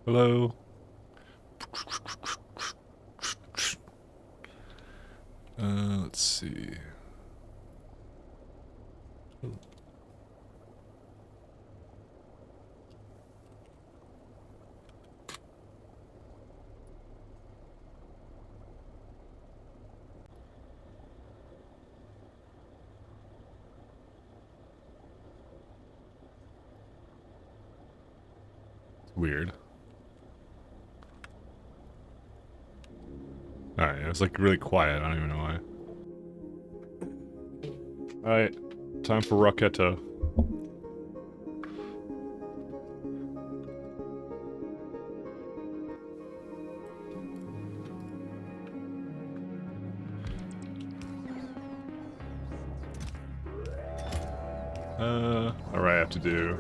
Hello. Let's see. Weird. Alright, it was like really quiet. I don't even know why. Alright, time for Rocketta. Alright, I have to do.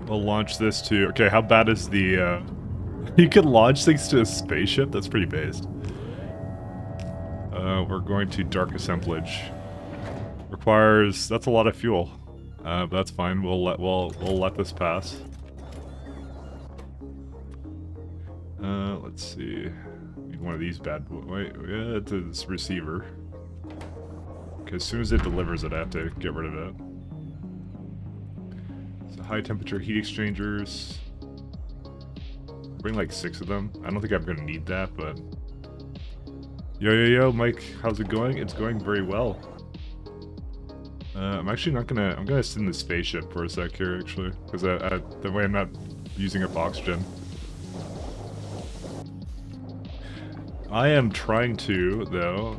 We'll launch this to. Okay, how bad is the, You can launch things to a spaceship? That's pretty based. We're going to dark assemblage. Requires. That's a lot of fuel. But that's fine. We'll let this pass. Let's see. Need one of these bad boys. Wait, yeah, it's a receiver. Okay, as soon as it delivers it, I have to get rid of it. So high temperature heat exchangers. Bring like 6 of them. I don't think I'm gonna need that, but yo, Mike, how's it going? It's going very well. I'm actually not gonna. I'm gonna sit in the spaceship for a sec here, actually, because that way I'm not using up oxygen. I am trying to, though,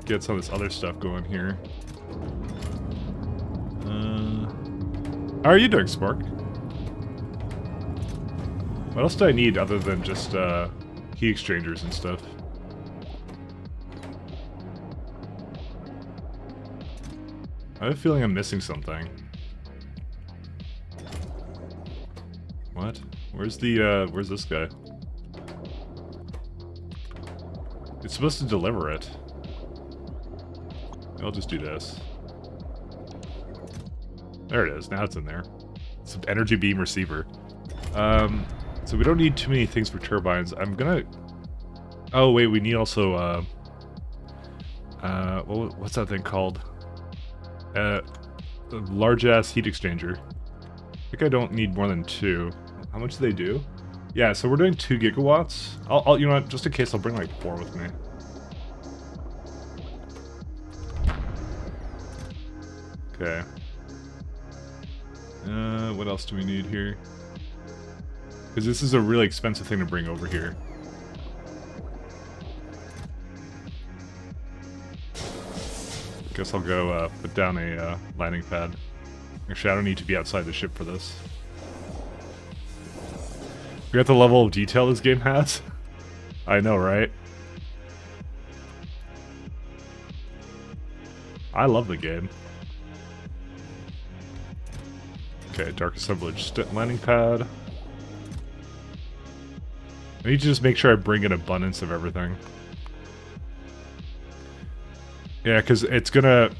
get some of this other stuff going here. How are you doing, Spark? What else do I need other than just heat exchangers and stuff? I have a feeling I'm missing something. What? Where's this guy? It's supposed to deliver it. I'll just do this. There it is. Now it's in there. It's an energy beam receiver. So we don't need too many things for turbines. I'm gonna... Oh, wait, we need also, what's that thing called? A large-ass heat exchanger. I think I don't need more than 2. How much do they do? Yeah, so we're doing 2 gigawatts. I'll you know what, just in case, I'll bring like 4 with me. Okay. What else do we need here? Because this is a really expensive thing to bring over here. Guess I'll go put down a landing pad. Actually, I don't need to be outside the ship for this. Forget the level of detail this game has. I know, right? I love the game. Okay, dark assemblage landing pad. I need to just make sure I bring an abundance of everything. Yeah, because it's gonna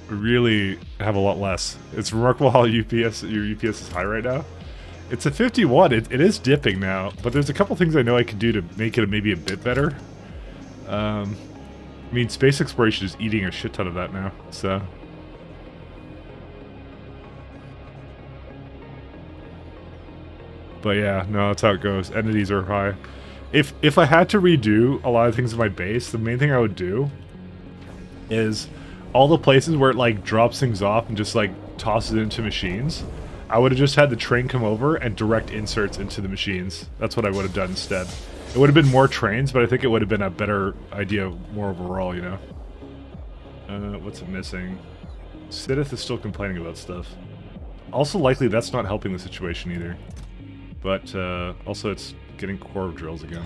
really have a lot less. It's remarkable how your UPS is high right now. It's a 51. It is dipping now, but there's a couple things I know I can do to make it maybe a bit better. I mean, space exploration is eating a shit ton of that now, so... But yeah, no, that's how it goes. Entities are high. If I had to redo a lot of things in my base, the main thing I would do is all the places where it like drops things off and just like tosses it into machines, I would have just had the train come over and direct inserts into the machines. That's what I would have done instead. It would have been more trains, but I think it would have been a better idea more overall, you know? What's it missing? Sidith is still complaining about stuff. Also likely that's not helping the situation either. But also it's getting core drills again.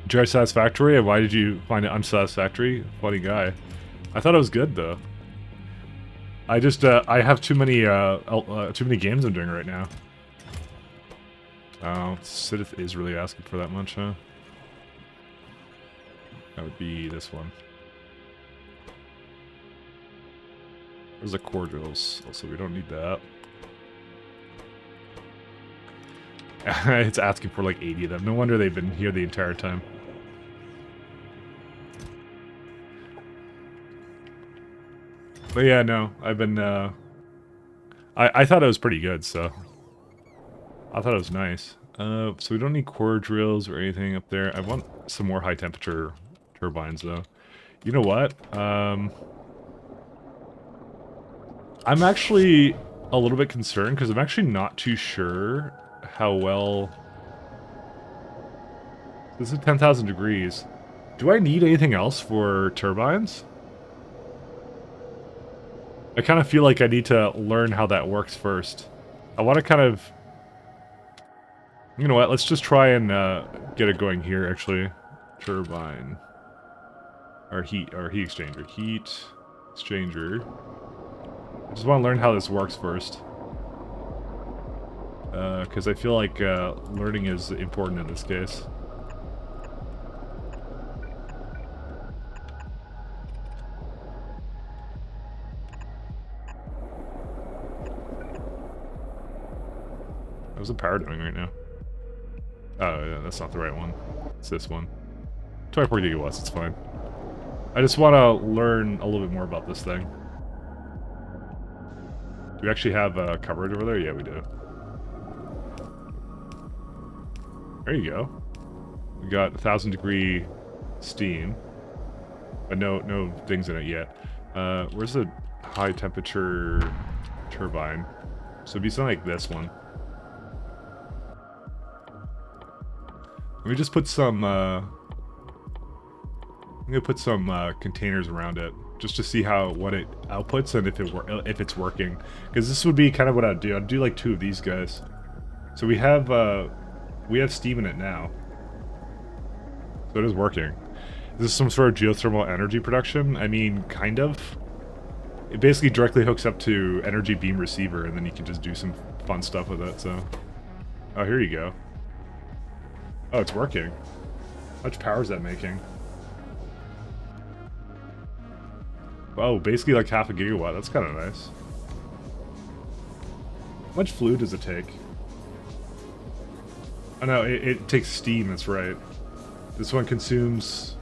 Enjoy Satisfactory? And why did you find it unsatisfactory? Funny guy. I thought it was good though. I just I have too many games I'm doing right now. Oh, Sith is really asking for that much, huh? That would be this one. There's the core drills. Also, we don't need that. It's asking for like 80 of them. No wonder they've been here the entire time. But yeah, no, I've been, I thought it was pretty good, so. I thought it was nice. So we don't need core drills or anything up there. I want some more high temperature turbines, though. You know what? I'm actually a little bit concerned, because I'm actually not too sure how well... This is 10,000 degrees. Do I need anything else for turbines? I kind of feel like I need to learn how that works first. I want to kind of... You know what, let's just try and get it going here, actually. Turbine. Or heat exchanger. Heat exchanger. I just want to learn how this works first. Because I feel like learning is important in this case. How's the power doing right now? Oh, yeah, that's not the right one. It's this one. 24 gigawatts, it's fine. I just want to learn a little bit more about this thing. Do we actually have coverage over there? Yeah, we do. There you go. We got 1,000 degree steam. But no things in it yet. Where's the high temperature turbine? So it'd be something like this one. Let me just put some, I'm gonna put some containers around it, just to see what it outputs and if it's working. Because this would be kind of what I'd do. I'd do like 2 of these guys. So we have steam in it now. So it is working. Is this some sort of geothermal energy production? I mean, kind of. It basically directly hooks up to energy beam receiver, and then you can just do some fun stuff with it, so. Oh, here you go. Oh, it's working. How much power is that making? Oh, basically like half a gigawatt. That's kind of nice. How much fluid does it take? Oh no, it takes steam, that's right. This one consumes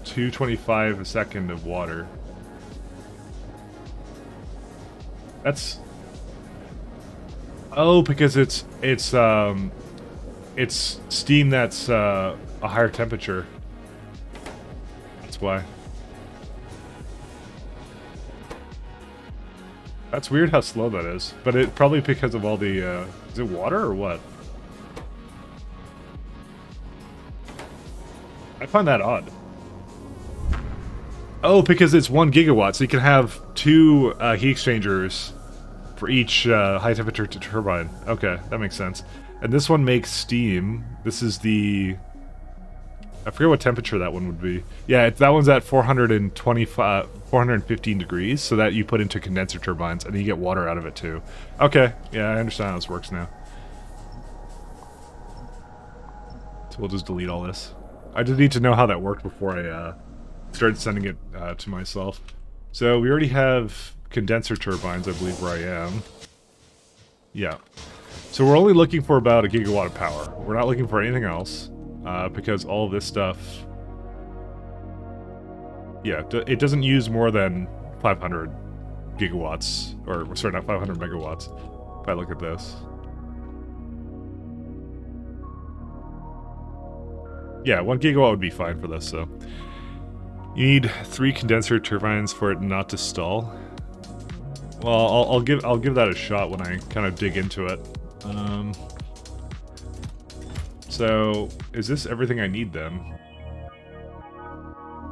225 a second of water. That's... Oh, because it's steam that's a higher temperature. That's why. That's weird how slow that is. But it probably because of all the, is it water or what? I find that odd. Oh, because it's 1 gigawatt, so you can have 2 heat exchangers for each high temperature turbine. Okay, that makes sense. And this one makes steam. This is the... I forget what temperature that one would be. Yeah, that one's at 415 degrees, so that you put into condenser turbines, and you get water out of it too. Okay, yeah, I understand how this works now. So we'll just delete all this. I just need to know how that worked before I started sending it to myself. So we already have condenser turbines, I believe, where I am. Yeah. So we're only looking for about a gigawatt of power. We're not looking for anything else, because all of this stuff... Yeah, it doesn't use more than 500 gigawatts, or sorry, not 500 megawatts, if I look at this. Yeah, 1 gigawatt would be fine for this, so... You need 3 condenser turbines for it not to stall. Well, I'll give that a shot when I kind of dig into it. So, is this everything I need then?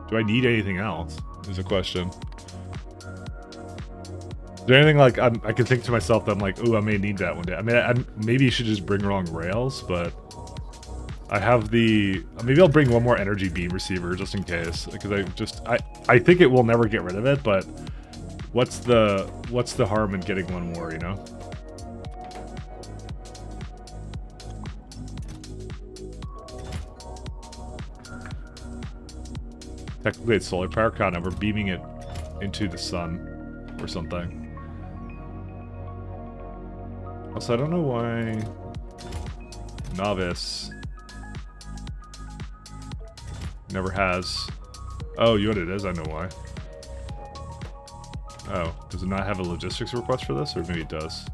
Do I need anything else? Is a question. Is there anything like I can think to myself that I'm like, ooh, I may need that one day. I mean, maybe you should just bring along rails, but I have the... Maybe I'll bring one more energy beam receiver just in case, because I think it will never get rid of it, but what's the harm in getting one more, you know? technically it's solar power. God, no, we're beaming it into the sun or something. Also, I don't know why Novice never has... Oh, you know what it is? I know why. Oh, does it not have a logistics request for this? Or maybe it does.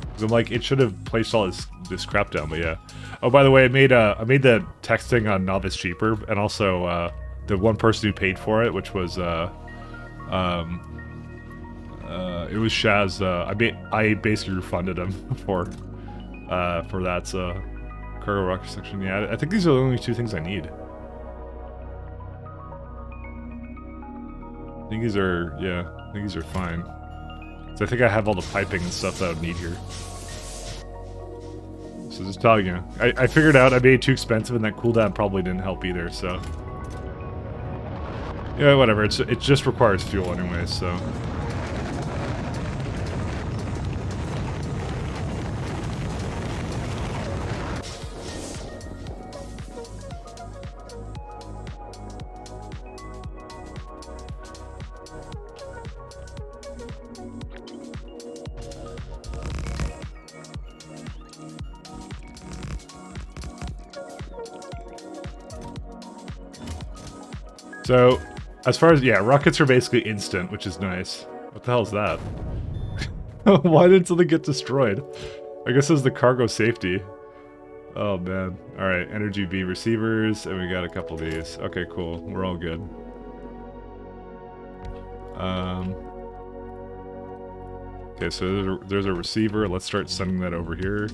Because I'm like, it should have placed all this crap down, but yeah. Oh, by the way, I made the texting on Novice cheaper, and also the one person who paid for it, which was it was Shaz. I basically refunded him for that cargo rocket section. Yeah, I think these are the only two things I need. I think these are, yeah, I think these are fine. So I think I have all the piping and stuff that I would need here. So just telling you, I figured out I made it too expensive, and that cooldown probably didn't help either. So yeah, whatever. It just requires fuel anyway. So. So, as far as, yeah, rockets are basically instant, which is nice. What the hell is that? Why did something get destroyed? I guess it's the cargo safety. Oh, man. Alright, energy B receivers, and we got a couple of these. Okay, cool. We're all good. Okay, so there's a receiver. Let's start sending that over here.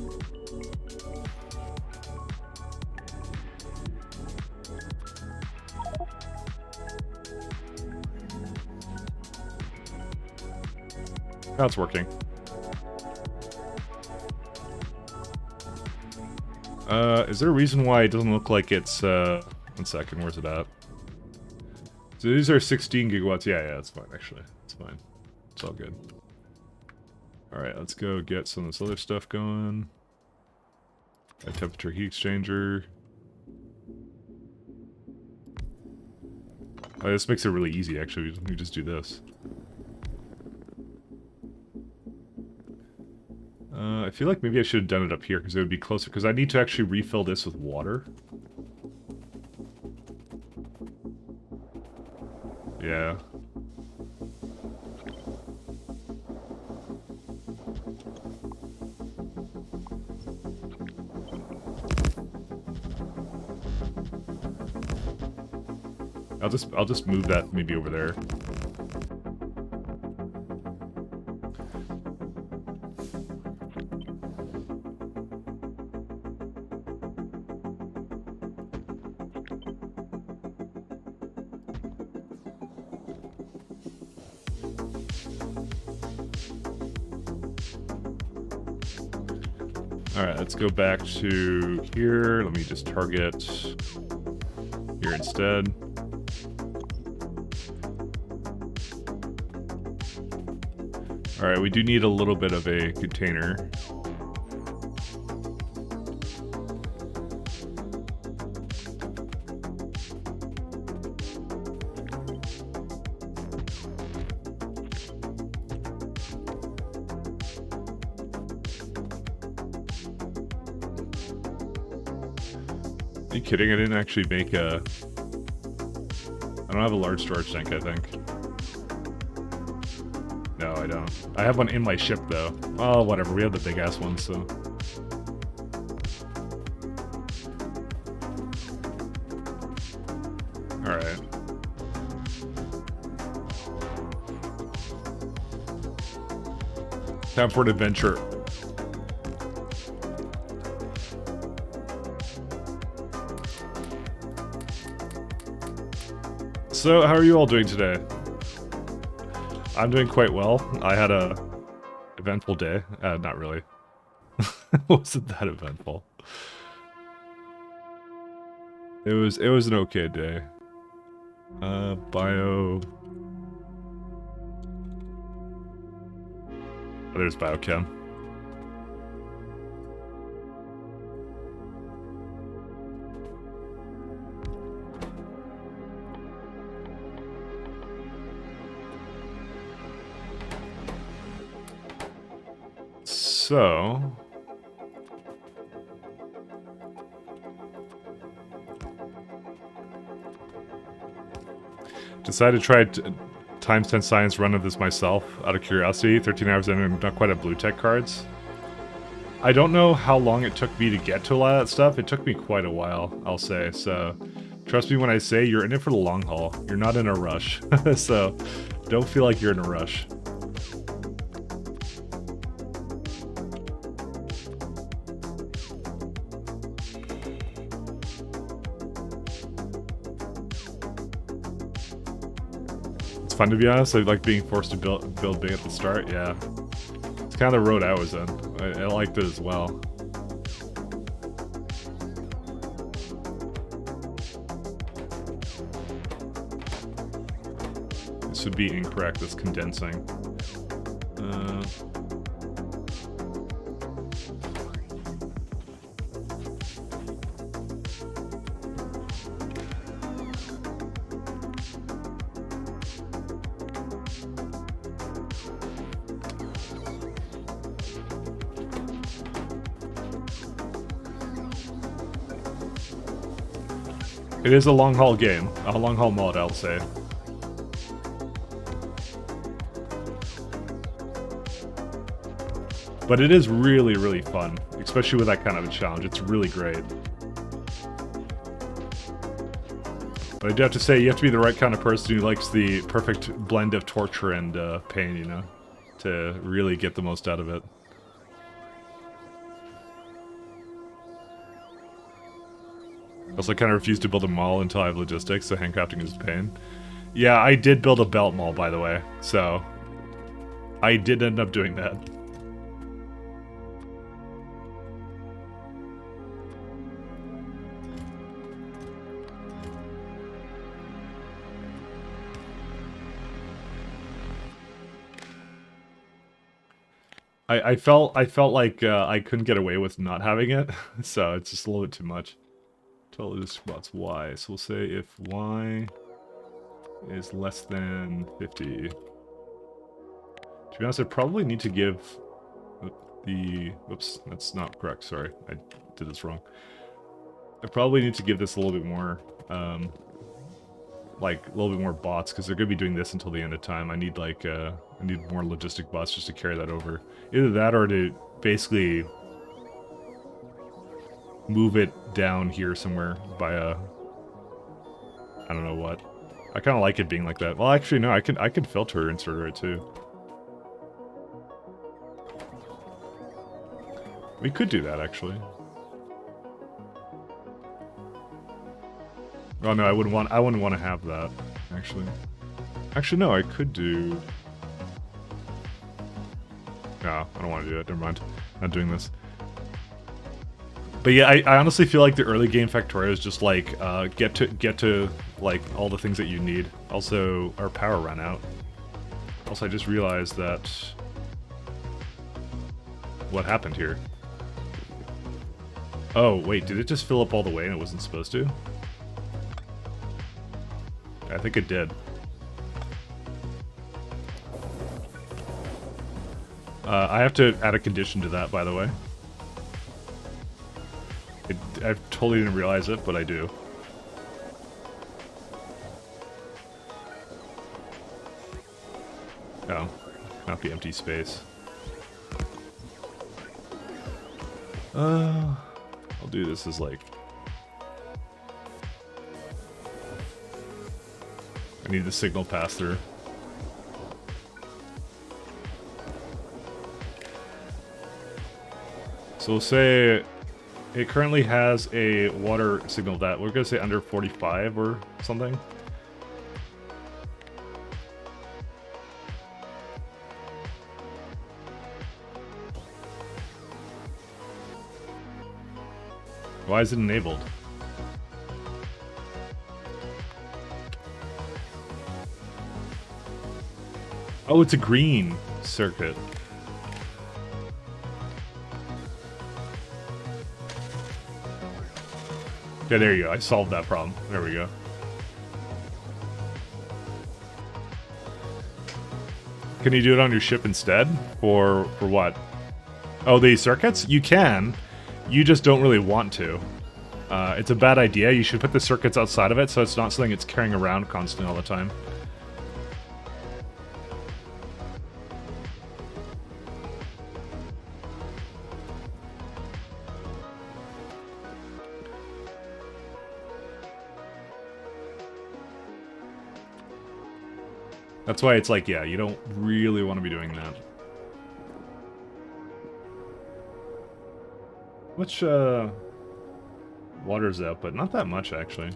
Now it's working. Is there a reason why it doesn't look like it's, 1 second, where's it at? So these are 16 gigawatts. Yeah, that's fine, actually. It's fine. It's all good. Alright, let's go get some of this other stuff going. High temperature heat exchanger. Oh, this makes it really easy, actually. We just do this. I feel like maybe I should have done it up here, because it would be closer, because I need to actually refill this with water. Yeah. I'll just move that maybe over there. Alright, let's go back to here. Let me just target here instead. Alright, we do need a little bit of a container. Are you kidding? I didn't actually make a... I don't have a large storage tank, I think. No, I don't. I have one in my ship, though. Oh, whatever. We have the big-ass one, so... Alright. Time for an adventure. So, how are you all doing today? I'm doing quite well. I had a eventful day. Not really. Wasn't that eventful. It was an okay day. Bio. Oh, there's biochem. So... decided to try times 10 science run of this myself, out of curiosity. 13 hours in, I'm not quite at blue tech cards. I don't know how long it took me to get to a lot of that stuff. It took me quite a while, I'll say. So, trust me when I say you're in it for the long haul. You're not in a rush. So, don't feel like you're in a rush. It's fun, to be honest. I like being forced to build big at the start. Yeah. It's kind of the road I was in. I liked it as well. This would be incorrect. It's condensing. It is a long haul game, a long haul mod, I'll say. But it is really, really fun, especially with that kind of a challenge. It's really great. But I do have to say, you have to be the right kind of person who likes the perfect blend of torture and pain, you know, to really get the most out of it. Also, I kind of refuse to build a mall until I have logistics, so handcrafting is pain. Yeah, I did build a belt mall, by the way, so I did end up doing that. I felt like I couldn't get away with not having it, so it's just a little bit too much. Total response y. So we'll say if y is less than 50. To be honest, I probably need to give the... Whoops, that's not correct. Sorry, I did this wrong. I probably need to give this a little bit more, like a little bit more bots, because they're going to be doing this until the end of time. I need like I need more logistic bots just to carry that over. Either that or to basically move it down here somewhere by a... I don't know what. I kind of like it being like that. Well, actually, no, I can filter inserter it too. We could do that, actually. Oh no, I wouldn't want to have that, actually. Actually, no, I could do... No, I don't want to do it. Never mind. Not doing this. But yeah, I honestly feel like the early game Factorio is just like get to like all the things that you need. Also, our power ran out. Also, I just realized that what happened here. Oh wait, did it just fill up all the way and it wasn't supposed to? I think it did. I have to add a condition to that, by the way. I totally didn't realize it, but I do. Oh, not the empty space. I'll do this as like... I need the signal pass-through. So we'll say it currently has a water signal that we're going to say under 45 or something. Why is it enabled? Oh, it's a green circuit. Yeah, there you go. I solved that problem. There we go. Can you do it on your ship instead? For what? Oh, the circuits? You can. You just don't really want to. It's a bad idea. You should put the circuits outside of it so it's not something it's carrying around constantly all the time. That's why it's like, yeah, you don't really want to be doing that. Much, water's out, but not that much, actually.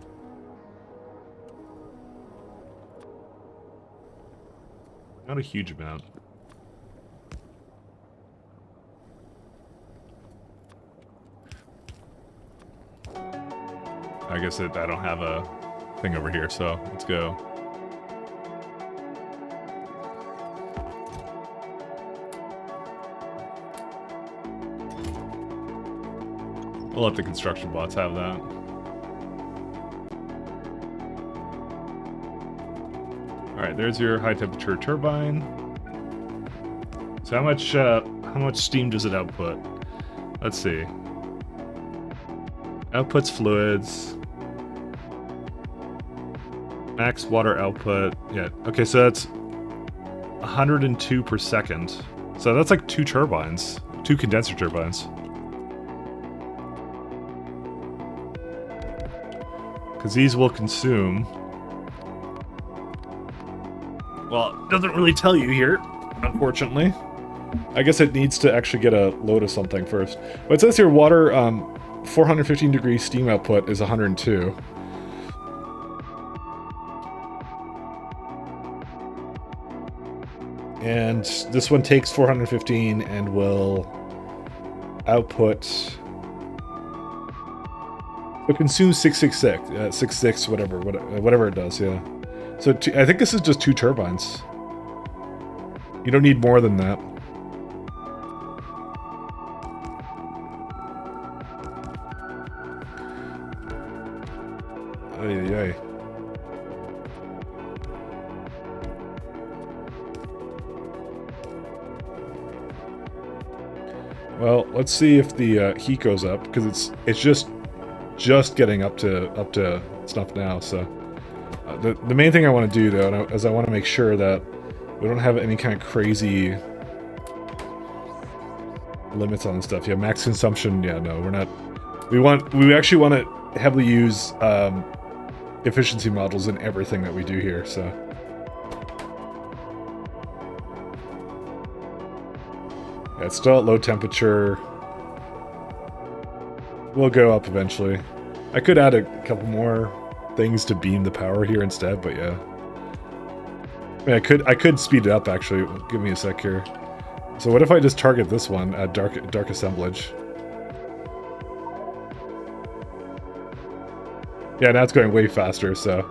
Not a huge amount. I guess I don't have a thing over here, so let's go. We'll let the construction bots have that. Alright, there's your high temperature turbine. So how much steam does it output? Let's see. Outputs fluids. Max water output. Yeah, okay, so that's 102 per second. So that's like 2 turbines. 2 condenser turbines. Because these will consume... Well, it doesn't really tell you here, unfortunately. I guess it needs to actually get a load of something first. But it says here water, 415 degree steam output is 102. And this one takes 415 and will output... It consumes 666, 66, whatever it does, yeah. So I think this is just 2 turbines. You don't need more than that. Ay, ay, ay. Well, let's see if the heat goes up, because it's just getting up to snuff now. So the main thing I want to do though is I want to make sure that we don't have any kind of crazy limits on stuff. Yeah, max consumption. Yeah, no, we're not. We actually want to heavily use efficiency models in everything that we do here. So yeah, it's still at low temperature. We'll go up eventually. I could add a couple more things to beam the power here instead, but yeah. I mean, I could speed it up actually. Give me a sec here. So what if I just target this one at dark assemblage? Yeah, now it's going way faster, so.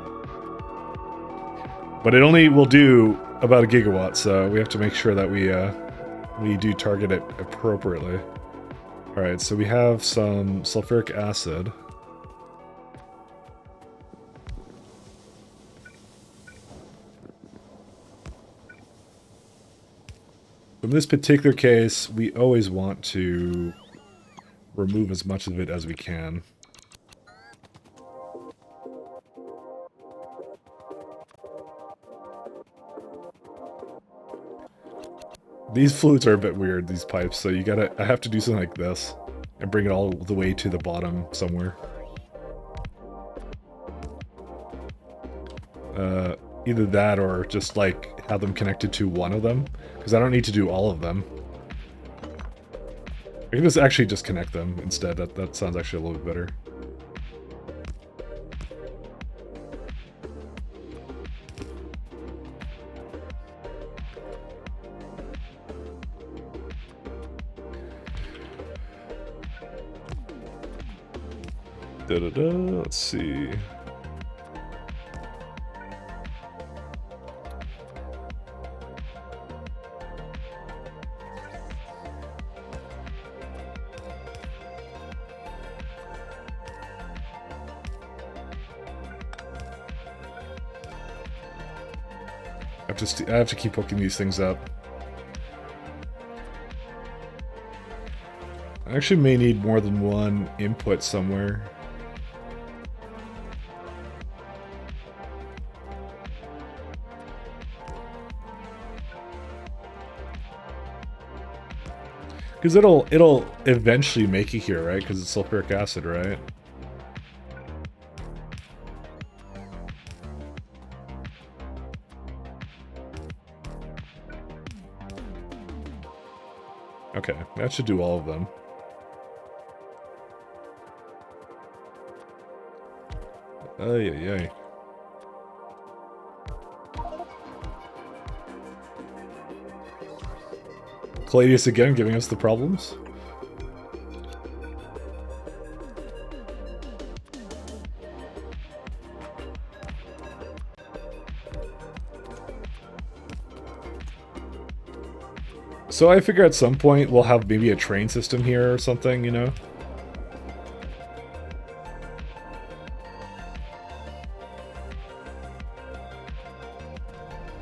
But it only will do about 1 gigawatt, so we have to make sure that we do target it appropriately. Alright, so we have some sulfuric acid. In this particular case, we always want to remove as much of it as we can. These fluids are a bit weird, these pipes, so I have to do something like this and bring it all the way to the bottom somewhere. Either that or just like have them connected to one of them, because I don't need to do all of them. I can just actually just connect them instead. That sounds actually a little bit better. Let's see. I have to keep hooking these things up. I actually may need more than one input somewhere. Because it'll eventually make it here, right? Because it's sulfuric acid, right? Okay, that should do all of them. Ay, ay, ay. Cladius again giving us the problems. So I figure at some point we'll have maybe a train system here or something, you know?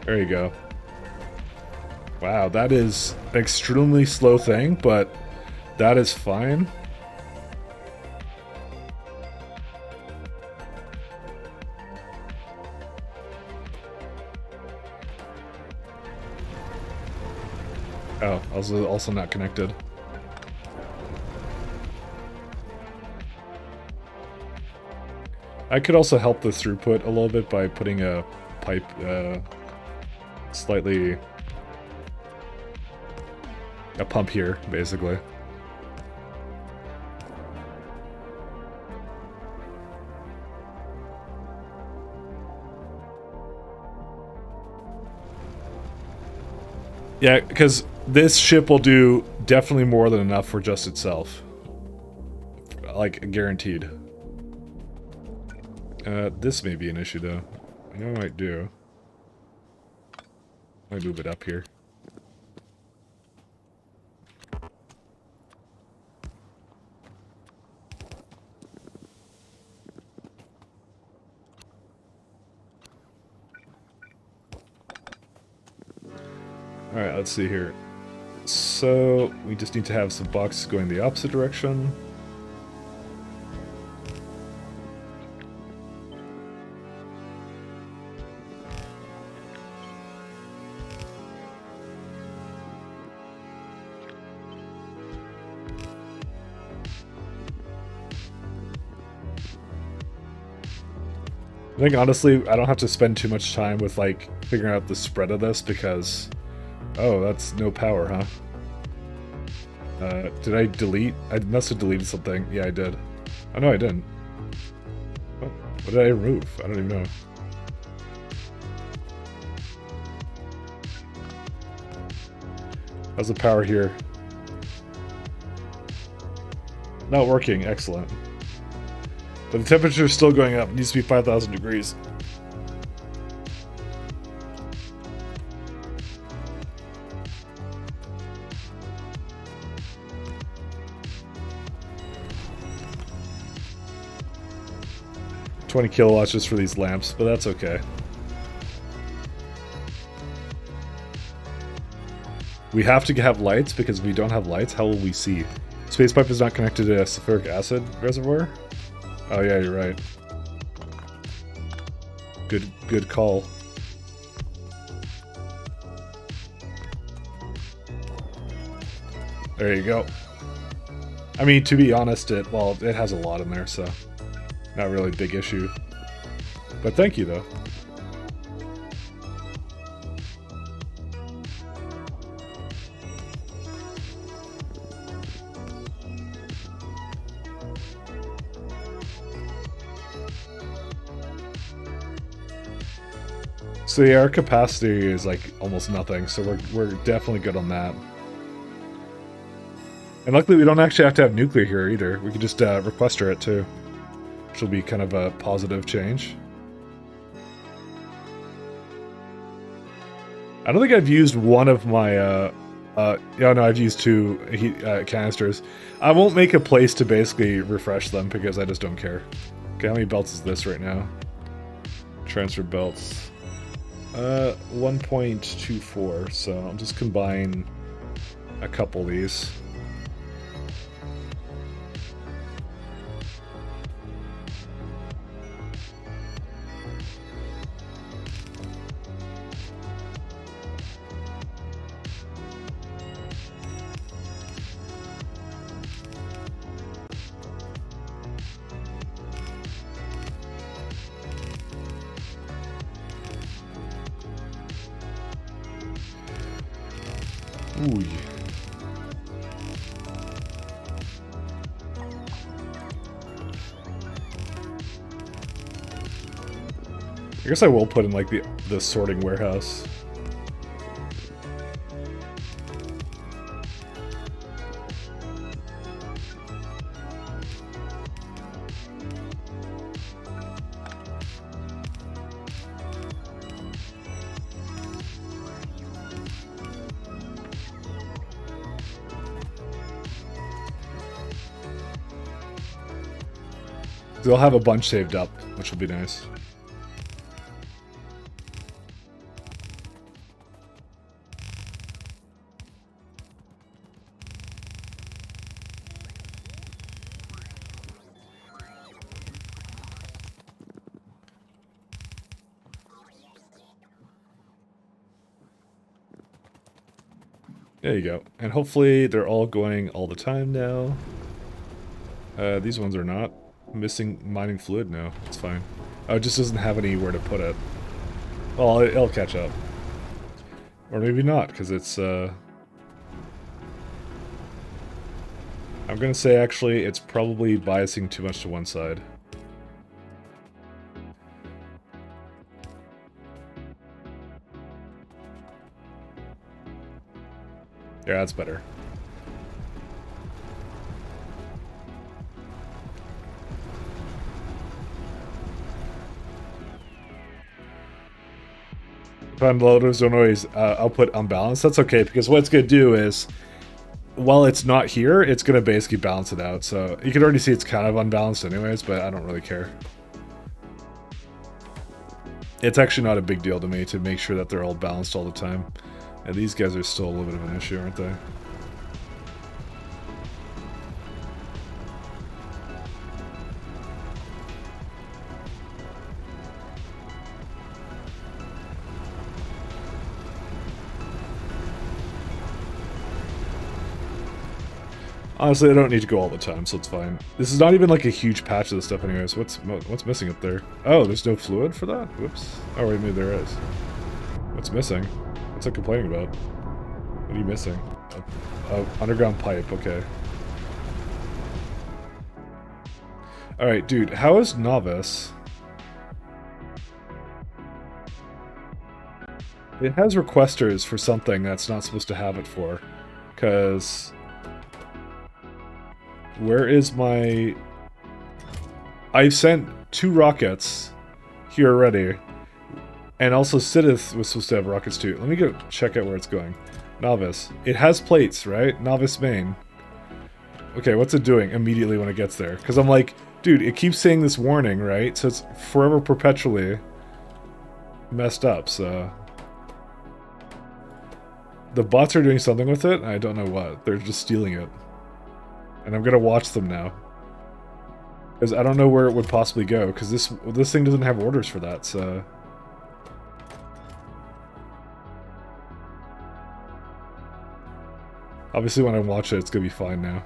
There you go. Wow, that is an extremely slow thing, but that is fine. Oh, also not connected. I could also help the throughput a little bit by putting a pipe slightly... a pump here, basically. Yeah, because this ship will do definitely more than enough for just itself. Like, guaranteed. This may be an issue, though. I know I might do. I might move it up here. Alright, let's see here. So, we just need to have some boxes going the opposite direction. I think honestly, I don't have to spend too much time with like figuring out the spread of this because, oh, that's no power, huh? Did I delete? I must have deleted something. Yeah, I did. Oh no, I didn't. What did I remove? I don't even know. How's the power here? Not working. Excellent. But the temperature is still going up. It needs to be 5,000 degrees. $20 kilowatts just for these lamps, but that's okay. We have to have lights because if we don't have lights, how will we see? Space pipe is not connected to a sulfuric acid reservoir? Oh yeah, you're right. Good call. There you go. I mean, to be honest, it has a lot in there, so not really a big issue. But thank you, though. So yeah, our capacity is like almost nothing, so we're definitely good on that. And luckily we don't actually have to have nuclear here either. We can just requester it too, which will be kind of a positive change. I don't think I've used one of my, yeah, no, I've used two canisters. I won't make a place to basically refresh them because I just don't care. Okay, how many belts is this right now? Transfer belts. 1.24, so I'll just combine a couple of these. Ooh. I guess I will put in like the sorting warehouse. They'll have a bunch saved up, which will be nice. There you go. And hopefully they're all going all the time now. These ones are not. Missing mining fluid? No, it's fine. Oh, it just doesn't have anywhere to put it. Well, it'll catch up. Or maybe not, because it's, I'm gonna say, actually, it's probably biasing too much to one side. Yeah, that's better. Unloaders don't always output unbalanced. That's okay, because what it's going to do is, while it's not here, it's going to basically balance it out. So you can already see it's kind of unbalanced anyways, but I don't really care. It's actually not a big deal to me to make sure that they're all balanced all the time. And these guys are still a little bit of an issue, aren't they? Honestly, I don't need to go all the time, so it's fine. This is not even like a huge patch of this stuff anyways. What's missing up there? Oh, there's no fluid for that? Whoops. Oh, wait, maybe there is. What's missing? What's it complaining about? What are you missing? Oh, underground pipe, okay. Alright, dude, how is Novice? It has requesters for something that's not supposed to have it for. Because... where is my... I sent 2 rockets here already. And also Sidith was supposed to have rockets too. Let me go check out where it's going. Novice. It has plates, right? Novice main. Okay, what's it doing immediately when it gets there? Because I'm like, dude, it keeps saying this warning, right? So it's forever perpetually messed up, so... the bots are doing something with it, I don't know what. They're just stealing it. And I'm gonna watch them now. Because I don't know where it would possibly go, because this thing doesn't have orders for that, so... obviously when I watch it, it's gonna be fine now.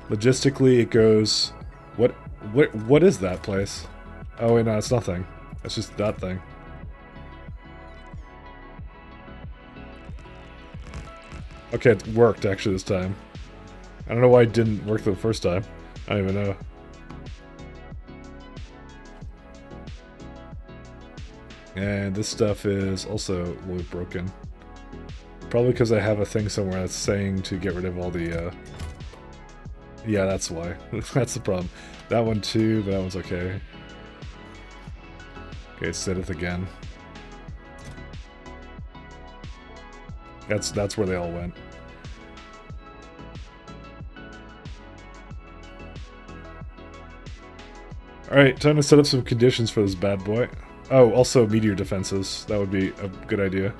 Logistically, it goes... What is that place? Oh wait, no, it's nothing. It's just that thing. Okay, it worked actually this time. I don't know why it didn't work the first time. I don't even know. And this stuff is also a little bit broken. Probably because I have a thing somewhere that's saying to get rid of all the, yeah, that's why. That's the problem. That one too, but that one's okay. Okay, Sidith again. That's where they all went. Alright, time to set up some conditions for this bad boy. Oh, also meteor defenses. That would be a good idea.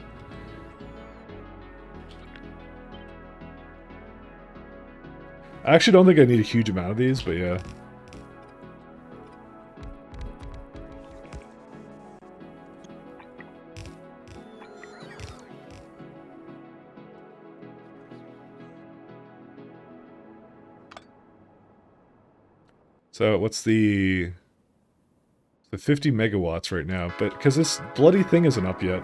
I actually don't think I need a huge amount of these, but yeah. So what's the 50 megawatts right now? But because this bloody thing isn't up yet.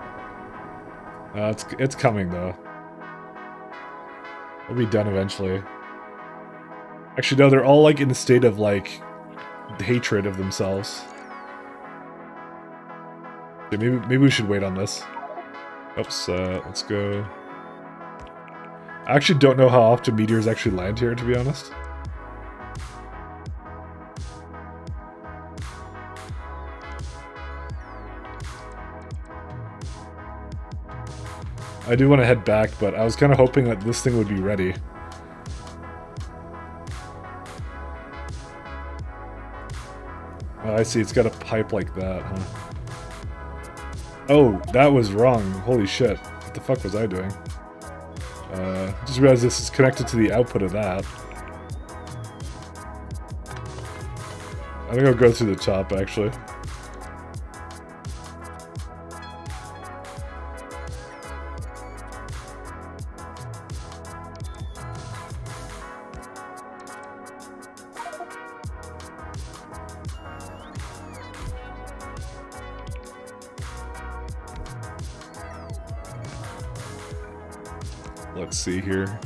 It's coming though. It'll be done eventually. Actually, no, they're all like in a state of like hatred of themselves. Yeah, maybe we should wait on this. Oops, let's go. I actually don't know how often meteors actually land here, to be honest. I do want to head back, but I was kind of hoping that this thing would be ready. Oh, I see, it's got a pipe like that, huh? Oh, that was wrong. Holy shit. What the fuck was I doing? Just realized this is connected to the output of that. I think I'll go through the top, actually. Let's see here.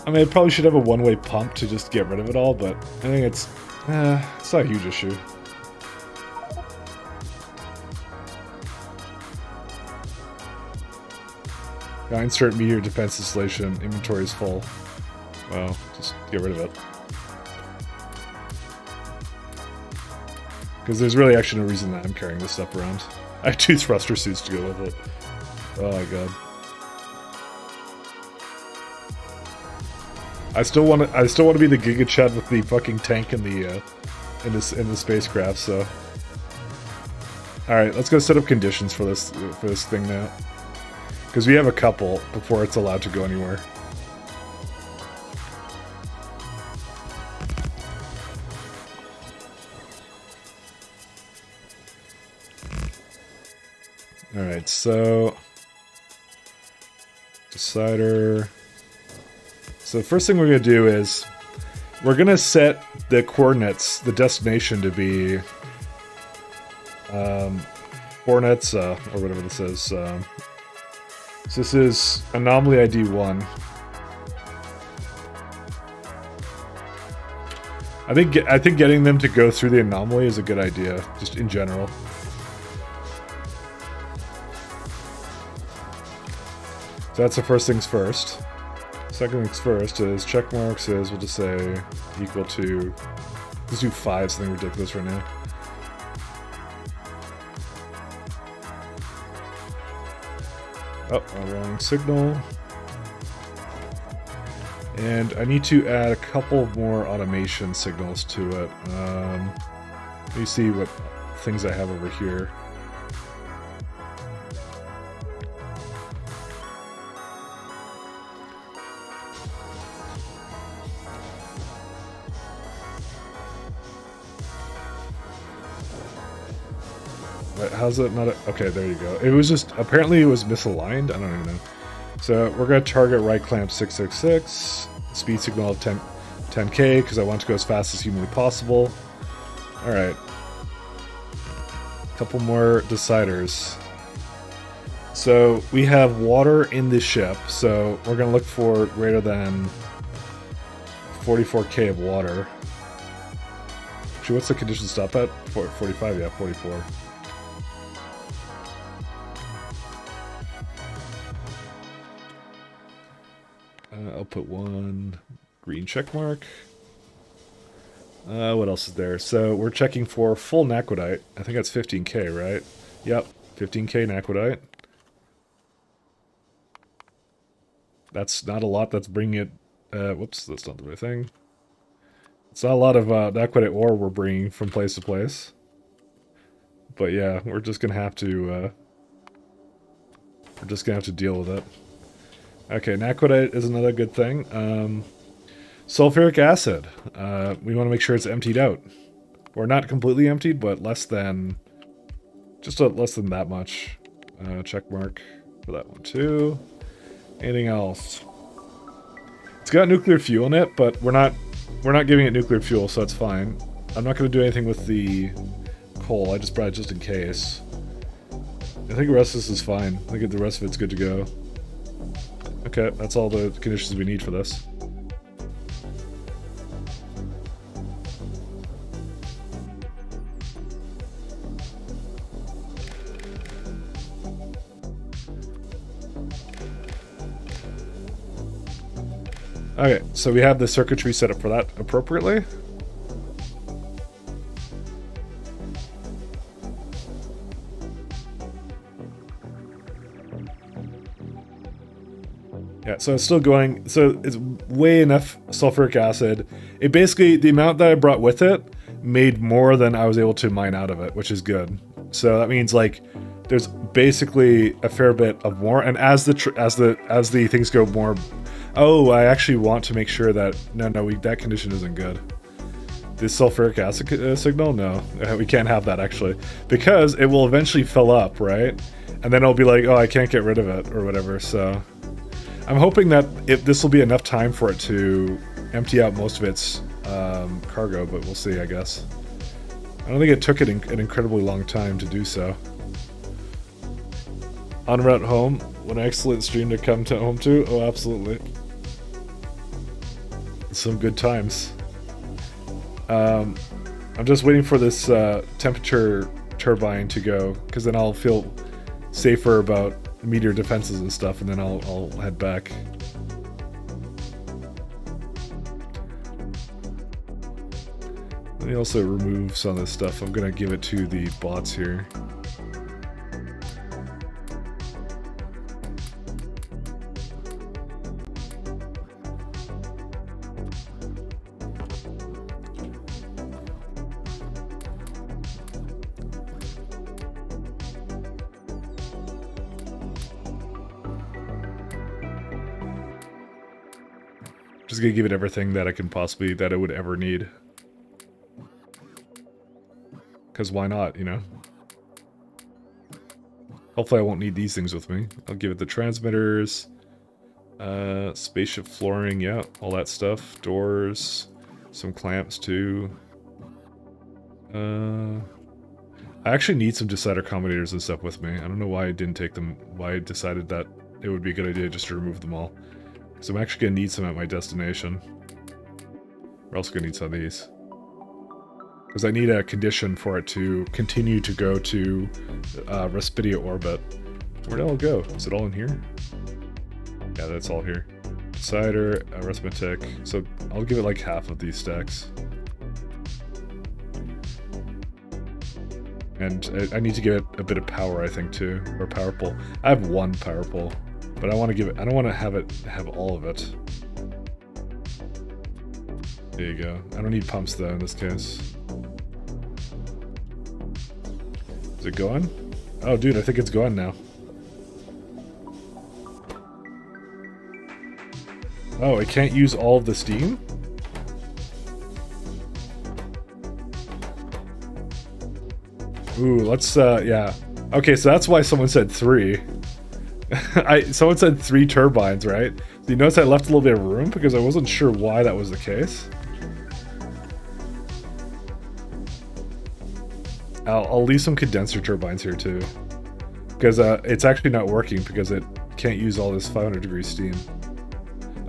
I mean, I probably should have a one-way pump to just get rid of it all, but I think it's not a huge issue. Insert meteor defense installation. Inventory is full. Well, just get rid of it. Because there's really actually no reason that I'm carrying this stuff around. I have 2 thruster suits to go with it. Oh my god. I still want to be the Giga Chad with the fucking tank in the spacecraft. So, all right, let's go set up conditions for this thing now, because we have a couple before it's allowed to go anywhere. All right, so decider. So the first thing we're going to do is we're going to set the coordinates, the destination, to be coordinates, or whatever this is. So this is anomaly ID 1. I think getting them to go through the anomaly is a good idea, just in general. So that's the first things first. Second things first is check marks is, we'll just say equal to, let's do 5, something ridiculous right now. Oh, wrong signal. And I need to add a couple more automation signals to it. Let me see what things I have over here. How's it not? Okay, there you go. It was just, apparently it was misaligned. I don't even know. So we're going to target right clamp 666. Speed signal of 10K because I want to go as fast as humanly possible. Alright. Couple more deciders. So we have water in the ship. So we're going to look for greater than 44K of water. Actually, what's the condition stop at? 45, yeah, 44. Output 1, green check mark. What else is there? So we're checking for full naquadite. I think that's 15K, right? Yep, 15K naquadite. That's not a lot. That's bringing it... whoops, that's not the right thing. It's not a lot of naquadite ore we're bringing from place to place. But yeah, we're just gonna have to... we're just gonna have to deal with it. Okay, naquadite is another good thing. Sulfuric acid. We want to make sure it's emptied out. Or not completely emptied, but less than... just less than that much. Check mark for that one too. Anything else? It's got nuclear fuel in it, but we're not giving it nuclear fuel, so that's fine. I'm not going to do anything with the coal. I just brought it just in case. I think the rest of this is fine. I think the rest of it's good to go. Okay, that's all the conditions we need for this. Okay, so we have the circuitry set up for that appropriately. Yeah, so it's still going, so it's way enough sulfuric acid. It basically, the amount that I brought with it made more than I was able to mine out of it, which is good. So that means like there's basically a fair bit of more, and as the things go more. Oh, I actually want to make sure that that condition isn't good. This sulfuric acid signal, no, we can't have that actually, because it will eventually fill up, right? And then it'll be like, oh, I can't get rid of it or whatever. So I'm hoping that this will be enough time for it to empty out most of its cargo, but we'll see, I guess. I don't think it took it an incredibly long time to do so. En route home, what an excellent stream to come to home to. Oh, absolutely. Some good times. I'm just waiting for this temperature turbine to go, because then I'll feel safer about meteor defenses and stuff, and then I'll head back. Let me also remove some of this stuff. I'm gonna give it to the bots here. Just gonna give it everything that that it would ever need. Because why not, you know? Hopefully I won't need these things with me. I'll give it the transmitters, spaceship flooring, yeah, all that stuff. Doors, some clamps too. I actually need some decider accommodators and stuff with me. I don't know why I didn't take them, why I decided that it would be a good idea just to remove them all. So I'm actually gonna need some at my destination. We're also gonna need some of these. Because I need a condition for it to continue to go to Respidia orbit. Where'd it all go? Is it all in here? Yeah, that's all here. Decider, arithmetic. So I'll give it like half of these stacks. And I need to give it a bit of power, I think, too. Or power pole. I have one power pole. But I want to give it, I don't want to have all of it. There you go. I don't need pumps though in this case. Is it going? Oh dude, I think it's going now. Oh, it can't use all of the steam? Ooh, let's yeah. Okay, so that's why someone said 3. Someone said 3 turbines, right? So you notice I left a little bit of room because I wasn't sure why that was the case. I'll leave some condenser turbines here too, because it's actually not working because it can't use all this 500 degree steam.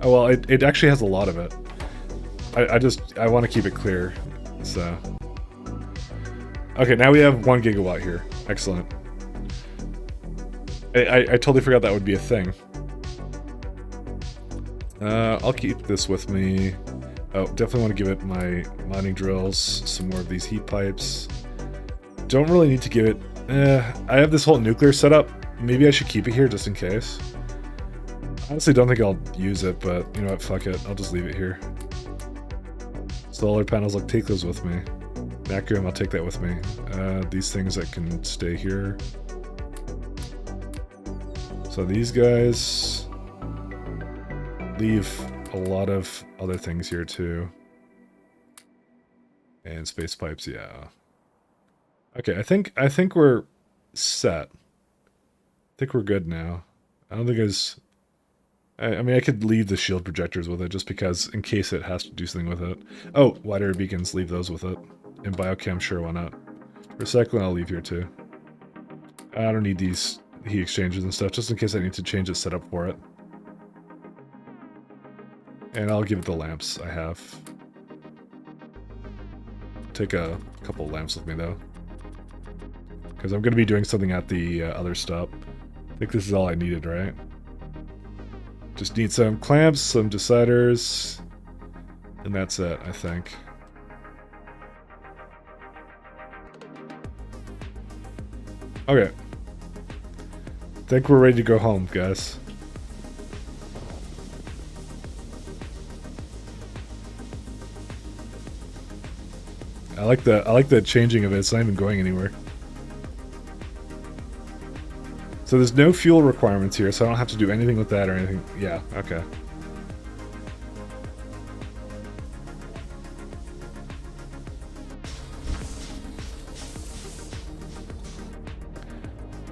Oh well, it actually has a lot of it. I want to keep it clear, so. Okay, now we have 1 gigawatt here. Excellent. I totally forgot that would be a thing. I'll keep this with me. Oh, definitely want to give it my mining drills, some more of these heat pipes. Don't really need to give it... I have this whole nuclear setup. Maybe I should keep it here just in case. Honestly, don't think I'll use it, but you know what, fuck it. I'll just leave it here. Solar panels, I'll take those with me. Vacuum, I'll take that with me. These things that can stay here. So these guys... leave a lot of other things here too. And space pipes, yeah. Okay, I think we're set. I think we're good now. I don't think it's... I mean, I could leave the shield projectors with it just because, in case it has to do something with it. Oh, wide area beacons, leave those with it. And biochem, sure, why not? Recycling I'll leave here too. I don't need these heat exchangers and stuff, just in case I need to change the setup for it. And I'll give it the lamps I have. Take a couple lamps with me though, because I'm going to be doing something at the other stop. I think this is all I needed, right? Just need some clamps, some deciders, and that's it, I think. Okay. I think we're ready to go home, guys. I like the changing of it. It's not even going anywhere. So there's no fuel requirements here, so I don't have to do anything with that or anything. Yeah, okay.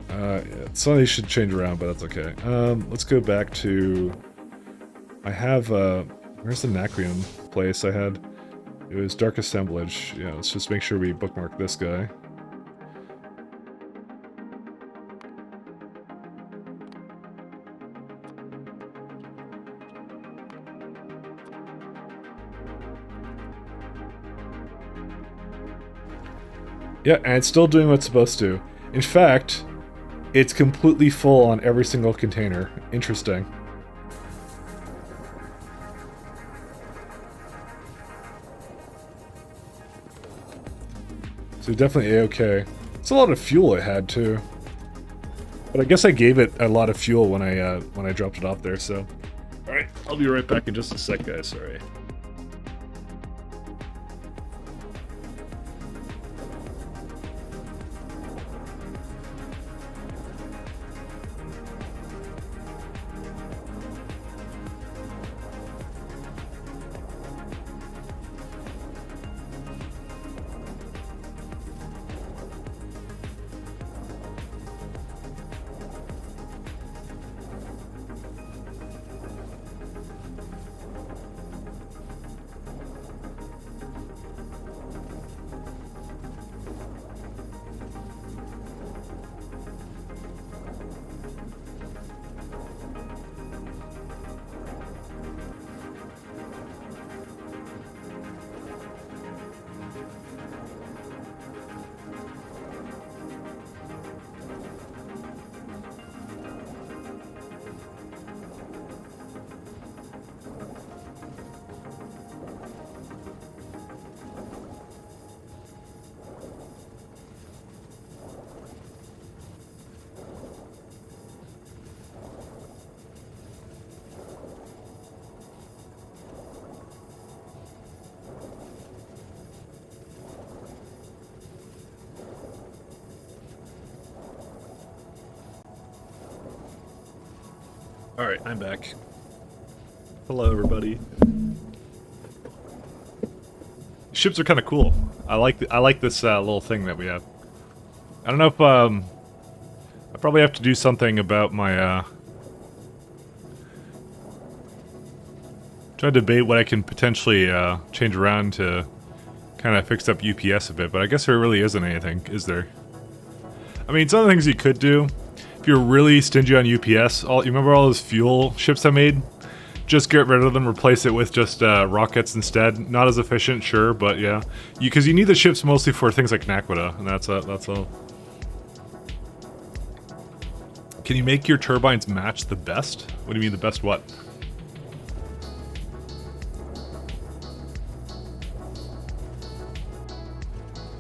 Yeah, some of these should change around, but that's okay. Let's go back to... I have, where's the Nacrium place I had? It was Dark Assemblage. Yeah, let's just make sure we bookmark this guy. Yeah, and it's still doing what it's supposed to. In fact, it's completely full on every single container. Interesting. So definitely A-okay. It's a lot of fuel it had too. But I guess I gave it a lot of fuel when I dropped it off there, so. Alright, I'll be right back in just a sec, guys, sorry. Alright, I'm back. Hello, everybody. Ships are kind of cool. I like this little thing that we have. I don't know if I probably have to do something about my try to debate what I can potentially change around to kind of fix up UPS a bit, but I guess there really isn't anything, is there? I mean, some of the things you could do. If you're really stingy on UPS, you remember all those fuel ships I made? Just get rid of them, replace it with just rockets instead. Not as efficient, sure, but yeah. Because you need the ships mostly for things like Naquita, and that's all. Can you make your turbines match the best? What do you mean the best what?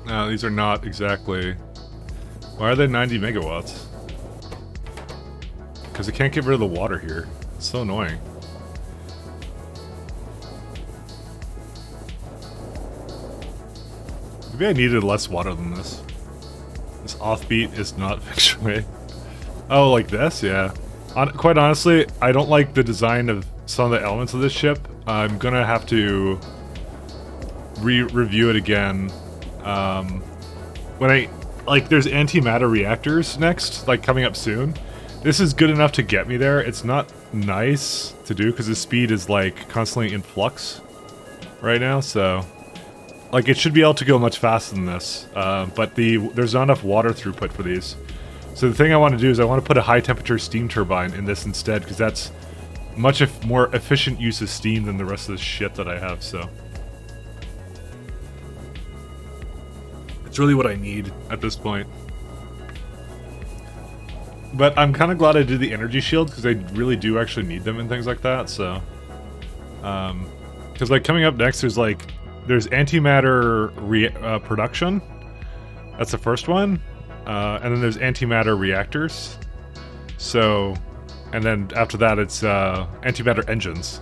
No, these are not exactly... Why are they 90 megawatts? Because I can't get rid of the water here. It's so annoying. Maybe I needed less water than this. This offbeat is not feng shui. Oh, like this? Yeah. Quite honestly, I don't like the design of some of the elements of this ship. I'm gonna have to review it again. When there's antimatter reactors next, like coming up soon. This is good enough to get me there. It's not nice to do because the speed is like constantly in flux right now, so Like, it should be able to go much faster than this, but there's not enough water throughput for these. So the thing I want to do is I want to put a high-temperature steam turbine in this instead, because that's much more efficient use of steam than the rest of this shit that I have, so... It's really what I need at this point. But I'm kind of glad I did the energy shields, because I really do actually need them and things like that, so... Because, like, coming up next, there's antimatter production. That's the first one. And then there's antimatter reactors. So, and then after that, it's antimatter engines.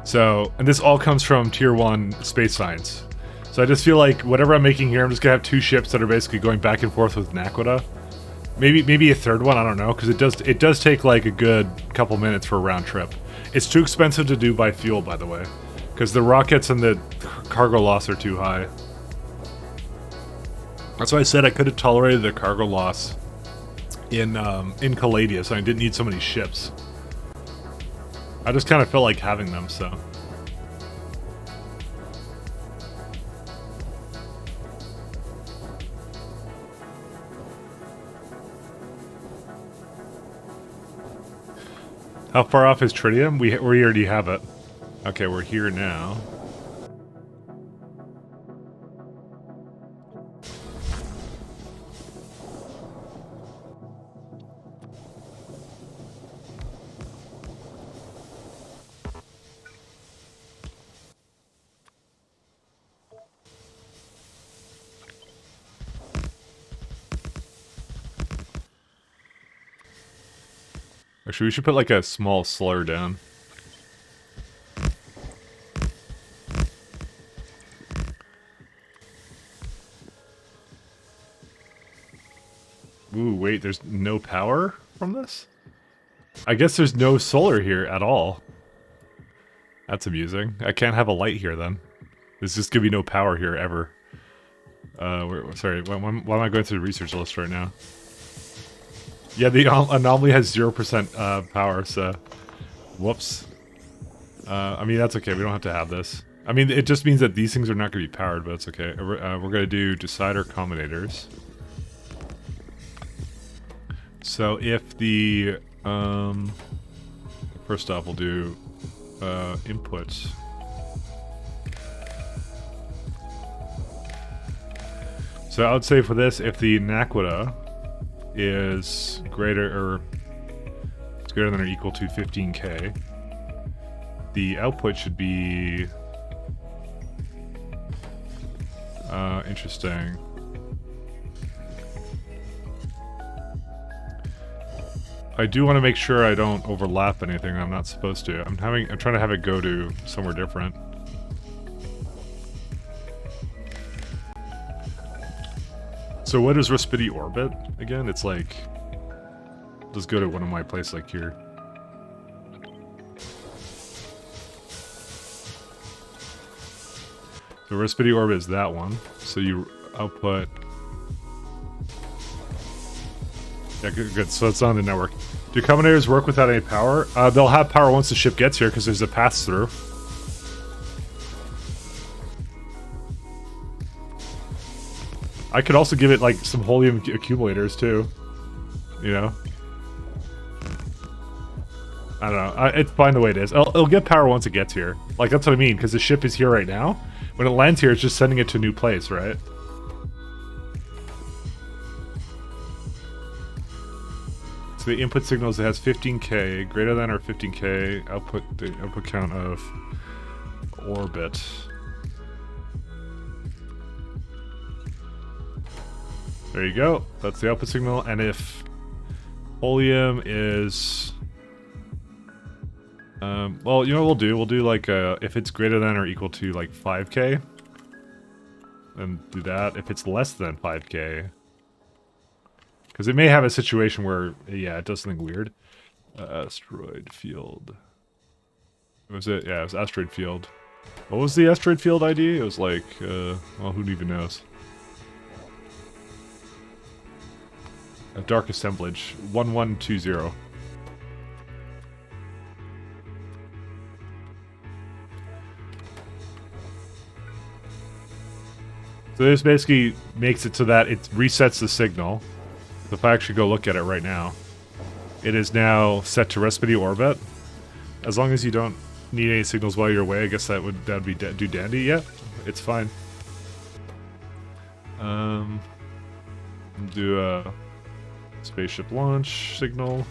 So, and this all comes from Tier 1 space science. So I just feel like whatever I'm making here, I'm just gonna have 2 ships that are basically going back and forth with Naquadah. Maybe a third one, I don't know, because it does take like a good couple minutes for a round trip. It's too expensive to do by fuel, by the way, because the rockets and the cargo loss are too high. That's why I said I could have tolerated the cargo loss in Caladia, so I didn't need so many ships. I just kind of felt like having them, so. How far off is Tritium? We already have it. Okay, we're here now. Actually, we should put like a small slur down. Ooh, wait, there's no power from this? I guess there's no solar here at all. That's amusing. I can't have a light here then. There's just gonna be no power here ever. Sorry, why am I going through the research list right now? Yeah, the anomaly has 0% power, so... Whoops. I mean, that's okay, we don't have to have this. I mean, it just means that these things are not going to be powered, but it's okay. We're going to do decider combinators. So if the... first off, we'll do inputs. So I would say for this, if the Naquadah is greater than or equal to 15k, the output should be interesting. I do want to make sure I don't overlap anything I'm not supposed to. I'm trying to have it go to somewhere different. So what is Rospity orbit again? It's like, let's go to one of my places like here. So Rospity orbit is that one. So you output. Yeah, good. So it's on the network. Do combinators work without any power? They'll have power once the ship gets here because there's a pass through. I could also give it like some helium accumulators too, you know. I don't know. It's fine the way it is. It'll get power once it gets here. Like that's what I mean, because the ship is here right now. When it lands here, it's just sending it to a new place, right? So the input signals, it has 15k, greater than or 15k output. The output count of orbit. There you go. That's the output signal. And if helium is... well, you know what we'll do? We'll do like if it's greater than or equal to like 5k, then do that. If it's less than 5k, because it may have a situation where, yeah, it does something weird. Asteroid field. What was it? Yeah, it was asteroid field. What was the asteroid field ID? It was like, well, who even knows? A dark assemblage, 1120. So this basically makes it so that it resets the signal. If I actually go look at it right now, it is now set to recipe orbit. As long as you don't need any signals while you're away, I guess that'd be do dandy. Yeah, it's fine. Do a spaceship launch signal.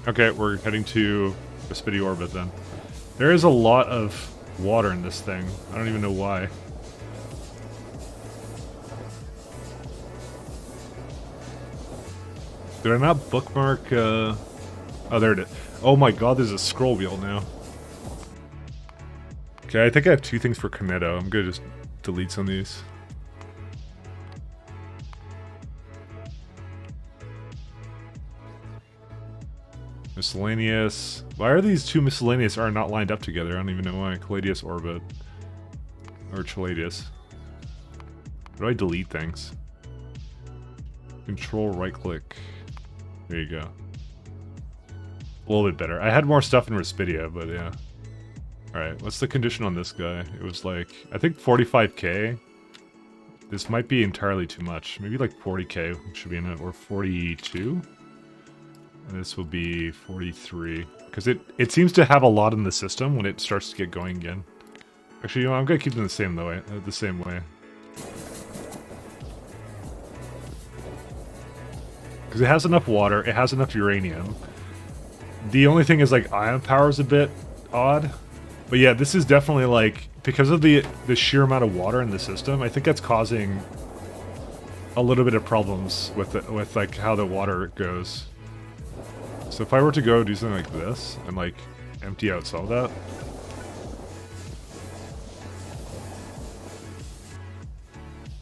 Okay, we're heading to recipe orbit then. There is a lot of water in this thing. I don't even know why. Did I not bookmark, Oh, there it is. Oh my god, there's a scroll wheel now. Okay, I think I have 2 things for Cornetto. I'm gonna just delete some of these. Miscellaneous. Why are these 2 miscellaneous are not lined up together? I don't even know why. Caladius orbit. Or Chaladius. How do I delete things? Control right click. There you go. A little bit better. I had more stuff in Respidia, but yeah. Alright, what's the condition on this guy? It was like, I think 45k. This might be entirely too much. Maybe like 40k should be in it, or 42? And this will be 43. Because it seems to have a lot in the system when it starts to get going again. Actually, you know, I'm gonna keep them the same way. Because it has enough water, it has enough uranium. The only thing is, like, ion power is a bit odd. But yeah, this is definitely, like, because of the sheer amount of water in the system, I think that's causing a little bit of problems with like, how the water goes. So if I were to go do something like this, and, like, empty out some of that.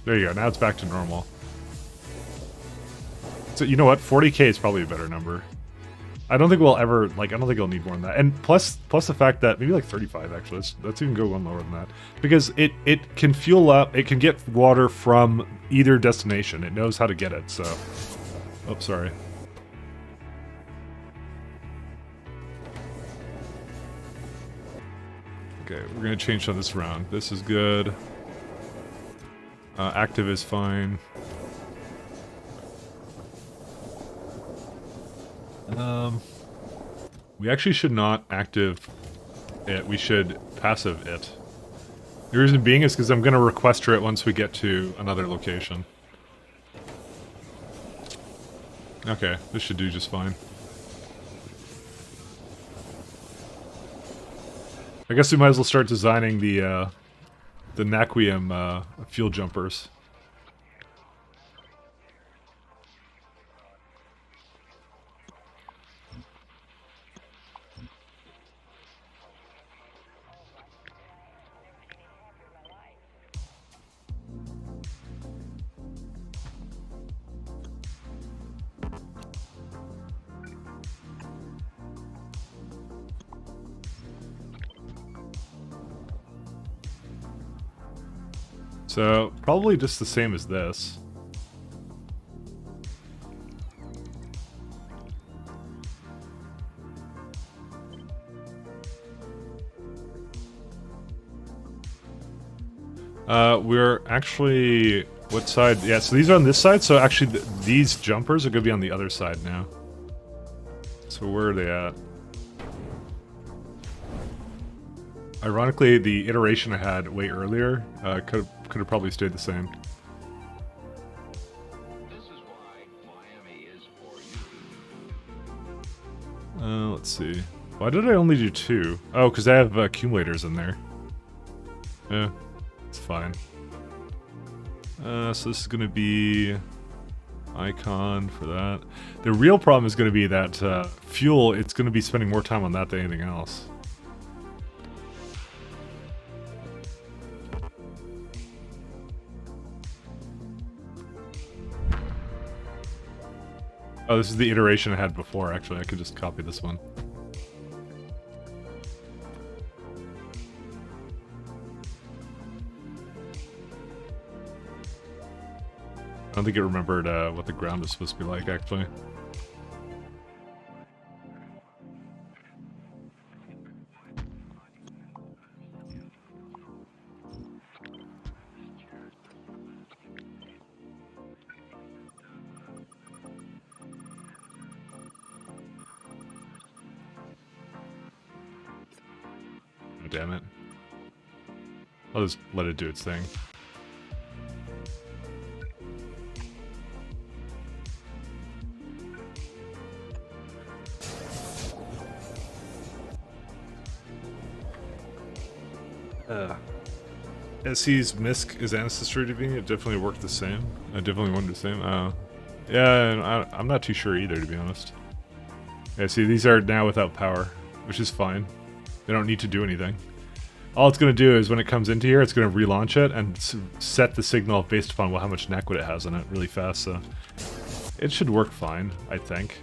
There you go, now it's back to normal. So, you know what? 40k is probably a better number. I don't think we'll ever, like, I don't think it'll need more than that. And plus the fact that, maybe like 35 actually, let's even go one lower than that. Because it can fuel up, it can get water from either destination. It knows how to get it, so. Oh, sorry. Okay, we're gonna change some of this around. This is good. Active is fine. We actually should not active it, we should passive it. The reason being is because I'm going to requester it once we get to another location. Okay, this should do just fine. I guess we might as well start designing the Naquium fuel jumpers. So, probably just the same as this. We're actually... What side? Yeah, so these are on this side, so actually these jumpers are going to be on the other side now. So where are they at? Ironically, the iteration I had way earlier could have probably stayed the same. This is why Miami is for you. Let's see. Why did I only do 2? Oh, because I have accumulators in there. Yeah, it's fine. So this is going to be icon for that. The real problem is going to be that fuel, it's going to be spending more time on that than anything else. Oh, this is the iteration I had before, actually. I could just copy this one. I don't think it remembered what the ground was supposed to be like, actually. damn it. I'll just let it do its thing. SE's misc is ancestry to me. It definitely worked the same. I definitely wanted the same. Yeah, I'm not too sure either, to be honest. Yeah, see, these are now without power, which is fine. They don't need to do anything. All it's going to do is when it comes into here, it's going to relaunch it and set the signal based upon how much neckwood it has on it really fast, so it should work fine, I think.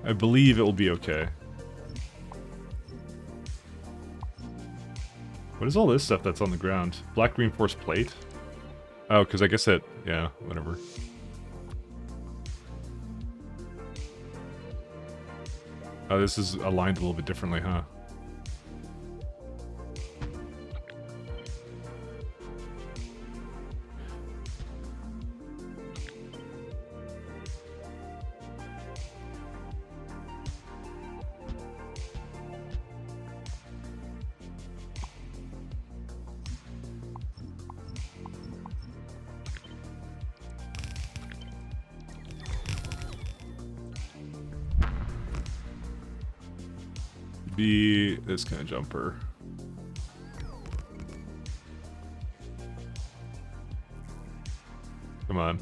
I believe it will be okay. What is all this stuff that's on the ground? Black reinforced plate? Oh, because I guess it... yeah, whatever. Oh, this is aligned a little bit differently, huh? Be this kind of jumper. Come on.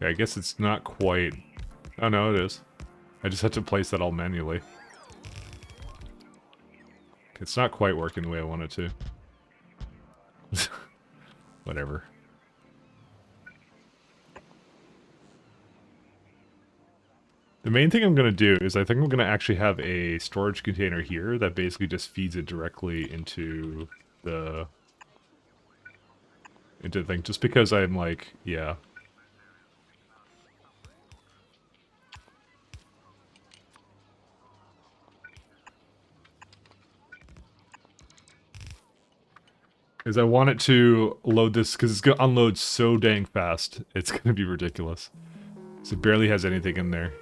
Yeah, I guess it's not quite... oh no, it is. I just had to place that all manually. It's not quite working the way I want it to. Whatever. The main thing I'm going to do is I think I'm going to actually have a storage container here that basically just feeds it directly into the thing. Just because I'm like, yeah. Because I want it to load this, because it's going to unload so dang fast. It's going to be ridiculous. So it barely has anything in there.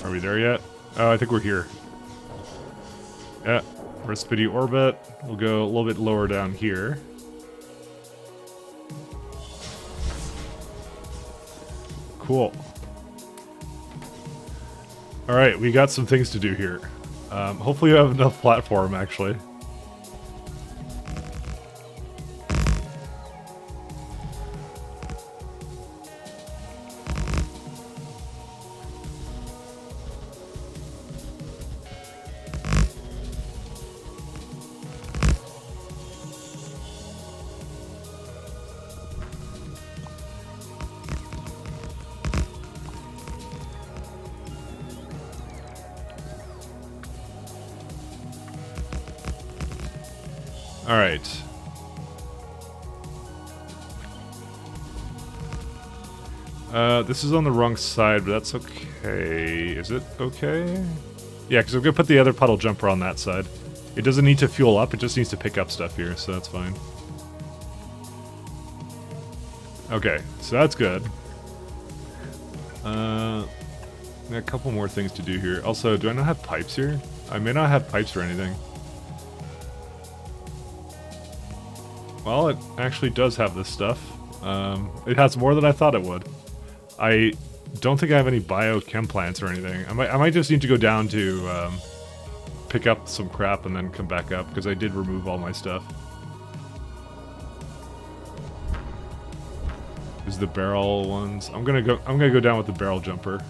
Are we there yet? Oh, I think we're here. Yeah, Recipe orbit. We'll go a little bit lower down here. Cool. Alright, we got some things to do here. Hopefully we have enough platform, actually. Alright. This is on the wrong side, but that's okay. Is it okay? Yeah, because I'm going to put the other puddle jumper on that side. It doesn't need to fuel up, it just needs to pick up stuff here, so that's fine. Okay, so that's good. A couple more things to do here. Also, do I not have pipes here? I may not have pipes or anything. Well, it actually does have this stuff. It has more than I thought it would. I don't think I have any biochem plants or anything. I might just need to go down to pick up some crap and then come back up, because I did remove all my stuff. Is the barrel ones? I'm gonna go down with the barrel jumper.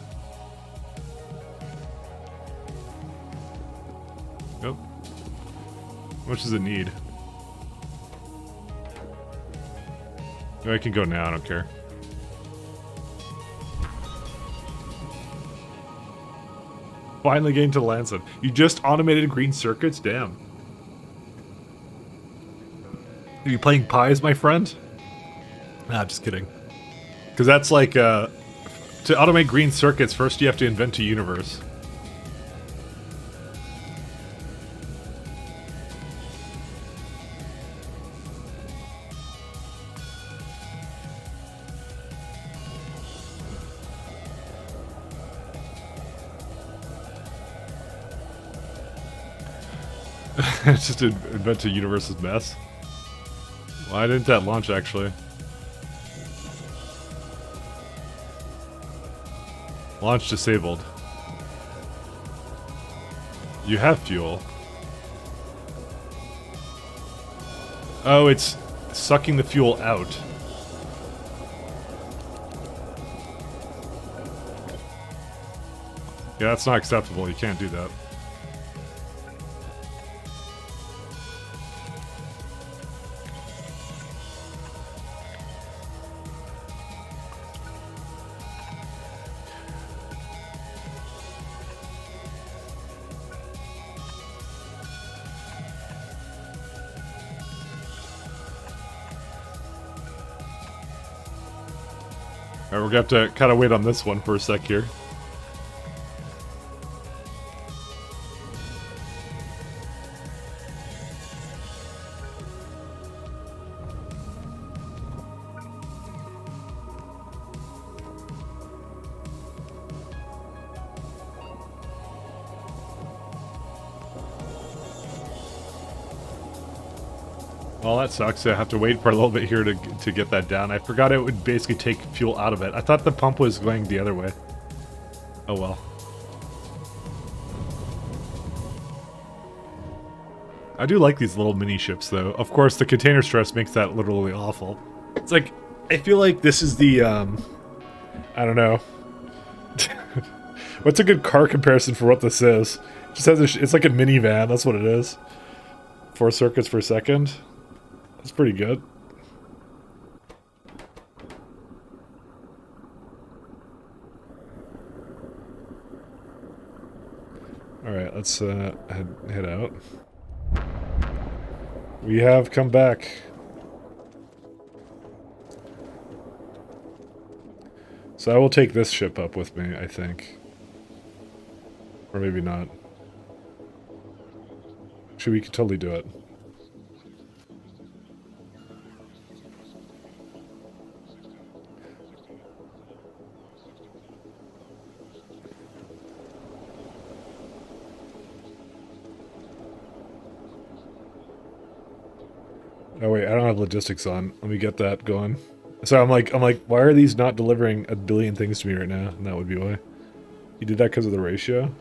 Yep. How much does it need? I can go now, I don't care. Finally getting to Lancet. You just automated green circuits? Damn. Are you playing pies, my friend? Nah, just kidding. Because that's like To automate green circuits, first you have to invent a universe. Just to invent a universe's mess. Why didn't that launch, actually? Launch disabled. You have fuel. Oh, it's sucking the fuel out. Yeah, that's not acceptable. You can't do that. Alright, we're gonna have to kind of wait on this one for a sec here. Well, that sucks. I have to wait for a little bit here to get that down. I forgot it would basically take fuel out of it. I thought the pump was going the other way. Oh well. I do like these little mini ships, though. Of course, the container stress makes that literally awful. It's like, I feel like this is the, I don't know. What's a good car comparison for what this is? It just has it's like a minivan, that's what it is. 4 circuits per second. That's pretty good. Alright, let's head out. We have come back. So I will take this ship up with me, I think. Or maybe not. Actually, we could totally do it. Oh wait, I don't have logistics on. Let me get that going. So I'm like, why are these not delivering a billion things to me right now? And that would be why. You did that because of the ratio?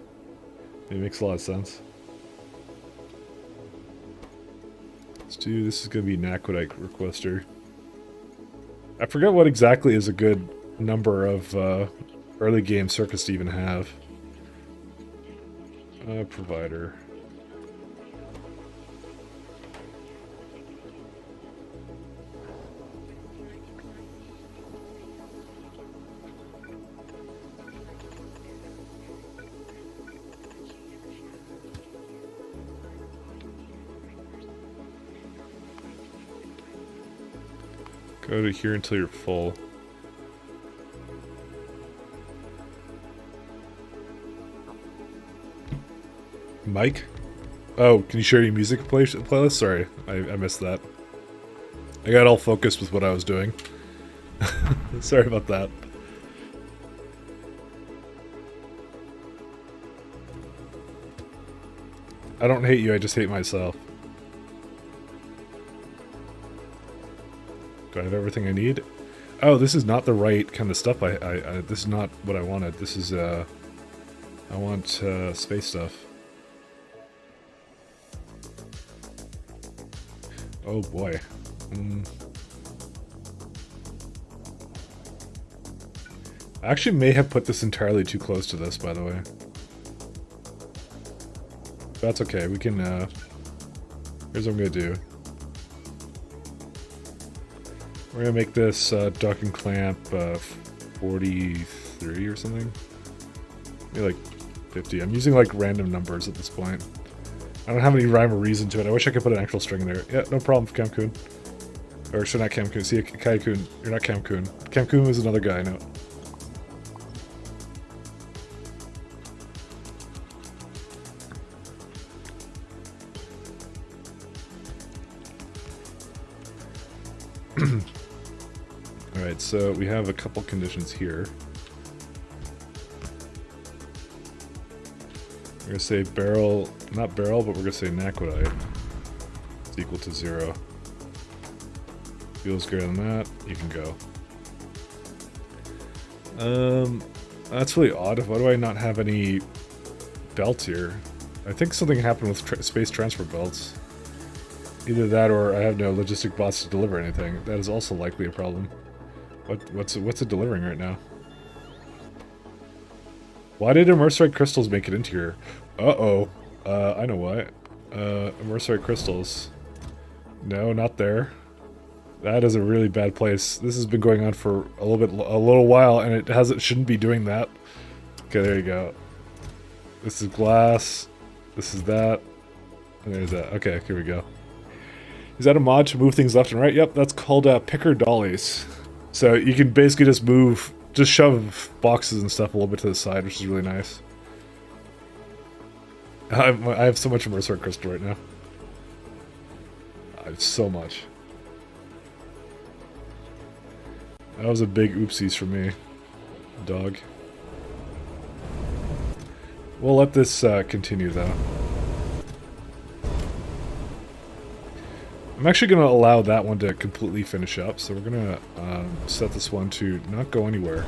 It makes a lot of sense. Let's do, this is going to be an Aquadite requester. I forget what exactly is a good number of early game circuits to even have. Provider. Go to here until you're full. Mike? Oh, can you share your music playlist? Sorry, I missed that. I got all focused with what I was doing. Sorry about that. I don't hate you, I just hate myself. Do I have everything I need? Oh, this is not the right kind of stuff. This is not what I wanted. This is, I want, space stuff. Oh boy. I actually may have put this entirely too close to this, by the way. That's okay, we can, here's what I'm gonna do. We're gonna make this duck and clamp 43 or something. Maybe like 50. I'm using like random numbers at this point. I don't have any rhyme or reason to it. I wish I could put an actual string in there. Yeah, no problem, Camcoon. Or should not Camcoon. See, Kai-kun. You're not Camcoon. Camcoon was another guy, no. Alright, so we have a couple conditions here. We're gonna say barrel, not barrel, but we're gonna say naquadite is equal to 0. Fuel's greater than that, you can go. That's really odd. Why do I not have any belts here? I think something happened with space transfer belts. Either that or I have no logistic bots to deliver anything. That is also likely a problem. What's it delivering right now? Why did immersorite crystals make it into here? Uh-oh. I know why. Immersorite crystals. No, not there. That is a really bad place. This has been going on for a little while, and it shouldn't be doing that. Okay, there you go. This is glass. This is that. And there's that. Okay, here we go. Is that a mod to move things left and right? Yep, that's called picker dollies. So you can basically just shove boxes and stuff a little bit to the side, which is really nice. I have so much immersorite crystal right now. I have so much. That was a big oopsies for me, dog. We'll let this continue, though. I'm actually going to allow that one to completely finish up, so we're going to set this one to not go anywhere.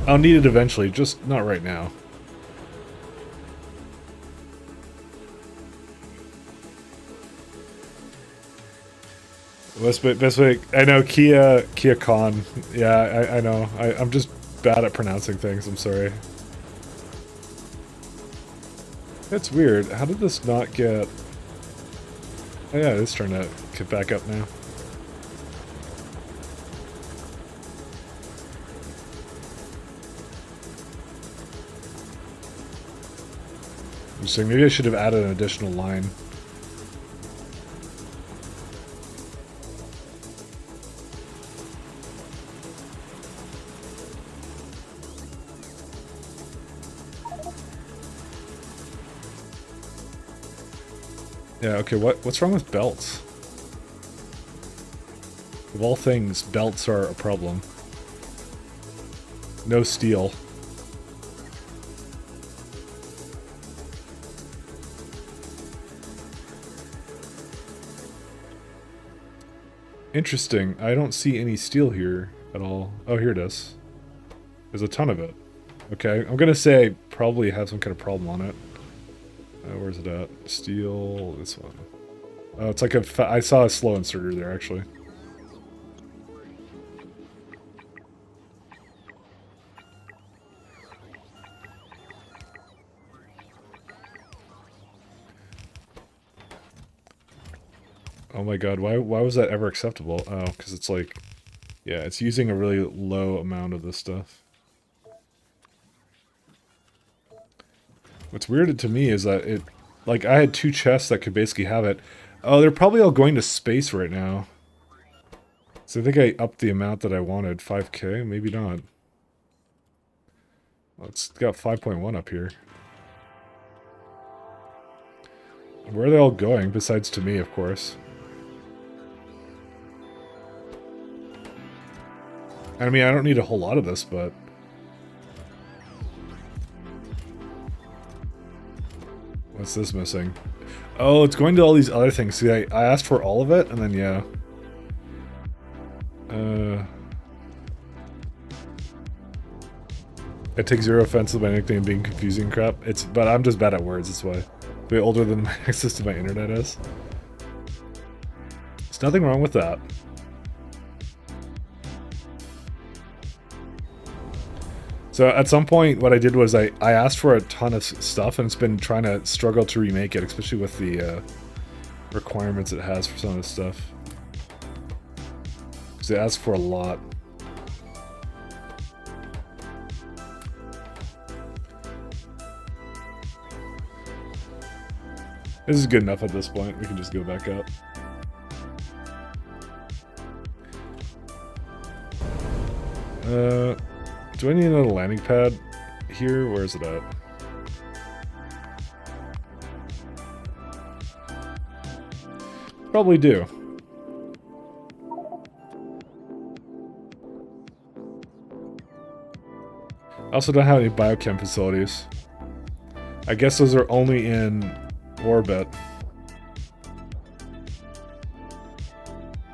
I'll need it eventually, just not right now. Best way, I know, Kia Con. Yeah, I know. I'm just bad at pronouncing things, I'm sorry. That's weird. How did this not get... Oh yeah, it's trying to get back up now. Interesting. Maybe I should have added an additional line. Yeah, okay, what's wrong with belts? Of all things, belts are a problem. No steel. Interesting. I don't see any steel here at all. Oh, here it is. There's a ton of it. Okay, I'm gonna say I probably have some kind of problem on it. Where's it at? Steel, this one. Oh, it's like I saw a slow inserter there, actually. Oh my god, why was that ever acceptable? Oh, because it's like... Yeah, it's using a really low amount of this stuff. What's weird to me is that it... Like, I had 2 chests that could basically have it. Oh, they're probably all going to space right now. So I think I upped the amount that I wanted. 5k? Maybe not. Well, it's got 5.1 up here. Where are they all going, besides to me, of course? I mean, I don't need a whole lot of this, but... What's this missing? Oh, it's going to all these other things. See, I asked for all of it, and then, yeah. I take zero offense to my nickname being confusing crap. But I'm just bad at words, that's why. Way older than my access to my internet is. There's nothing wrong with that. So at some point, what I did was I asked for a ton of stuff, and it's been trying to struggle to remake it, especially with the requirements it has for some of this stuff. Because it asks for a lot. This is good enough at this point. We can just go back up. Do I need another landing pad here? Where is it at? Probably do. I also don't have any biochem facilities. I guess those are only in orbit.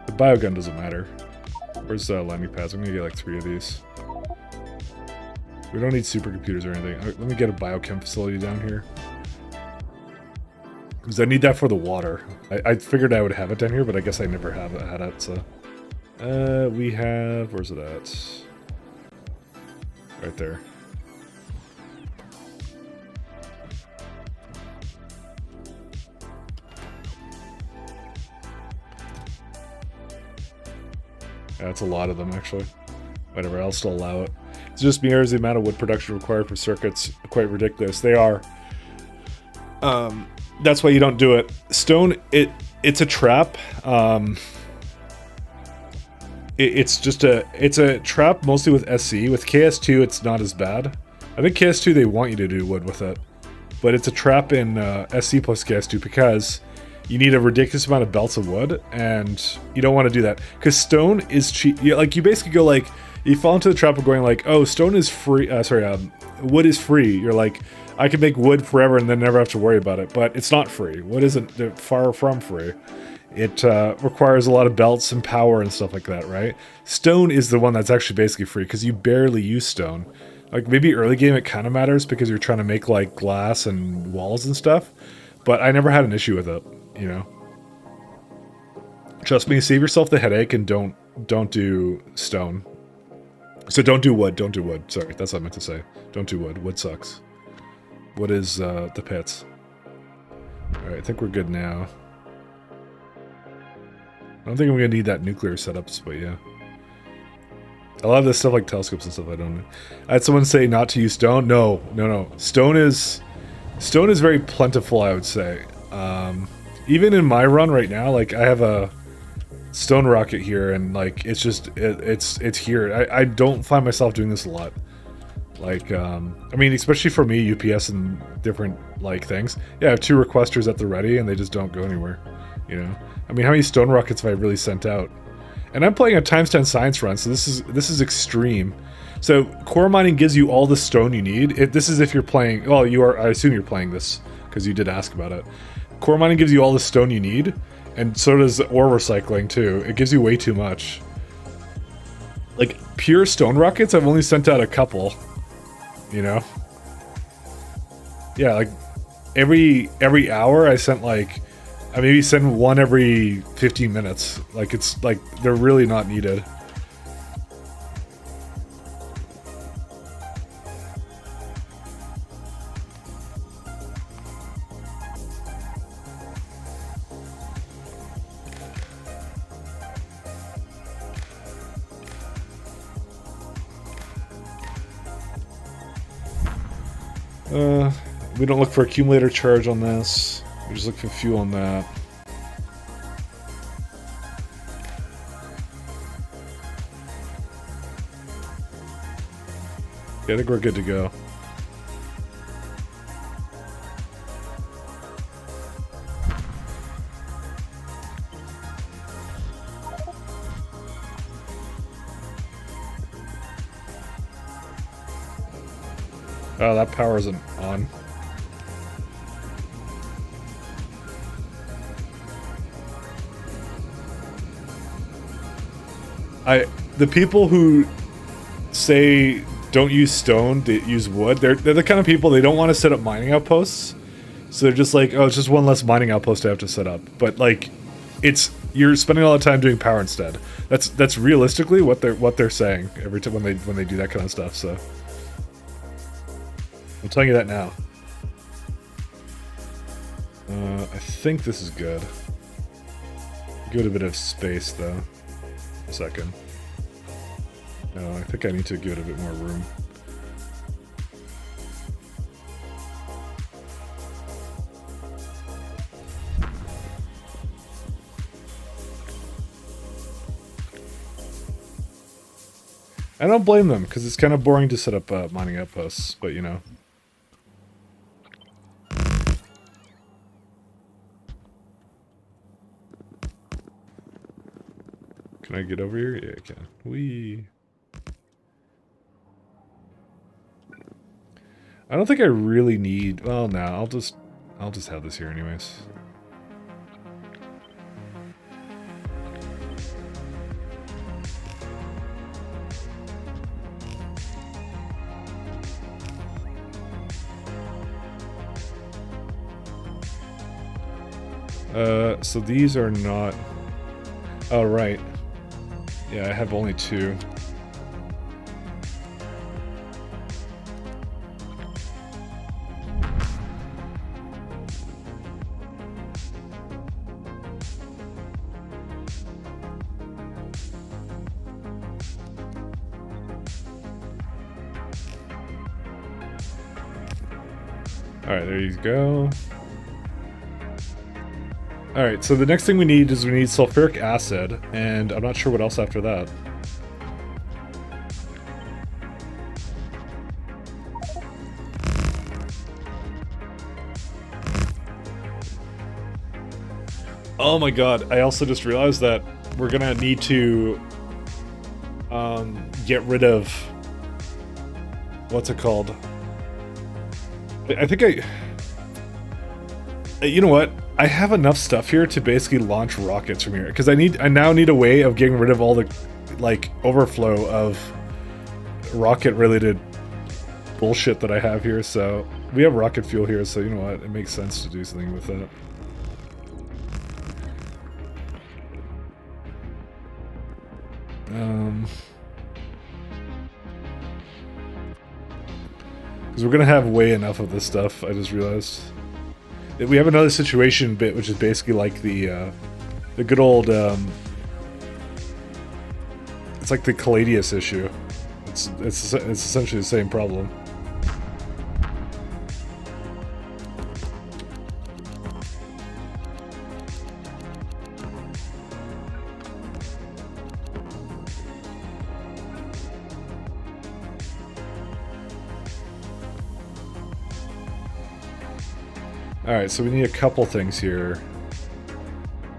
The biogun doesn't matter. Where's landing pads? I'm gonna get like 3 of these. We don't need supercomputers or anything. Let me get a biochem facility down here. Because I need that for the water. I figured I would have it down here, but I guess I never have it, had it, so... we have... Where's it at? Right there. Yeah, that's a lot of them, actually. Whatever, I'll still allow it. It's just mirrors the amount of wood production required for circuits. Quite ridiculous. They are. That's why you don't do it. Stone, it's a trap. It's a trap mostly with SC. With KS2, it's not as bad. I think KS2 they want you to do wood with it, but it's a trap in SC plus KS2 because you need a ridiculous amount of belts of wood, and you don't want to do that because stone is cheap. Like you basically go like you fall into the trap of going like, oh, stone is free. Wood is free. You're like, I can make wood forever and then never have to worry about it, but it's not free. Wood isn't far from free. It requires a lot of belts and power and stuff like that, right? Stone is the one that's actually basically free because you barely use stone. Like maybe early game it kind of matters because you're trying to make like glass and walls and stuff, but I never had an issue with it, you know. Trust me, save yourself the headache and don't do stone. So don't do wood, don't do wood. Sorry, that's what I meant to say. Don't do wood. Wood sucks. What is the pits? Alright, I think we're good now. I don't think I'm gonna need that nuclear setups, but yeah. A lot of this stuff like telescopes and stuff I don't know. I had someone say not to use stone. No. Stone is very plentiful, I would say. Even in my run right now, like I have a stone rocket here and like it's just it's here. I don't find myself doing this a lot. Like I mean, especially for me, UPS and different like things. Yeah, I have 2 requesters at the ready and they just don't go anywhere. You know? I mean, how many stone rockets have I really sent out? And I'm playing a ×10 science run, so this is extreme. So core mining gives you all the stone you need. This is if you're playing. Well, you are. I assume you're playing this because you did ask about it. Core mining gives you all the stone you need, and so does ore recycling too. It gives you way too much. Like pure stone rockets, I've only sent out a couple. You know. Yeah, like every hour I sent like. I maybe send one every 15 minutes. Like, it's like, they're really not needed. We don't look for accumulator charge on this. We just look for fuel on that. Yeah, I think we're good to go. Oh, that power isn't on. The people who say don't use stone, they use wood, they're the kind of people, they don't want to set up mining outposts. So they're just like, oh, it's just one less mining outpost I have to set up. But like, you're spending all the time doing power instead. That's realistically what they're saying every time when they do that kind of stuff. So I'm telling you that now. I think this is good. Give it a bit of space though. A second. No, I think I need to give it a bit more room. I don't blame them, because it's kind of boring to set up mining outposts, but you know. Can I get over here? Yeah, I can. Whee! I don't think I really need... Well, no, I'll just have this here anyways. So these are not... Oh, right. Yeah, I have only 2. Alright, there you go. Alright, so the next thing we need is we need sulfuric acid, and I'm not sure what else after that. Oh my god, I also just realized that we're gonna need to get rid of... What's it called? I think you know what? I have enough stuff here to basically launch rockets from here, because I now need a way of getting rid of all the, like, overflow of rocket-related bullshit that I have here, so... We have rocket fuel here, so you know what? It makes sense to do something with that. Because we're gonna have way enough of this stuff, I just realized. We have another situation bit, which is basically like the good old, it's like the Caladius issue. It's essentially the same problem. Alright, so we need a couple things here.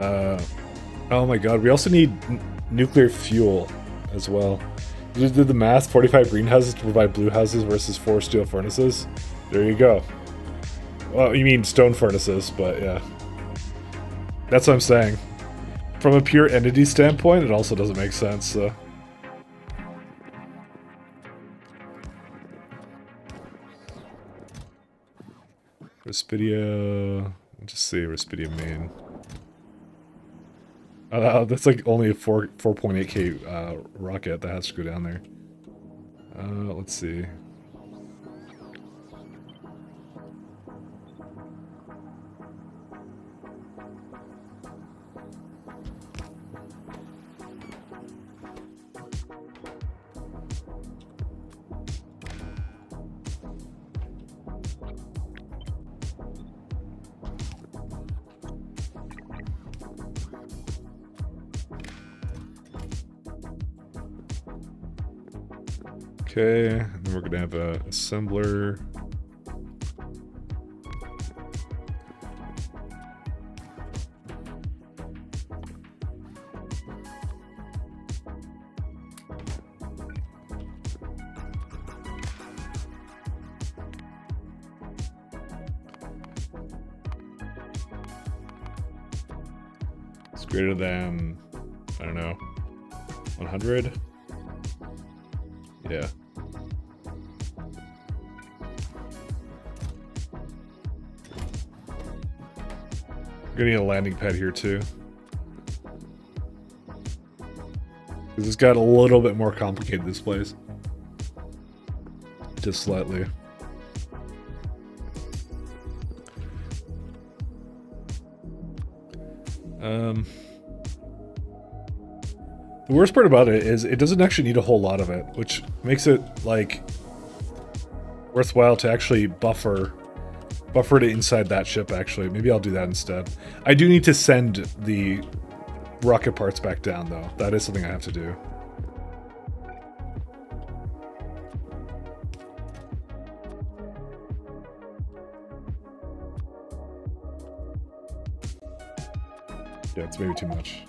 Oh my god, we also need nuclear fuel as well. You just did the math, 45 greenhouses to provide blue houses versus 4 steel furnaces. There you go. Well, you mean stone furnaces, but yeah. That's what I'm saying. From a pure entity standpoint, it also doesn't make sense, so... Respidia... Let's just see, Respidia main. That's like only a 4.8k rocket that has to go down there. Let's see. Okay, and then we're gonna have a assembler. It's greater than, I don't know, 100? Yeah. We're gonna need a landing pad here too. Because it's got a little bit more complicated, this place. Just slightly. The worst part about it is it doesn't actually need a whole lot of it, which makes it, like, worthwhile to actually buffer it inside that ship, actually. Maybe I'll do that instead. I do need to send the rocket parts back down, though. That is something I have to do. Yeah, it's maybe too much.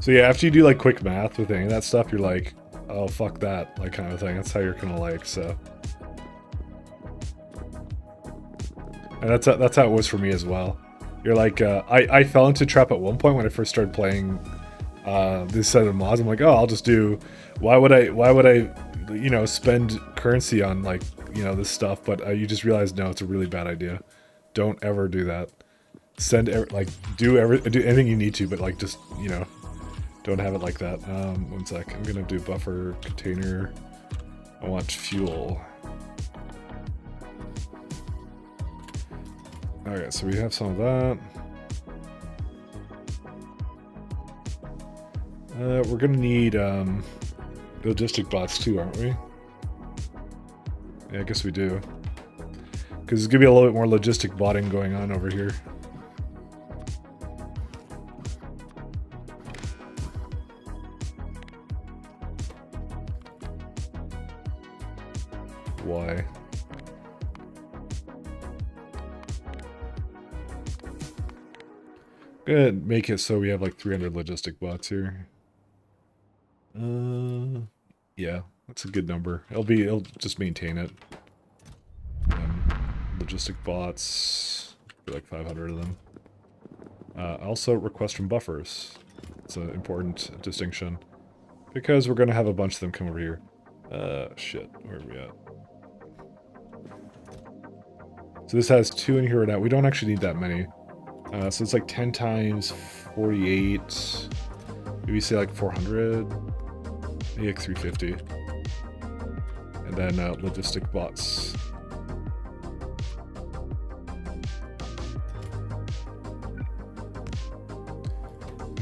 So yeah, after you do like quick math with any of that stuff, you're like, oh fuck that, like kind of thing. That's how you're kind of like, so. And that's how it was for me as well. You're like, I fell into trap at one point when I first started playing this set of mods. I'm like, oh, I'll just do. Why would I, you know, spend currency on like, you know, this stuff? But you just realize no, it's a really bad idea. Don't ever do that. Do anything you need to, but like just, you know, don't have it like that. One sec. I'm gonna do buffer container. I want fuel. Alright, so we have some of that. We're gonna need logistic bots too, aren't we? Yeah, I guess we do. Because there's gonna be a little bit more logistic botting going on over here. Why? Good. Make it so we have like 300 logistic bots here. Yeah, that's a good number. It'll just maintain it. Logistic bots, like 500 of them. Also request from buffers. It's an important distinction because we're gonna have a bunch of them come over here. Shit, where are we at? So this has 2 in here right now. We don't actually need that many. So it's like 10 times 48. Maybe say like 400. Maybe like 350. And then logistic bots.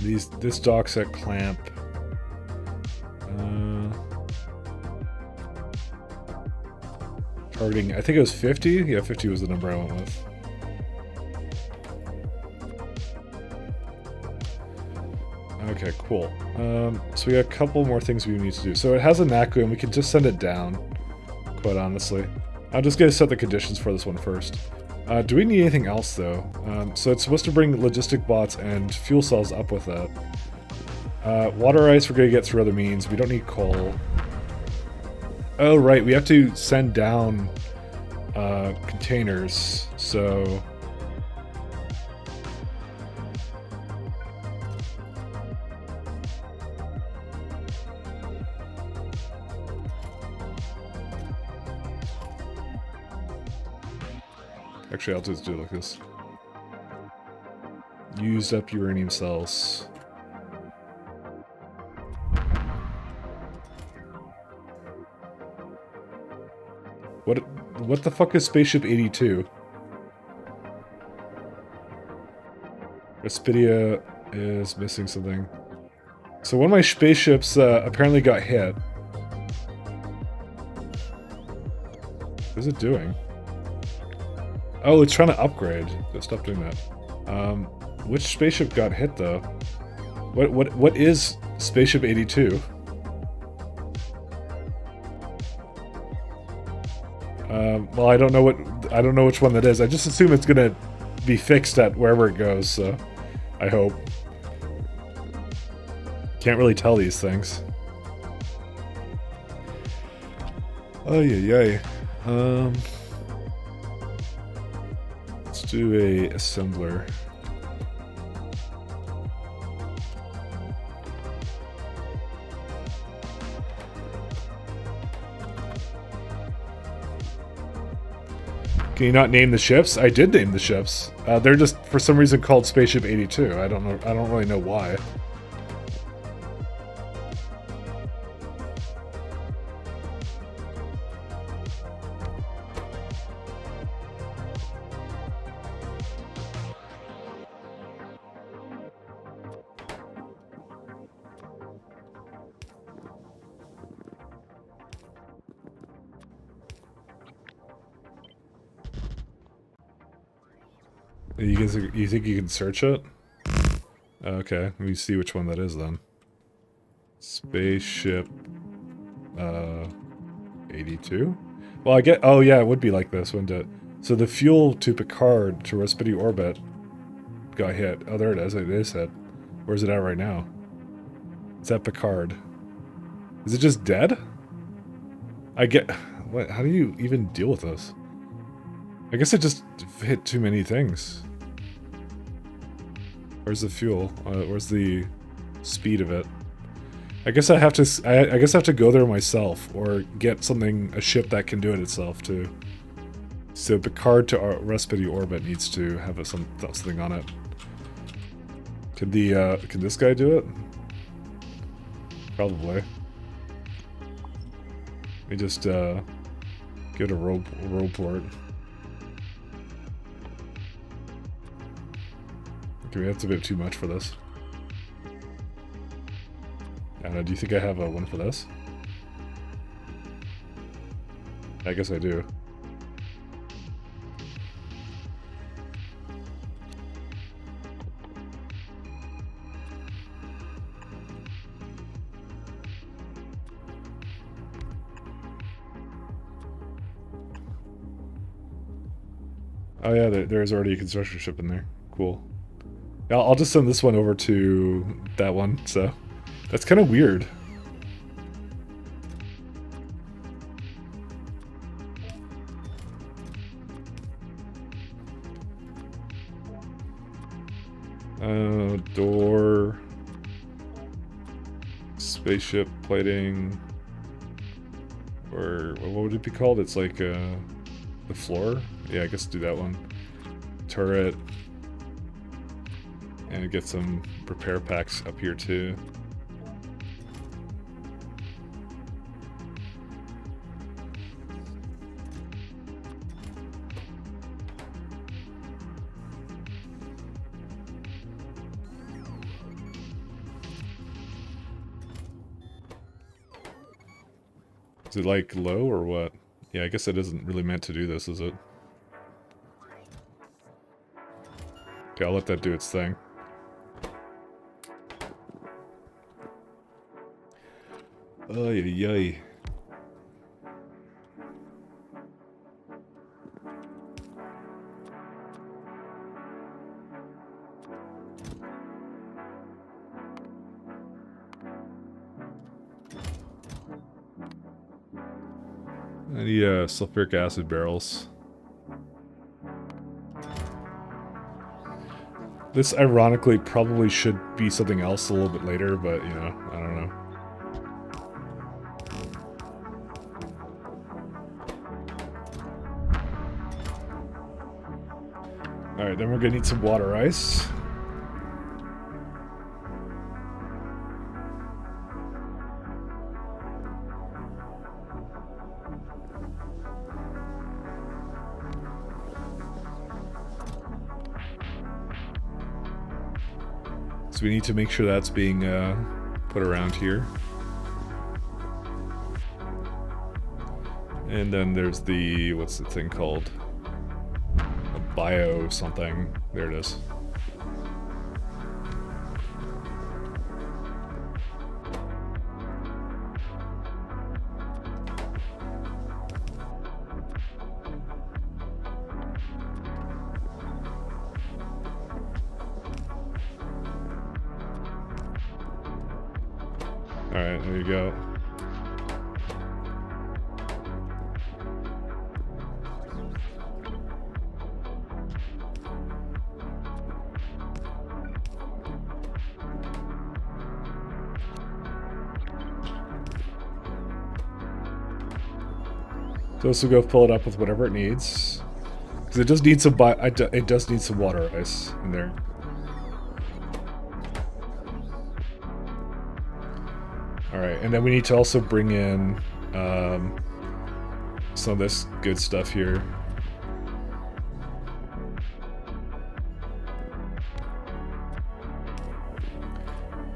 This dock set clamp. Targeting, I think it was 50? Yeah, 50 was the number I went with. Okay, cool. So we got a couple more things we need to do. So it has a NACU and we can just send it down, quite honestly. I'm just going to set the conditions for this one first. Do we need anything else though? So it's supposed to bring logistic bots and fuel cells up with that. Water ice we're going to get through other means. We don't need coal. Oh right, we have to send down containers, so... Actually, I'll just do it like this. Used up uranium cells. What the fuck is Spaceship 82? Respidia is missing something. So one of my spaceships apparently got hit. What is it doing? Oh, it's trying to upgrade. Stop doing that. Which spaceship got hit though? What is Spaceship 82? Well, I don't know which one that is. I just assume it's gonna be fixed at wherever it goes. So, I hope. Can't really tell these things. Oh yeah. Let's do a assembler. Can you not name the ships? I did name the ships. They're just for some reason called Spaceship 82. I don't know. I don't really know why. You think you can search it? Okay, let me see which one that is then. Spaceship 82? Well, I get... Oh yeah, it would be like this, wouldn't it? So the fuel to Picard to Respidia orbit got hit. Oh, there it is. It is hit. Where's it at right now? Is that Picard? Is it just dead? I get... What? How do you even deal with this? I guess it just hit too many things. Where's the fuel? Where's the speed of it? I guess I have to. I guess I have to go there myself, or get a ship that can do it itself too. So Picard to Respity orbit needs to have something on it. Can this guy do it? Probably. Let me just get a rope port. Okay, that's a bit too much for this. Anna, do you think I have one for this? I guess I do. Oh yeah, there's already a construction ship in there. Cool. I'll just send this one over to that one, so... That's kind of weird. Door... Spaceship plating... Or what would it be called? It's like, the floor? Yeah, I guess do that one. Turret... And get some repair packs up here too. Is it like low or what? Yeah, I guess it isn't really meant to do this, is it? Okay, I'll let that do its thing. Ay, ay, ay. I need sulfuric acid barrels. This ironically probably should be something else a little bit later, but you know, I don't know. Alright, then we're gonna need some water ice. So we need to make sure that's being put around here. And then there's the, what's the thing called? A bio something. There it is. Alright, there you go. So this will go fill it up with whatever it needs. Because it does need some it does need some water ice in there. Alright, and then we need to also bring in some of this good stuff here.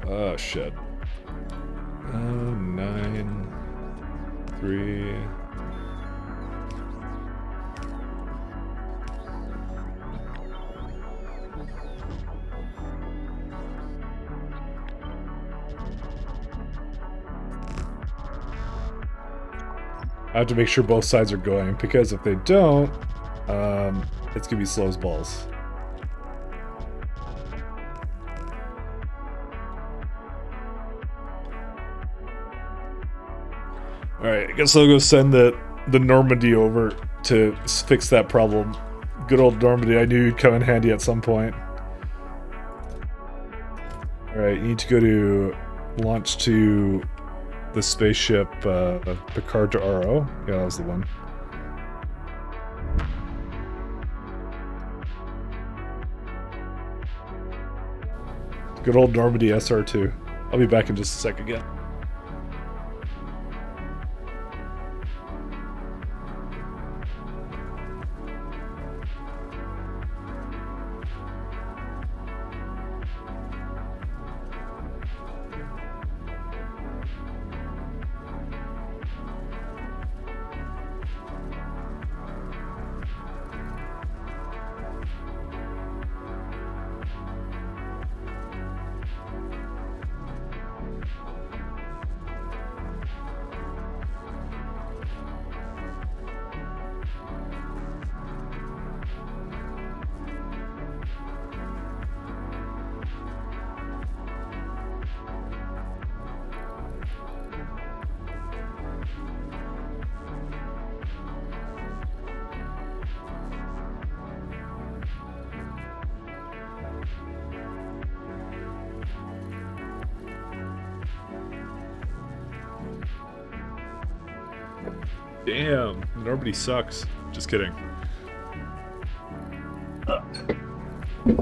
Oh shit. 9, 3... I have to make sure both sides are going, because if they don't, it's gonna be slow as balls. Guess I'll go send the Normandy over to fix that problem. Good old Normandy, I knew you'd come in handy at some point. Alright, you need to go to launch to the spaceship Picard to RO. Yeah, that was the one. Good old Normandy SR2. I'll be back in just a sec again. Damn, nobody sucks. Just kidding.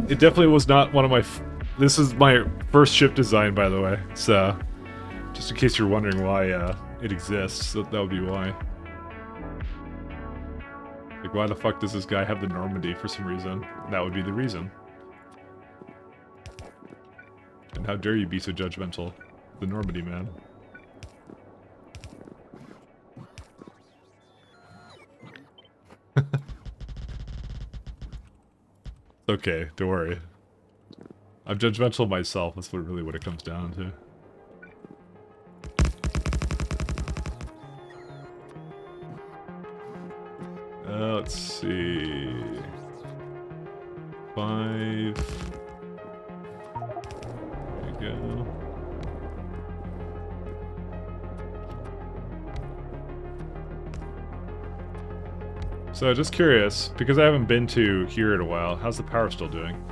It definitely was not one of my... This is my first ship design, by the way. So, just in case you're wondering why it exists, that would be why. Like, why the fuck does this guy have the Normandy for some reason? That would be the reason. And how dare you be so judgmental? The Normandy, man. Okay, don't worry. I'm judgmental myself, that's really what it comes down to. Let's see... 5... There you go. So, just curious, because I haven't been to here in a while, how's the power still doing?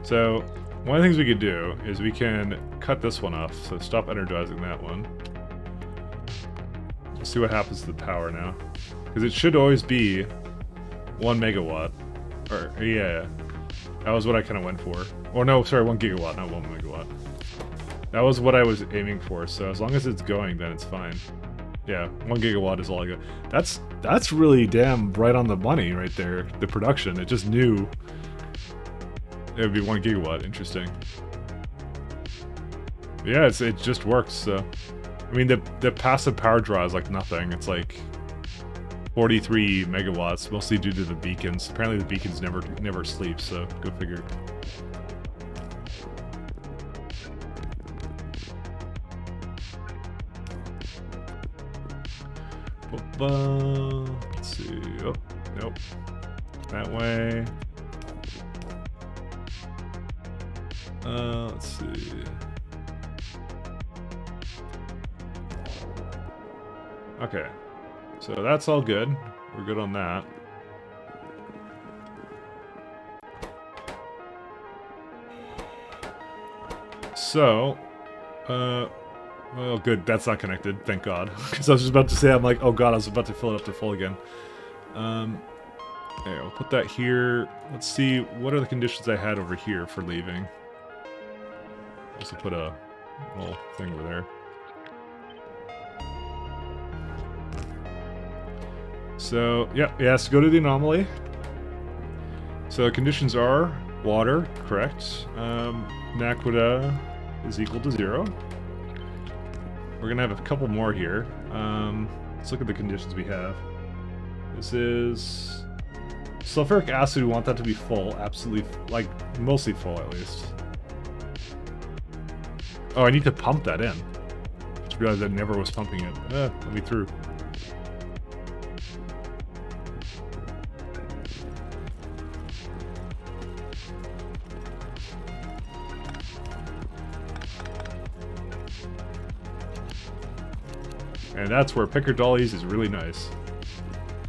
So, one of the things we could do is we can cut this one off, so stop energizing that one. Let's see what happens to the power now. Because it should always be 1 megawatt. Or, yeah, that was what I kind of went for. Or no, sorry, 1 gigawatt, not 1 megawatt. That was what I was aiming for, so as long as it's going, then it's fine. Yeah, 1 gigawatt is all I got. That's really damn right on the money right there. The production, it just knew it would be 1 gigawatt. Interesting. Yeah, it just works. So, I mean, the passive power draw is like nothing. It's like 43 megawatts, mostly due to the beacons. Apparently, the beacons never sleep. So, go figure. Let's see. Oh, nope. That way. Let's see. Okay. So that's all good. We're good on that. So, well, good. That's not connected. Thank God. Because I was just about to say, I'm like, oh God, I was about to fill it up to full again. Okay, I'll put that here. Let's see, what are the conditions I had over here for leaving? Also put a little thing over there. So, yeah, it has to go to the anomaly. So conditions are water, correct. Naquita is equal to 0. We're gonna have a couple more here. Let's look at the conditions we have. This is sulfuric acid. We want that to be full, absolutely, like mostly full at least. Oh, I need to pump that in. Just realized I never was pumping it. Let me through. And that's where picker dollies is really nice.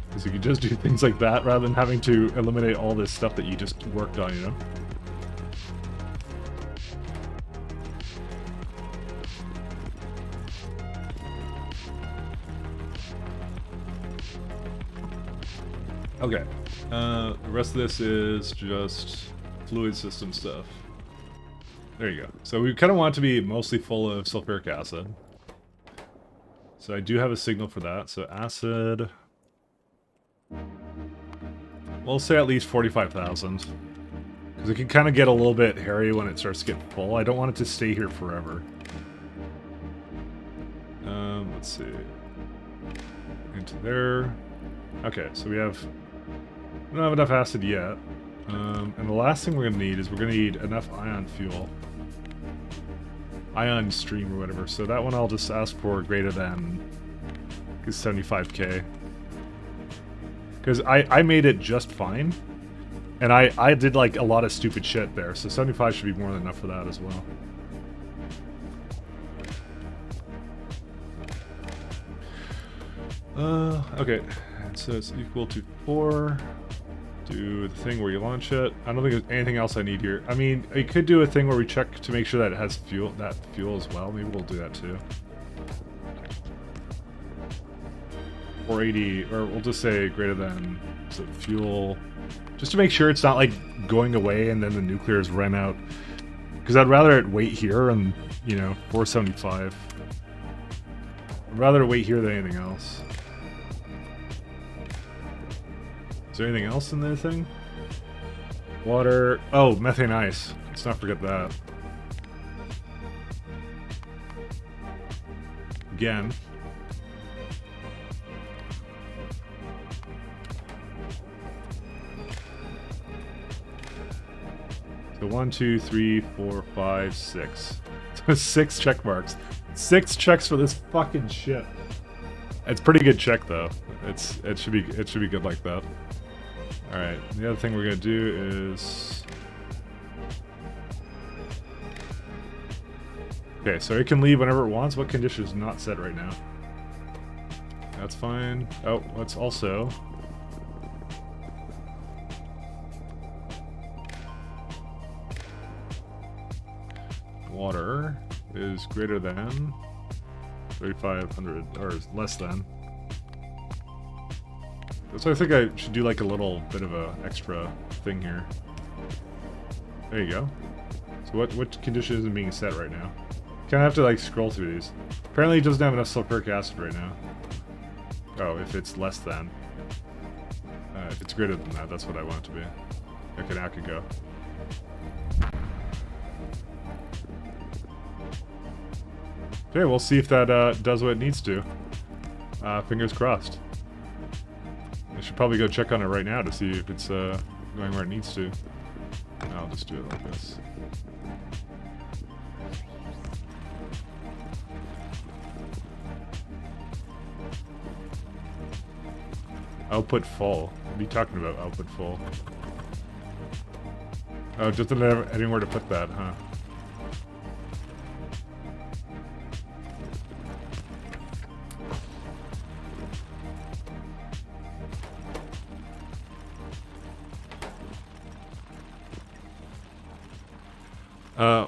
Because you can just do things like that rather than having to eliminate all this stuff that you just worked on, you know? Okay. The rest of this is just fluid system stuff. There you go. So we kind of want it to be mostly full of sulfuric acid. So I do have a signal for that. So acid... we'll say at least 45,000. Because it can kind of get a little bit hairy when it starts to get full. I don't want it to stay here forever. Let's see. Into there. Okay, so we have... we don't have enough acid yet. And the last thing we're going to need is we're going to need enough ion fuel. Ion stream or whatever. So that one I'll just ask for greater than 75k. Because I made it just fine. And I did like a lot of stupid shit there. So 75 should be more than enough for that as well. Okay. So it's equal to 4. Do the thing where you launch it. I don't think there's anything else I need here. I mean, I could do a thing where we check to make sure that it has fuel as well. Maybe we'll do that too. 480, or we'll just say greater than fuel, just to make sure it's not like going away and then the nuclears run out. Because I'd rather it wait here and, you know, 475. I'd rather wait here than anything else. Is there anything else in this thing? Water. Oh, methane ice. Let's not forget that. Again. So 1, 2, 3, 4, 5, 6. So 6 check marks. 6 checks for this fucking shit. It's pretty good check though. It should be good like that. Alright, the other thing we're gonna do is... okay, so it can leave whenever it wants. What condition is not set right now? That's fine. Oh, let's also... water is greater than 3,500, or less than. So I think I should do like a little bit of a extra thing here. There you go. So what condition isn't being set right now? Kind of have to like scroll through these. Apparently it doesn't have enough sulfuric acid right now. Oh, if it's less than. If it's greater than that, that's what I want it to be. Okay, now I can go. Okay, we'll see if that does what it needs to. Fingers crossed. I should probably go check on it right now to see if it's going where it needs to. I'll just do it like this. Output full. What are you talking about, output full? Oh, just didn't have anywhere to put that, huh?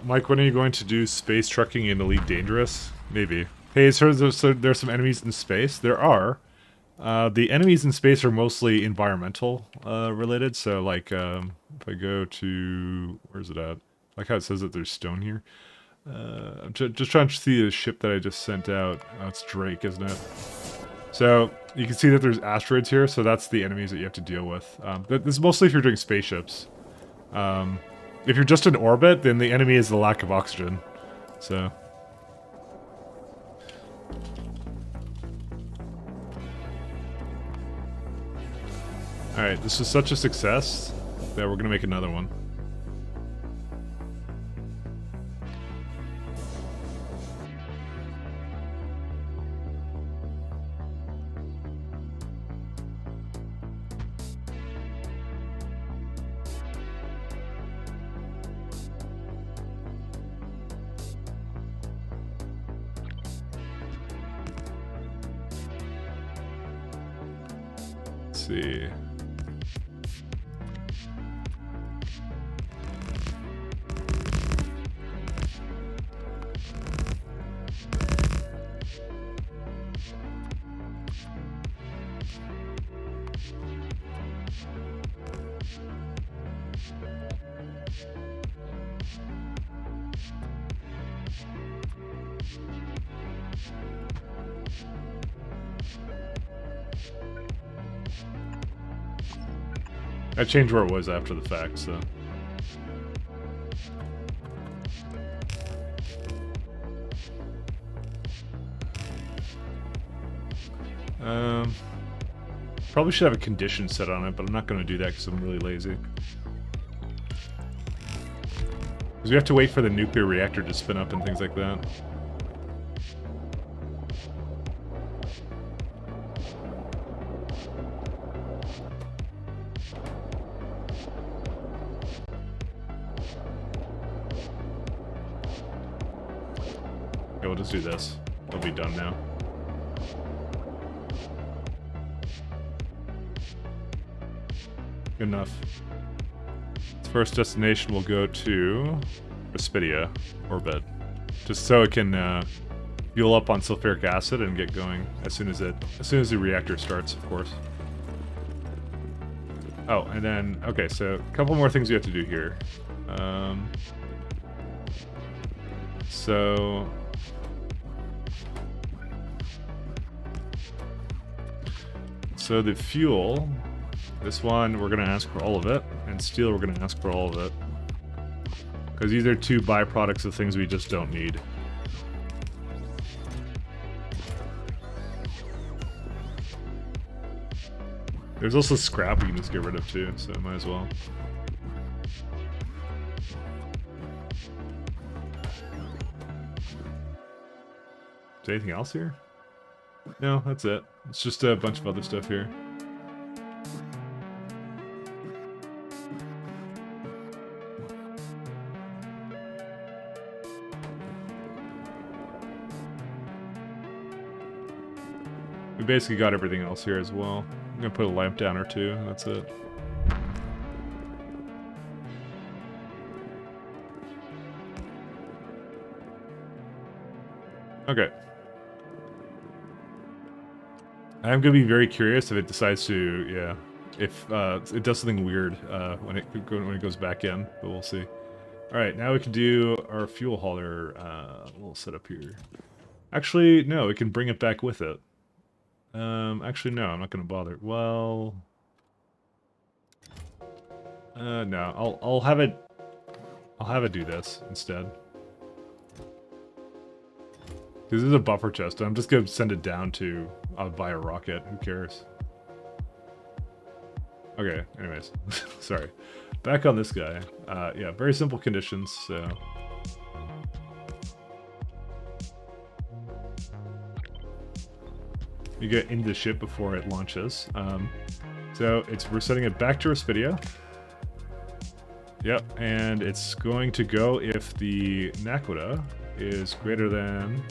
Mike, when are you going to do space trucking in Elite Dangerous? Maybe. Hey, so there's some enemies in space? There are. The enemies in space are mostly environmental related, so like if I go to... where's it at? Like how it says that there's stone here. I'm just trying to see the ship that I just sent out. Oh, it's Drake, isn't it? So you can see that there's asteroids here, so that's the enemies that you have to deal with. This is mostly if you're doing spaceships. If you're just in orbit, then the enemy is the lack of oxygen. So... alright, this is such a success that we're gonna make another one. see. I changed where it was after the fact, so. Probably should have a condition set on it, but I'm not going to do that because I'm really lazy. Because we have to wait for the nuclear reactor to spin up and things like that. Okay, we'll just do this. It'll be done now. Good enough. Its first destination will go to Respidia orbit, just so it can fuel up on sulfuric acid and get going as soon as the reactor starts, of course. Oh, and then okay, so a couple more things you have to do here. So the fuel, this one we're gonna ask for all of it, and steel we're gonna ask for all of it. Because these are two byproducts of things we just don't need. There's also scrap we can just get rid of too, so might as well. Is there anything else here? No, that's it. It's just a bunch of other stuff here. We basically got everything else here as well. I'm gonna put a lamp down or two, and that's it. Okay. I'm gonna be very curious if it decides to, yeah, if it does something weird when it goes back in, but we'll see. All right, now we can do our fuel hauler little setup here. Actually, no, we can bring it back with it. Actually, no, I'm not gonna bother. Well, no, I'll have it do this instead. This is a buffer chest, and I'm just gonna send it down to via rocket. Who cares? Okay. Anyways, sorry. Back on this guy. Yeah, very simple conditions. So. You get into the ship before it launches. So we're setting it back to Respidia. Yep, and it's going to go if the Naquita is greater than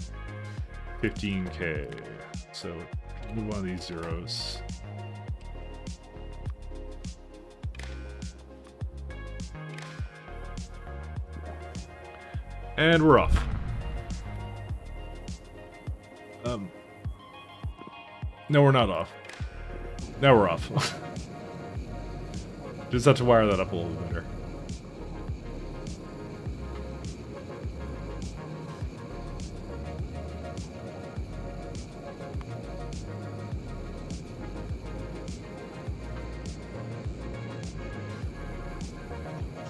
15k. So move one of these zeros. And we're off. No, we're not off. Now we're off. Just have to wire that up a little better.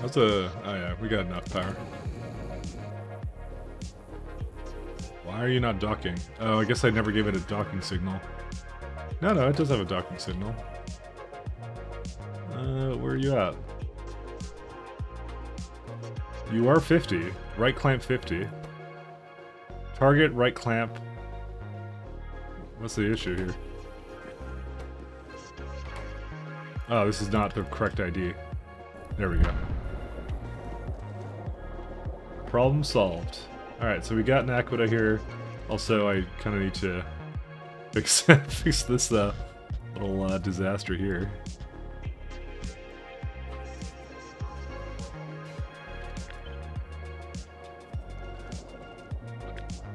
That's oh yeah, we got enough power. Why are you not docking? Oh, I guess I never gave it a docking signal. No, it does have a docking signal. Where are you at? You are 50. Right clamp 50. Target, right clamp. What's the issue here? Oh, this is not the correct ID. There we go. Problem solved. Alright, so we got an Aquita here. Also, I kind of need to fix this Little disaster here.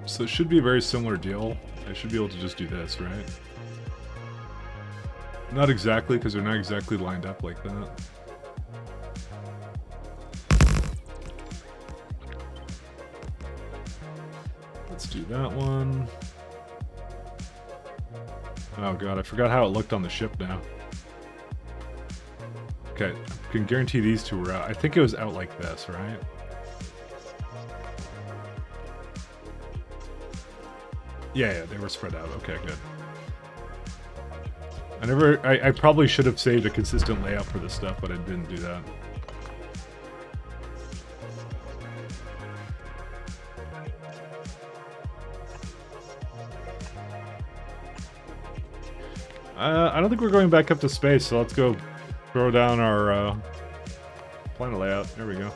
So it should be a very similar deal. I should be able to just do this, right? Not exactly, because they're not exactly lined up like that. Let's do that one. Oh god, I forgot how it looked on the ship now. Okay, I can guarantee these two were out. I think it was out like this, right? Yeah, they were spread out. Okay, good. I probably should have saved a consistent layout for this stuff, but I didn't do that. I don't think we're going back up to space, so let's go throw down our planet layout. There we go.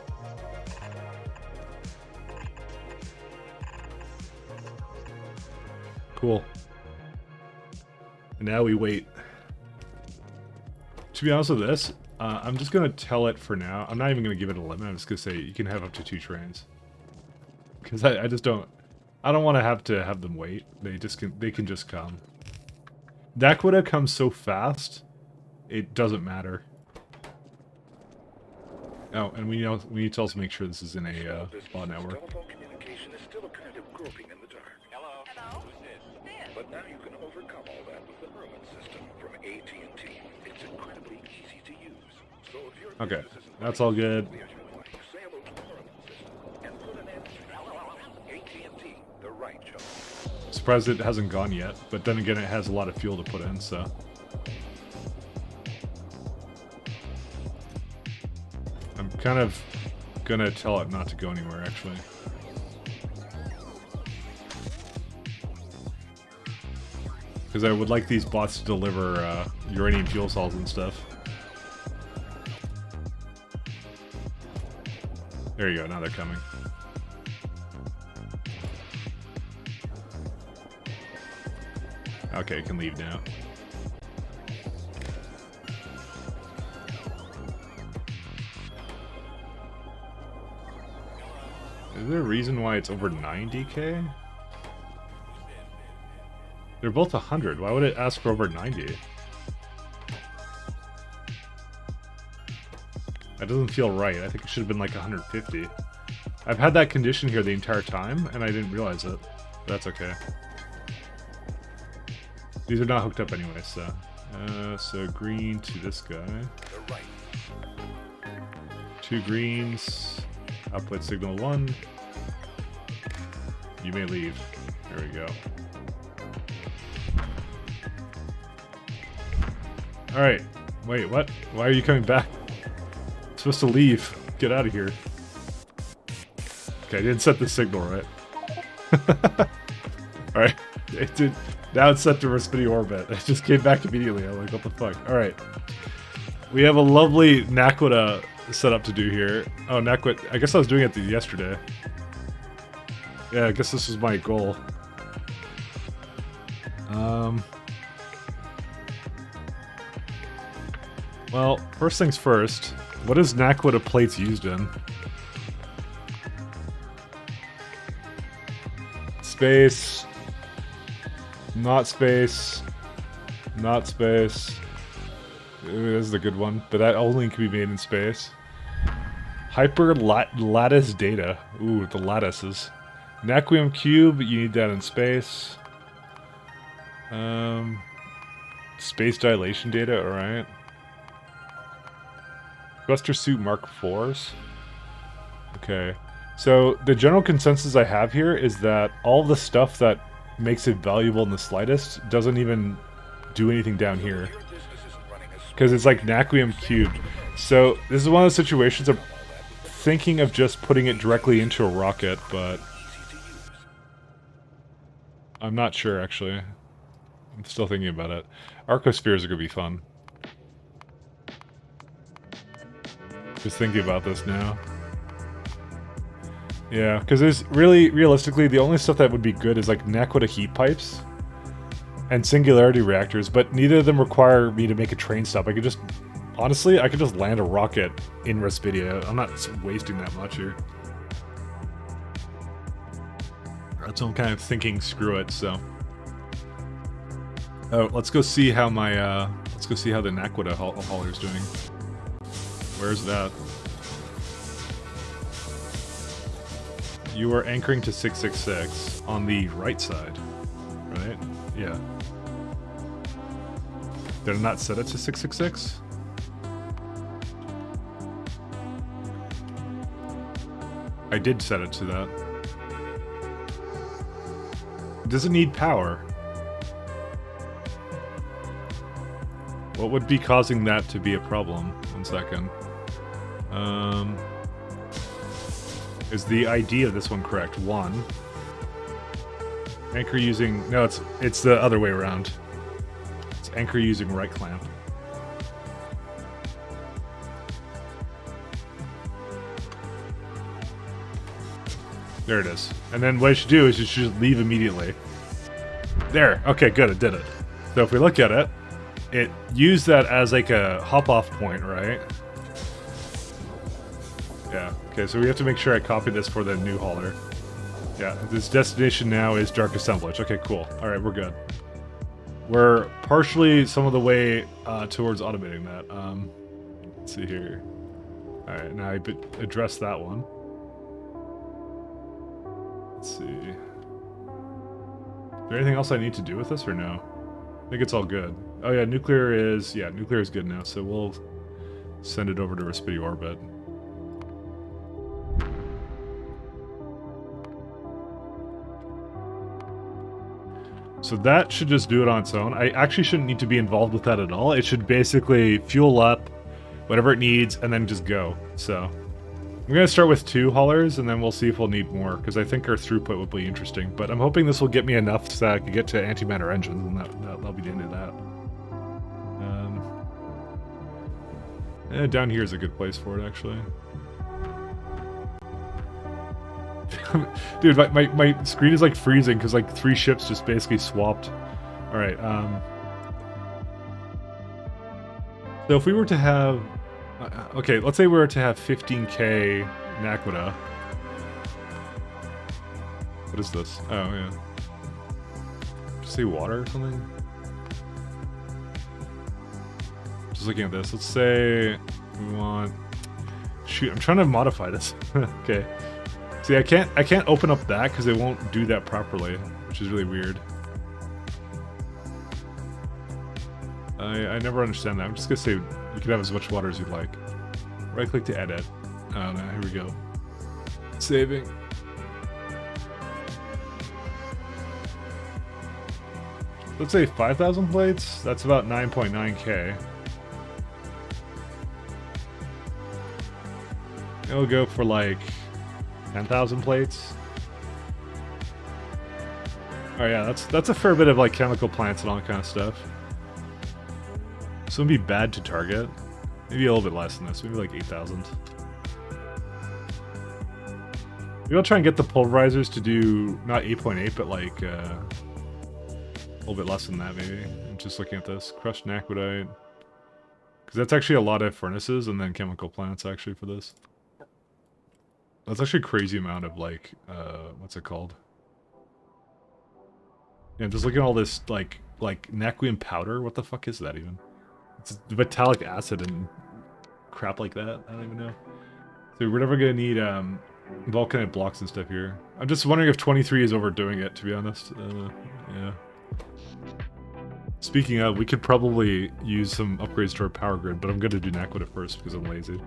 Cool. And now we wait. To be honest with this, I'm just going to tell it for now. I'm not even going to give it a limit. I'm just going to say you can have up to 2 trains. Because I just don't... I don't want to have them wait. They can just come. Naquita comes so fast, it doesn't matter. Oh, and we need to also make sure this is in a bot network. Communication is still a kind of groping in the dark. Hello. Hello? But now you can overcome all that with the Merlin system from AT&T. It's incredibly easy to use. So if your Okay, business isn't that's all good. say hello to the Merlin system and put an end to AT&T, the right choice. Surprised it hasn't gone yet, but then again, it has a lot of fuel to put in, so... I'm kind of gonna tell it not to go anywhere, actually. Because I would like these bots to deliver uranium fuel cells and stuff. There you go, now they're coming. Okay, you can leave now. Is there a reason why it's over 90k? They're both 100. Why would it ask for over 90? That doesn't feel right. I think it should have been like 150. I've had that condition here the entire time, and I didn't realize it. That's okay. These are not hooked up anyway, so... so green to this guy. The right. 2 greens. Output signal 1. You may leave. There we go. Alright. Wait, what? Why are you coming back? I'm supposed to leave. Get out of here. Okay, I didn't set the signal right. Alright. It did. Now it's set to Respity orbit. It just came back immediately. I'm like, what the fuck? Alright. We have a lovely Naquita setup to do here. Oh, Naquit. I guess I was doing it yesterday. Yeah, I guess this was my goal. Well, first things first. What is Naquita plates used in? Space. Not space. Not space. Ooh, this is a good one, but that only can be made in space. Lattice data. Ooh, the lattices. Naquium cube, you need that in space. Space dilation data, alright. Buster suit Mark IVs. Okay. So, the general consensus I have here is that all the stuff that makes it valuable in the slightest doesn't even do anything down here. Because it's like Naquium cubed. So, this is one of those situations I'm thinking of just putting it directly into a rocket, but I'm not sure, actually. I'm still thinking about it. Arcospheres are going to be fun. Just thinking about this now. Yeah, because there's realistically, the only stuff that would be good is like Naquita heat pipes. and singularity reactors, but neither of them require me to make a train stop. I could just, honestly, I could just land a rocket in Respidia. I'm not wasting that much here. That's what I'm kind of thinking, screw it, so. Oh, let's go see how my, let's go see how the Naquita hauler's doing. Where's that? You are anchoring to 666 on the right side, right? Yeah. Did I not set it to 666? I did set it to that. Does it need power? What would be causing that to be a problem? 1 second. Is the ID of this one correct? 1. Anchor using... No, it's the other way around. It's anchor using right clamp. There it is. And then what you should do is you should just leave immediately. There. Okay, good. It did it. So if we look at it, it used that as like a hop-off point, right? Yeah. Okay, so we have to make sure I copy this for the new hauler. Yeah, this destination now is Dark Assemblage. Okay, cool. Alright, we're good. We're partially some of the way towards automating that. Let's see here. Alright, now I address that one. Let's see. Is there anything else I need to do with this or no? I think it's all good. Oh yeah, nuclear is good now, so we'll send it over to Respidia orbit. So that should just do it on its own. I actually shouldn't need to be involved with that at all. It should basically fuel up whatever it needs and then just go. So I'm going to start with 2 haulers and then we'll see if we'll need more, because I think our throughput would be interesting. But I'm hoping this will get me enough so that I can get to antimatter engines, and that'll be the end of that. Down here is a good place for it, actually. Dude, my screen is like freezing because like 3 ships just basically swapped. Alright, so if we were to have... okay, let's say we were to have 15k Naquita. What is this? Oh, yeah. Just say water or something? Just looking at this. Let's say we want... Shoot, I'm trying to modify this. Okay. See, I can't open up that because it won't do that properly, which is really weird. I never understand that. I'm just gonna say you can have as much water as you'd like. Right click to edit. Oh no, here we go. Saving. Let's say 5,000 plates. That's about 9.9k. It'll go for like 10,000 plates. Oh yeah, that's a fair bit of like chemical plants and all that kind of stuff. So it'd be bad to target. Maybe a little bit less than this, maybe like 8,000. Maybe I'll try and get the pulverizers to do not 8.8, but like a little bit less than that maybe. I'm just looking at this. Crushed Naquitite. Because that's actually a lot of furnaces and then chemical plants actually for this. That's actually a crazy amount of like, what's it called? Yeah, just looking at all this like Naquium powder. What the fuck is that even? It's metallic acid and crap like that. I don't even know. So we're never gonna need volcanite blocks and stuff here. I'm just wondering if 23 is overdoing it, to be honest. Yeah. Speaking of, we could probably use some upgrades to our power grid, but I'm gonna do Naquita first because I'm lazy.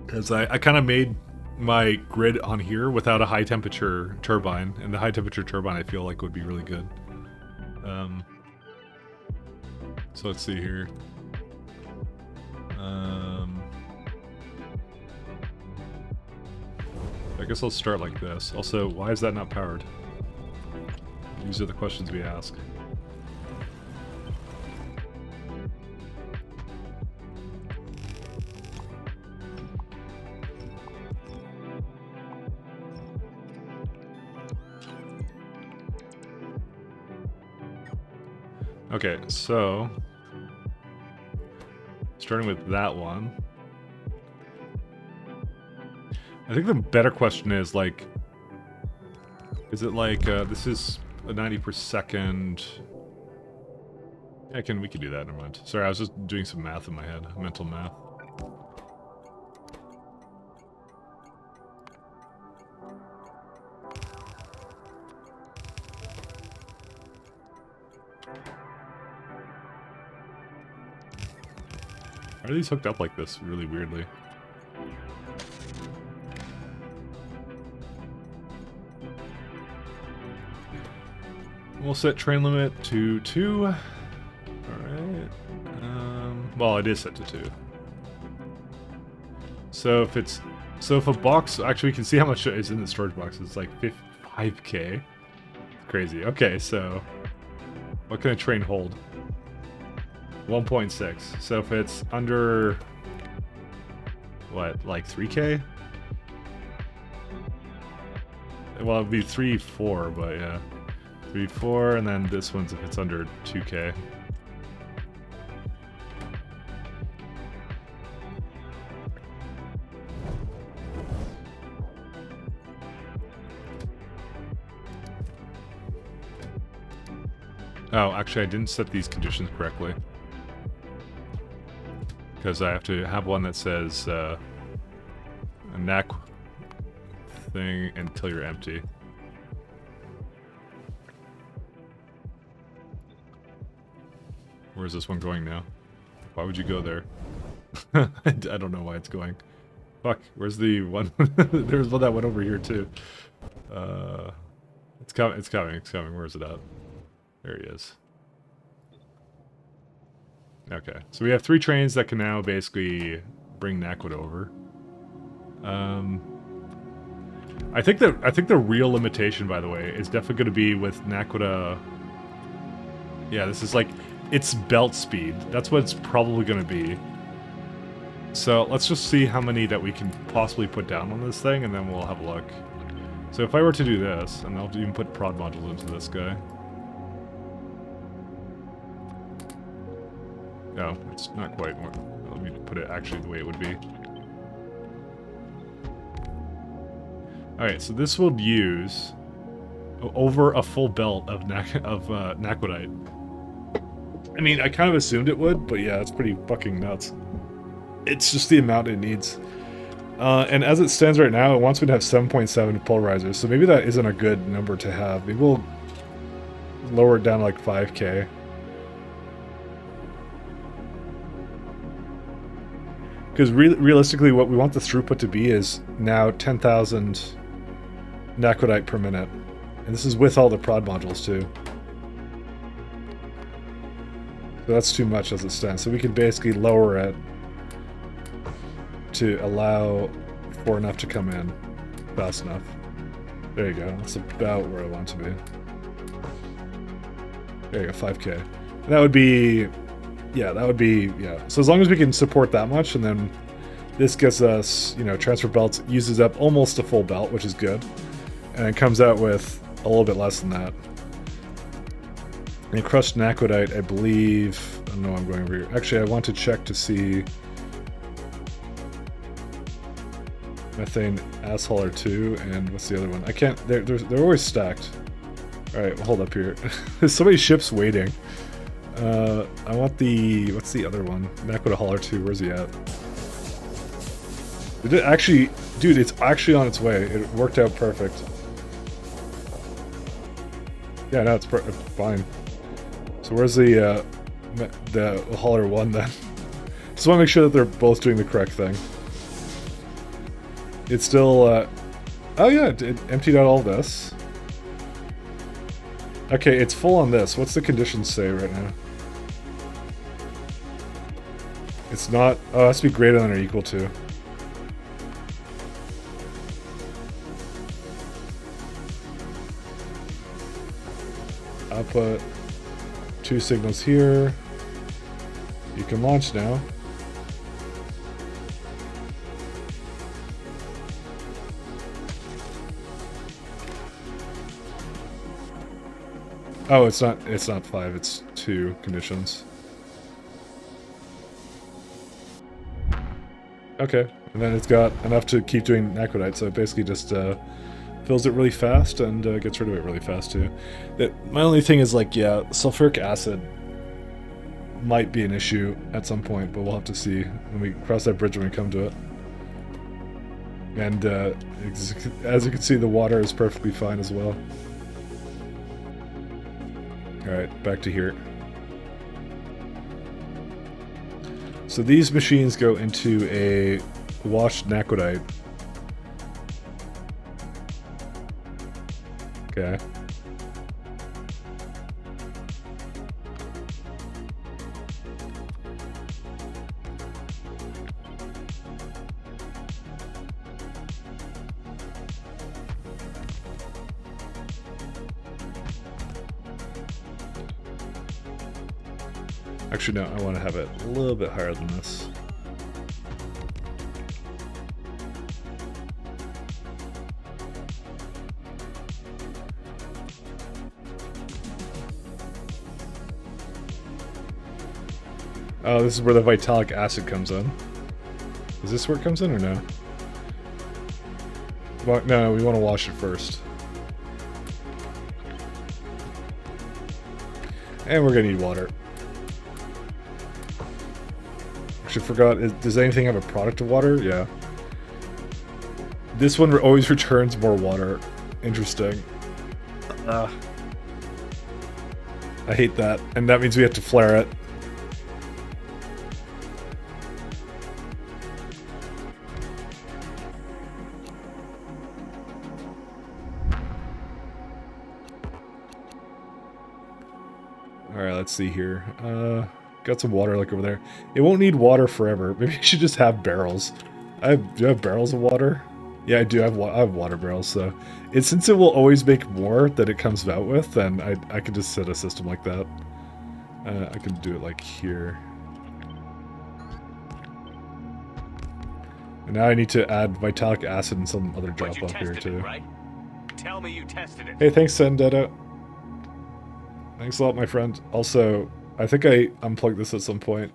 Because I kind of made my grid on here without a high temperature turbine, and the high temperature turbine I feel like would be really good. So let's see here. I guess I'll start like this. Also, why is that not powered? These are the questions we ask. Okay, so starting with that one. I think the better question is like, is it like this is a 90 per second? Yeah, we can do that. Never mind. Sorry, I was just doing some math in my head, mental math. Why are these hooked up like this really weirdly? We'll set train limit to 2. Alright. Well, it is set to 2. So if a box, actually we can see how much is in the storage box. It's like 5K. Crazy. Okay, so what can a train hold? 1.6. So if it's under what, like 3K? Well, it'd be 3, 4, but yeah. 3, 4, and then this one's if it's under 2K. Oh, actually I didn't set these conditions correctly. Because I have to have one that says a knack thing until you're empty. Where's this one going now? Why would you go there? I don't know why it's going. Fuck, where's the one? There's one that went over here too. It's coming, it's coming, it's coming. Where is it at? There he is. Okay, so we have 3 trains that can now basically bring Nakwit over. I think the real limitation, by the way, is definitely going to be with Nakwita. Yeah, this is like its belt speed. That's what it's probably going to be. So let's just see how many that we can possibly put down on this thing, and then we'll have a look. So if I were to do this, and I'll even put prod modules into this guy. No, it's not quite. Let me put it actually the way it would be. Alright, so this will use over a full belt of Nakwitite. I mean, I kind of assumed it would, but yeah, it's pretty fucking nuts. It's just the amount it needs. And as it stands right now, it wants me to have 7.7 polarizers, so maybe that isn't a good number to have. Maybe we'll lower it down to like 5K. Because realistically, what we want the throughput to be is now 10,000 Nakwitite per minute. And this is with all the prod modules, too. So that's too much as it stands. So we can basically lower it to allow for enough to come in fast enough. There you go. That's about where I want to be. There you go, 5K. And that would be... Yeah, that would be, yeah. So as long as we can support that much, and then this gets us, you know, transfer belts, uses up almost a full belt, which is good. And it comes out with a little bit less than that. And crushed Nakwitite, I believe, I know I'm going over here. Actually, I want to check to see methane ass hauler 2, and what's the other one? I can't, they're always stacked. Alright, we'll hold up here. There's so many ships waiting. I want the... What's the other one? Nakwita Hauler 2, where's he at? Did it actually... Dude, it's actually on its way. It worked out perfect. Yeah, no, it's fine. So where's the Hauler 1 then? Just want to make sure that they're both doing the correct thing. It's still... Oh yeah, it emptied out all this. Okay, it's full on this. What's the conditions say right now? It's not... Oh, it has to be greater than or equal to. Output. 2 signals here. You can launch now. Oh, it's not 5, it's 2 conditions. Okay, and then it's got enough to keep doing Naquadite, so it basically just fills it really fast and gets rid of it really fast too. My only thing is like, yeah, sulfuric acid might be an issue at some point, but we'll have to see when we cross that bridge when we come to it. And as you can see, the water is perfectly fine as well. Alright, back to here. So these machines go into a washed Naquadite. Okay. Actually, no, I want to have it a little bit higher than this. Oh, this is where the vitalic acid comes in. Is this where it comes in or no? Well, no, we want to wash it first. And we're going to need water. Actually, forgot, does anything have a product of water? Yeah. This one always returns more water. Interesting. I hate that. And that means we have to flare it. Alright, let's see here. Got some water like over there. It won't need water forever. Maybe I should just have barrels. Do I have barrels of water? Yeah, I do. I have water barrels, so... Since it will always make more that it comes out with, then I can just set a system like that. I can do it like here. And now I need to add vitalic acid and some other drop off here too. Right? Tell me you tested it. Hey, thanks, Sendetta. Thanks a lot, my friend. Also, I think I unplugged this at some point,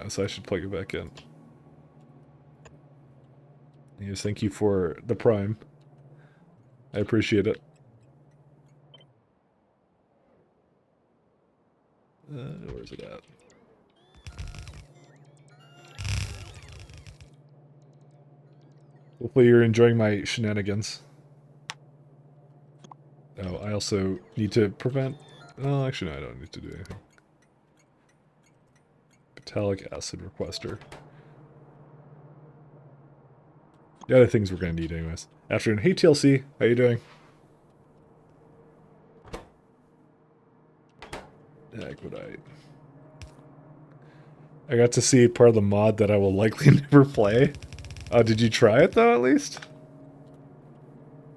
so I should plug it back in. Yes, thank you for the Prime. I appreciate it. Where's it at? Hopefully you're enjoying my shenanigans. Oh, I also need to prevent... Oh, actually, no, I don't need to do anything. Vitalic acid requester. The other things we're going to need anyways. Afternoon. Hey, TLC. How you doing? Naquadite. I got to see part of the mod that I will likely never play. Did you try it, though, at least?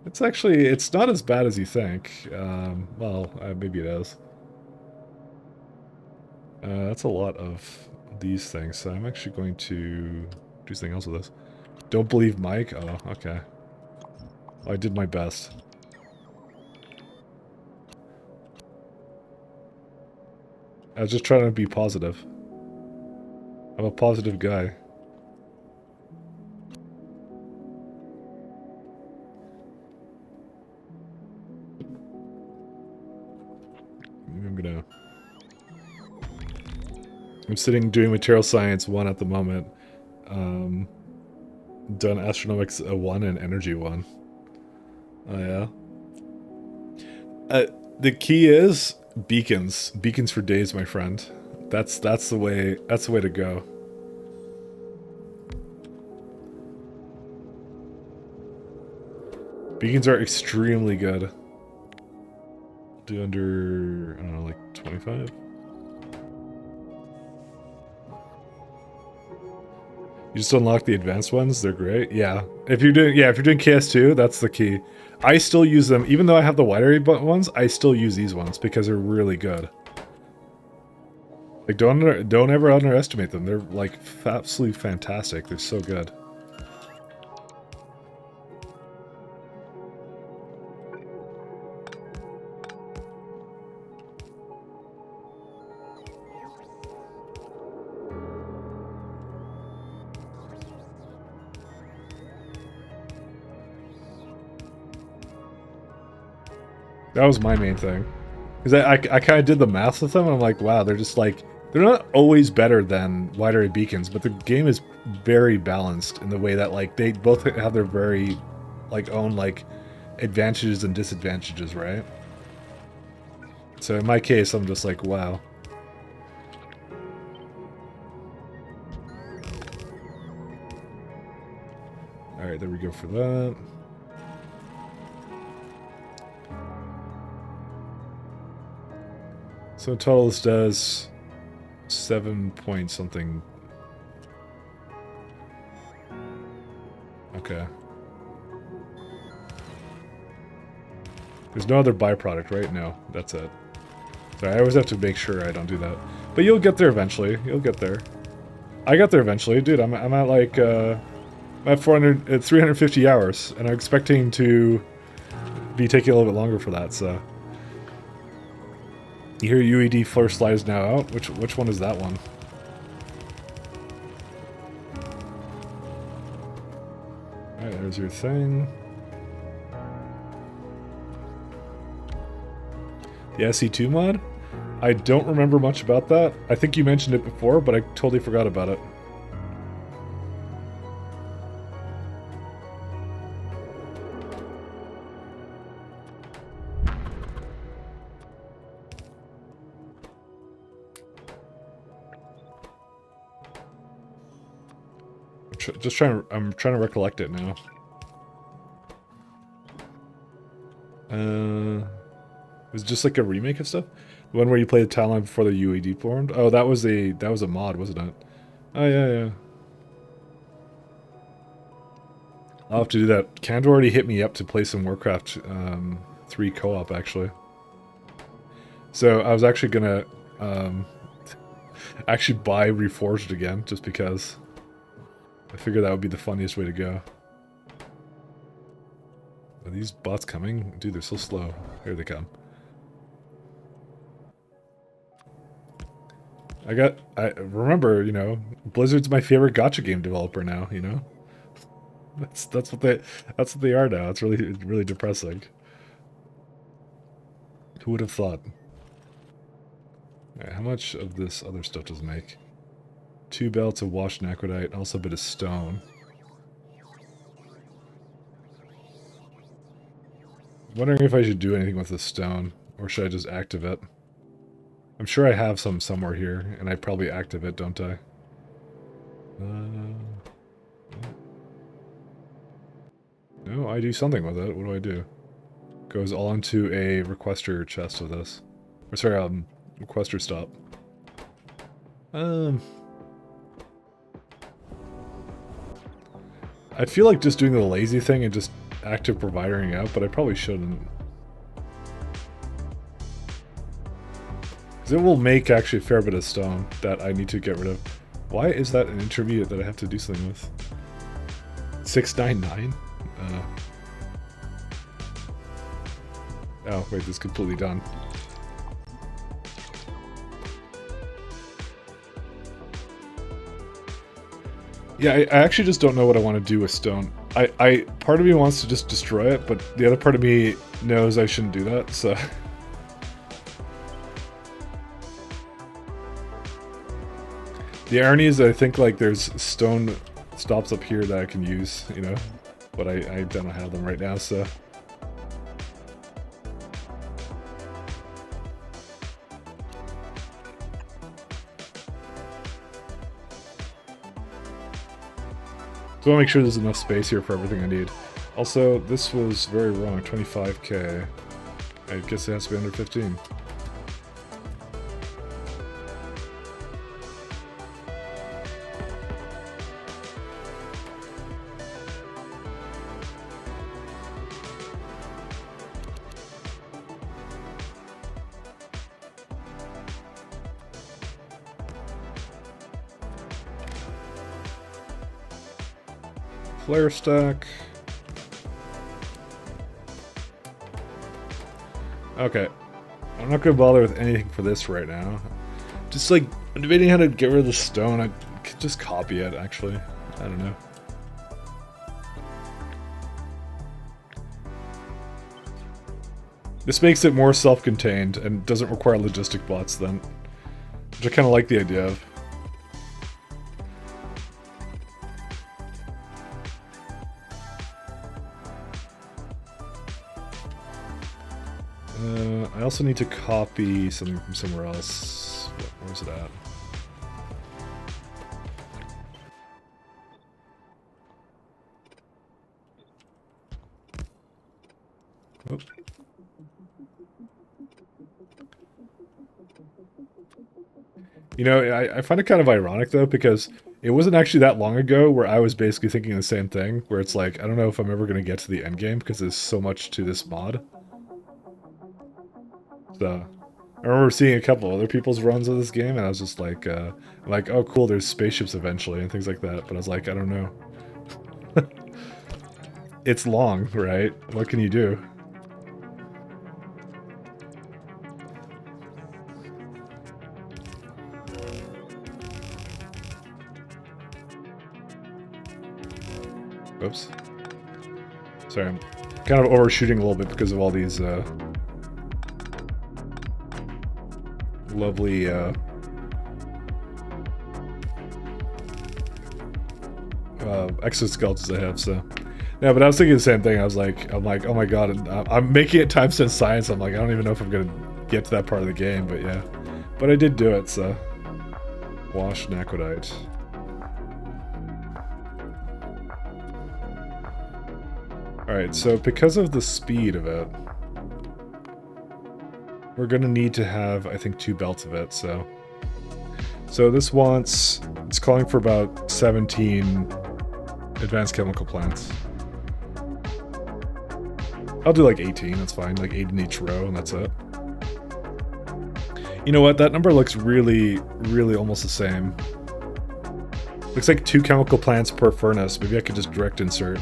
It's not as bad as you think. Well, maybe it is. That's a lot of these things, so I'm actually going to do something else with this. Don't believe Mike? Oh, okay. Well, I did my best. I was just trying to be positive. I'm a positive guy. I'm sitting doing material science 1 at the moment. Done astronomics 1 and energy 1. Oh yeah. The key is beacons. Beacons for days, my friend. That's the way to go. Beacons are extremely good. Do under, I don't know, like 25? You just unlock the advanced ones, they're great. Yeah. If you're doing KS2, that's the key. I still use them, even though I have the wide area ones, I still use these ones because they're really good. Like, don't ever underestimate them. They're like absolutely fantastic. They're so good. That was my main thing. Because I kind of did the math with them, and I'm like, wow, they're just like... They're not always better than wide array beacons, but the game is very balanced in the way that, like, they both have their very, like, own, like, advantages and disadvantages, right? So in my case, I'm just like, wow. Alright, there we go for that. So in total this does 7 point something. Okay. There's no other byproduct, right? No, that's it. Sorry, I always have to make sure I don't do that. But you'll get there eventually. You'll get there. I got there eventually. Dude, I'm at like, I'm at 350 hours, and I'm expecting to be taking a little bit longer for that, so. You hear UED first slide is now out? Which one is that one? Alright, there's your thing. The SE2 mod? I don't remember much about that. I think you mentioned it before, but I totally forgot about it. I'm trying to recollect it now. It was just like a remake of stuff. The one where you play the timeline before the UAD formed. Oh, that was a mod, wasn't it? Oh yeah. I'll have to do that. Candor already hit me up to play some Warcraft 3 co-op actually. So I was actually gonna actually buy Reforged again just because. I figured that would be the funniest way to go. Are these bots coming? Dude, they're so slow. Here they come. I remember, you know, Blizzard's my favorite gacha game developer now, you know? That's what they are now. It's really depressing. Who would have thought? Alright, how much of this other stuff does it make? 2 belts of washed nacrodite, and also a bit of stone. Wondering if I should do anything with the stone, or should I just active it? I'm sure I have some somewhere here, and I probably active it, don't I? No, I do something with it. What do I do? Goes all into a requester chest of this. Or sorry, requester stop. I feel like just doing the lazy thing and just active providering out, but I probably shouldn't. Because it will make actually a fair bit of stone that I need to get rid of. Why is that an intermediate that I have to do something with? 699? Oh, wait, this is completely done. Yeah, I actually just don't know what I want to do with stone. Part of me wants to just destroy it, but the other part of me knows I shouldn't do that, so... The irony is that I think, like, there's stone stops up here that I can use, you know? But I don't have them right now, so... So I want to make sure there's enough space here for everything I need. Also, this was very wrong, 25k. I guess it has to be under 15. Flare stack. Okay. I'm not gonna bother with anything for this right now. Just like, I'm debating how to get rid of the stone. I could just copy it, actually. I don't know. This makes it more self-contained and doesn't require logistic bots then. Which I kind of like the idea of. I also need to copy something from somewhere else. Where's it at? Oh. You know, I find it kind of ironic though, because it wasn't actually that long ago where I was basically thinking the same thing, where it's like, I don't know if I'm ever going to get to the end game because there's so much to this mod. So, I remember seeing a couple other people's runs of this game, and I was just like, oh cool, there's spaceships eventually and things like that, but I was like, I don't know. It's long, right? What can you do? Oops. Sorry, I'm kind of overshooting a little bit because of all these lovely exoskeletons I have, so. Yeah, but I was thinking the same thing. I'm like, oh my god, I'm making it time since science. I'm like, I don't even know if I'm gonna get to that part of the game, but yeah. But I did do it, so. Wash Naquadite. Alright, so because of the speed of it, we're gonna need to have, I think, 2 belts of it, so. So this wants, it's calling for about 17 advanced chemical plants. I'll do like 18, that's fine, like 8 in each row, and that's it. You know what, that number looks really, really almost the same. Looks like 2 chemical plants per furnace, maybe I could just direct insert.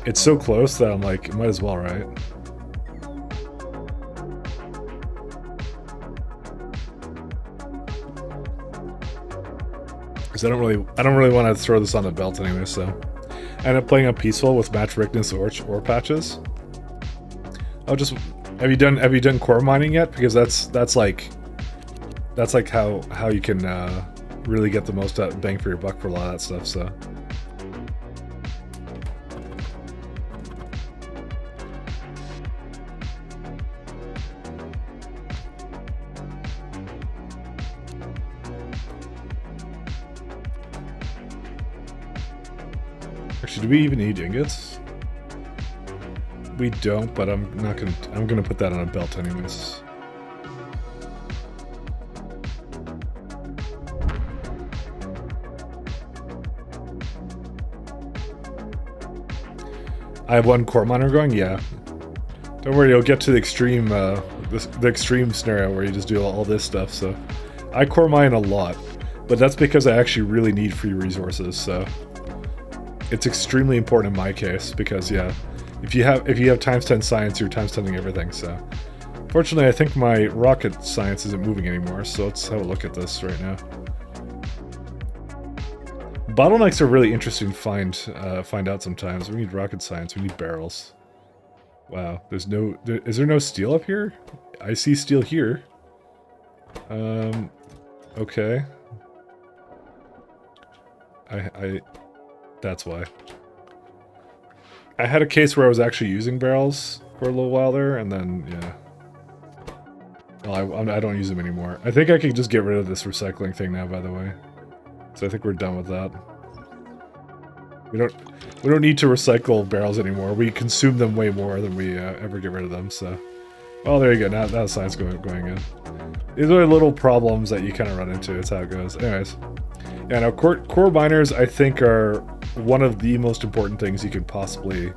It's so close that I'm like, might as well, right? Because I don't really want to throw this on the belt anyway, so. I end up playing on peaceful with match richness ore patches. I'll just, have you done core mining yet? Because that's like how you can really get the most bang for your buck for a lot of that stuff, so. Actually, do we even need ingots? We don't, but I'm gonna put that on a belt anyways. I have 1 core miner going? Yeah. Don't worry, you'll get to the extreme the extreme scenario where you just do all this stuff, so. I core mine a lot, but that's because I actually really need free resources, so. It's extremely important in my case, because yeah, if you have times 10 science, you're times 10ing everything, so. Fortunately, I think my rocket science isn't moving anymore, so let's have a look at this right now. Bottlenecks are really interesting to find out sometimes. We need rocket science, we need barrels. Wow, is there no steel up here? I see steel here. Okay. That's why. I had a case where I was actually using barrels for a little while there, and then, yeah. Well, I don't use them anymore. I think I can just get rid of this recycling thing now, by the way. So I think we're done with that. We don't need to recycle barrels anymore. We consume them way more than we ever get rid of them, so. Well, there you go. Now the science going in. These are little problems that you kind of run into. It's how it goes. Anyways. Yeah, now core miners, I think, are one of the most important things you could possibly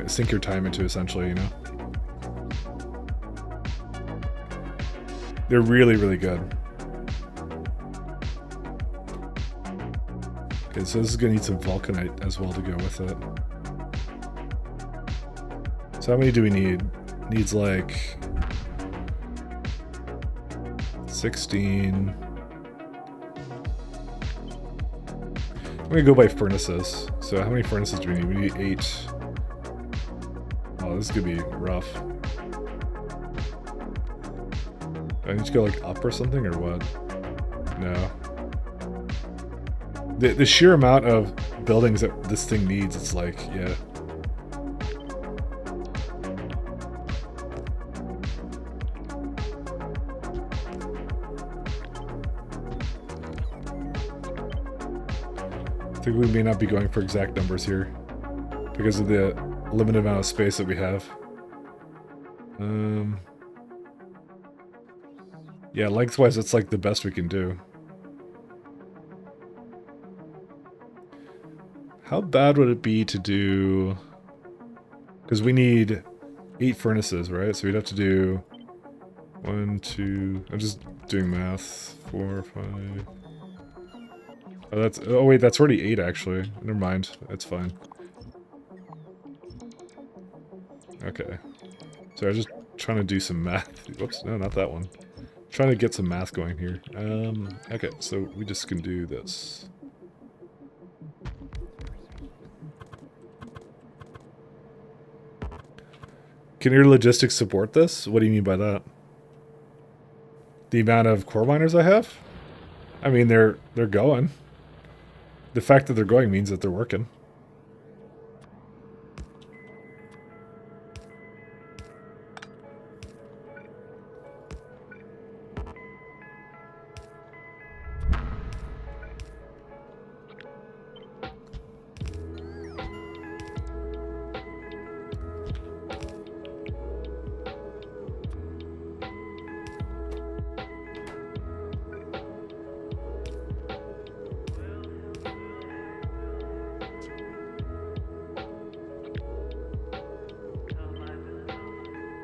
sink your time into, essentially, you know? They're really, really good. Okay, so this is going to need some vulcanite as well to go with it. So how many do we need? Needs like 16. I'm gonna go by furnaces. So how many furnaces do we need? We need 8. Oh, this is gonna be rough. Do I need to go like up or something or what? No. The sheer amount of buildings that this thing needs, it's like, yeah. I think we may not be going for exact numbers here because of the limited amount of space that we have. Yeah, lengthwise, it's like the best we can do. How bad would it be to do... Because we need 8 furnaces, right? So we'd have to do 1, 2... I'm just doing math. 4, 5... Oh, that's... Oh, wait, that's already 8, actually. Never mind. That's fine. Okay. So I was just trying to do some math. Whoops, no, not that one. Trying to get some math going here. Okay, so we just can do this. Can your logistics support this? What do you mean by that? The amount of core miners I have? I mean, they're going. The fact that they're going means that they're working.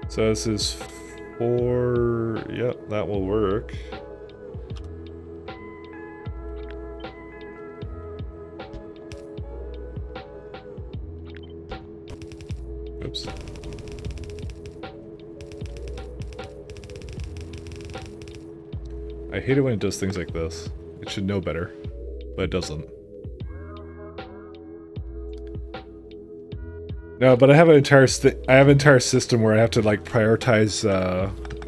So this is 4... Yep, that will work. Oops. I hate it when it does things like this. It should know better, but it doesn't. No, but I have an entire system where I have to like prioritize,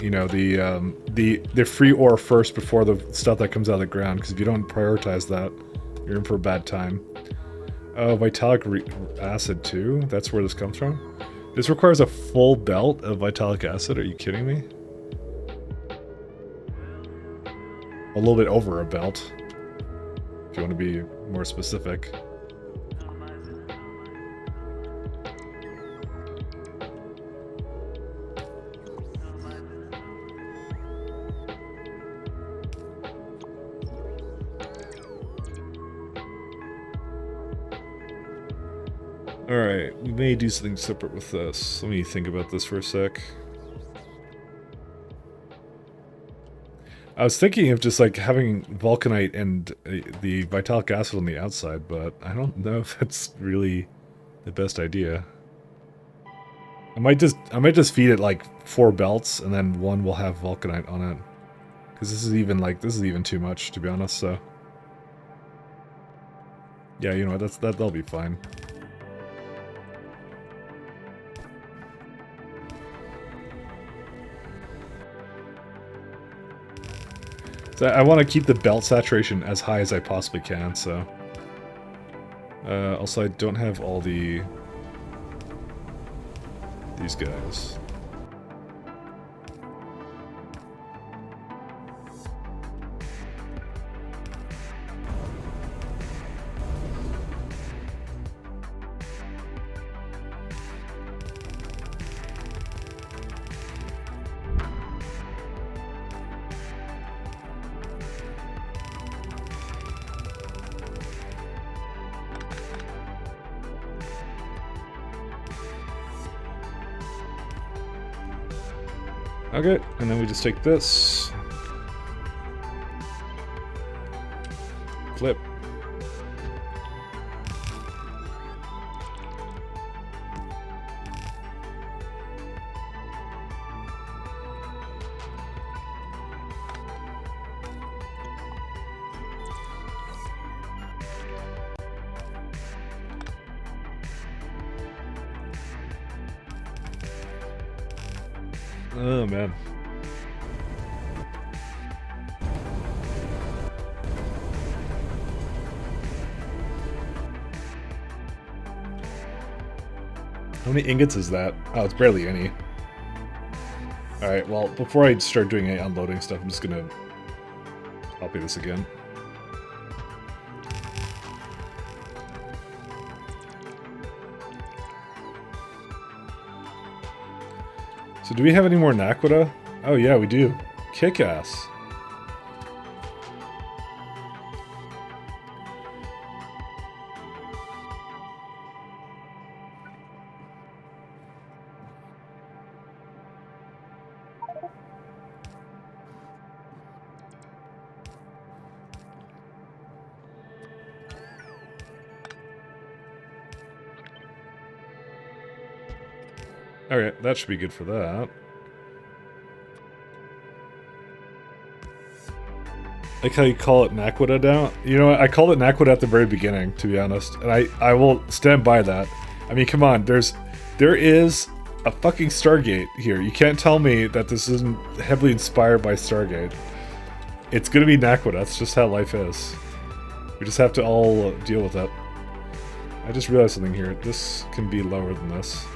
you know, the free ore first before the stuff that comes out of the ground. Because if you don't prioritize that, you're in for a bad time. Oh, vitalic acid too. That's where this comes from. This requires a full belt of vitalic acid. Are you kidding me? A little bit over a belt, if you want to be more specific. Alright, we may do something separate with this. Let me think about this for a sec. I was thinking of just like having vulcanite and the vitalic acid on the outside, but I don't know if that's really the best idea. I might just feed it like 4 belts and then one will have vulcanite on it. Because this is even too much, to be honest, so. Yeah, you know what, that'll be fine. So I want to keep the belt saturation as high as I possibly can, so... also, I don't have all these guys. Okay, and then we just take this. Flip. Oh, man. How many ingots is that? Oh, it's barely any. Alright, well, before I start doing any unloading stuff, I'm just gonna copy this again. So do we have any more Naquita? Oh yeah, we do. Kick-ass. Alright, that should be good for that. Like how you call it Naquita now? You know what, I called it Naquita at the very beginning, to be honest. And I will stand by that. I mean, come on, there is a fucking Stargate here. You can't tell me that this isn't heavily inspired by Stargate. It's gonna be Naquita, that's just how life is. We just have to all deal with it. I just realized something here. This can be lower than this.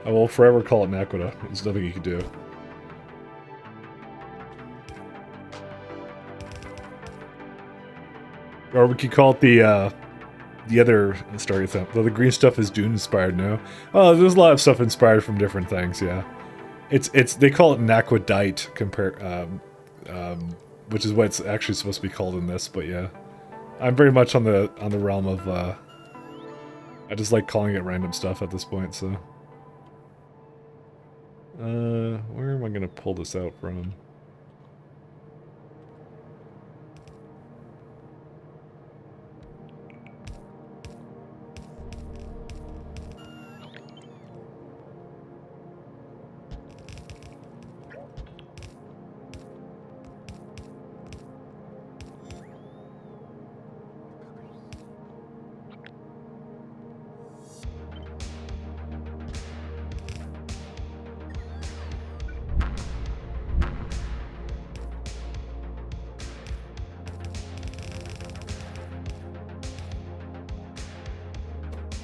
I will forever call it Naquita. There's nothing you can do. Or we could call it the other Stargate thing. Though the green stuff is Dune inspired now. Oh, there's a lot of stuff inspired from different things. Yeah, it's they call it Naquidite which is what it's actually supposed to be called in this. But yeah, I'm very much on the realm of I just like calling it random stuff at this point. So. Where am I gonna pull this out from?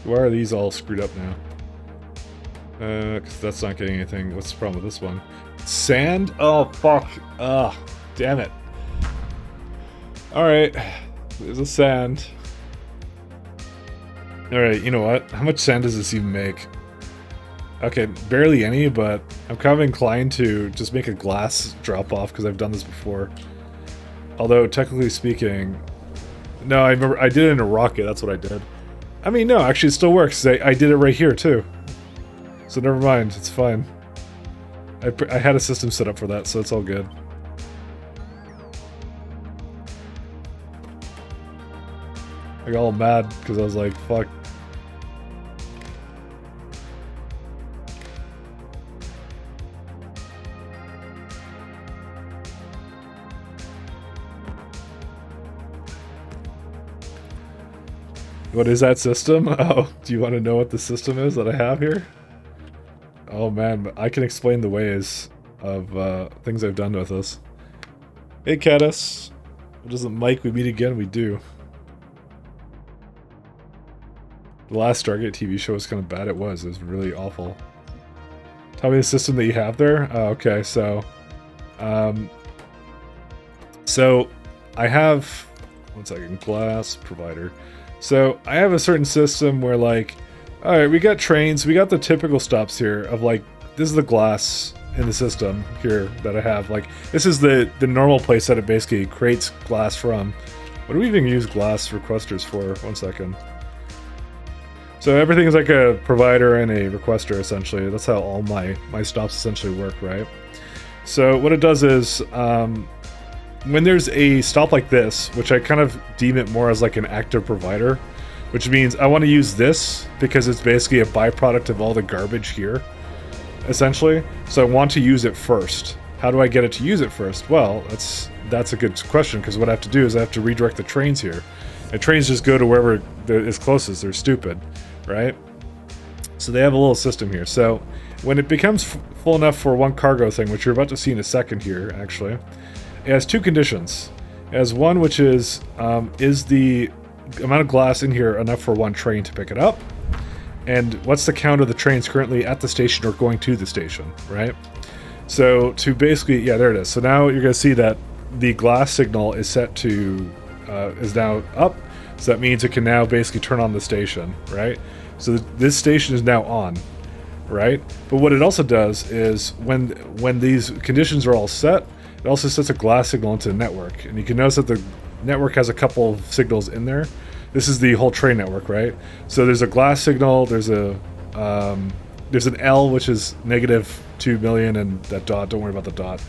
Why are these all screwed up now? Because that's not getting anything. What's the problem with this one? Sand? Oh, fuck. Ugh. Damn it. Alright. There's a sand. Alright, you know what? How much sand does this even make? Okay, barely any, but I'm kind of inclined to just make a glass drop-off because I've done this before. Although, technically speaking... No, I remember I did it in a rocket. That's what I did. I mean, no, actually it still works. I did it right here, too. So never mind, it's fine. I had a system set up for that, so it's all good. I got all mad, because I was like, fuck. What is that system? Oh, do you want to know what the system is that I have here? Oh man, I can explain the ways of things I've done with this. Hey Caddis. Doesn't Mike we meet again? We do. The last Stargate TV show was kind of bad. It was really awful. Tell me the system that you have there? Oh, okay, so... so, I have... One second, glass provider. So, I have a certain system where, like, alright, we got trains, we got the typical stops here of, like, this is the glass in the system here that I have. Like, this is the normal place that it basically creates glass from. What do we even use glass requesters for? One second. So everything is like a provider and a requester, essentially. That's how all my stops essentially work, right? So what it does is, when there's a stop like this, which I kind of deem it more as like an active provider, which means I want to use this because it's basically a byproduct of all the garbage here, essentially. So I want to use it first. How do I get it to use it first? Well, that's a good question, because what I have to do is I have to redirect the trains here. And trains just go to wherever is closest. They're stupid, right? So they have a little system here. So when it becomes full enough for one cargo thing, which you're about to see in a second here, actually, it has two conditions. It has one, which is the amount of glass in here enough for one train to pick it up? And what's the count of the trains currently at the station or going to the station, right? So to basically, yeah, there it is. So now you're going to see that the glass signal is set to, is now up. So that means it can now basically turn on the station, right? So this station is now on, right? But what it also does is when these conditions are all set, it also sets a glass signal into the network. And you can notice that the network has a couple of signals in there. This is the whole train network, right? So there's a glass signal, there's an L, which is -2 million, and that dot, don't worry about the dot.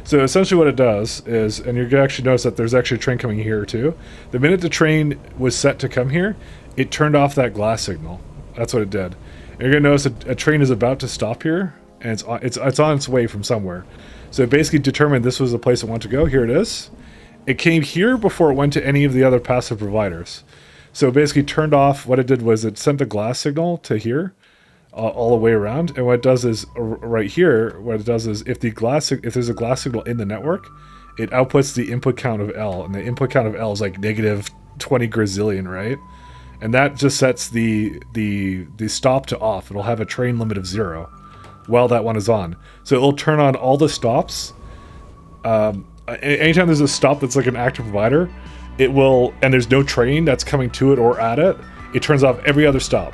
So essentially what it does is, and you're going to actually notice that there's actually a train coming here too. The minute the train was set to come here, it turned off that glass signal. That's what it did. And you're going to notice a train is about to stop here, and it's on its way from somewhere. So it basically determined this was the place it wanted to go. Here it is. It came here before it went to any of the other passive providers. So it basically turned off. What it did was it sent a glass signal to here, all the way around. And what it does is right here, what it does is if there's a glass signal in the network, it outputs the input count of L, and the input count of L is like -20 gazillion, right? And that just sets the stop to off. It'll have a train limit of 0 while that one is on. So it'll turn on all the stops. Anytime there's a stop that's like an active provider, it will, and there's no train that's coming to it or at it, it turns off every other stop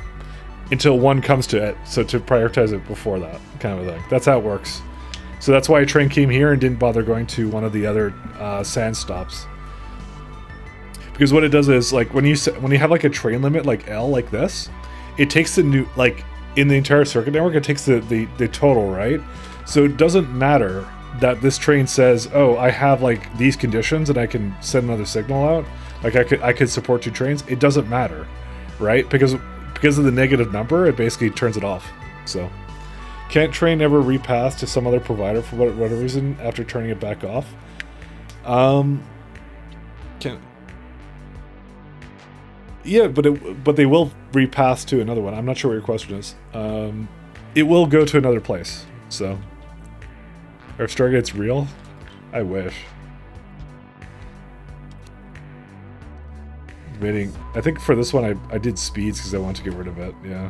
until one comes to it, so to prioritize it before that kind of a thing. That's how it works. So that's why a train came here and didn't bother going to one of the other sand stops. Because what it does is, like, when you have like a train limit like L like this, it takes the new, like, in the entire circuit network, it takes the total, right? So it doesn't matter that this train says, oh, I have like these conditions and I can send another signal out. Like I could support 2 trains. It doesn't matter, right? Because of the negative number, it basically turns it off. So can't train ever repass to some other provider for whatever reason after turning it back off? Can. Yeah, but they will repass to another one. I'm not sure what your question is. It will go to another place. So, or if Stargate's real, I wish. Debating. I think for this one, I did speeds because I wanted to get rid of it. Yeah.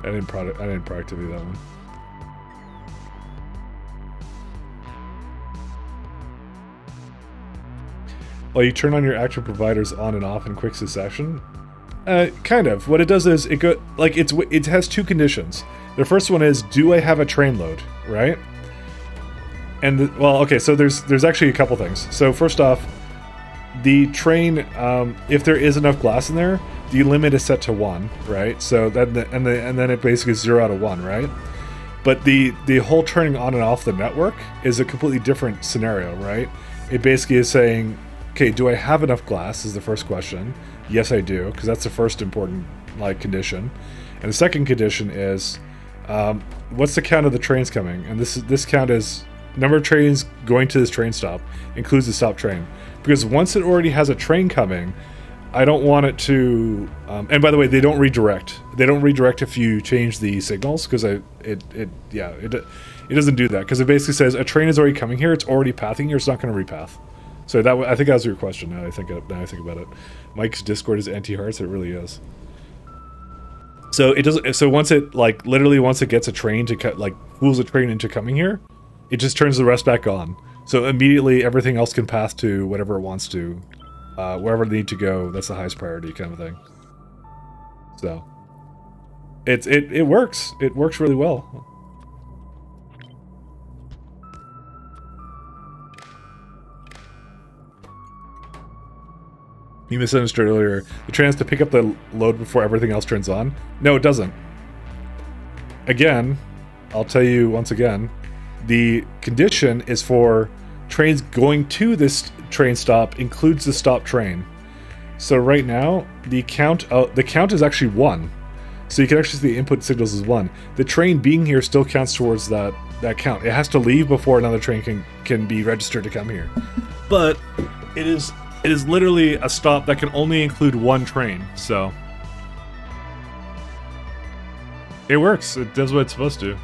I didn't proactively that one. Well, you turn on your active providers on and off in quick succession. Kind of. What it does is it has 2 conditions. The first one is, do I have a train load, right? And okay, so there's actually a couple things. So first off, the train, if there is enough glass in there, the limit is set to 1, right? So then and then it basically is 0 out of 1, right? But the whole turning on and off the network is a completely different scenario, right? It basically is saying, okay, do I have enough glass is the first question. Yes, I do, because that's the first important condition. And the second condition is, what's the count of the trains coming? And this count is number of trains going to this train stop, includes the stop train. Because once it already has a train coming, I don't want it to... and by the way, they don't redirect. They don't redirect if you change the signals, because it doesn't do that. Because it basically says, a train is already coming here, it's already pathing here, it's not going to repath. So I think that was your question. Now I think about it. Mike's Discord is anti-hearts. It really is. So it doesn't. So once it literally once it gets a train to fools a train into coming here, it just turns the rest back on. So immediately everything else can pass to whatever it wants to, wherever they need to go. That's the highest priority kind of thing. So it works. It works really well. You misunderstood earlier. The train has to pick up the load before everything else turns on. No, it doesn't. Again, I'll tell you once again, the condition is for trains going to this train stop includes the stop train. So right now, the count is actually 1. So you can actually see the input signals as 1. The train being here still counts towards that count. It has to leave before another train can be registered to come here. But it is It is literally a stop that can only include one train, so... It works. It does what it's supposed to.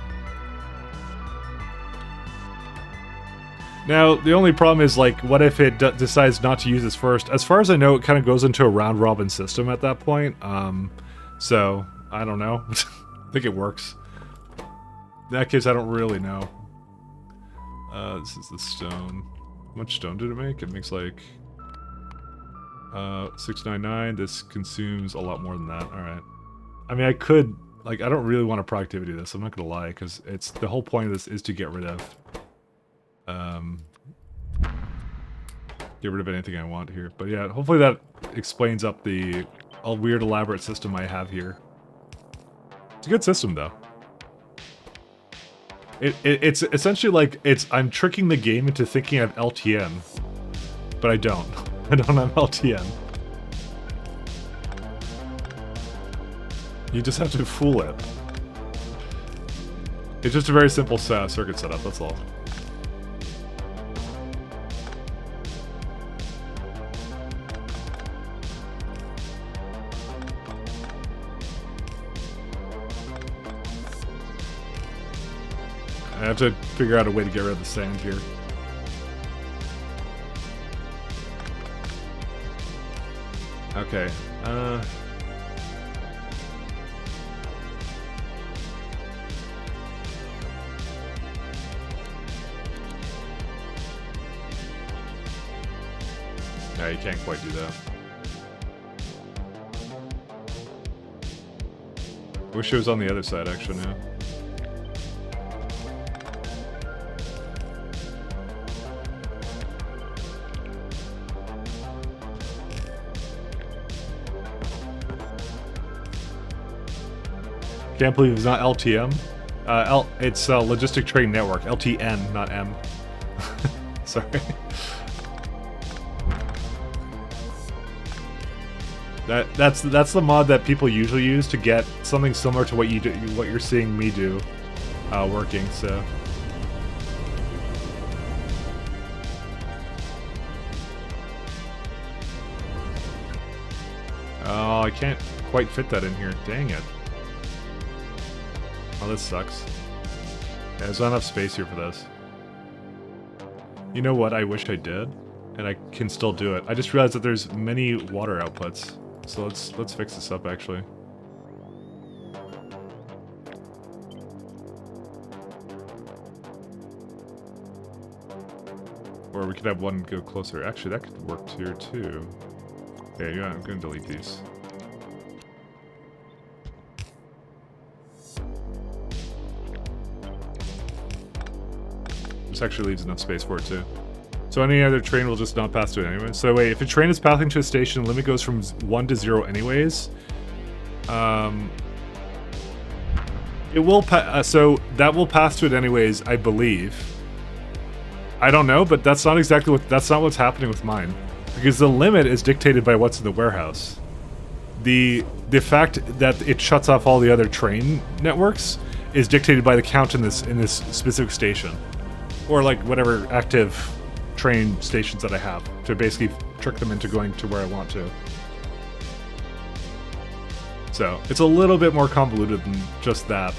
Now, the only problem is, like, what if it decides not to use this first? As far as I know, it kind of goes into a round-robin system at that point. So, I don't know. I think it works. In that case, I don't really know. This is the stone. How much stone did it make? It makes, like... 699. This consumes a lot more than that. Alright. I mean, I could... Like, I don't really want a productivity of this, I'm not gonna lie, because it's... The whole point of this is to get rid of... Get rid of anything I want here. But yeah, hopefully that explains up the weird elaborate system I have here. It's a good system, though. It's essentially like I'm tricking the game into thinking I have LTN, but I don't. I don't have LTN. You just have to fool it. It's just a very simple circuit setup, that's all. I have to figure out a way to get rid of the sand here. Okay, no, you can't quite do that. Wish it was on the other side, actually, now. Can't believe it's not LTM. It's Logistic Train Network, LTN, not M. Sorry. That's the mod that people usually use to get something similar to what you're seeing me do, working. So. Oh, I can't quite fit that in here. Dang it. Oh, this sucks. Yeah, there's not enough space here for this. You know what I wished I did? And I can still do it. I just realized that there's many water outputs. So let's fix this up, actually. Or we could have one go closer. Actually, that could work here, too. Okay, yeah, I'm gonna delete these. This actually leaves enough space for it too. So any other train will just not pass through it anyway. So wait, if a train is passing to a station, the limit goes from 1 to 0 anyways. It will so that will pass to it anyways, I believe. I don't know, but that's not exactly that's not what's happening with mine. Because the limit is dictated by what's in the warehouse. The fact that it shuts off all the other train networks is dictated by the count in this specific station. Or like whatever active train stations that I have to basically trick them into going to where I want to. So it's a little bit more convoluted than just that.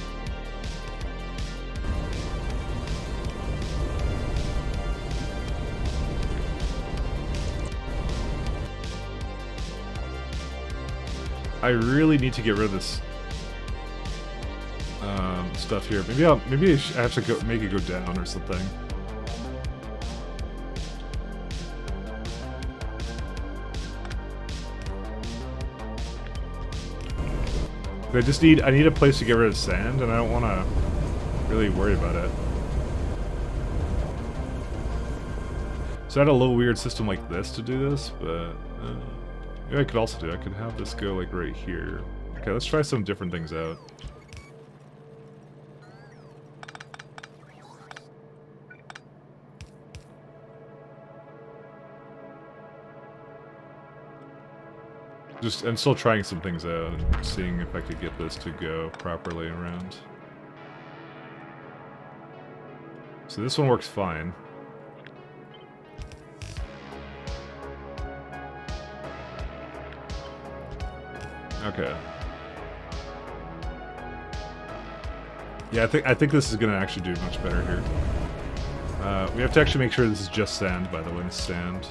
I really need to get rid of this stuff here. Maybe I have to make it go down or something. I need a place to get rid of sand, and I don't want to really worry about it. So I had a little weird system like this to do this, but maybe I could also do. I could have this go like right here. Okay, let's try some different things out. I'm still trying some things out and seeing if I could get this to go properly around. So this one works fine. Okay. Yeah, I think this is gonna actually do much better here. We have to actually make sure this is just sand, by the way. Sand.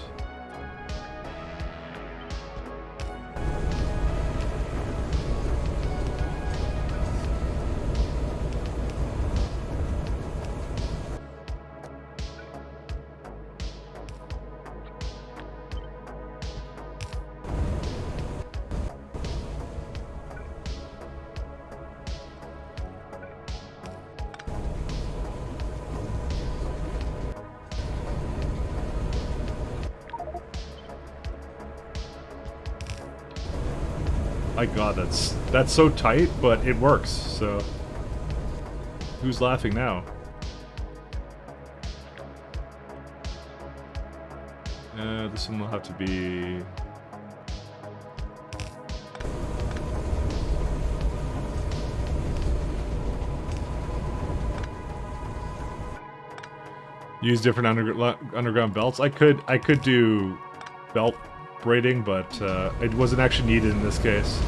My god, that's so tight, but it works, so... Who's laughing now? This one will have to be... Use different underground belts. I could do belt braiding, but it wasn't actually needed in this case.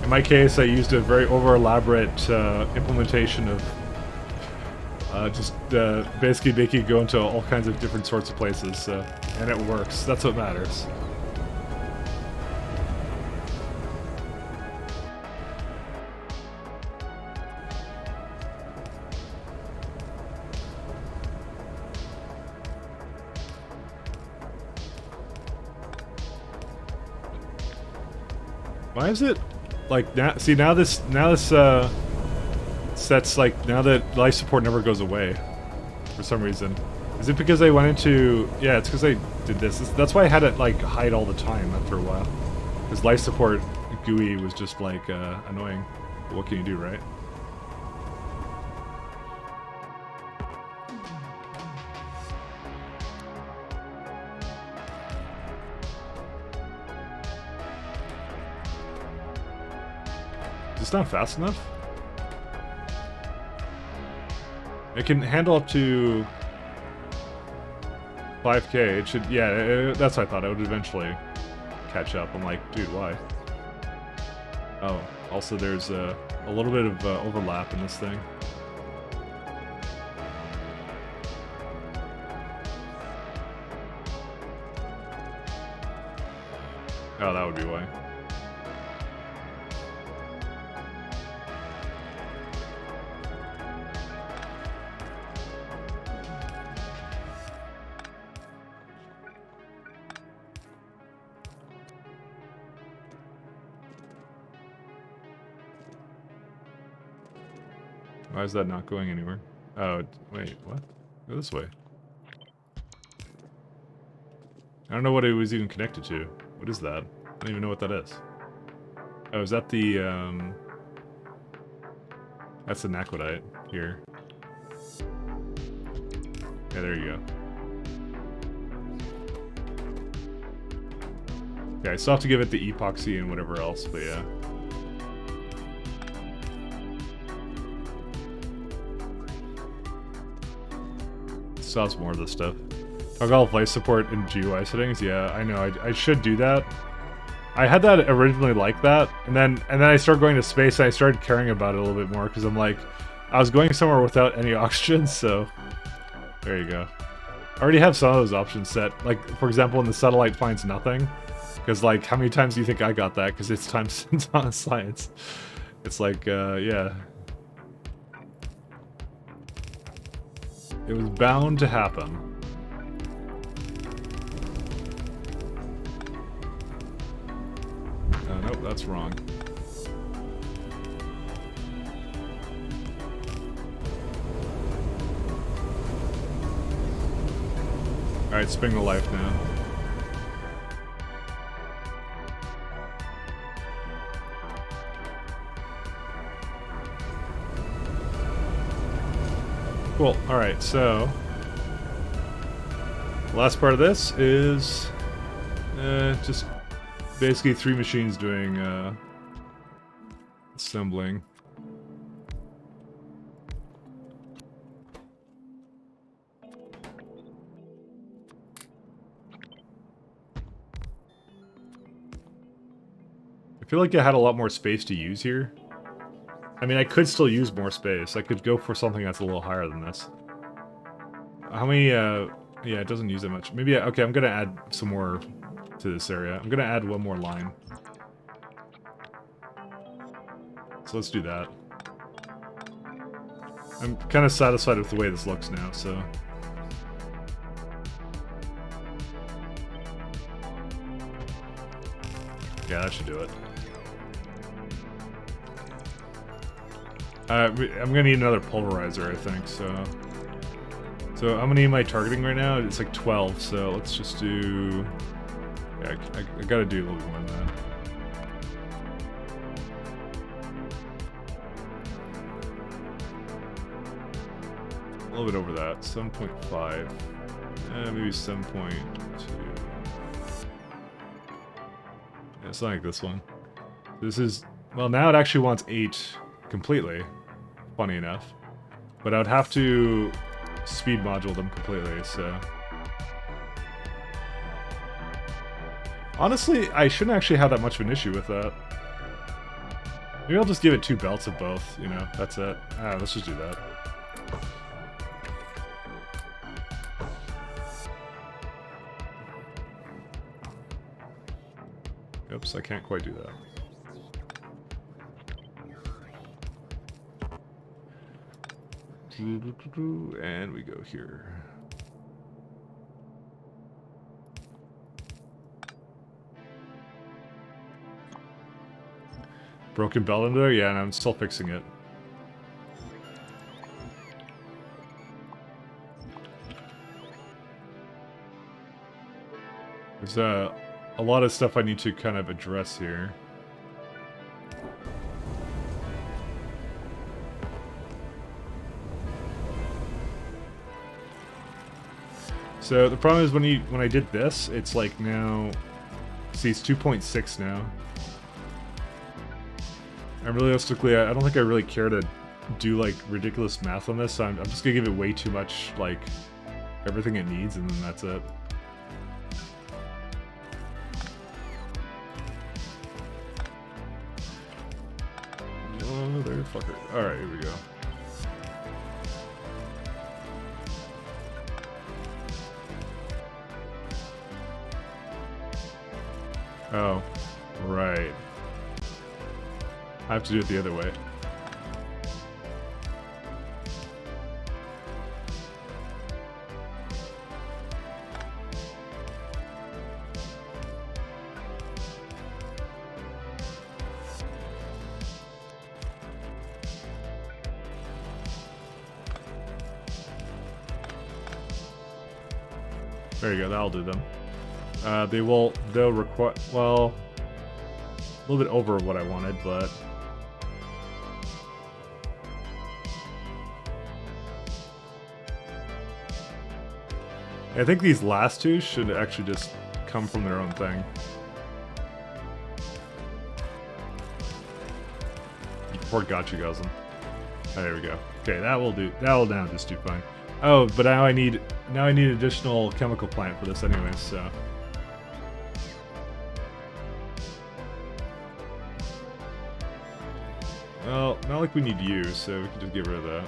In my case, I used a very over-elaborate implementation of just basically making it go into all kinds of different sorts of places, and it works. That's what matters. Why is it like now? See, now this sets like now that life support never goes away for some reason. Is it because I went into? Yeah, it's because I did this. That's why I had it like hide all the time after a while. Because life support GUI was just like annoying. But what can you do, right? It's not fast enough? It can handle up to 5k. It should, yeah, that's what I thought. It would eventually catch up. I'm like, dude, why? Oh, also there's a little bit of overlap in this thing. Oh, that would be why. Why is that not going anywhere? Oh, wait, what? Go this way. I don't know what it was even connected to. What is that? I don't even know what that is. Oh, is that the, that's the Naquadite here. Yeah, there you go. Yeah, I still have to give it the epoxy and whatever else, but yeah. Still has more of this stuff. Toggle off life support in GUI settings. Yeah, I know. I should do that. I had that originally like that, and then I started going to space, and I started caring about it a little bit more because I'm like, I was going somewhere without any oxygen, so there you go. I already have some of those options set. Like, for example, when the satellite finds nothing, because like, how many times do you think I got that? Because it's times on science. It's like, yeah. It was bound to happen. Nope, that's wrong. Alright, spring the life now. Cool. Alright, so the last part of this is just basically 3 machines doing assembling. feel like I had a lot more space to use here. I mean, I could still use more space. I could go for something that's a little higher than this. How many, yeah, it doesn't use that much. Maybe, okay, I'm gonna add some more to this area. I'm gonna add one more line. So let's do that. I'm kind of satisfied with the way this looks now, so... yeah, that should do it. I'm gonna need another pulverizer, I think, so... So how many am I targeting right now? It's like 12, so let's just do... yeah, I gotta do a little bit more than that. A little bit over that, 7.5. Maybe 7.2. Yeah, something like this one. This is... well, now it actually wants 8 completely. Funny enough. But I would have to speed module them completely, so... honestly, I shouldn't actually have that much of an issue with that. Maybe I'll just give it 2 belts of both, you know, that's it. Let's just do that. Oops, I can't quite do that. And we go here. Broken belt under there? Yeah, and I'm still fixing it. There's a lot of stuff I need to kind of address here. So the problem is when I did this, it's like now, see, it's 2.6 now. And realistically, I don't think I really care to do like ridiculous math on this. So I'm just gonna give it way too much, like everything it needs, and then that's it. Oh, there, fucker. All right, here we go. Oh, right. I have to do it the other way. There you go, that'll do them. They'll require, well, a little bit over what I wanted, but I think these last two should actually just come from their own thing. Poor Gotcha-Guzzle. Oh, there we go. Okay, that will do. That will now just do fine. Oh, but now I need additional chemical plant for this anyways, so. Well, not like we need you, so we can just get rid of that.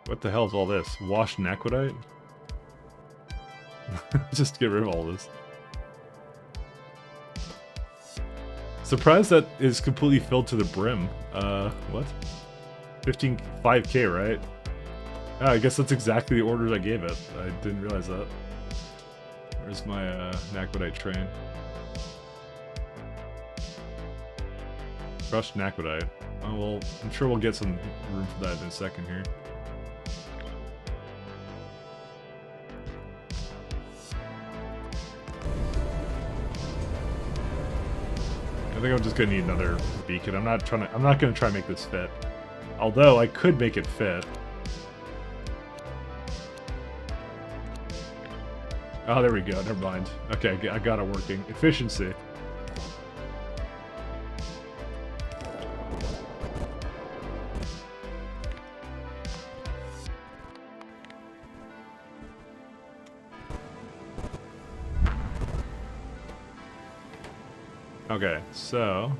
What the hell is all this? Washed aquadite? Just get rid of all this. Surprised that is completely filled to the brim. What? 5K, right? Oh, I guess that's exactly the orders I gave it. I didn't realize that. Where's my aquadite train? Crushed aquadite. Oh, well, I'm sure we'll get some room for that in a second here. I think I'm just gonna need another beacon. I'm not gonna try and make this fit. Although I could make it fit. Oh, there we go. Never mind. Okay, I got it working. Efficiency. Okay, so...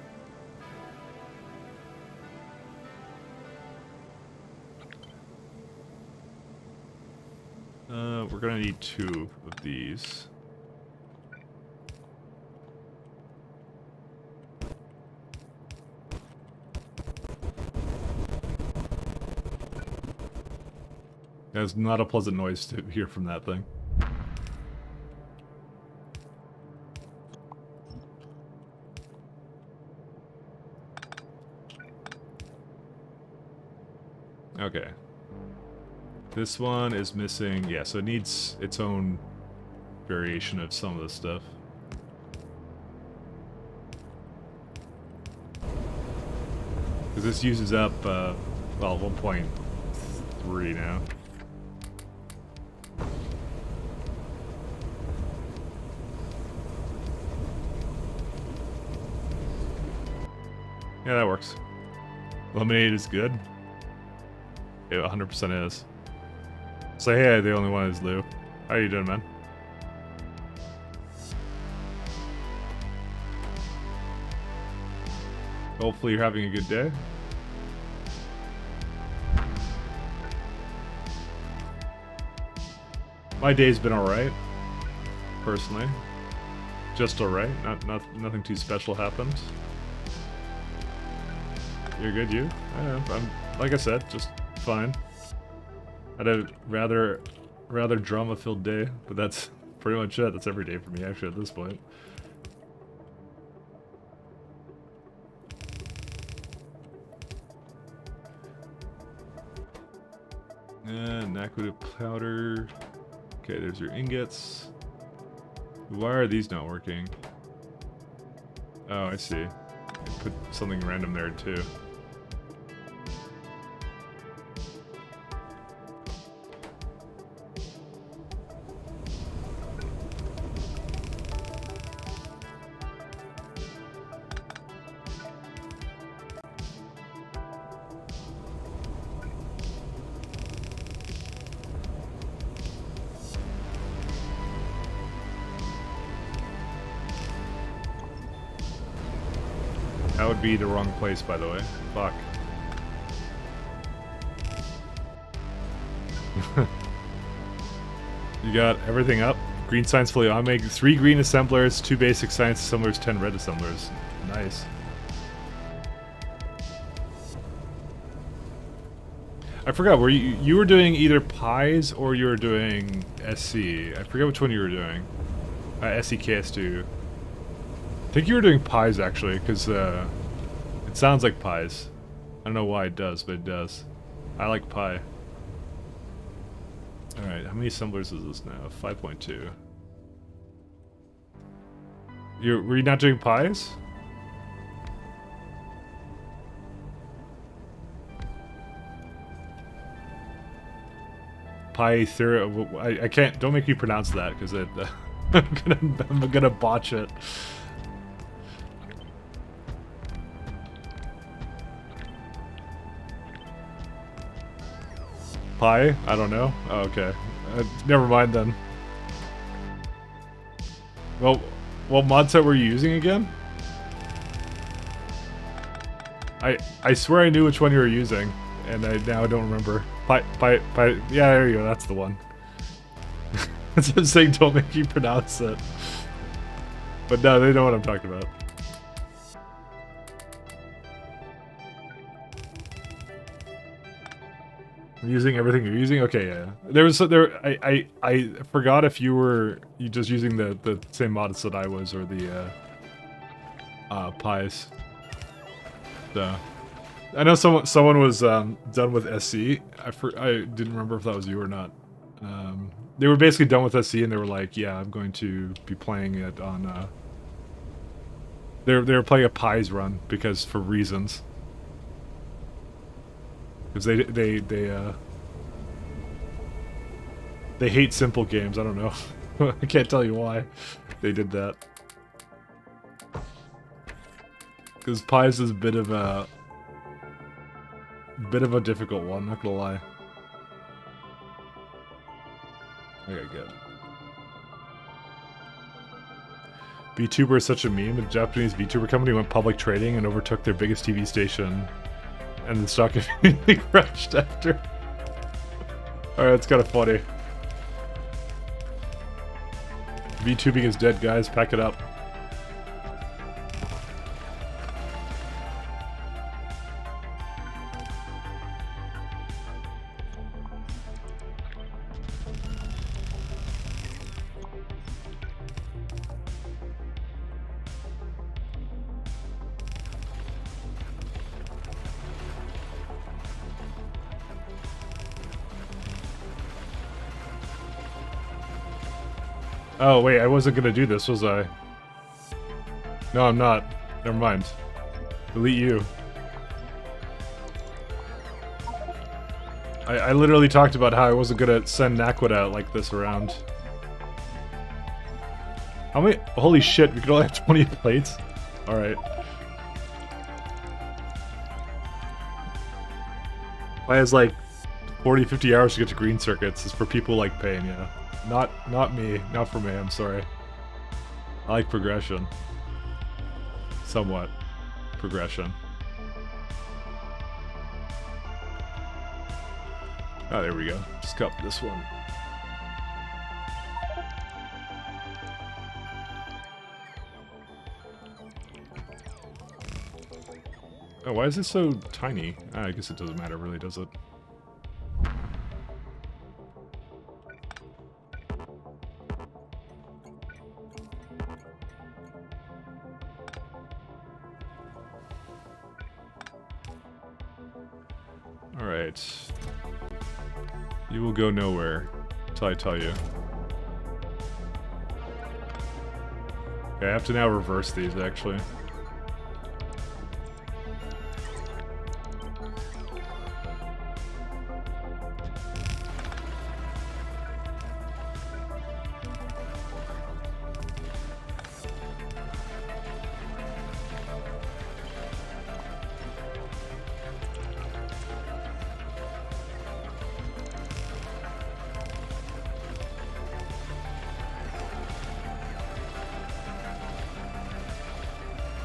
we're gonna need 2 of these. That's not a pleasant noise to hear from that thing. Okay. This one is missing, yeah, so it needs its own variation of some of this stuff. Because this uses up, well, 1.3 now. Yeah, that works. Lemonade is good. It 100% is. Say hey, the only one is Lou. How you doing, man? Hopefully you're having a good day. My day's been alright. Personally. Just alright. Nothing too special happened. You're good, you? I'm like I said, just fine. Had a rather drama-filled day, but that's pretty much it. That's every day for me, actually, at this point. And Nakuda powder. Okay, there's your ingots. Why are these not working? Oh, I see. Put something random there, too. That would be the wrong place, by the way. Fuck. You got everything up. Green science fully on. Make 3 green assemblers, 2 basic science assemblers, 10 red assemblers. Nice. I forgot. Were you were doing either pies or you were doing SC? I forget which one you were doing. se+ks2. I think you were doing pies, actually, because it sounds like pies. I don't know why it does, but it does. I like pie. Alright, how many assemblers is this now? 5.2. Were you not doing pies? I can't, don't make me pronounce that, because I'm gonna botch it. Pie? I don't know. Oh, okay. Never mind then. Well, what mod set were you using again? I swear I knew which one you were using, and I now don't remember. Pie. Yeah, there you go. That's the one. That's what I'm saying. Don't make you pronounce it. But no, they know what I'm talking about. Using everything you're using? Okay, yeah. I forgot if you just using the same mods that I was, or the pies. So I know someone was done with SC. I didn't remember if that was you or not. They were basically done with SC and they were like, yeah, I'm going to be playing it on they were playing a pies run because for reasons. Because they hate simple games. I don't know. I can't tell you why they did that. Because pies is a bit of a difficult one, not gonna lie. Okay, good. VTuber is such a meme. A Japanese VTuber company went public trading and overtook their biggest TV station, and the stock immediately crashed after. Alright, it's kind of funny. VTubing is dead, guys. Pack it up. Oh, wait, I wasn't gonna do this, was I? No, I'm not. Never mind. Delete you. I literally talked about how I wasn't gonna send Naquid out like this around. How many? Holy shit, we could only have 20 plates? Alright. I has like 40, 50 hours to get to green circuits. It's for people like Pain, yeah. Not me. Not for me, I'm sorry. I like progression. Somewhat. Progression. Oh, there we go. Just cup this one. Oh, why is it so tiny? I guess it doesn't matter really, does it? Alright. You will go nowhere until I tell you. Okay, I have to now reverse these, actually.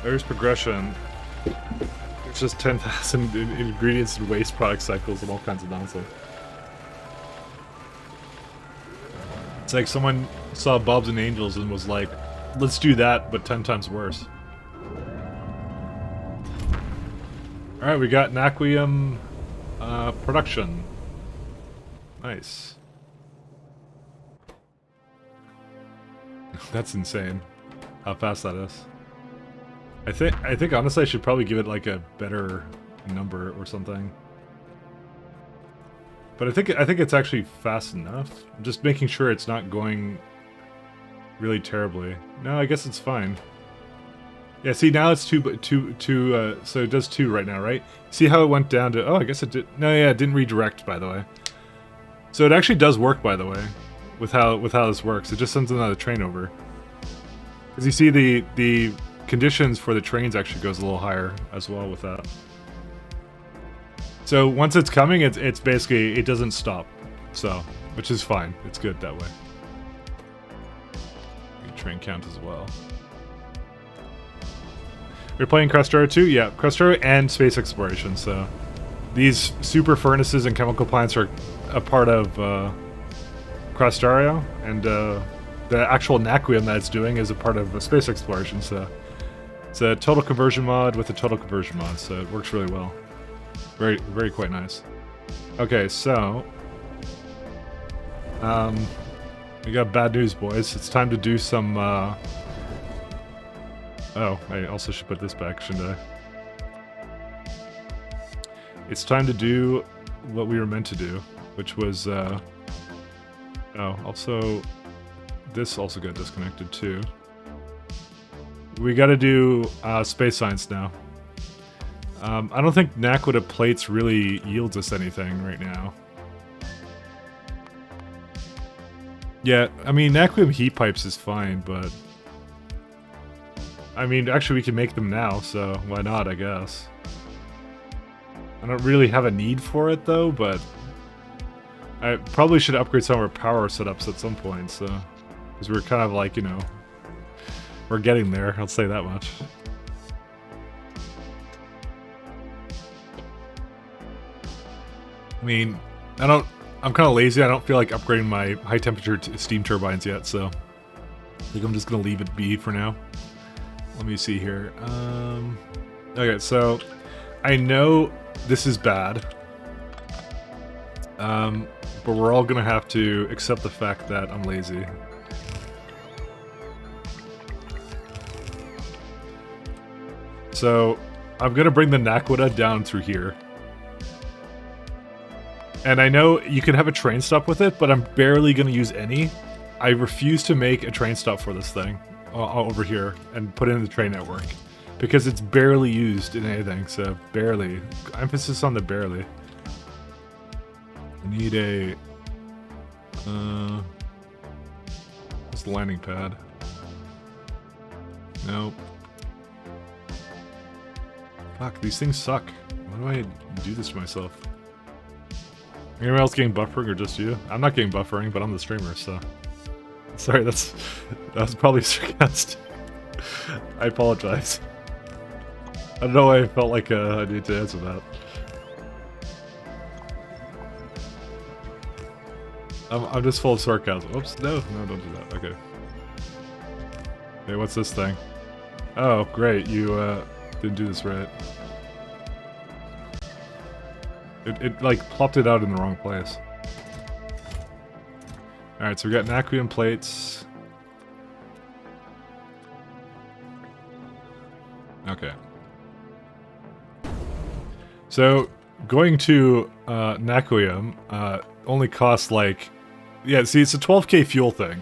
There's progression. There's just 10,000 ingredients and waste product cycles and all kinds of nonsense. It's like someone saw Bobs and Angels and was like, let's do that, but 10 times worse. Alright, we got Naquium production. Nice. That's insane. How fast that is. I think honestly I should probably give it like a better number or something. But I think it's actually fast enough. I'm just making sure it's not going really terribly. No, I guess it's fine. Yeah, see now it's two, so it does 2 right now, right? See how it went down to, oh, I guess it did, no, yeah, it didn't redirect, by the way. So it actually does work, by the way, with how this works. It just sends another train over. Because you see the conditions for the trains actually goes a little higher as well with that. So once it's coming, it's basically, it doesn't stop. So, which is fine. It's good that way. Train count as well. We're playing Factorio 2? Yeah, Factorio and space exploration, so these super furnaces and chemical plants are a part of Factorio, and the actual Naquium that it's doing is a part of space exploration, so it's a total conversion mod with a total conversion mod, so it works really well. Very, very quite nice. Okay, so we got bad news, boys. It's time to do some oh, I also should put this back, shouldn't I? It's time to do what we were meant to do, which was oh, also this also got disconnected too. We gotta do space science now. I don't think Naquid of plates really yields us anything right now. Yeah, I mean, Naquium heat pipes is fine, but... I mean, actually we can make them now, so why not, I guess. I don't really have a need for it, though, but... I probably should upgrade some of our power setups at some point, so... Because we're kind of like, you know... We're getting there, I'll say that much. I mean, I'm kind of lazy. I don't feel like upgrading my high temperature steam turbines yet, so I think I'm just gonna leave it be for now. Let me see here. Okay, so I know this is bad, but we're all gonna have to accept the fact that I'm lazy. So I'm gonna bring the Naquita down through here. And I know you can have a train stop with it, but I'm barely going to use any. I refuse to make a train stop for this thing over here and put it in the train network. Because it's barely used in anything, so barely. Emphasis on the barely. I need a... what's the landing pad? Nope. Fuck, these things suck. Why do I do this to myself? Anyone else getting buffering or just you? I'm not getting buffering, but I'm the streamer, so... Sorry, that was probably sarcastic. I apologize. I don't know why I felt like I need to answer that. I'm just full of sarcasm. Oops, no, don't do that. Okay. Hey, what's this thing? Oh, great, you didn't do this right. It like plopped it out in the wrong place. Alright, so we got Naquium plates. Okay. So going to Naquium only costs like... Yeah, see, it's a 12k fuel thing.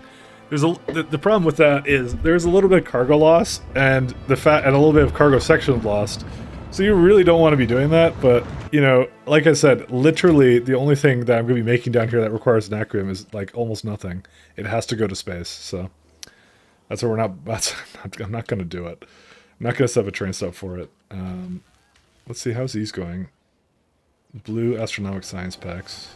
There's the problem with that is there's a little bit of cargo loss and and a little bit of cargo section lost. So you really don't want to be doing that, but, you know, like I said, literally the only thing that I'm going to be making down here that requires Naquium is, like, almost nothing. It has to go to space, so... That's why I'm not going to do it. I'm not going to set up a train stop for it. Let's see, how's these going? Blue astronomic science packs.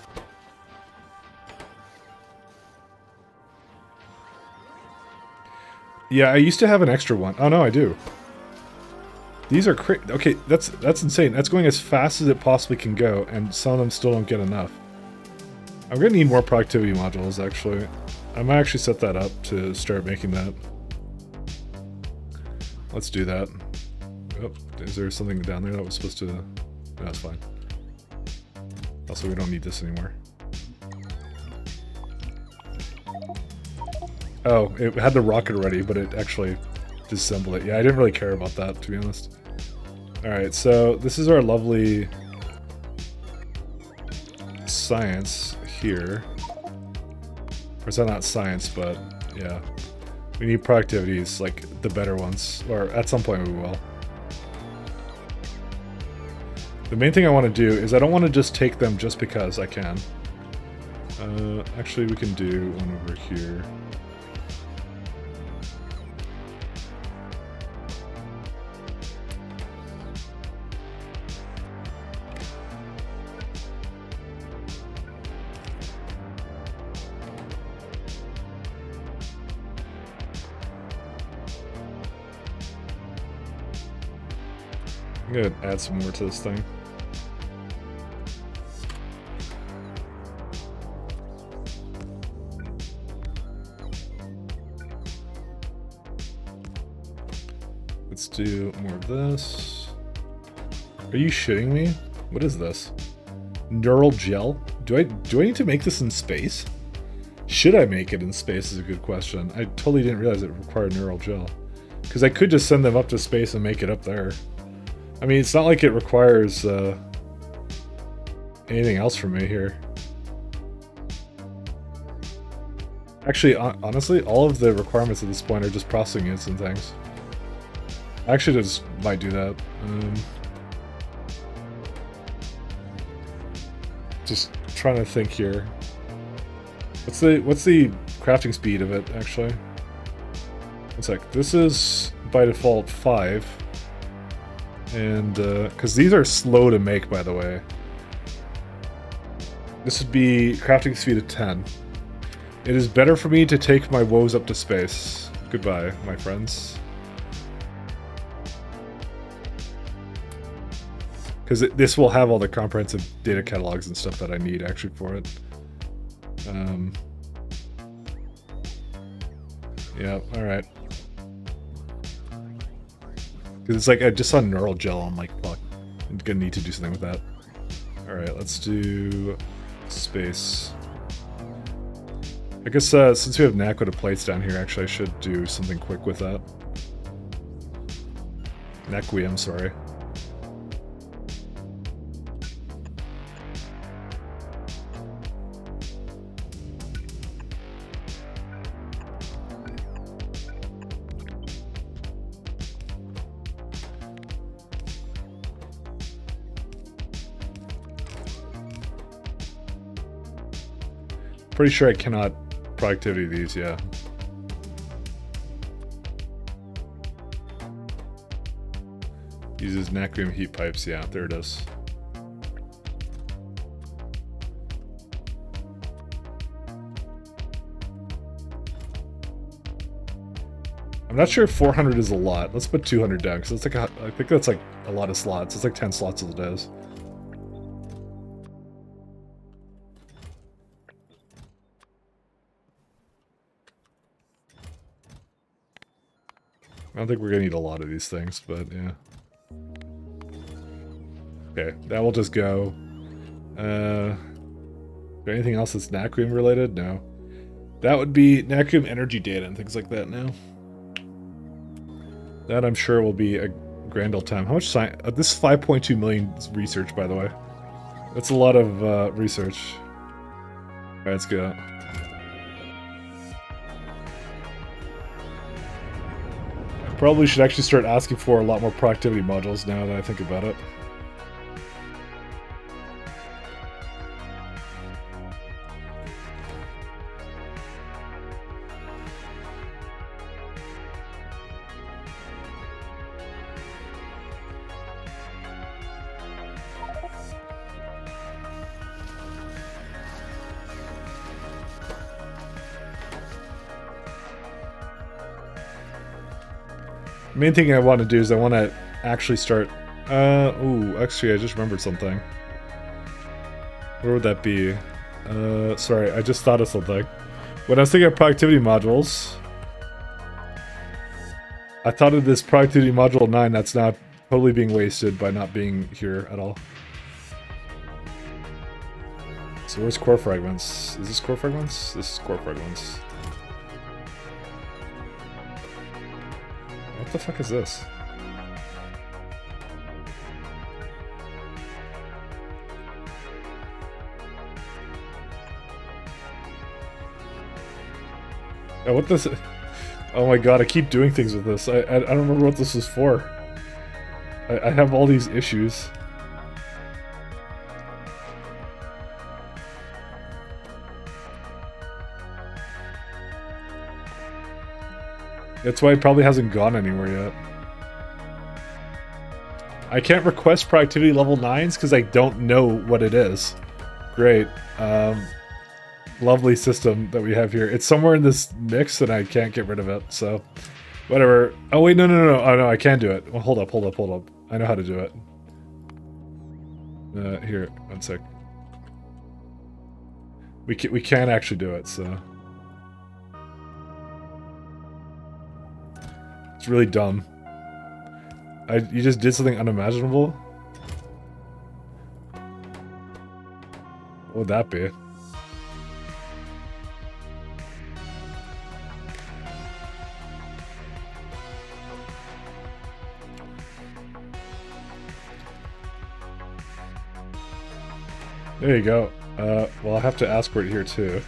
Yeah, I used to have an extra one. Oh, no, I do. These are okay, that's insane. That's going as fast as it possibly can go, and some of them still don't get enough. I'm gonna need more productivity modules, actually. I might actually set that up to start making that. Let's do that. Oh, is there something down there that was supposed to... No, that's fine. Also, we don't need this anymore. Oh, it had the rocket ready, but it actually disassembled it. Yeah, I didn't really care about that, to be honest. Alright, so this is our lovely science here. Or is that not science, but yeah. We need productivities, like the better ones. Or at some point we will. The main thing I want to do is I don't want to just take them just because I can. Actually we can do one over here. I'm gonna add some more to this thing. Let's do more of this. Are you shitting me? What is this? Neural gel? Do I need to make this in space? Should I make it in space is a good question. I totally didn't realize it required neural gel. Because I could just send them up to space and make it up there. I mean, it's not like it requires anything else from me here. Actually, honestly, all of the requirements at this point are just processing units and things. I actually just might do that. Just trying to think here. What's the crafting speed of it, actually. One sec. This is by default 5. And, because these are slow to make, by the way. This would be crafting speed of 10. It is better for me to take my woes up to space. Goodbye, my friends. Because this will have all the comprehensive data catalogs and stuff that I need, actually, for it. Yeah, alright. Because it's like, I just saw neural gel, I'm like, fuck. I'm gonna need to do something with that. Alright, let's do space. I guess since we have Nakwa to plates down here, actually I should do something quick with that. Nakwi, I'm sorry. Pretty sure I cannot productivity these, yeah. Uses Nacrium heat pipes, yeah, there it is. I'm not sure if 400 is a lot. Let's put 200 down, because it's like I think that's like a lot of slots. It's like 10 slots as it is. I don't think we're gonna need a lot of these things, but yeah. Okay, that will just go. Is there anything else that's Nacrium related? No. That would be Nacrium energy data and things like that now. That I'm sure will be a grand old time. How much science? This is 5.2 million research, by the way. That's a lot of research. Alright, let's go. Probably should actually start asking for a lot more productivity modules now that I think about it. Main thing I want to do is I want to actually start... ooh, actually I just remembered something. Where would that be? Sorry, I just thought of something. When I was thinking of productivity modules, I thought of this productivity module 9 that's now totally being wasted by not being here at all. So where's core fragments? Is this core fragments? This is core fragments. What the fuck is this? Oh, what this? Oh my god, I keep doing things with this. I don't remember what this was for. I have all these issues. That's why it probably hasn't gone anywhere yet. I can't request productivity level 9s because I don't know what it is. Great. Lovely system that we have here. It's somewhere in this mix and I can't get rid of it, so... Whatever. Oh wait, no. Oh no, I can do it. Well, hold up. I know how to do it. Here, one sec. We can actually do it, so... It's really dumb. You just did something unimaginable? What would that be? There you go. Well, I'll have to ask for it here too.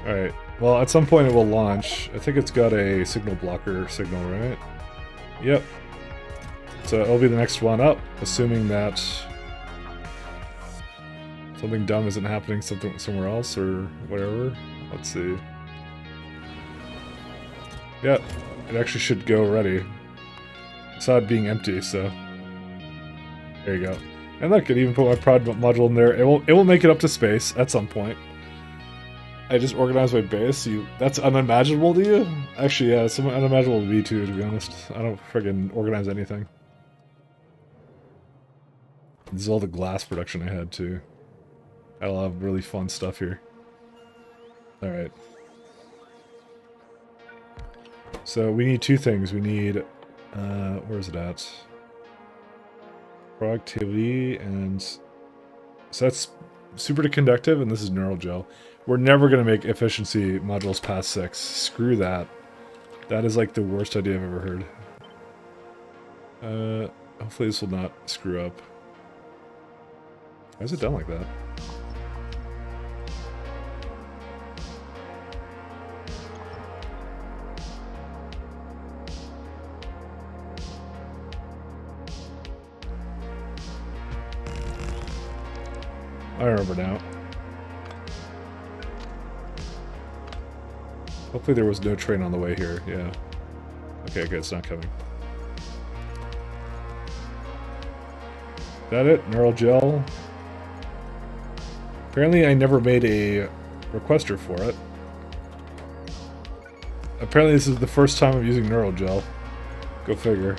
Alright. Well, at some point it will launch. I think it's got a signal blocker signal, right? Yep. So it'll be the next one up, assuming that something dumb isn't happening somewhere else or whatever. Let's see. Yep. It actually should go ready. I saw it being empty, so there you go. And look, it even put my prod module in there. It will make it up to space at some point. I just organized my base. That's unimaginable to you? Actually, yeah, it's unimaginable to me too, to be honest. I don't friggin' organize anything. This is all the glass production I had too. I will have really fun stuff here. Alright. So we need two things. We need, where is it at? Productivity and... So that's superconductive and this is neural gel. We're never going to make efficiency modules past 6. Screw that. That is like the worst idea I've ever heard. Hopefully this will not screw up. Why is it done like that? I remember now. Hopefully there was no train on the way here, yeah. Okay, good, it's not coming. Is that it? Neural gel? Apparently I never made a requester for it. Apparently this is the first time I'm using neural gel. Go figure.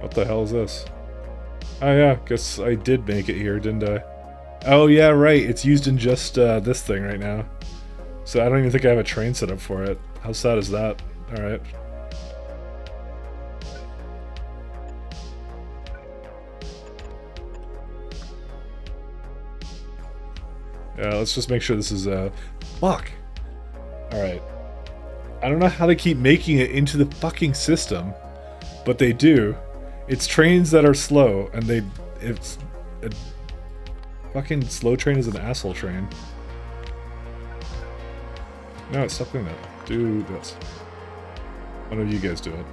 What the hell is this? Oh yeah, guess I did make it here, didn't I? Oh yeah, right, it's used in just this thing right now. So I don't even think I have a train set up for it. How sad is that? Alright. Yeah, let's just make sure this is, fuck! Alright. I don't know how they keep making it into the fucking system, but they do. It's trains that are slow, and it's a fucking slow train is an asshole train. No, stop doing that. Do this. One of you guys do it.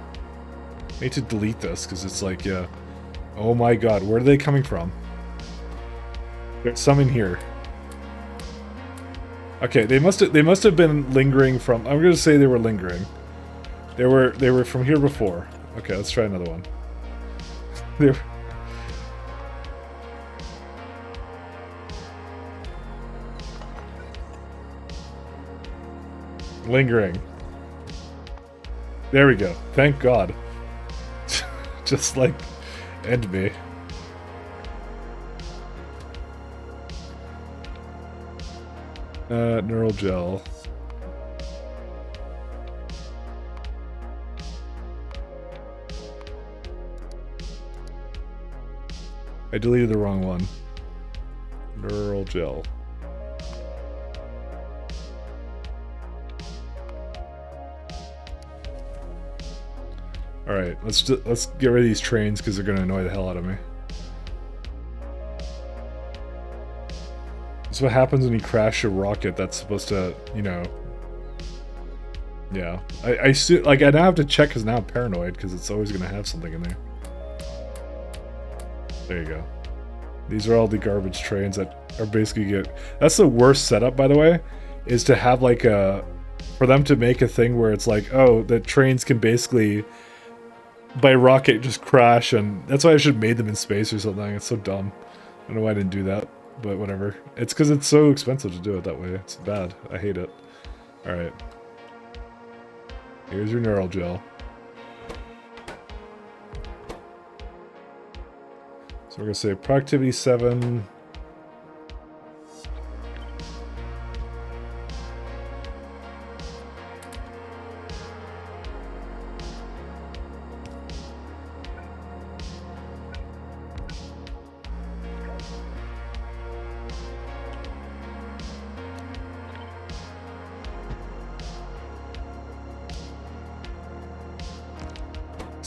I need to delete this, because it's like, yeah. Oh my god, where are they coming from? There's some in here. Okay, they must have been lingering from, I'm gonna say they were lingering. They were from here before. Okay, let's try another one. There. Lingering. There we go. Thank God. Just like end me. Neural gel. I deleted the wrong one. Neural gel. All right, let's get rid of these trains because they're gonna annoy the hell out of me. That's what happens when you crash a rocket that's supposed to, you know. Yeah, I now have to check because now I'm paranoid because it's always gonna have something in there. There you go. These are all the garbage trains that are basically that's the worst setup, by the way, is to have like for them to make a thing where it's like, oh, the trains can basically by rocket just crash, and that's why I should have made them in space or something. It's so dumb. I don't know why I didn't do that, but whatever. It's because it's so expensive to do it that way. It's bad. I hate it. All right. Here's your neural gel. So we're going to say productivity 7.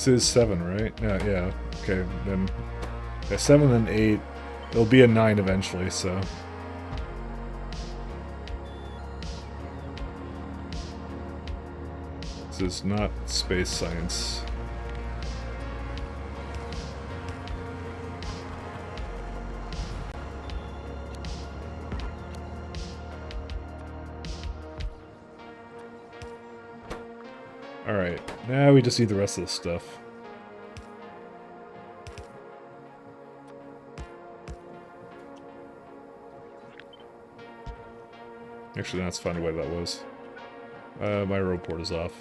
This is 7, right? Yeah. Okay, then... Yeah, 7 and 8. It'll be a 9 eventually, so... This is not space science. Alright, now we just need the rest of the stuff. Actually, that's fine the way that was. My road port is off.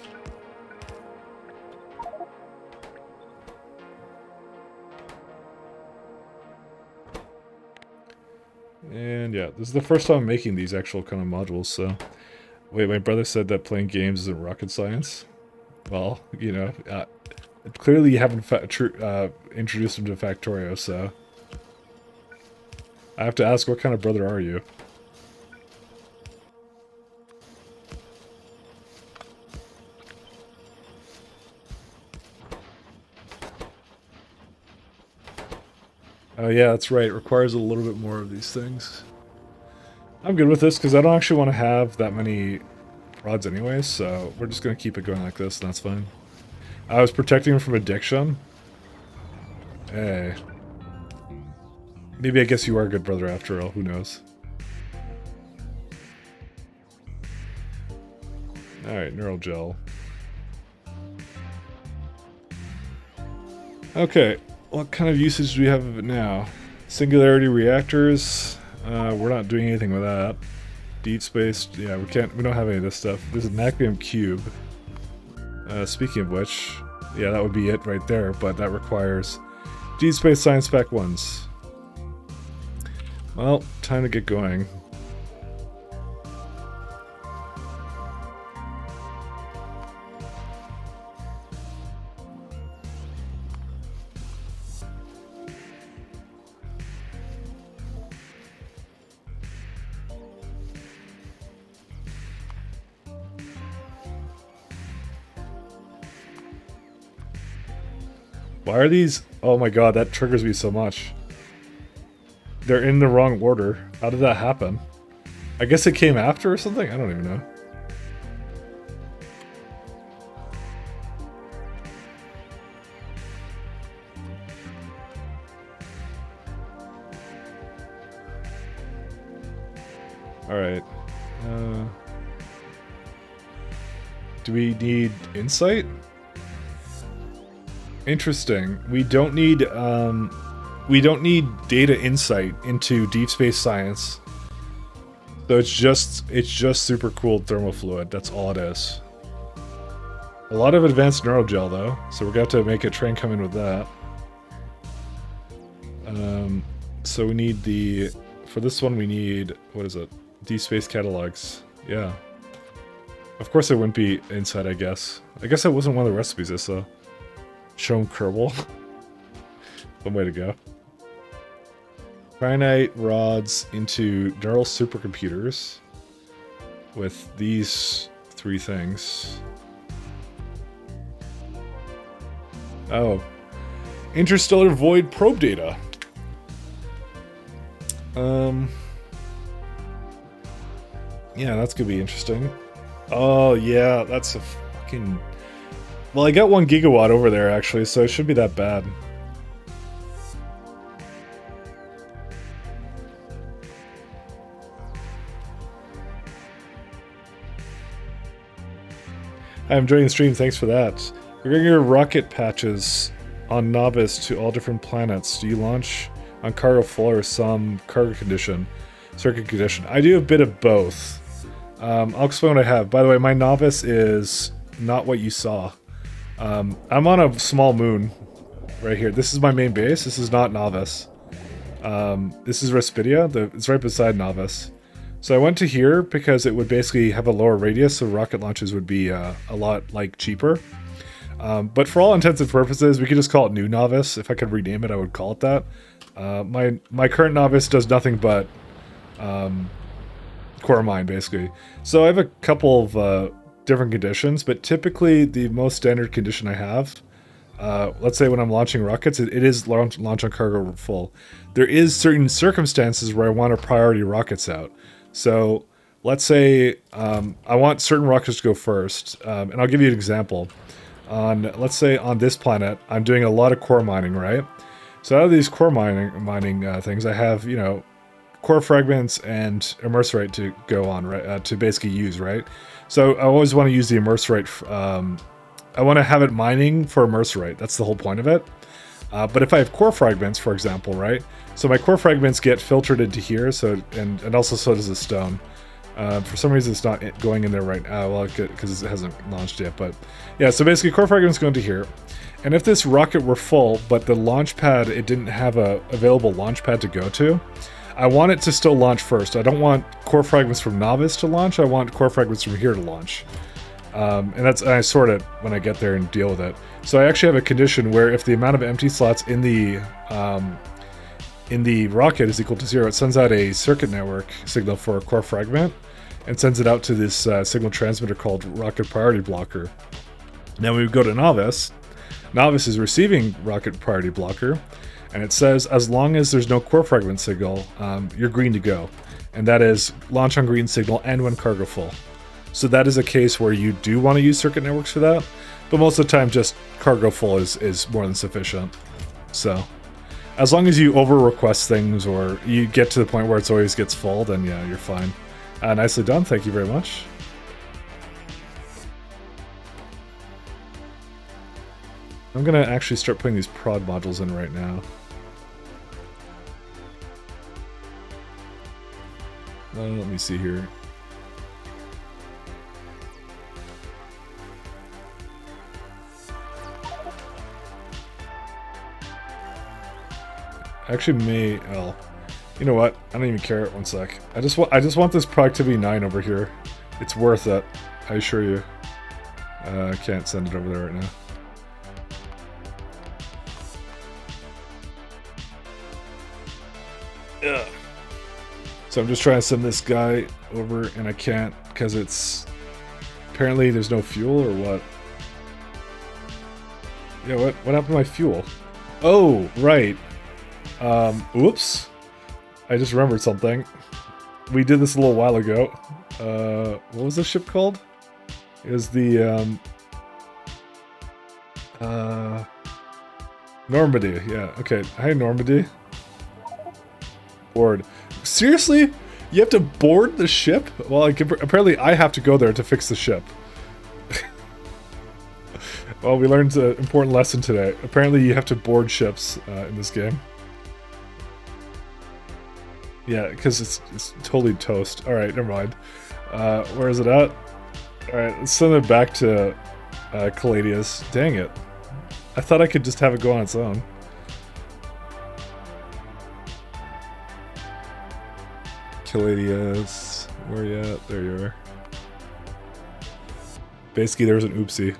And yeah, this is the first time I'm making these actual kind of modules, so... Wait, my brother said that playing games isn't rocket science? Well, you know, clearly you haven't introduced him to Factorio, so... I have to ask, what kind of brother are you? Oh yeah, that's right. It requires a little bit more of these things. I'm good with this because I don't actually want to have that many rods anyways, so we're just going to keep it going like this, and that's fine. I was protecting him from addiction. Hey. Maybe I guess you are a good brother after all, who knows. Alright, neural gel. Okay, what kind of usage do we have of it now? Singularity reactors. We're not doing anything with that. Deep space, yeah, we don't have any of this stuff. There's an acronym cube. Speaking of which, yeah, that would be it right there, but that requires Deep Space Science Pack 1s. Well, time to get going. Why are these... Oh my god, that triggers me so much. They're in the wrong order. How did that happen? I guess it came after or something? I don't even know. Alright. Do we need insight? Interesting. We don't need data insight into deep space science. So it's just super cooled thermal fluid. That's all it is. A lot of advanced neurogel though, so we're gonna have to make a train come in with that. So we need for this one we need, what is it? Deep space catalogs. Yeah. Of course it wouldn't be inside, I guess. I guess that wasn't one of the recipes, so. Shown Kerbal. One way to go. Finite rods into neural supercomputers with these 3 things. Oh. Interstellar void probe data. Yeah, that's gonna be interesting. Oh yeah, that's a fucking... Well, I got 1 gigawatt over there, actually, so it shouldn't be that bad. I'm enjoying the stream, thanks for that. We're getting your rocket patches on Novice to all different planets. Do you launch on cargo full or some cargo condition, circuit condition? I do a bit of both. I'll explain what I have. By the way, my Novice is not what you saw. I'm on a small moon right here. This is my main base. This is not Novice. This is Respidia. It's right beside Novice. So I went to here because it would basically have a lower radius, so rocket launches would be a lot cheaper. But for all intents and purposes, we could just call it New Novice. If I could rename it, I would call it that. My current Novice does nothing but core mine, basically. So I have a couple of different conditions, but typically the most standard condition I have let's say when I'm launching rockets, it is launch on cargo full. There is certain circumstances where I want to priority rockets out. So let's say I want certain rockets to go first, and I'll give you an example. Let's say on this planet, I'm doing a lot of core mining, right? So out of these core mining things, I have, you know, core fragments and immerserite to go on, right? To basically use, right? So I always want to use the immerserite. I want to have it mining for immerserite. That's the whole point of it. But if I have core fragments, for example, right? So my core fragments get filtered into here, so and also so does the stone. For some reason, it's not going in there right now. Well, because it hasn't launched yet. But yeah, so basically, core fragments go into here. And if this rocket were full, but the launch pad, it didn't have a available launch pad to go to, I want it to still launch first. I don't want core fragments from Novice to launch. I want core fragments from here to launch. And I sort it when I get there and deal with it. So I actually have a condition where if the amount of empty slots in the rocket is equal to 0, it sends out a circuit network signal for a core fragment and sends it out to this signal transmitter called rocket priority blocker. Now when we go to Novice, Novice is receiving rocket priority blocker, and it says as long as there's no core fragment signal, you're green to go. And that is launch on green signal and when cargo full. So that is a case where you do want to use circuit networks for that, but most of the time just cargo full is more than sufficient. So as long as you over request things or you get to the point where it always gets full, then yeah, you're fine. Nicely done, thank you very much. I'm gonna actually start putting these prod modules in right now. Let me see here. Actually, well, you know what? I don't even care. One sec. I just want this productivity 9 over here. It's worth it. I assure you. I can't send it over there right now. Ugh. So I'm just trying to send this guy over, and I can't because it's apparently there's no fuel or what? Yeah, what happened to my fuel? Oh, right. Oops. I just remembered something. We did this a little while ago. What was this ship called? It was the, Normandy, yeah. Okay, hi Normandy. Board. Seriously? You have to board the ship? Well, apparently I have to go there to fix the ship. Well, we learned an important lesson today. Apparently you have to board ships in this game. Yeah, because it's totally toast. Alright, never mind. Where is it at? Alright, let's send it back to Caladius. Dang it. I thought I could just have it go on its own. Caladius, where are you at? There you are. Basically, there's an oopsie.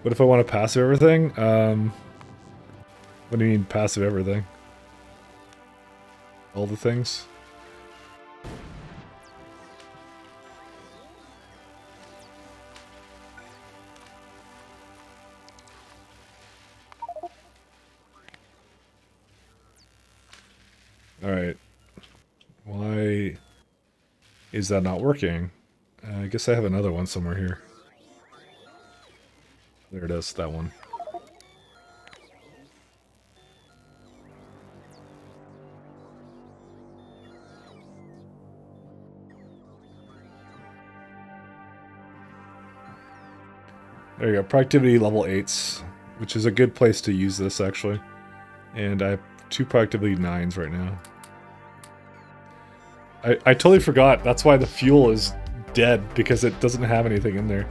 What if I want to passive everything? What do you mean passive everything? All the things? Alright. Why is that not working? I guess I have another one somewhere here. There it is, that one. There you go, productivity level 8s, which is a good place to use this actually. And I have 2 productivity 9s right now. I totally forgot, that's why the fuel is dead, because it doesn't have anything in there.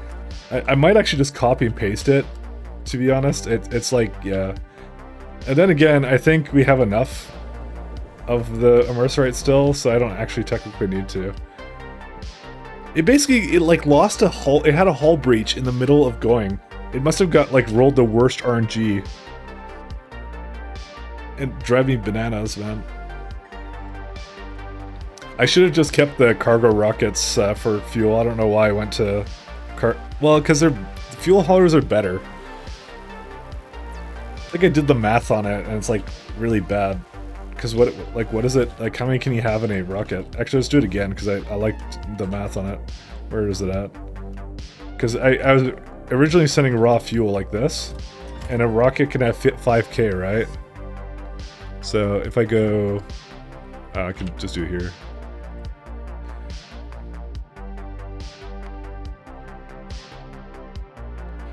I might actually just copy and paste it, to be honest. It's like, yeah. And then again, I think we have enough of the immerserite still, so I don't actually technically need to. It basically, like lost a hull, it had a hull breach in the middle of going. It must have got, like, rolled the worst RNG. It drive me bananas, man. I should have just kept the cargo rockets for fuel. I don't know why I went to well, because fuel haulers are better. think I did the math on it, and it's like really bad. Because what is it? Like, how many can you have in a rocket? Actually, let's do it again, because I liked the math on it. Where is it at? Because I was originally sending raw fuel like this, and a rocket can have 5K, right? So if I go... I can just do it here.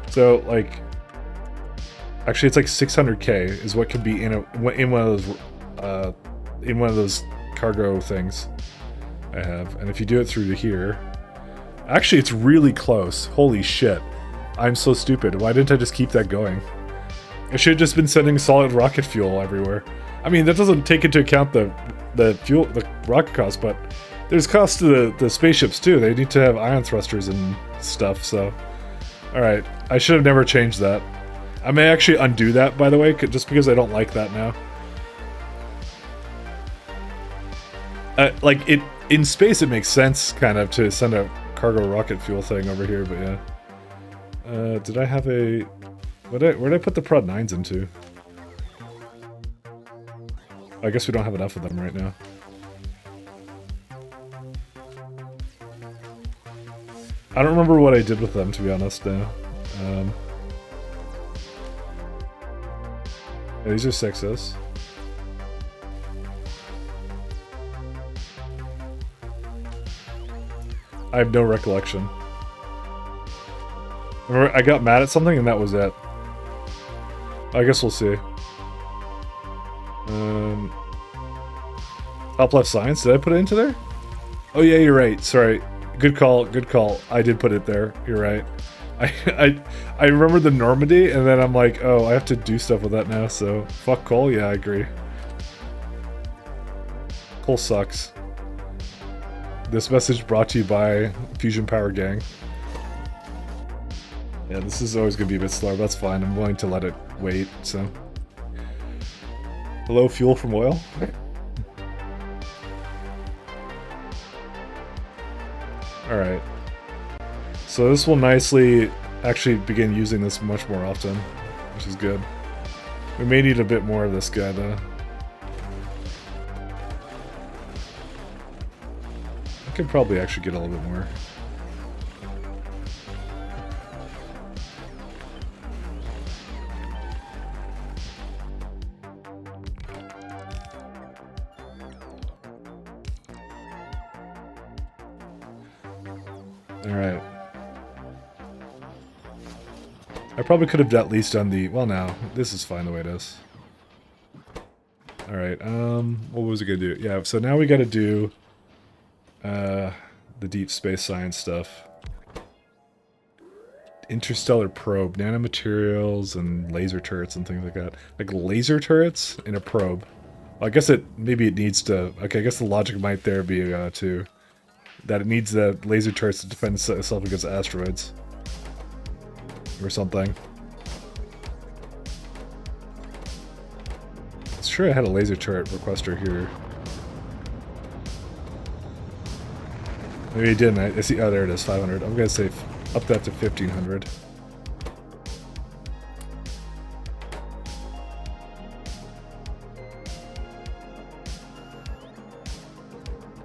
So, like... Actually, it's like 600K is what could be in one of those cargo things I have. And if you do it through to here... Actually, it's really close. Holy shit. I'm so stupid. Why didn't I just keep that going? I should have just been sending solid rocket fuel everywhere. I mean, that doesn't take into account the rocket cost, but there's cost to the spaceships too. They need to have ion thrusters and stuff, so... Alright, I should have never changed that. I may actually undo that, by the way, just because I don't like that now. Like, in space it makes sense, kind of, to send a cargo rocket fuel thing over here, but yeah. Did I have a... Where did I put the prod 9s into? I guess we don't have enough of them right now. I don't remember what I did with them, to be honest, now. Yeah, these are 6s. I have no recollection. Remember, I got mad at something and that was it. I guess we'll see. Top left science, did I put it into there? Oh yeah, you're right, sorry. Good call, good call. I did put it there, you're right. I remember the Normandy and then I'm like, oh, I have to do stuff with that now, so fuck Cole, yeah, I agree. Cole sucks. This message brought to you by Fusion Power Gang. Yeah, this is always going to be a bit slower, but that's fine. I'm willing to let it wait, so... Hello, fuel from oil? Alright. So this will nicely actually begin using this much more often, which is good. We may need a bit more of this guy, though. I could probably actually get a little bit more. Alright. I probably could have at least done the... Well, now, this is fine the way it is. Alright, what was it gonna do? Yeah, so now we gotta do... the deep space science stuff. Interstellar probe, nanomaterials, and laser turrets and things like that. Like laser turrets in a probe. Well, I guess maybe it needs to... Okay, I guess the logic might there be, too. That it needs the laser turrets to defend itself against asteroids. Or something. I'm sure I had a laser turret requester here. Maybe I didn't. I see. Oh, there it is. 500. I'm gonna say up that to 1500.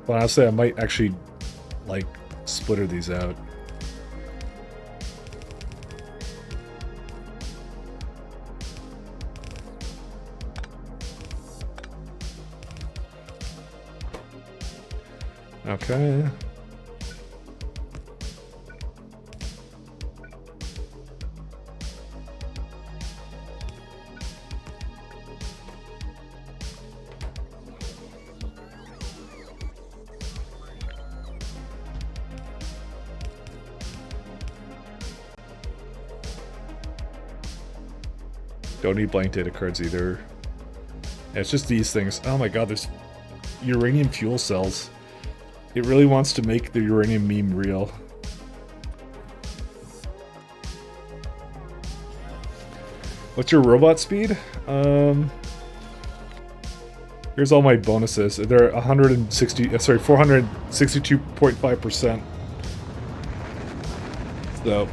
Well, honestly, I might actually like splitter these out. Okay. Don't need blank data cards either. Yeah, it's just these things. Oh my god, there's uranium fuel cells. It really wants to make the uranium meme real. What's your robot speed? Here's all my bonuses. They're 462.5%. So,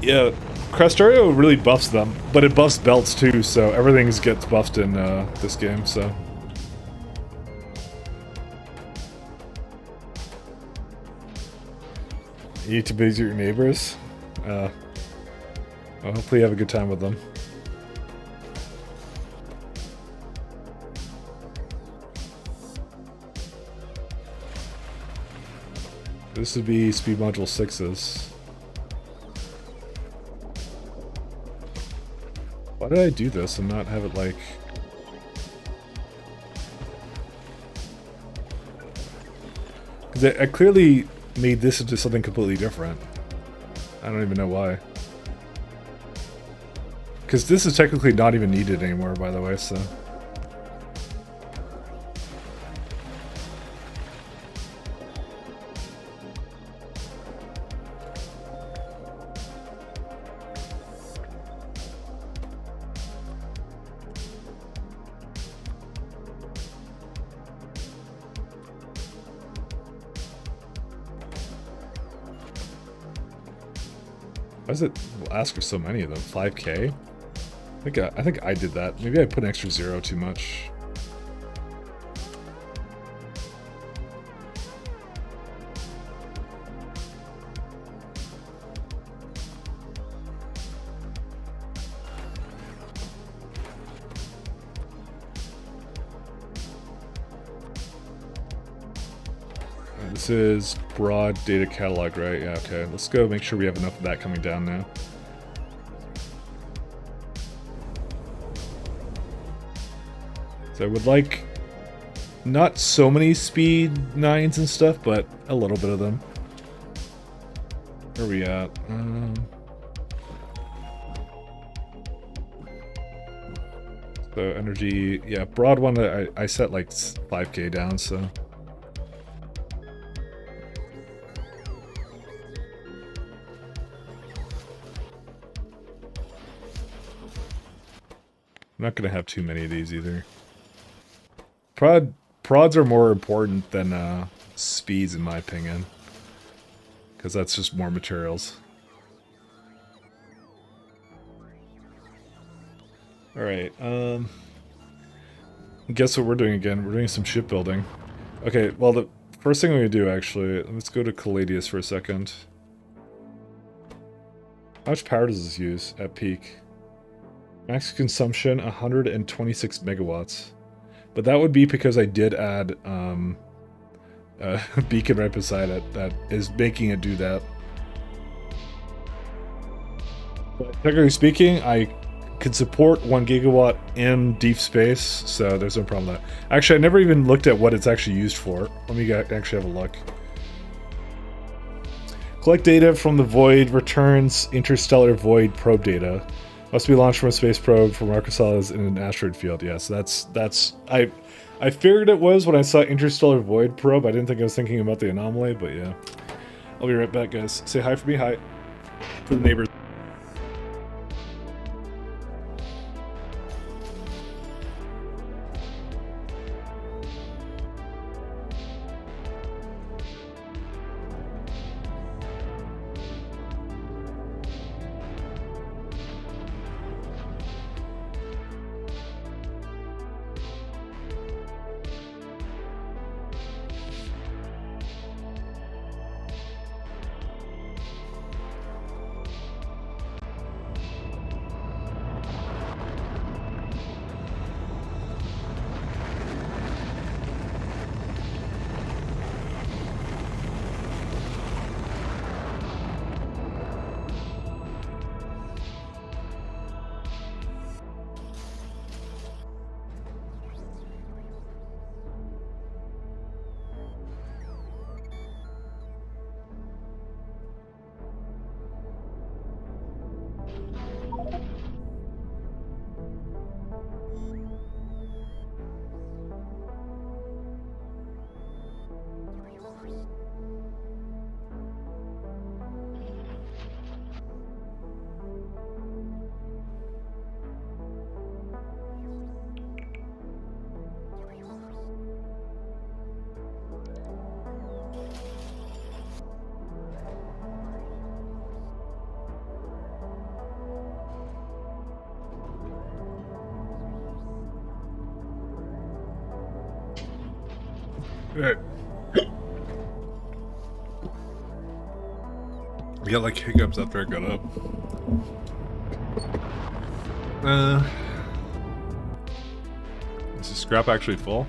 yeah, Factorio really buffs them, but it buffs belts too, so everything gets buffed in this game, so. You need to visit your neighbors? Well, hopefully you have a good time with them. This would be speed module 6's. Why did I do this and not have it like... Because I clearly made this into something completely different. I don't even know why. Because this is technically not even needed anymore, by the way, so... Why does it ask for so many of them? 5K? I think I did that. Maybe I put an extra 0 too much. This is broad data catalog, right? Yeah, okay. Let's go make sure we have enough of that coming down now. So I would like not so many speed 9s and stuff, but a little bit of them. Where are we at? So energy, yeah, broad one I set like 5K down, so. I'm not gonna have too many of these either. Prods are more important than speeds in my opinion, because that's just more materials. All right. Guess what we're doing again? We're doing some shipbuilding. Okay. Well, the first thing I'm gonna do actually, let's go to Caladius for a second. How much power does this use at peak? Max consumption 126 megawatts, but that would be because I did add a beacon right beside it that is making it do that. But technically speaking, I can support 1 gigawatt in deep space, so there's no problem with that. Actually, I never even looked at what it's actually used for. Let me actually have a look. Collect data from the void, returns interstellar void probe data. Must be launched from a space probe from Arcosalas in an asteroid field. Yes, that's I figured it was when I saw interstellar void probe. I didn't think I was thinking about the anomaly, but yeah. I'll be right back, guys. Say hi for me, hi. For the neighbors. I got like hiccups after I got up. Is the scrap actually full?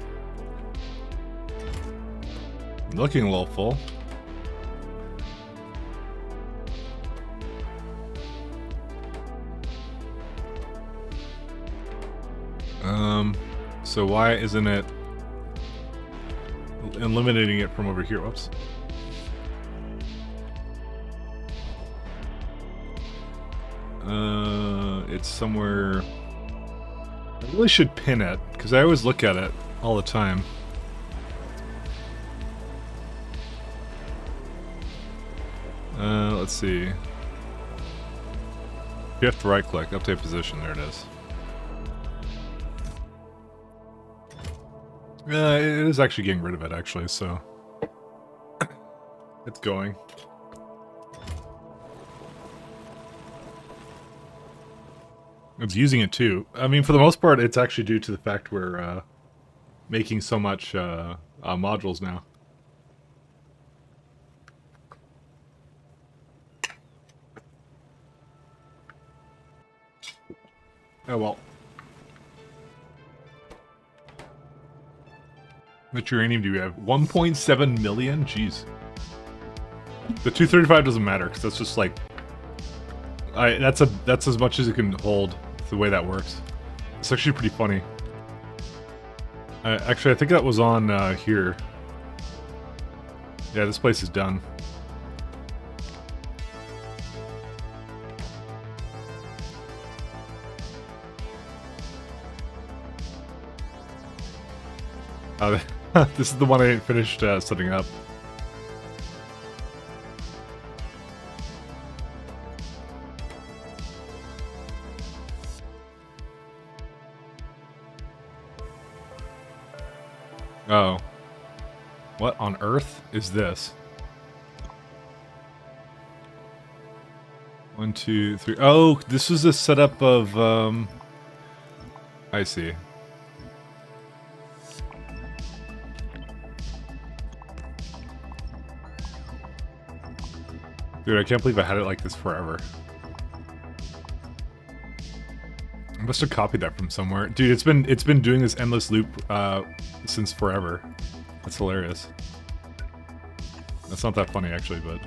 Looking a little full. So why isn't it eliminating it from over here? Whoops. It's somewhere. I really should pin it because I always look at it all the time. Let's see. You have to right click, update position, there it is. It is actually getting rid of it actually, so it's going. It's using it too. I mean, for the most part, it's actually due to the fact we're making so much modules now. Oh well. How much uranium do we have? 1.7 million? Jeez. The 235 doesn't matter, because that's just like... that's as much as it can hold, the way that works. It's actually pretty funny. Actually, I think that was on here. Yeah, this place is done. This is the one I finished setting up. Oh. What on earth is this? 1, 2, 3. Oh, this was a setup of, I see. Dude, I can't believe I had it like this forever. I must have copied that from somewhere. Dude, it's been doing this endless loop since forever. That's hilarious. That's not that funny actually, but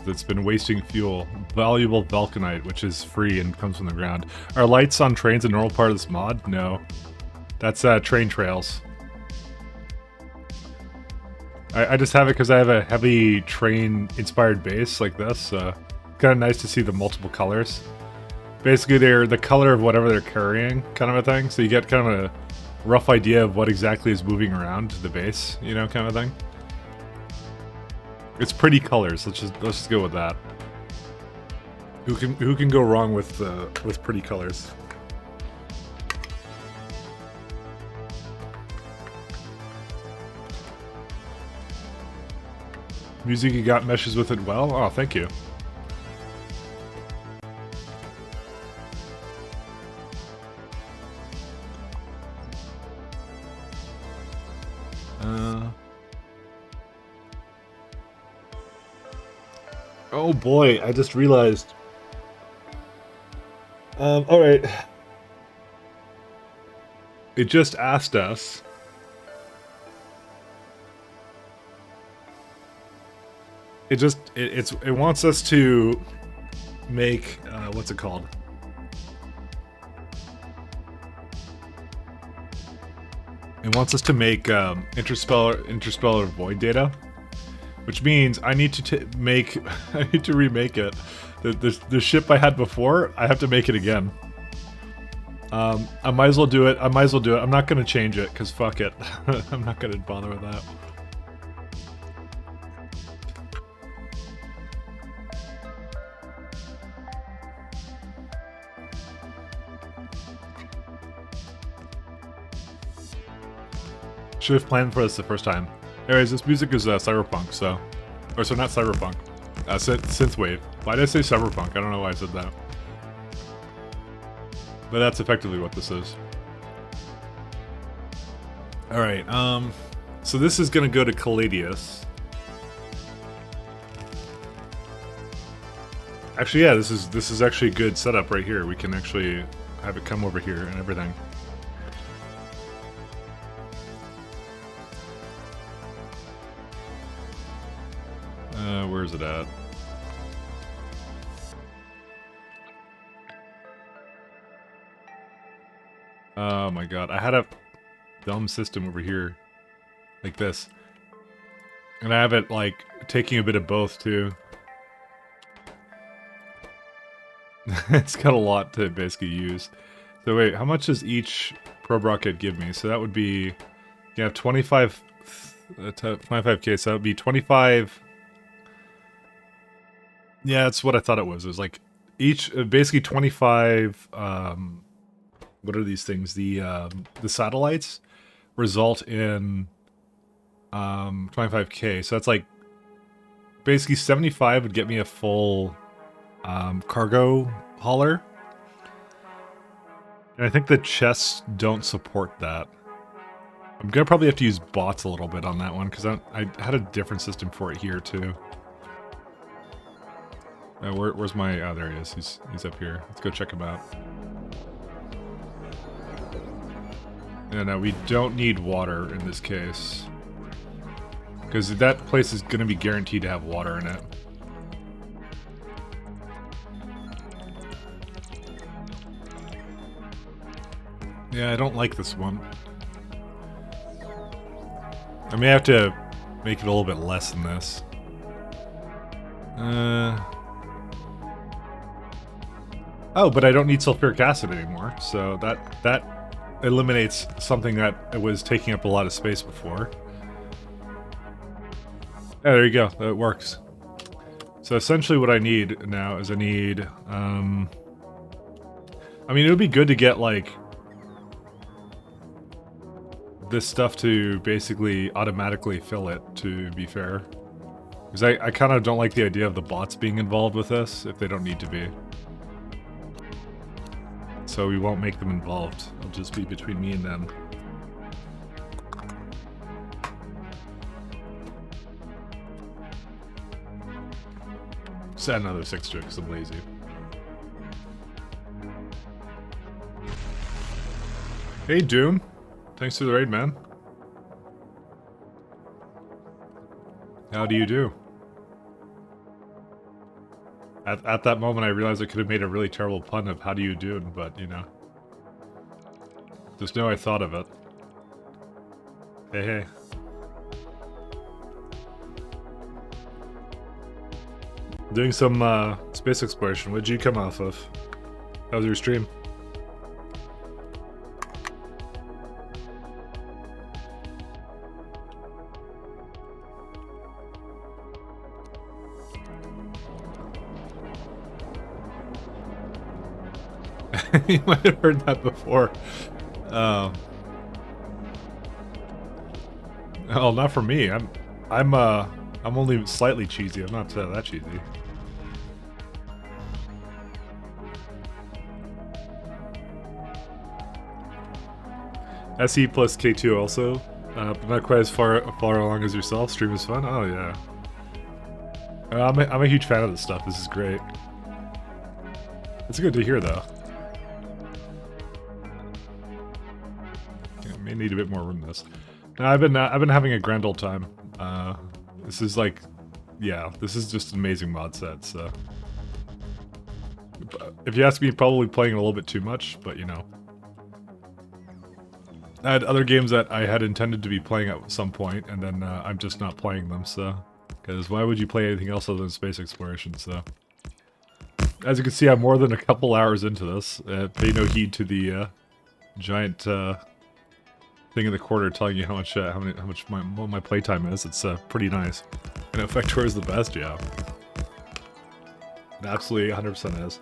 it's been wasting fuel. Valuable vulcanite, which is free and comes from the ground. Are lights on trains a normal part of this mod? No. That's train trails. I just have it because I have a heavy train-inspired base like this. Kind of nice to see the multiple colors. Basically, they're the color of whatever they're carrying, kind of a thing. So you get kind of a rough idea of what exactly is moving around the base, you know, kind of thing. It's pretty colors. Let's just go with that. Who can go wrong with pretty colors? Music you got meshes with it well? Oh, thank you. Oh boy, I just realized. Alright. It just asked us. It wants us to make what's it called? It wants us to make interstellar void data, which means I need to make I need to remake it. The ship I had before, I have to make it again. I might as well do it. I'm not gonna change it because fuck it. I'm not gonna bother with that. Should have planned for this the first time. Anyways, this music is cyberpunk, so... Or, so not cyberpunk. Synthwave. Why did I say cyberpunk? I don't know why I said that. But that's effectively what this is. Alright, So this is gonna go to Caladius. Actually, yeah, this is actually a good setup right here. We can actually have it come over here and everything. Where's it at? Oh my god, I had a dumb system over here. Like this. And I have it, like, taking a bit of both, too. It's got a lot to basically use. So wait, how much does each probe rocket give me? So that would be... Yeah, 25... 25k, so that would be 25... Yeah, that's what I thought it was. It was like, each... basically 25... what are these things? The satellites result in... 25k, so that's like basically 75 would get me a full cargo hauler, and I think the chests don't support that. I'm gonna probably have to use bots a little bit on that one because I had a different system for it here too. Where's my... Oh, there he is. He's up here. Let's go check him out. And we don't need water in this case. Because that place is going to be guaranteed to have water in it. Yeah, I don't like this one. I may have to make it a little bit less than this. Oh, but I don't need sulfuric acid anymore, so that eliminates something that was taking up a lot of space before. Yeah, there you go. That works. So essentially what I need now is I need... I mean, it would be good to get, like... this stuff to basically automatically fill it, to be fair. Because I kind of don't like the idea of the bots being involved with this, if they don't need to be. So we won't make them involved. It'll just be between me and them. Just add another 6 to it because I'm lazy. Hey Doom, thanks for the raid, man. How do you do? At that moment I realized I could have made a really terrible pun of how do you do, but you know. Just know I thought of it. Hey hey. Doing some space exploration. What did you come off of? How was your stream? You might have heard that before. Oh, not for me. I'm only slightly cheesy. I'm not that cheesy. SE plus K2 also, but not quite as far along as yourself. Stream is fun. Oh yeah. I'm a huge fan of this stuff. This is great. It's good to hear though. Yeah, may need a bit more room in this. No, I've been having a grand old time. This is like, yeah, this is just an amazing mod set. So, if you ask me, probably playing a little bit too much, but you know. I had other games that I had intended to be playing at some point, and then I'm just not playing them, so... Because why would you play anything else other than space exploration, so... As you can see, I'm more than a couple hours into this. Pay no heed to the giant thing in the corner telling you how much my playtime is. It's pretty nice. And Factorio is the best, yeah. It absolutely 100% is.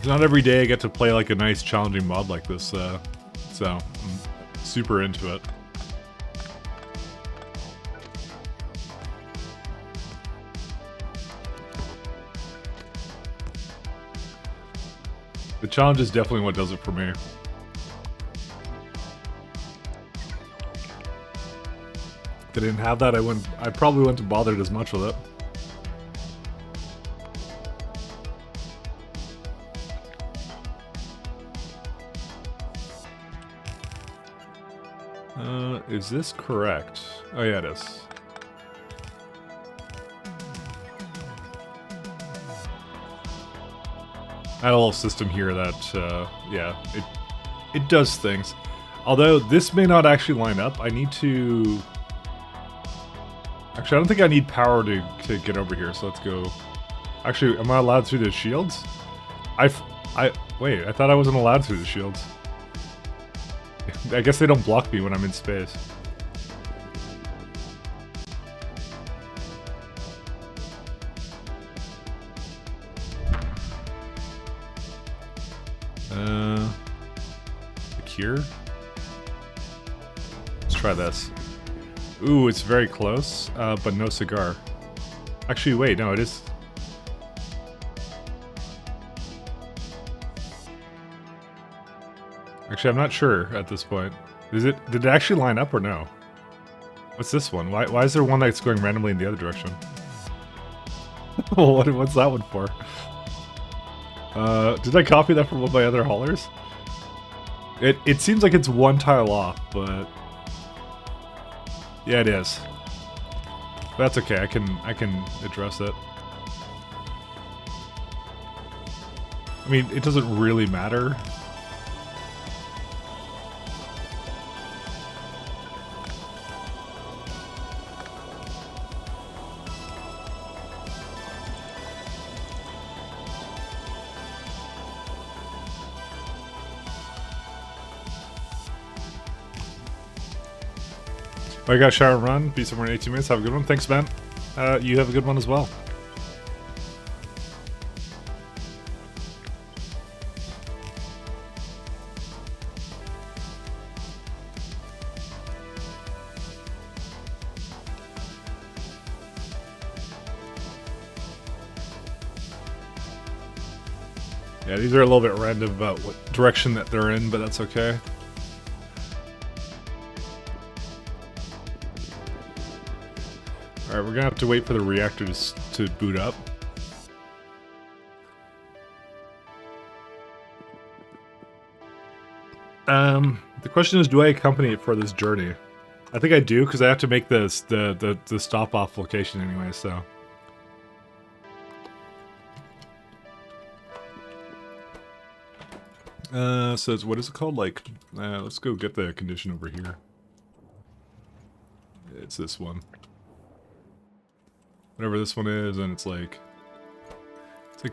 Not every day I get to play like a nice challenging mod like this, so I'm super into it. challenge is definitely what does it for me. If I didn't have that, I probably wouldn't have bothered as much with it. Is this correct? Oh yeah, it is. I had a little system here that, yeah, it does things. Although this may not actually line up, I need to... Actually, I don't think I need power to get over here, so let's go... Actually, am I allowed through the shields? Wait, I thought I wasn't allowed through the shields. I guess they don't block me when I'm in space. The cure? Let's try this. Ooh, it's very close, but no cigar. Actually, wait, no, it is... Actually, I'm not sure at this point. Did it actually line up or no? What's this one? Why is there one that's going randomly in the other direction? What's that one for? Did I copy that from one of my other haulers? It seems like it's one tile off, but yeah, it is. But that's okay. I can address it. I mean, it doesn't really matter. I got a shower and run. Be somewhere in 18 minutes. Have a good one. Thanks, Ben. You have a good one as well. Yeah, these are a little bit random about what direction that they're in, but that's okay. Alright, we're gonna have to wait for the reactor to boot up. The question is, do I accompany it for this journey? I think I do, because I have to make the stop-off location anyway, so... So it's, what is it called? Like, let's go get the condition over here. It's this one. Whatever this one is, and it's like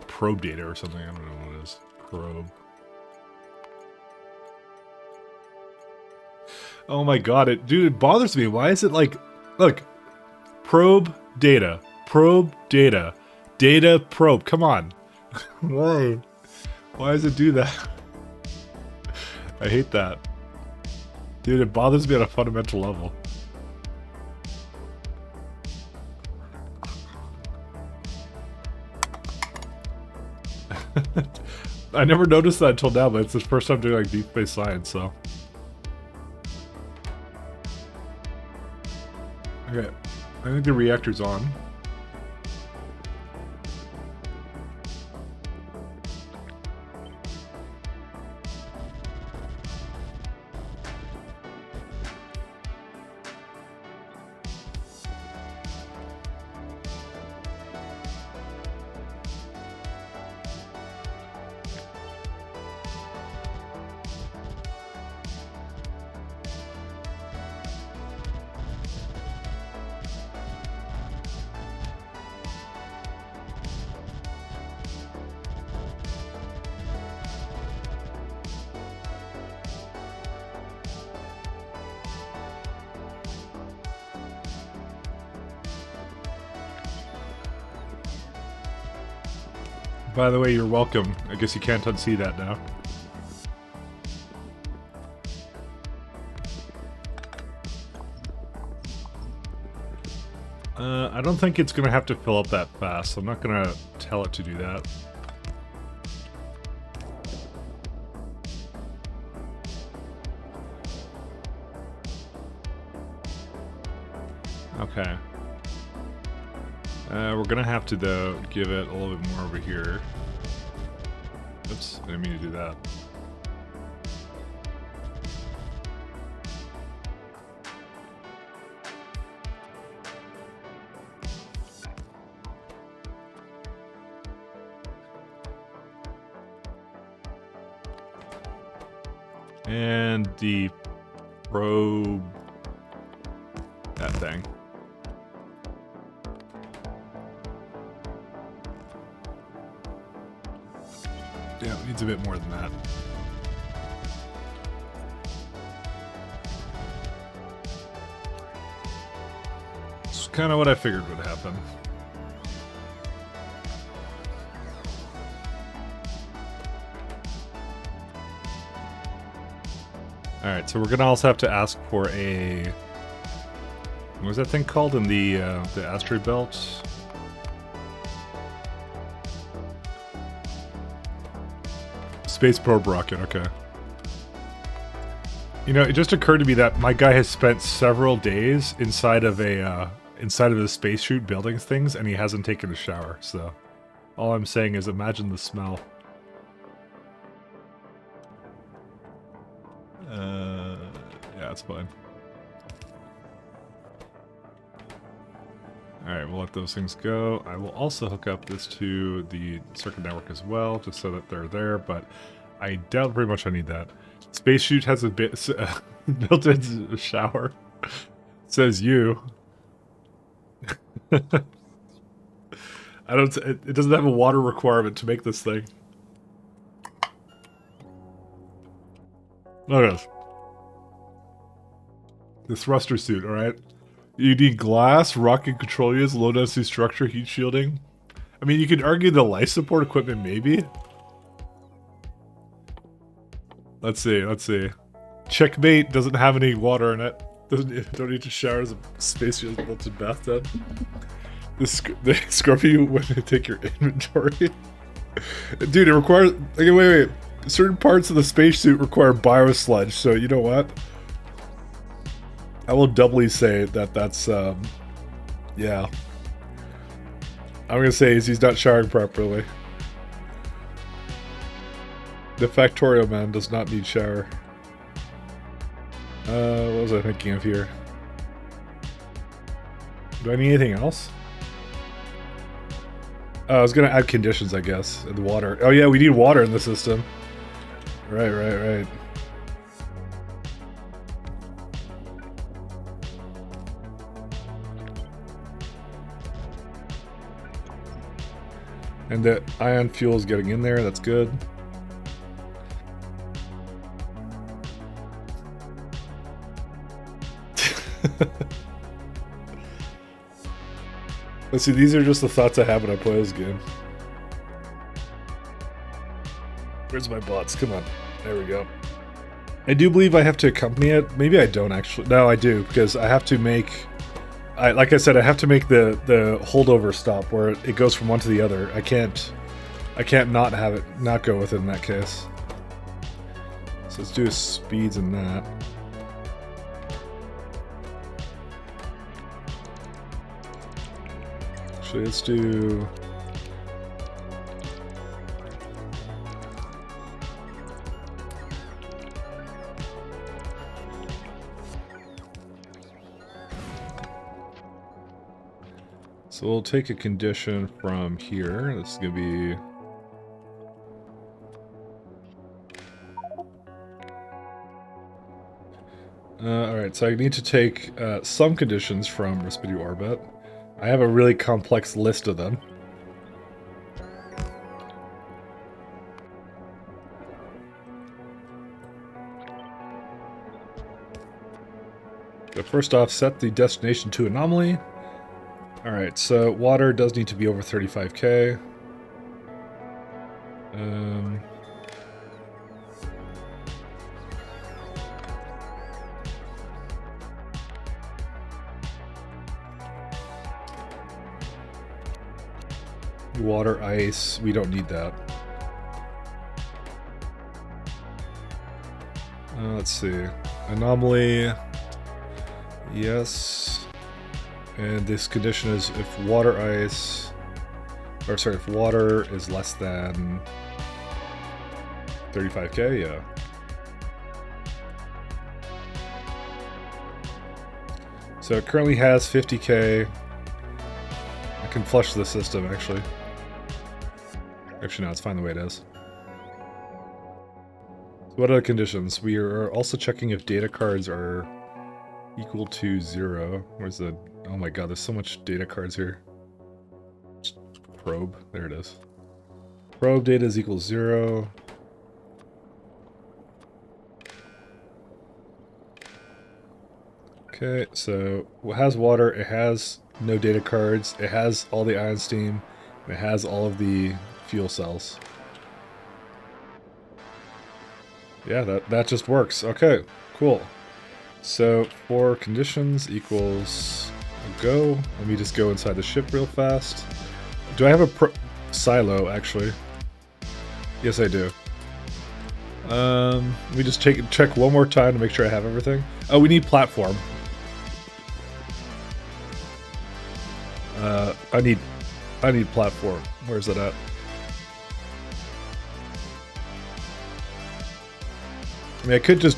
probe data or something. I don't know what it is. Probe. Oh my god, dude, it bothers me. Why is it like, look, probe data, data probe. Come on. Why? Why does it do that? I hate that. Dude, it bothers me on a fundamental level. I never noticed that until now, but it's the first time doing like deep space science, so. Okay, I think the reactor's on. By the way, you're welcome. I guess you can't unsee that now. I don't think it's gonna have to fill up that fast, so I'm not gonna tell it to do that. Okay. We're gonna have to, though, give it a little bit more over here. Oops, I didn't mean to do that. And the probe... that thing. Yeah, it needs a bit more than that. It's kind of what I figured would happen. Alright, so we're gonna also have to ask for a... what was that thing called in the asteroid belt? Space probe rocket, okay. You know, it just occurred to me that my guy has spent several days inside of a space chute building things, and he hasn't taken a shower, so... all I'm saying is imagine the smell. Yeah, that's fine. Alright, we'll let those things go. I will also hook up this to the circuit network as well, just so that they're there, but I doubt very much I need that. Space chute has a bit built-in shower. Says you. I don't. It doesn't have a water requirement to make this thing. Look at this. The thruster suit, alright? You need glass, rocket control units, low density structure, heat shielding. I mean, you could argue the life support equipment, maybe. Let's see, let's see. Checkmate doesn't have any water in it. Don't need to shower as a space built-in bathtub. They scrub you when they take your inventory. Dude, it requires... okay, wait. Certain parts of the spacesuit require biosludge, so you know what? I will doubly say that that's, yeah. I'm gonna say he's not showering properly. The Factorio man does not need shower. What was I thinking of here? Do I need anything else? I was gonna add conditions, I guess, and water. Oh yeah, we need water in the system. Right. And the ion fuel is getting in there, that's good. Let's see, these are just the thoughts I have when I play this game. Where's my bots? Come on. There we go. I do believe I have to accompany it. Maybe I don't actually. No, I do, because I have to make... like I said, I have to make the holdover stop where it goes from one to the other. I can't not have it, not go with it in that case. So let's do speeds in that. Actually, let's do... so we'll take a condition from here. This is going to be... alright, so I need to take some conditions from Respidu Orbit. I have a really complex list of them. But first off, set the destination to anomaly. Alright, so water does need to be over 35k. Water, ice, we don't need that. Let's see. Anomaly. Yes. And this condition is if water ice, or sorry, if water is less than 35k, yeah. So it currently has 50k. I can flush the system, actually. Actually, no, it's fine the way it is. So what are the conditions? We are also checking if data cards are equal to 0. Where's the... Oh my god, there's so much data cards here. Probe. There it is. Probe data is equal to 0. Okay, so it has water, it has no data cards, it has all the ion steam, and it has all of the fuel cells. Yeah, that just works. Okay, cool. So for conditions equals go. Let me just go inside the ship real fast. Do I have a silo, actually? Yes, I do. Let me just check one more time to make sure I have everything. Oh, we need platform. I need platform. Where's it at? I mean, I could just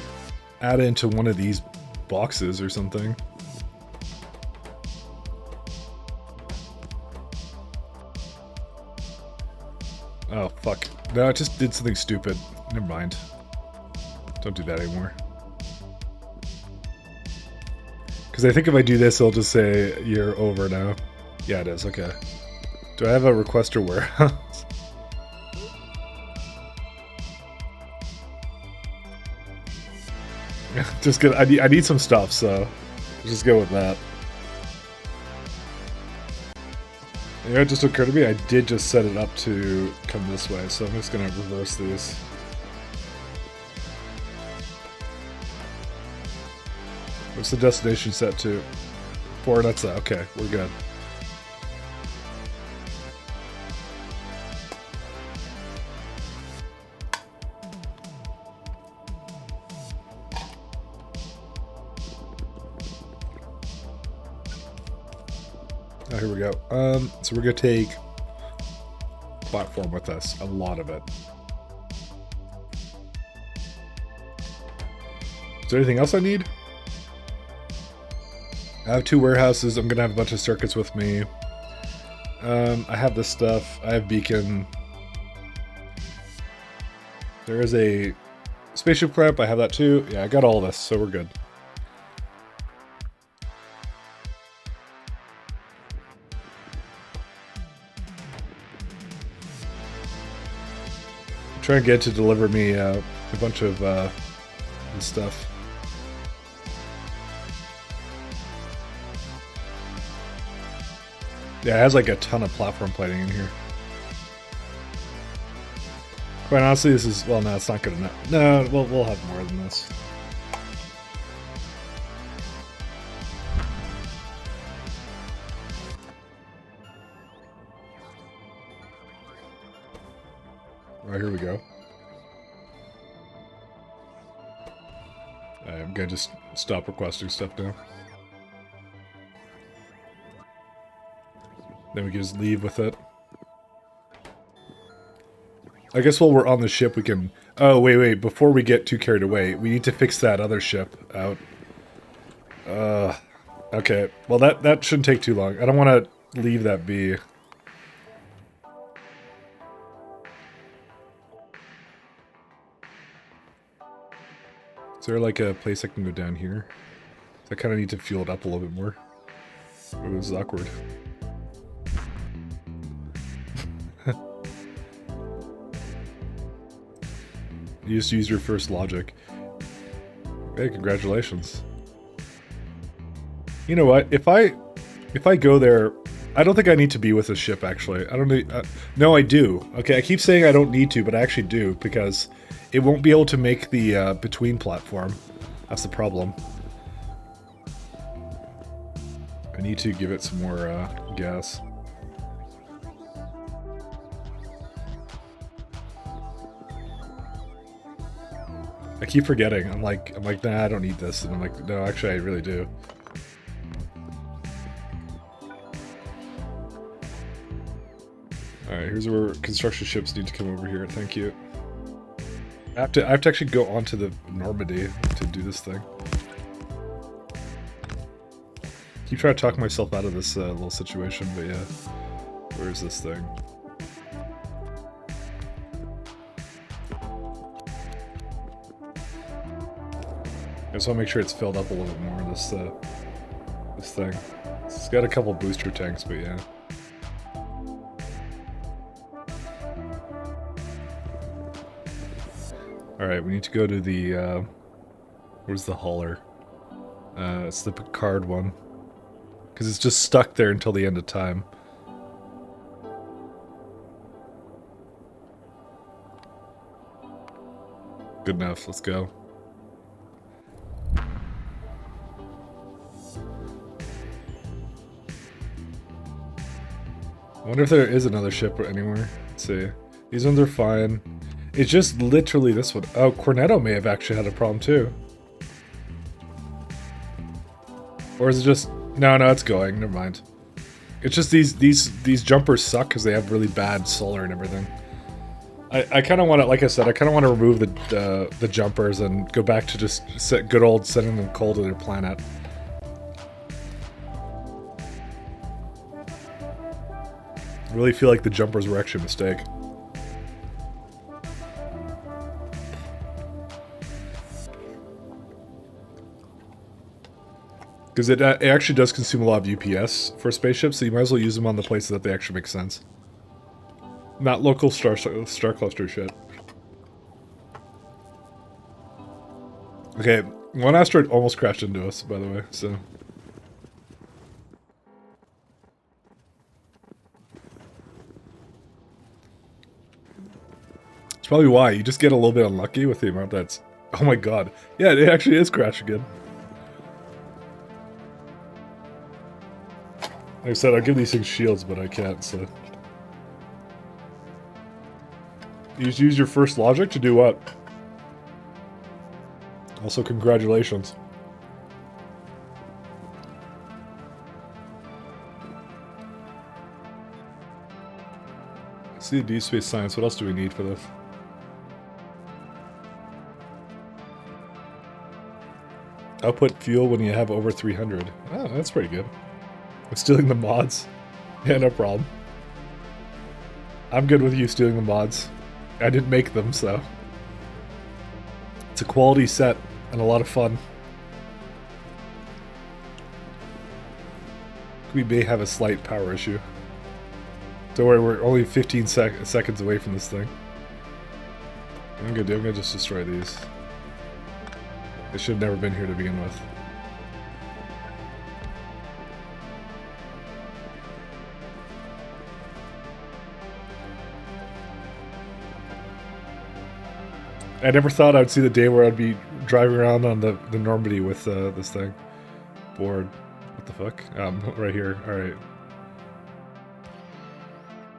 add it into one of these boxes or something. Oh, fuck. No, I just did something stupid. Never mind. Don't do that anymore. Because I think if I do this, it'll just say, you're over now. Yeah, it is. Okay. Do I have a requester warehouse? Just good. I need some stuff, so just go with that. You know, it just occurred to me, I did just set it up to come this way, so I'm just gonna reverse these. What's the destination set to? 4, that's that. Okay, we're good. Oh, here we go. So we're gonna take platform with us, a lot of it. Is there anything else I need? I have 2 warehouses. I'm gonna have a bunch of circuits with me. I have this stuff. I have beacon. There is a spaceship clamp. I have that too. Yeah, I got all this, so we're good. Try and get to deliver me a bunch of stuff. Yeah, it has like a ton of platform plating in here. Quite honestly, this is... Well, no, it's not good enough. No, we'll have more than this. Right, here we go. I'm gonna just stop requesting stuff now. Then we can just leave with it. I guess while we're on the ship we can... Oh, wait. Before we get too carried away, we need to fix that other ship out. Okay. Well, that shouldn't take too long. I don't want to leave that be. Is there like a place I can go down here? I kind of need to fuel it up a little bit more. Ooh, this is awkward. You just used your first logic. Hey, congratulations. You know what? If I go there, I don't think I need to be with a ship, actually. I don't need... no, I do. Okay, I keep saying I don't need to, but I actually do, because it won't be able to make the between platform. That's the problem. I need to give it some more gas. I keep forgetting. I'm like, nah, I don't need this. And I'm like, no, actually, I really do. Alright, here's where construction ships need to come over here. Thank you. I have to actually go onto the Normandy to do this thing. Keep trying to talk myself out of this little situation, but yeah. Where is this thing? I just want to make sure it's filled up a little bit more, this thing. It's got a couple booster tanks, but yeah. Alright, we need to go to the, where's the hauler? It's the Picard one. Because it's just stuck there until the end of time. Good enough, let's go. I wonder if there is another ship anywhere. Let's see. These ones are fine. It's just literally this one. Oh, Cornetto may have actually had a problem too. Or is it just... No, it's going. Never mind. It's just these jumpers suck because they have really bad solar and everything. I kind of want to, like I said, I kind of want to remove the jumpers and go back to just good old sending them coal to their planet. I really feel like the jumpers were actually a mistake. Because it actually does consume a lot of UPS for spaceships, so you might as well use them on the places that they actually make sense. Not local star cluster shit. Okay, one asteroid almost crashed into us, by the way, so... It's probably why. You just get a little bit unlucky with the amount that's... Oh my god. Yeah, it actually is crashing again. Like I said, I'll give these things shields, but I can't, so... You use your first logic to do what? Also, congratulations. See, Deep Space Science, what else do we need for this? Output fuel when you have over 300. Oh, that's pretty good. I'm stealing the mods. Yeah, no problem. I'm good with you stealing the mods. I didn't make them, so... It's a quality set and a lot of fun. We may have a slight power issue. Don't worry, we're only 15 seconds away from this thing. I'm gonna just destroy these. They should have never been here to begin with. I never thought I'd see the day where I'd be driving around on the Normandy with this thing. Bored. What the fuck? Right here. Alright.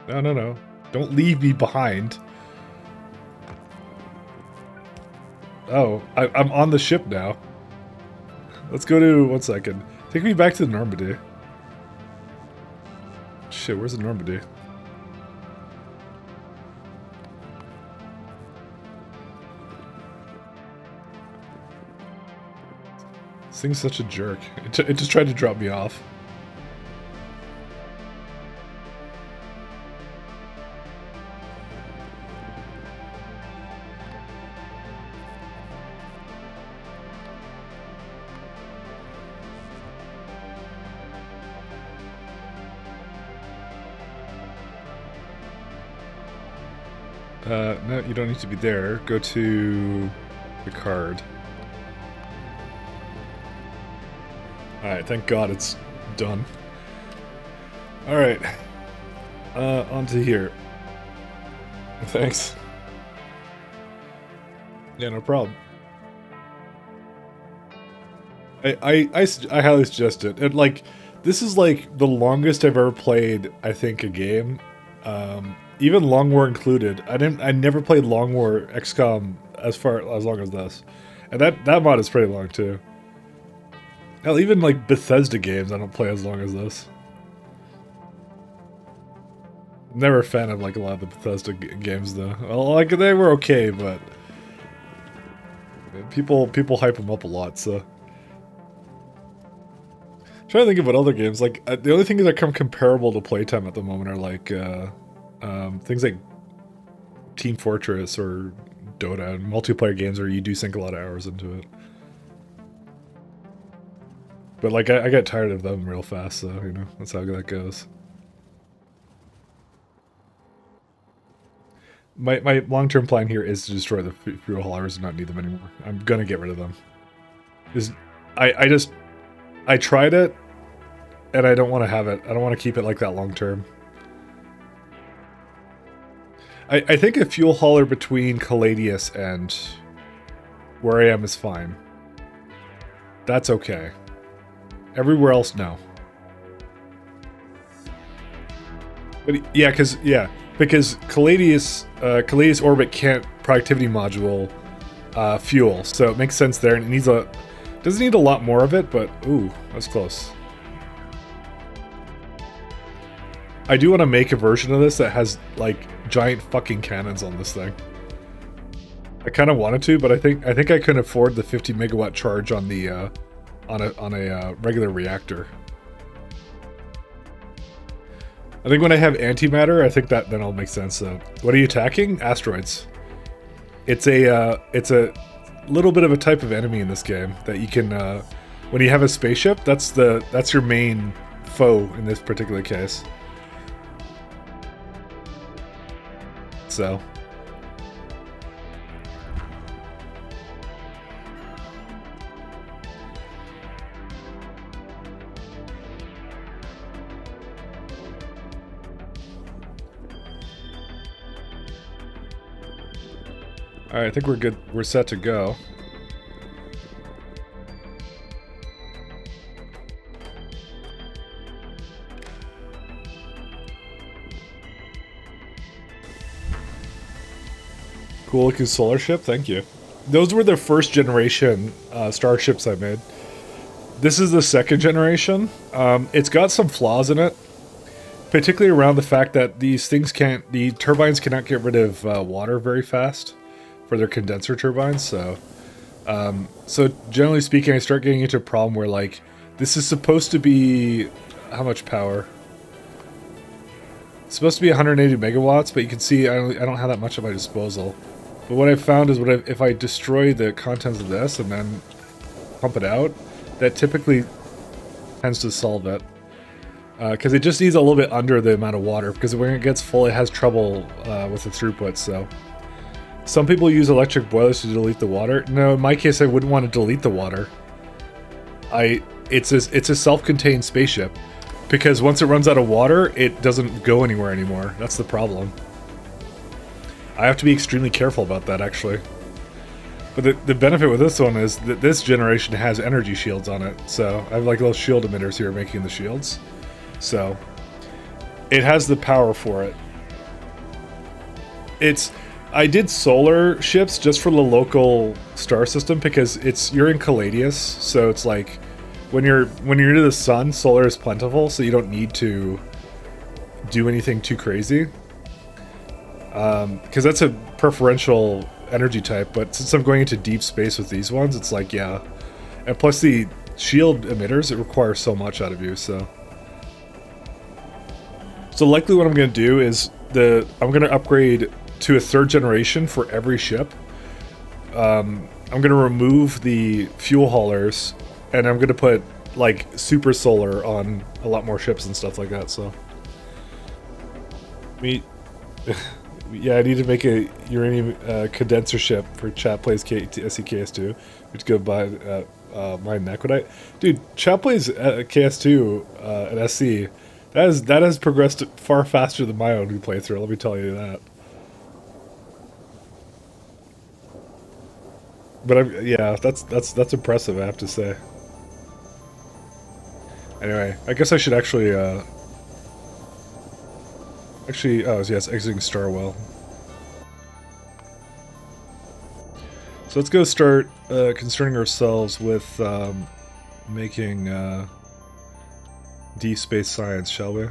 No. Don't leave me behind. Oh, I'm on the ship now. Let's go to... One second. Take me back to the Normandy. Shit, where's the Normandy? This thing's such a jerk. It just tried to drop me off. No, you don't need to be there. Go to the card. Alright, thank God it's done. Alright. Onto here. Thanks. Yeah, no problem. I highly suggest it. And, like, this is, like, the longest I've ever played, I think, a game. Even Long War included. I never played Long War XCOM as long as this. And that mod is pretty long, too. Hell, even, like, Bethesda games I don't play as long as this. Never a fan of like a lot of the Bethesda games though. Well, like they were okay, but people hype them up a lot. So I'm trying to think of what other games like. The only things that come comparable to playtime at the moment are like things like Team Fortress or Dota and multiplayer games where you do sink a lot of hours into it. But like I get tired of them real fast, so you know that's how that goes. My long-term plan here is to destroy the fuel haulers and not need them anymore. I'm gonna get rid of them. I tried it, and I don't want to have it. I don't want to keep it like that long-term. I think a fuel hauler between Caladius and where I am is fine. That's okay. Everywhere else, no. But yeah, because Caladius orbit can't productivity module fuel, so it makes sense there, and it needs doesn't need a lot more of it, but ooh, that's close. I do want to make a version of this that has like giant fucking cannons on this thing. I kind of wanted to, but I think I couldn't afford the 50 megawatt charge on the on a regular reactor. I think when I have antimatter, I think that then it'll make sense. So, what are you attacking? Asteroids. It's a little bit of a type of enemy in this game that you can when you have a spaceship. That's your main foe in this particular case. So. Alright, I think we're good. We're set to go. Cool looking solar ship, thank you. Those were the first generation starships I made. This is the second generation. It's got some flaws in it. Particularly around the fact that the turbines cannot get rid of water very fast for their condenser turbines, so generally speaking, I start getting into a problem where like this is supposed to be how much power? It's supposed to be 180 megawatts, but you can see I don't have that much at my disposal. But what I've found is if I destroy the contents of this and then pump it out, that typically tends to solve it. Because it just needs a little bit under the amount of water, because when it gets full, it has trouble with the throughput, so. Some people use electric boilers to delete the water. No, in my case, I wouldn't want to delete the water. It's a self-contained spaceship, because once it runs out of water, it doesn't go anywhere anymore. That's the problem. I have to be extremely careful about that, actually. But the benefit with this one is that this generation has energy shields on it, so I have like little shield emitters here making the shields. So it has the power for it. I did solar ships just for the local star system because you're in Caladius, so it's like when you're near the sun, solar is plentiful, so you don't need to do anything too crazy. Because that's a preferential energy type, but since I'm going into deep space with these ones, it's like, yeah. And plus the shield emitters, it requires so much out of you, so. So likely what I'm going to do is I'm going to upgrade to a 3rd generation for every ship. I'm going to remove the fuel haulers, and I'm going to put like super solar on a lot more ships and stuff like that, so. Yeah, I need to make a uranium condenser ship for Chat Plays se+ks2, which go by mine Aquadite. Dude, Chat Plays KS2 at SC, that has progressed far faster than my own playthrough, let me tell you that. But yeah, that's impressive, I have to say. Anyway, I guess I should actually oh yes, exiting Starwell. So let's go start concerning ourselves with making deep space science, shall we?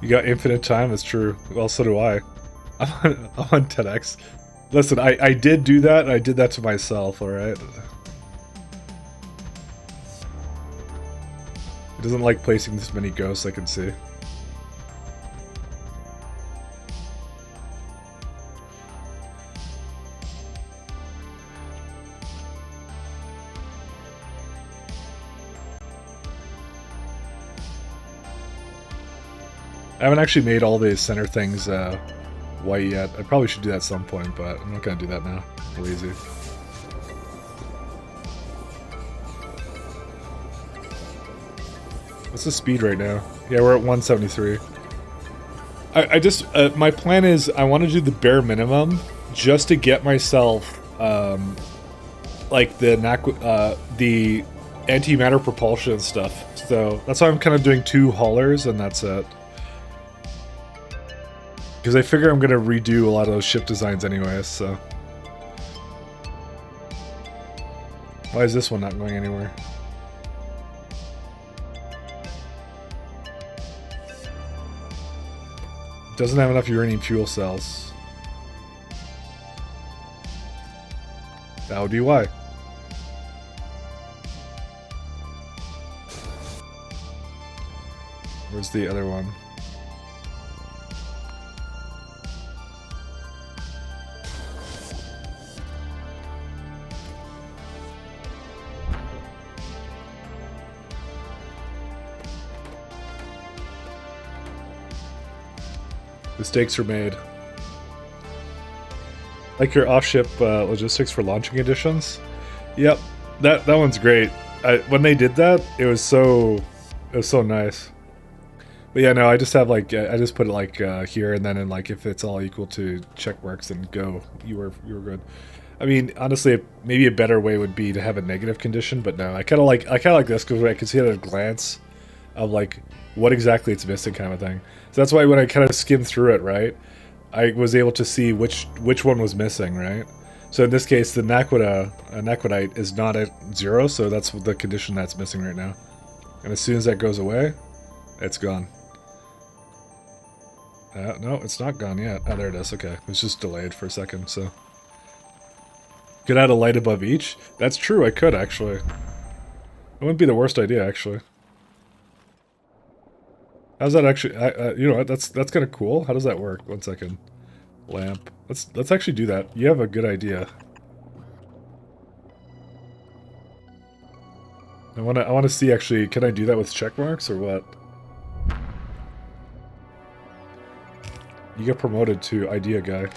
You got infinite time, that's true. Well, so do I. I'm on 10x. Listen, I did do that, and I did that to myself, alright? It doesn't like placing this many ghosts, I can see. I haven't actually made all the center things white yet. I probably should do that at some point, but I'm not going to do that now. I'm lazy. What's the speed right now? Yeah, we're at 173. I just, my plan is I want to do the bare minimum just to get myself, like the antimatter propulsion stuff. So that's why I'm kind of doing 2 haulers and that's it. Because I figure I'm going to redo a lot of those ship designs anyways, so. Why is this one not going anywhere? Doesn't have enough uranium fuel cells. That would be why. Where's the other one? Mistakes are made. Like your off-ship logistics for launching editions. Yep, that one's great. When they did that, it was so nice. But yeah, no, I just have like I just put it like here, and then in like if it's all equal to check marks, then go. You were good. I mean, honestly, maybe a better way would be to have a negative condition, but no, I kind of like this because I can see it at a glance of like what exactly it's missing, kind of thing. So that's why when I kind of skimmed through it, right, I was able to see which one was missing, right? So in this case, the naquitite is not at 0, so that's the condition that's missing right now. And as soon as that goes away, it's gone. No, it's not gone yet. Oh, there it is. Okay, it's just delayed for a second. So could add a light above each. That's true. I could actually. It wouldn't be the worst idea, actually. How's that actually? You know what? That's kind of cool. How does that work? 1 second. Lamp. Let's actually do that. You have a good idea. I want to see actually. Can I do that with check marks or what? You get promoted to idea guy.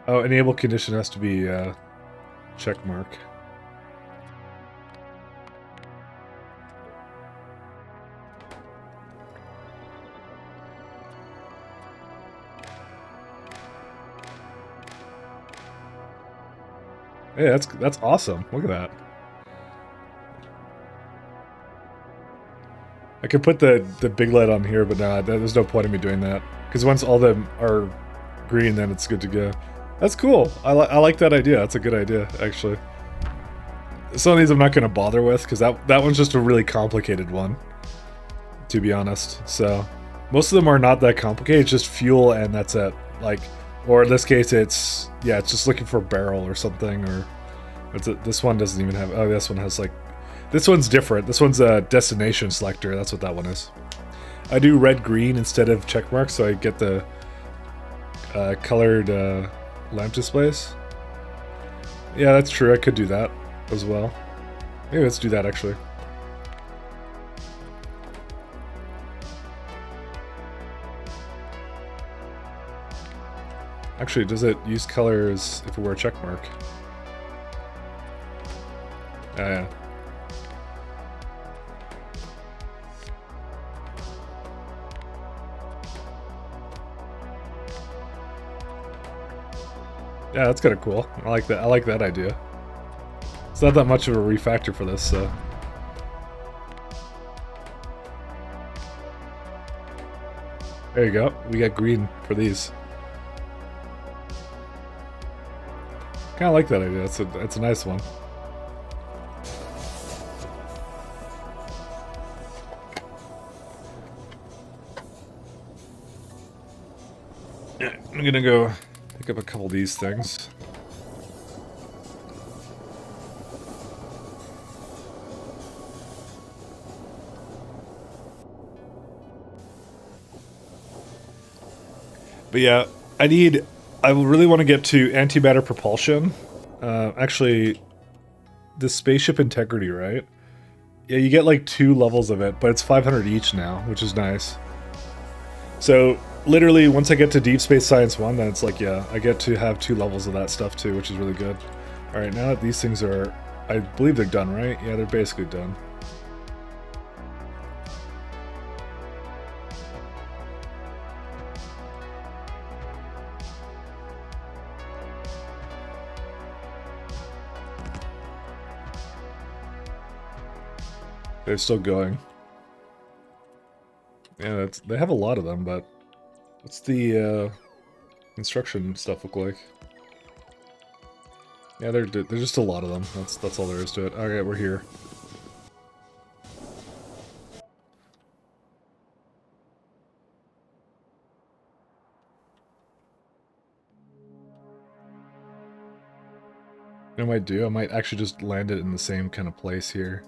Oh, enable condition has to be check mark. Hey, that's awesome. Look at that. I could put the big light on here, but nah, there's no point in me doing that. Because once all of them are green, then it's good to go. That's cool. I like that idea. That's a good idea, actually. Some of these I'm not going to bother with, because that one's just a really complicated one, to be honest. So, most of them are not that complicated. It's just fuel, and that's it. Like, or in this case, it's just looking for a barrel or something. Or this one doesn't even have. Oh, this one has like. This one's different. This one's a destination selector. That's what that one is. I do red-green instead of check marks, so I get the colored lamp displays. Yeah, that's true. I could do that as well. Maybe let's do that, actually. Actually, does it use colors if it were a check mark? Yeah. Yeah, that's kind of cool. I like that. I like that idea. It's not that much of a refactor for this, so. There you go. We got green for these. Kind of like that idea. It's a nice one. Yeah, I'm gonna go pick up a couple of these things. But yeah, I really want to get to antimatter propulsion. Actually, the spaceship integrity, right? Yeah, you get like 2 levels of it, but it's 500 each now, which is nice. So, literally, once I get to Deep Space Science 1, then it's like, yeah, I get to have 2 levels of that stuff too, which is really good. Alright, now that these things are... I believe they're done, right? Yeah, they're basically done. They're still going. Yeah, they have a lot of them, but what's the construction stuff look like? Yeah, there's just a lot of them. That's all there is to it. Okay, we're here. What I might do, I might actually just land it in the same kind of place here.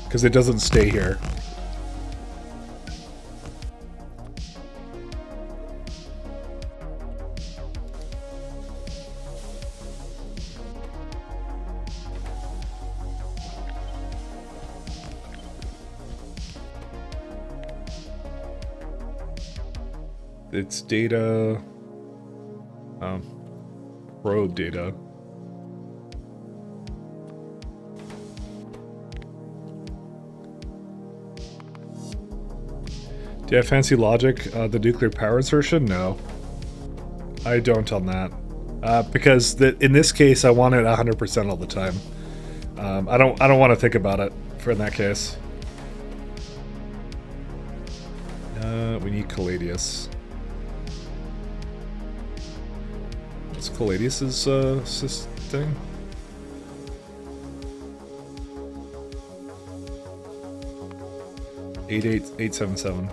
Because it doesn't stay here. It's data... probe data. Do you have fancy logic? The nuclear power insertion? No. I don't on that. Because in this case, I want it 100% all the time. I don't want to think about it for in that case. We need Caladius. What's Caladius's thing? Eight 7.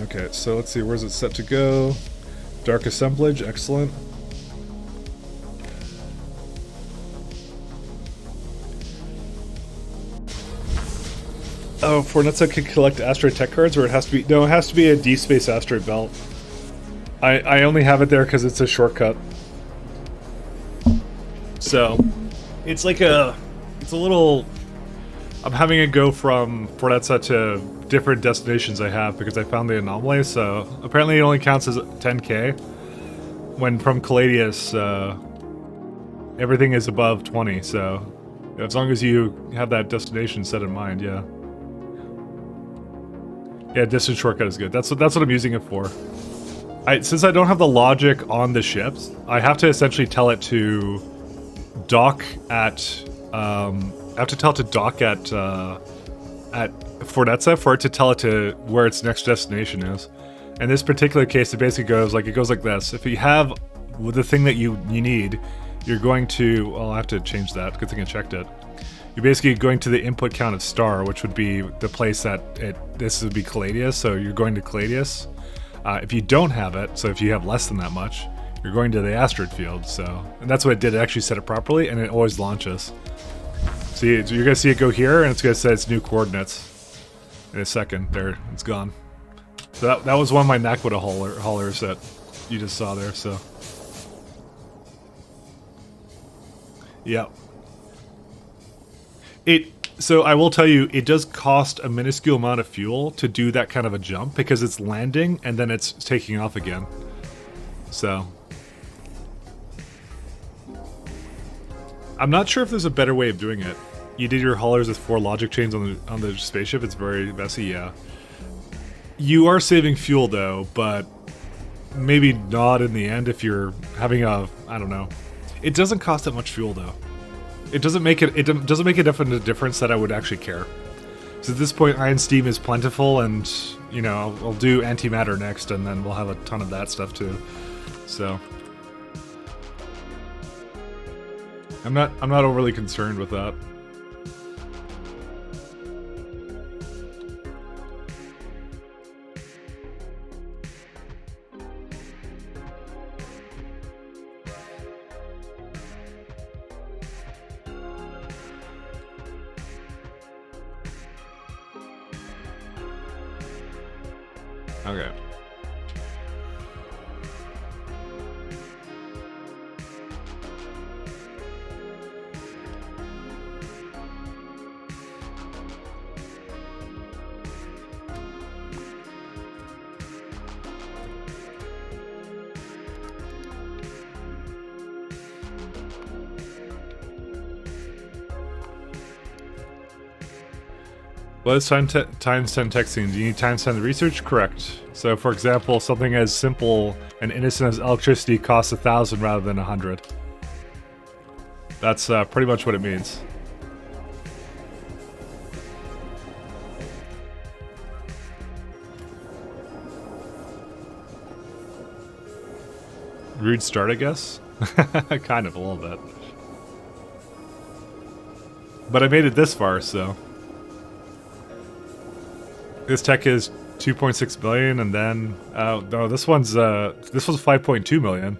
Okay, so let's see, where's it set to go? Dark assemblage, excellent. Oh, Fornetsa can collect asteroid tech cards, or it has to be... No, it has to be a Deep Space asteroid belt. I only have it there because it's a shortcut. So, it's like a... It's a little... I'm having it go from Fornetsa to different destinations I have because I found the anomaly, so apparently it only counts as 10k. When from Caladius, everything is above 20, so as long as you have that destination set in mind, yeah. Yeah, distance shortcut is good. That's what I'm using it for. Since I don't have the logic on the ships, I have to essentially tell it to dock at I have to tell it to dock at Fornetsa for it to tell it to where its next destination is. In this particular case, it basically goes like this. If you have the thing that you need, you're going to... Well, I'll have to change that. Good thing I checked it. You're basically going to the input count of star, which would be the place that this would be Caladius, so you're going to Caladius. If you don't have it, so if you have less than that much, you're going to the asteroid field, so... And that's what it did. It actually set it properly, and it always launches. So you're going to see it go here, and it's going to say its new coordinates. In a second, there, it's gone. So that was one of my Nakwita haulers that you just saw there, so... Yeah. So I will tell you, it does cost a minuscule amount of fuel to do that kind of a jump, because it's landing, and then it's taking off again. So... I'm not sure if there's a better way of doing it. You did your haulers with 4 logic chains on the spaceship. It's very messy. Yeah. You are saving fuel though, but maybe not in the end if you're having a, I don't know. It doesn't cost that much fuel though. It doesn't make it doesn't make a definite difference that I would actually care. So at this point, ion steam is plentiful, and you know I'll do antimatter next, and then we'll have a ton of that stuff too. So I'm not overly concerned with that. Okay. Well, it's times 10 texting. Do you need times 10 the research? Correct. So, for example, something as simple and innocent as electricity costs 1,000 rather than 100. That's pretty much what it means. Rude start, I guess? Kind of, a little bit. But I made it this far, so... This tech is 2.6 billion, and then no, this was 5.2 million.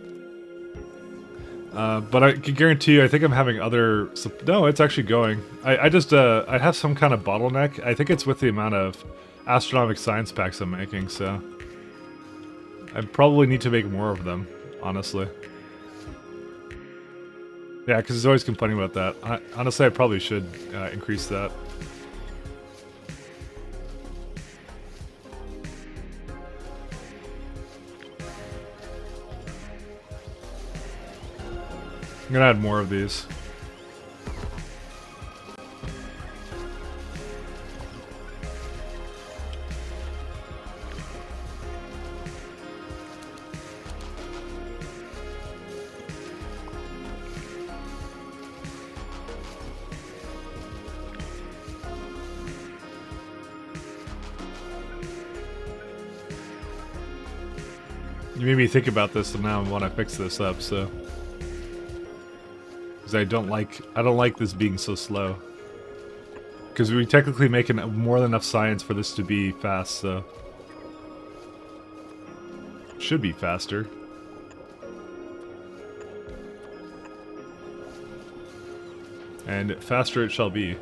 But I can guarantee you, I think I'm having other. No, it's actually going. I have some kind of bottleneck. I think it's with the amount of astronomic science packs I'm making. So I probably need to make more of them, honestly. Yeah, because he's always complaining about that. Honestly, I probably should increase that. I'm gonna add more of these. You made me think about this, and now I want to fix this up, so... I don't like this being so slow. Because we technically make more than enough science for this to be fast, so... Should be faster. And faster it shall be.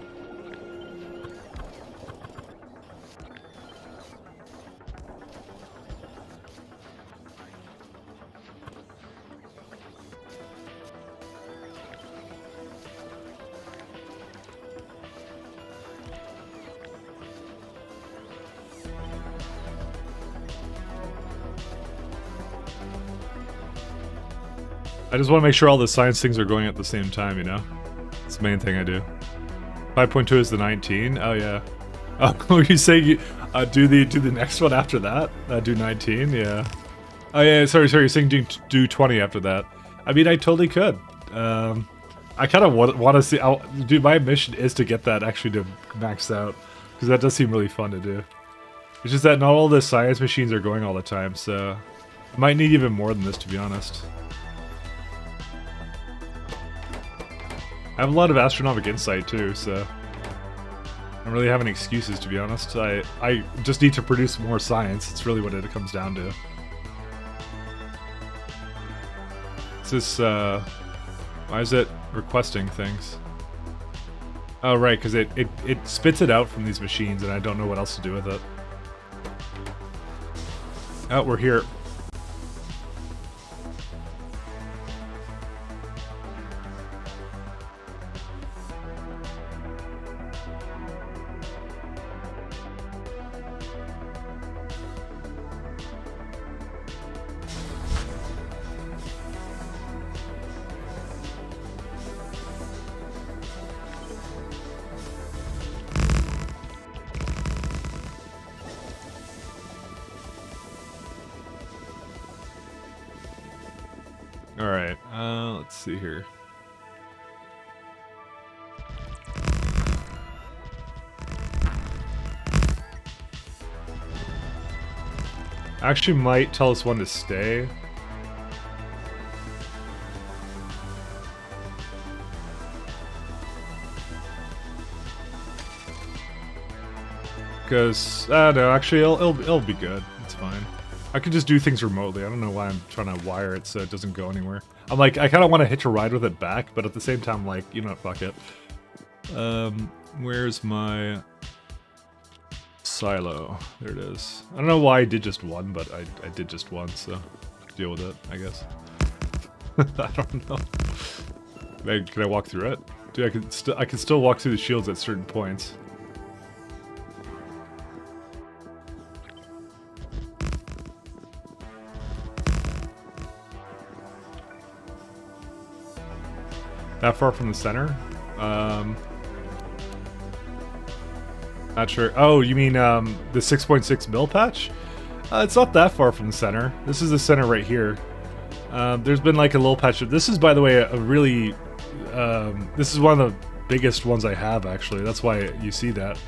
I just want to make sure all the science things are going at the same time, you know? It's the main thing I do. 5.2 is the 19? Oh, yeah. Oh, you say you do the next one after that? Do 19? Yeah. Oh, yeah, sorry, you're saying do 20 after that. I mean, I totally could. I kind of want to see... Dude, my mission is to get that actually to max out. Because that does seem really fun to do. It's just that not all the science machines are going all the time, so... I might need even more than this, to be honest. I have a lot of astronomic insight too, so I don't really have any excuses, to be honest. I just need to produce more science. It's really what it comes down to. Is this, why is it requesting things? Oh, right, because it spits it out from these machines, and I don't know what else to do with it. Oh, we're here. see here. Actually might tell us when to stay. Because, no, actually it'll be good. It's fine. I could just do things remotely. I don't know why I'm trying to wire it so it doesn't go anywhere. I'm like, I kind of want to hitch a ride with it back, but at the same time, like, you know, fuck it. Where's my silo? There it is. I don't know why I did just one, but I did just one, so deal with it, I guess. I don't know. Can I walk through it? Dude, I can still walk through the shields at certain points. That far from the center? Not sure. Oh, you mean the 6.6 mil patch? It's not that far from the center. This is the center right here. There's been like a little patch. This is, by the way, a really... this is one of the biggest ones I have, actually. That's why you see that.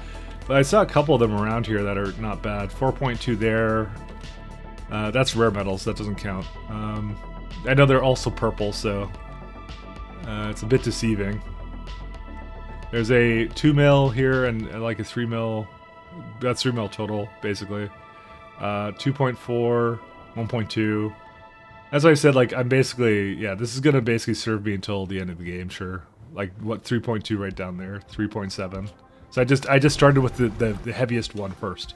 But I saw a couple of them around here that are not bad. 4.2 there. That's rare metals. That doesn't count. I know they're also purple, so... it's a bit deceiving. There's a 2 mil here and like a 3 mil. That's 3 mil total, basically. 2.4, 1.2. As I said, like, I'm basically, yeah, this is gonna basically serve me until the end of the game, sure. Like, what, 3.2 right down there, 3.7. So I just started with the heaviest one first.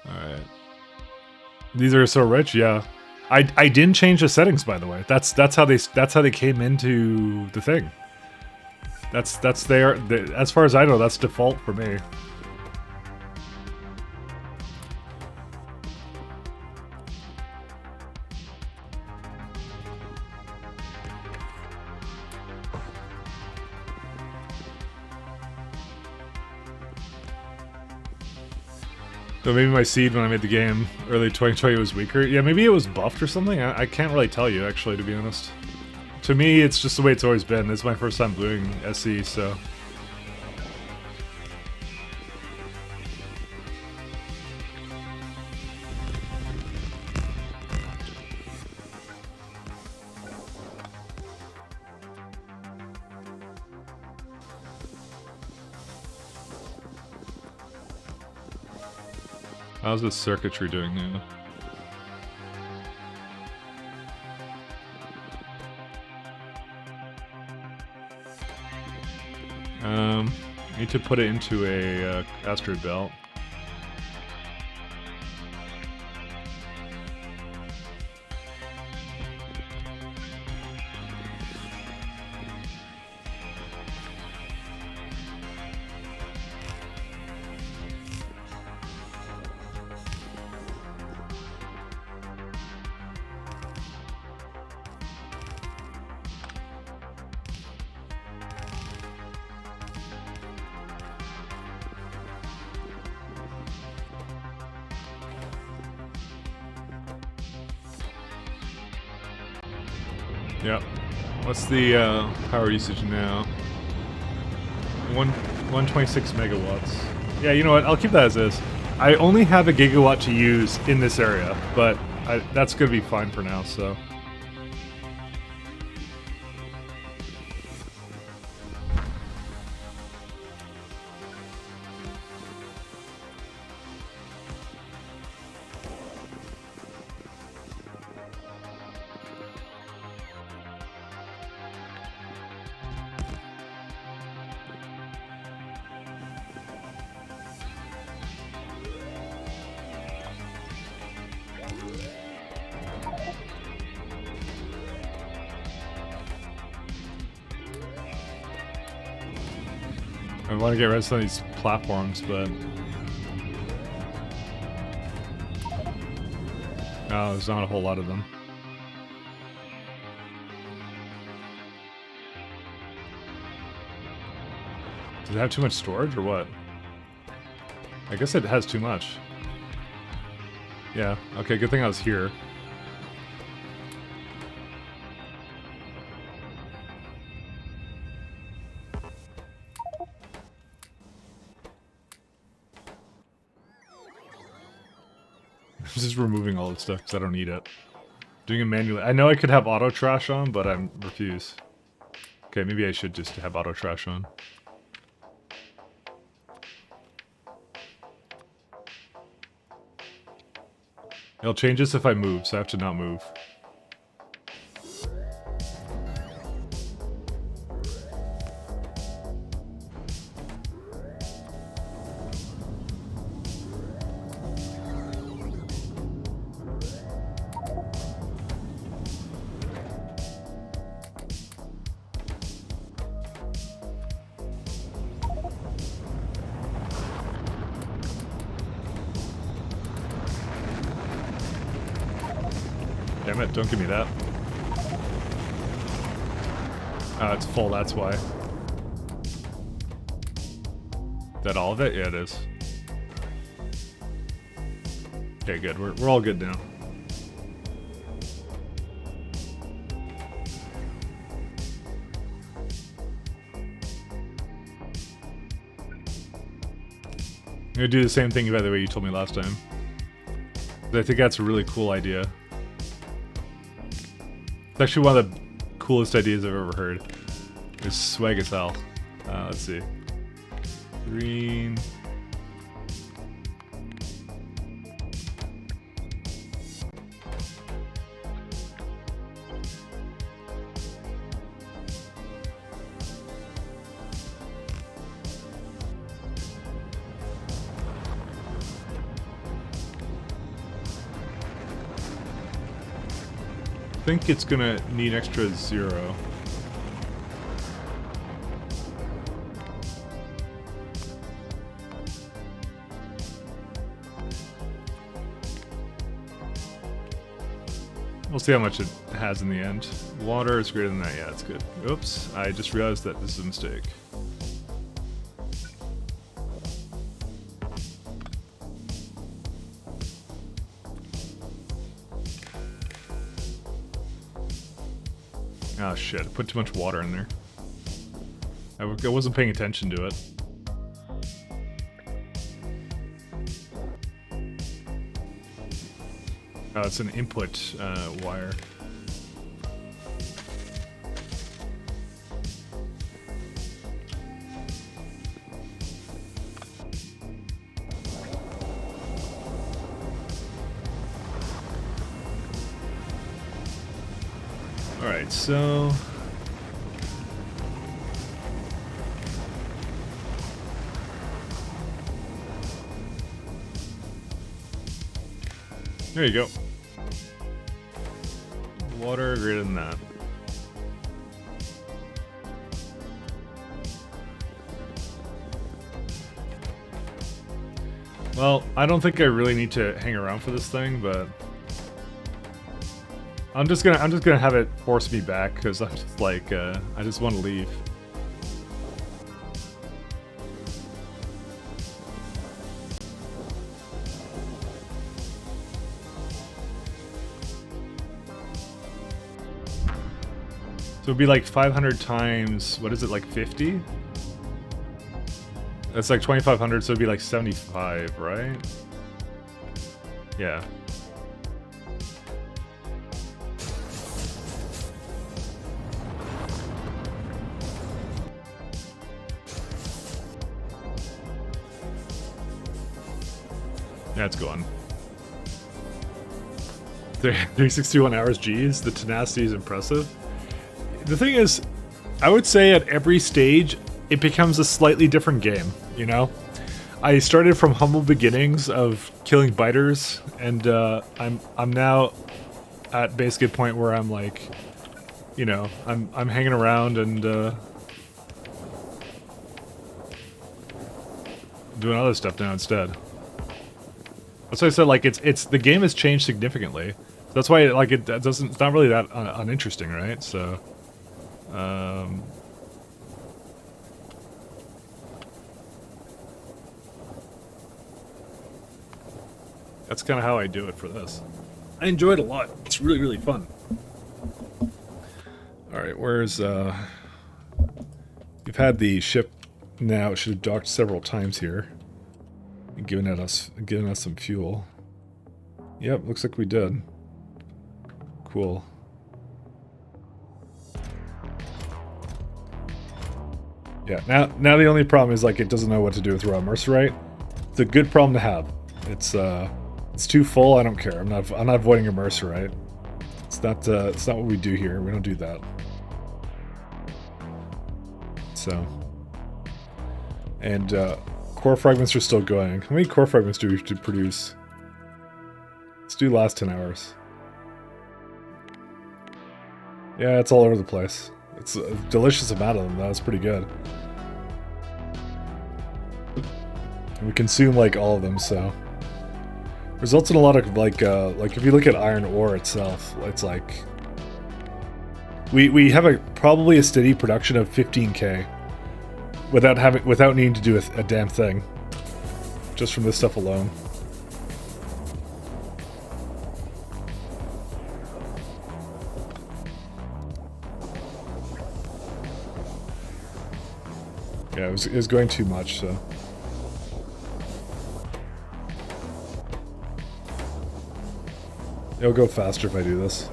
Alright. These are so rich, yeah. I didn't change the settings, by the way. That's how they came into the thing. That's as far as I know, that's default for me. So maybe my seed when I made the game early 2020 was weaker. Yeah, maybe it was buffed or something. I can't really tell you, actually, to be honest. To me, it's just the way it's always been. This is my first time doing SC, so... How's the circuitry doing now? Need to put it into a asteroid belt. Yep. What's the power usage now? 126 megawatts. Yeah, you know what? I'll keep that as is. I only have a gigawatt to use in this area, but that's going to be fine for now, so... I want to get rid of some of these platforms, but... Oh, there's not a whole lot of them. Does it have too much storage, or what? I guess it has too much. Yeah, okay, good thing I was here. I'm just removing all this stuff because I don't need it. Doing it manually. I know I could have auto trash on, but I refuse. Okay, maybe I should just have auto trash on. It'll change this if I move, so I have to not move. Damn it, don't give me that. It's full, that's why. Is that all of it? Yeah, it is. Okay, good. We're all good now. I'm gonna do the same thing by the way you told me last time. I think that's a really cool idea. It's actually one of the coolest ideas I've ever heard. It's swag as hell. Let's see. Green. I think it's gonna need extra 0. We'll see how much it has in the end. Water is greater than that. Yeah, it's good. Oops, I just realized that this is a mistake. Oh shit, I put too much water in there. I wasn't paying attention to it. Oh, it's an input wire. Alright, so... there you go. Water greater than that. Well, I don't think I really need to hang around for this thing, but I'm just gonna have it force me back because I'm just like I just want to leave. So it'd be like 500 times, what is it, like 50? That's like 2,500, so it'd be like 75, right? Yeah. That's gone. 361 hours, geez, the tenacity is impressive. The thing is, I would say at every stage, it becomes a slightly different game, you know? I started from humble beginnings of killing biters, and I'm now at basically a point where I'm like, you know, I'm hanging around and doing other stuff now instead. That's why I said, like, it's the game has changed significantly. That's why like it doesn't, it's not really that uninteresting, right? So That's kind of how I do it for this. I enjoy it a lot. It's really, really fun. Alright, where's, we've had the ship now. It should have docked several times here. And giving us some fuel. Yep, looks like we did. Cool. Yeah, now the only problem is like it doesn't know what to do with raw mercerite. It's a good problem to have. It's too full. I don't care. I'm not avoiding a mercerite. It's not what we do here. We don't do that. So, and core fragments are still going. How many core fragments do we have to produce? Let's do last 10 hours. Yeah, it's all over the place. It's a delicious amount of them. That's pretty good. And we consume like all of them, so results in a lot of like if you look at iron ore itself, it's like we have probably a steady production of 15k without needing to do a damn thing, just from this stuff alone. Yeah, it was going too much, so. It'll go faster if I do this.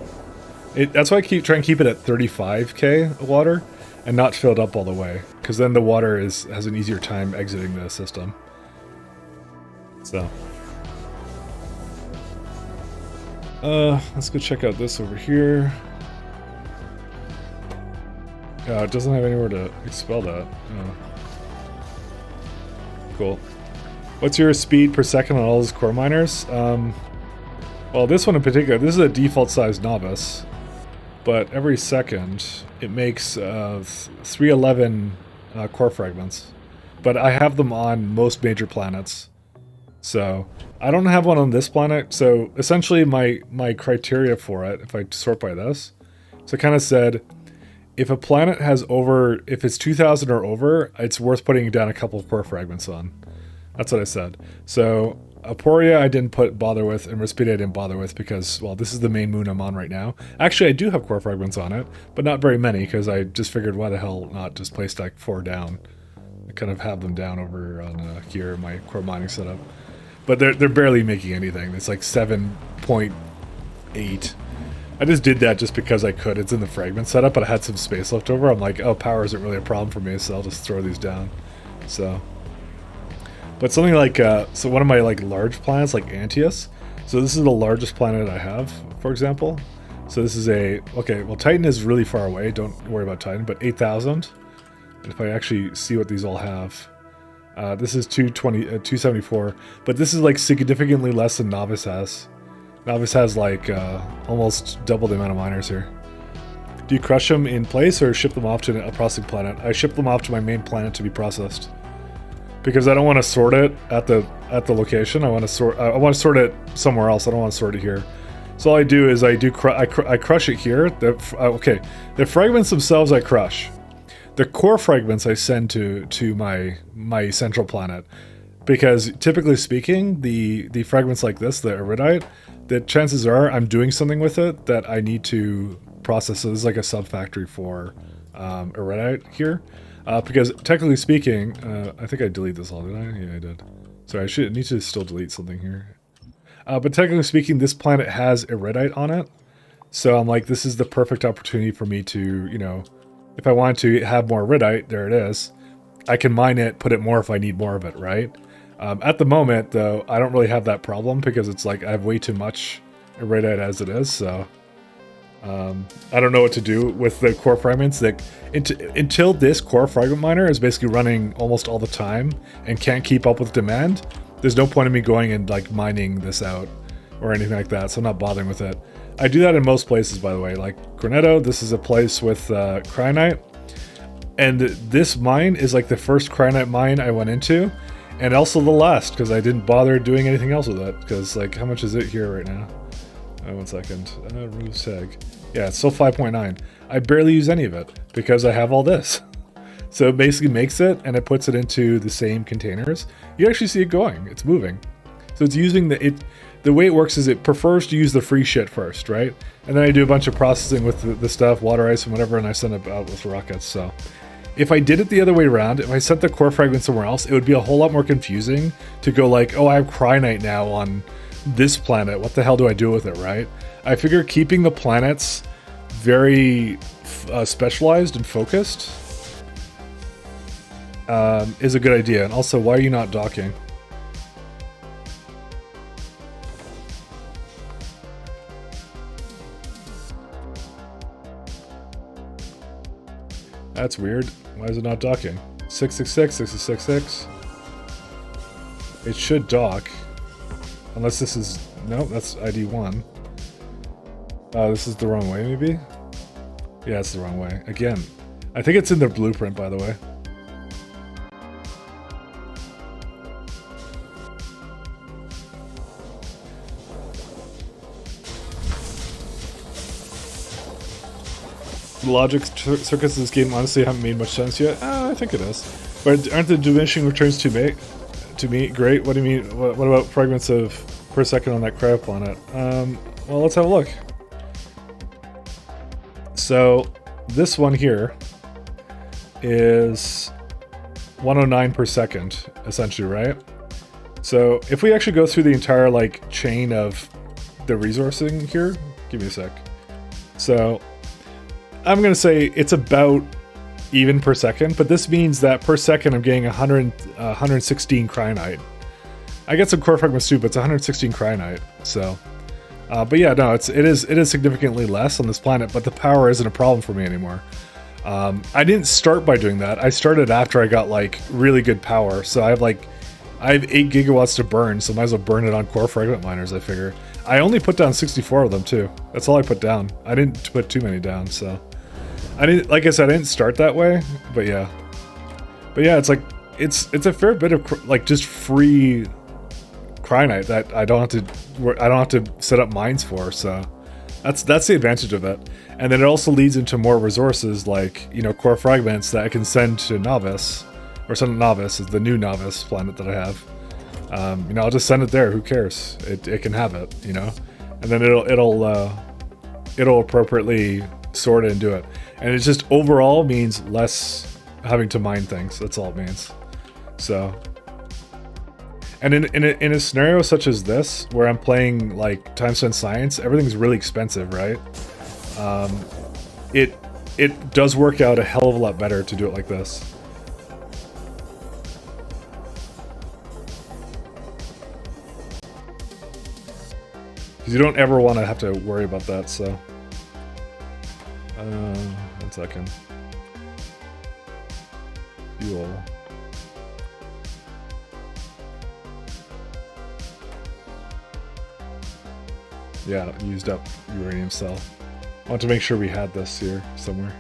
That's why I try and keep it at 35k water and not filled up all the way, because then the water has an easier time exiting the system. So. Let's go check out this over here. It doesn't have anywhere to expel that. Oh. Cool. What's your speed per second on all those core miners? Well, this one in particular, this is a default size novice, but every second it makes 311 core fragments. But I have them on most major planets. So I don't have one on this planet. So essentially my criteria for it, if I sort by this, so it kind of said, if a planet has if it's 2,000 or over, it's worth putting down a couple of core fragments on. That's what I said. So Aporia I didn't bother with, and Respida I didn't bother with because, well, this is the main moon I'm on right now. Actually, I do have core fragments on it, but not very many because I just figured why the hell not just place like 4 down. I kind of have them down over on here in my core mining setup. But they're barely making anything. It's like 7.8. I just did that just because I could. It's in the fragment setup, but I had some space left over. I'm like, oh, power isn't really a problem for me, so I'll just throw these down. So, but something like, so one of my like large planets, like Antaeus. So this is the largest planet I have, for example. So this is okay, well, Titan is really far away. Don't worry about Titan, but 8,000. And if I actually see what these all have, this is 274, but this is like significantly less than Novice has. Novice has like almost double the amount of miners here. Do you crush them in place or ship them off to a processing planet? I ship them off to my main planet to be processed because I don't want to sort it at the location. I want to sort it somewhere else. I don't want to sort it here. So all I do is I crush it here. Okay, the fragments themselves I crush. The core fragments I send to my central planet. Because typically speaking, the fragments like this, the iridite, the chances are I'm doing something with it that I need to process. So this is like a sub-factory for iridite here. Because technically speaking, I think I deleted this all, did I? Yeah, I did. Sorry, I need to still delete something here. But technically speaking, this planet has iridite on it. So I'm like, this is the perfect opportunity for me to, you know, if I want to have more iridite, there it is. I can mine it, put it more if I need more of it, right? At the moment, though, I don't really have that problem because it's like I have way too much iridite as it is, so I don't know what to do with the core fragments. Like, until this core fragment miner is basically running almost all the time and can't keep up with demand, there's no point in me going and like mining this out or anything like that, so I'm not bothering with it. I do that in most places, by the way. Like Cornetto, this is a place with cryonite, and this mine is like the first cryonite mine I went into. And also the last, because I didn't bother doing anything else with it. Because, like, how much is it here right now? Oh, 1 second. Remove seg. Yeah, it's still 5.9. I barely use any of it, because I have all this. So it basically makes it, and it puts it into the same containers. You actually see it going. It's moving. So it's using the way it works is it prefers to use the free shit first, right? And then I do a bunch of processing with the stuff, water ice and whatever, and I send it out with rockets. So if I did it the other way around, if I sent the core fragment somewhere else, it would be a whole lot more confusing to go like, oh, I have Cryonite now on this planet. What the hell do I do with it, right? I figure keeping the planets very specialized and focused is a good idea. And also, why are you not docking? That's weird. Why is it not docking? 666, 666. It should dock. Unless this is... No, that's ID 1. This is the wrong way, maybe? Yeah, it's the wrong way. Again, I think it's in their blueprint, by the way. The logic circuits of this game honestly haven't made much sense yet. I think it is. But aren't the diminishing returns too big? To me, great. What do you mean? What about fragments of per second on that cryo planet? Well, let's have a look. So this one here is 109 per second, essentially, right? So if we actually go through the entire like chain of the resourcing here, give me a sec. So I'm gonna say it's about even per second, but this means that per second I'm getting 116 Cryonite. I get some core fragments too, but it's 116 Cryonite. So, but yeah, no, it is significantly less on this planet, but the power isn't a problem for me anymore. I didn't start by doing that. I started after I got like really good power. So I have 8 gigawatts to burn, so might as well burn it on core fragment miners, I figure. I only put down 64 of them too. That's all I put down. I didn't put too many down, so I didn't, like I said, I didn't start that way, but yeah. But yeah, it's like it's a fair bit of like just free Cryonite that I don't have to set up mines for, so that's the advantage of it. And then it also leads into more resources like, you know, core fragments that I can send to Novice, or send to Novice is the new Novice planet that I have. You know, I'll just send it there. Who cares? It can have it, you know, and then it'll appropriately sort it and do it. And it just overall means less having to mine things. That's all it means. So, and in a scenario such as this, where I'm playing like time spent science, everything's really expensive, right? It does work out a hell of a lot better to do it like this. Because you don't ever want to have to worry about that, so. 1 second. Fuel. Yeah, used up uranium cell. I want to make sure we had this here somewhere.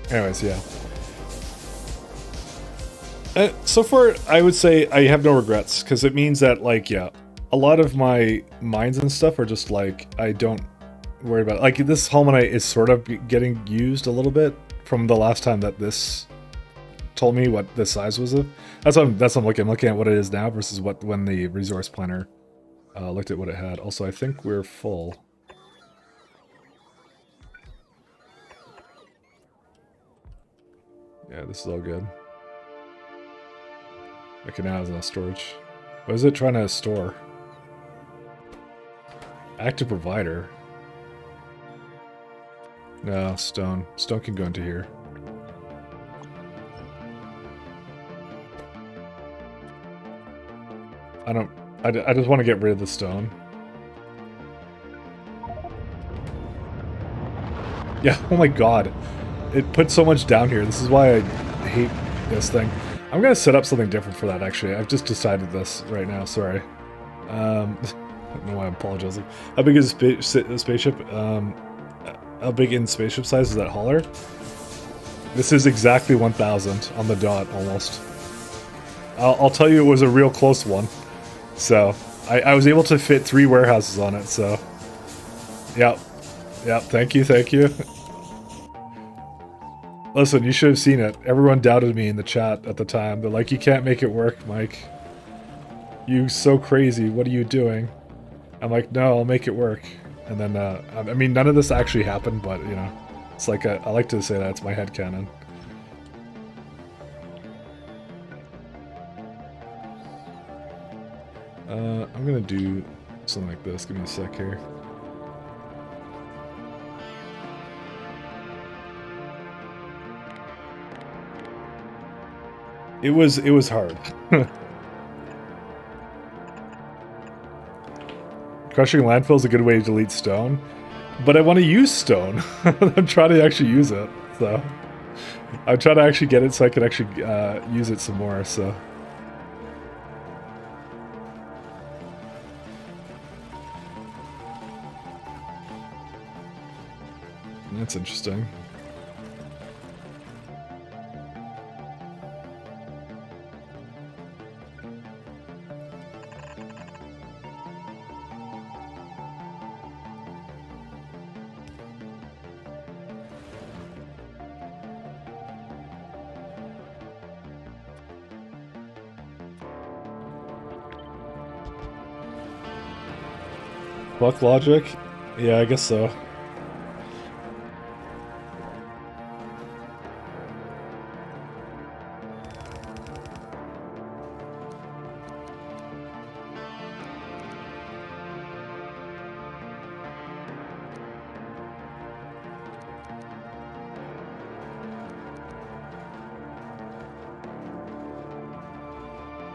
Anyways, yeah. So far, I would say I have no regrets, because it means that, like, yeah, a lot of my mines and stuff are just, like, I don't worry about it. Like, this Holmanite is sort of getting used a little bit from the last time that this told me what the size was of. That's what I'm looking at what it is now versus what when the resource planner looked at what it had. Also, I think we're full. Yeah, this is all good. Okay, now it's enough storage. What is it trying to store? Active provider. No, stone. Stone can go into here. I just want to get rid of the stone. Yeah, oh my god. It put so much down here. This is why I hate this thing. I'm going to set up something different for that, actually. I've just decided this right now, sorry. I don't know why I'm apologizing. How big is the spaceship? How big in spaceship size is that hauler? This is exactly 1,000 on the dot, almost. I'll tell you it was a real close one. So, I was able to fit 3 warehouses on it, so... Yep. Yep, thank you, thank you. Listen, you should have seen it. Everyone doubted me in the chat at the time. They're like, you can't make it work, Mike. You so crazy, what are you doing? I'm like, no, I'll make it work. And then, I mean, none of this actually happened, but, you know, it's like, I like to say that, it's my headcanon. I'm gonna do something like this, give me a sec here. It was hard. Crushing landfill is a good way to delete stone, but I want to use stone. I'm trying to actually use it, so I'm trying to actually get it so I can actually use it some more. So that's interesting. Buck logic? Yeah, I guess so.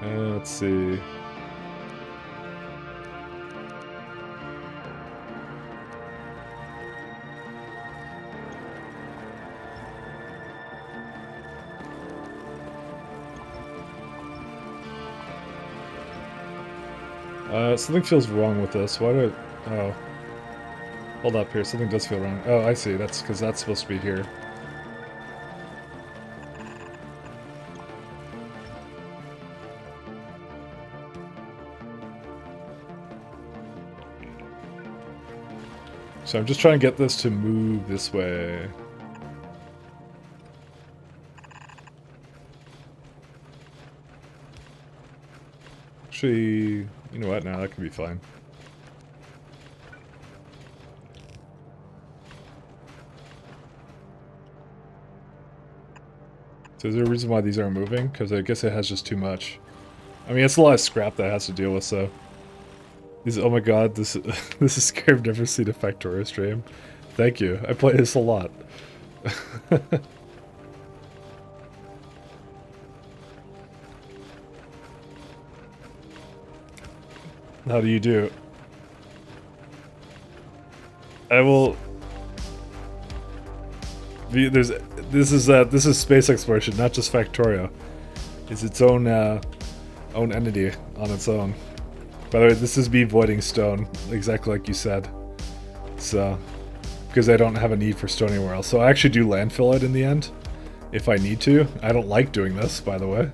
Let's see. Something feels wrong with this. Why do I... Oh. Hold up here. Something does feel wrong. Oh, I see. That's because that's supposed to be here. So I'm just trying to get this to move this way. Actually, you know what? Now that can be fine. So is there a reason why these aren't moving? Because I guess it has just too much. I mean, it's a lot of scrap that it has to deal with, so... These, oh my god, this this is scary. I've never seen a Factorio stream. Thank you. I play this a lot. How do you do? I will... This is space exploration, not just Factorio. It's its own own entity on its own. By the way, this is me voiding stone, exactly like you said. So, because I don't have a need for stone anywhere else. So I actually do landfill it in the end, if I need to. I don't like doing this, by the way.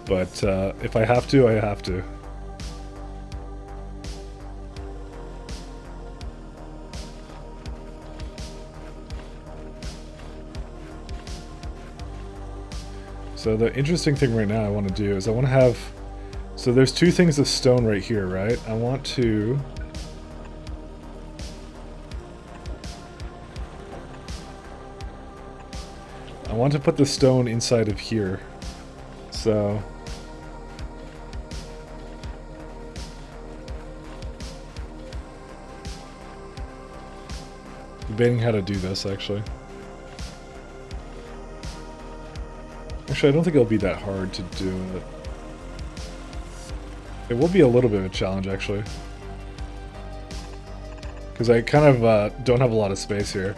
But if I have to, I have to. So the interesting thing right now I want to do is I want to have... So there's two things of stone right here, right? I want to... put the stone inside of here. So... debating how to do this, actually. Actually, I don't think it'll be that hard to do it. It will be a little bit of a challenge, actually. Because I kind of don't have a lot of space here.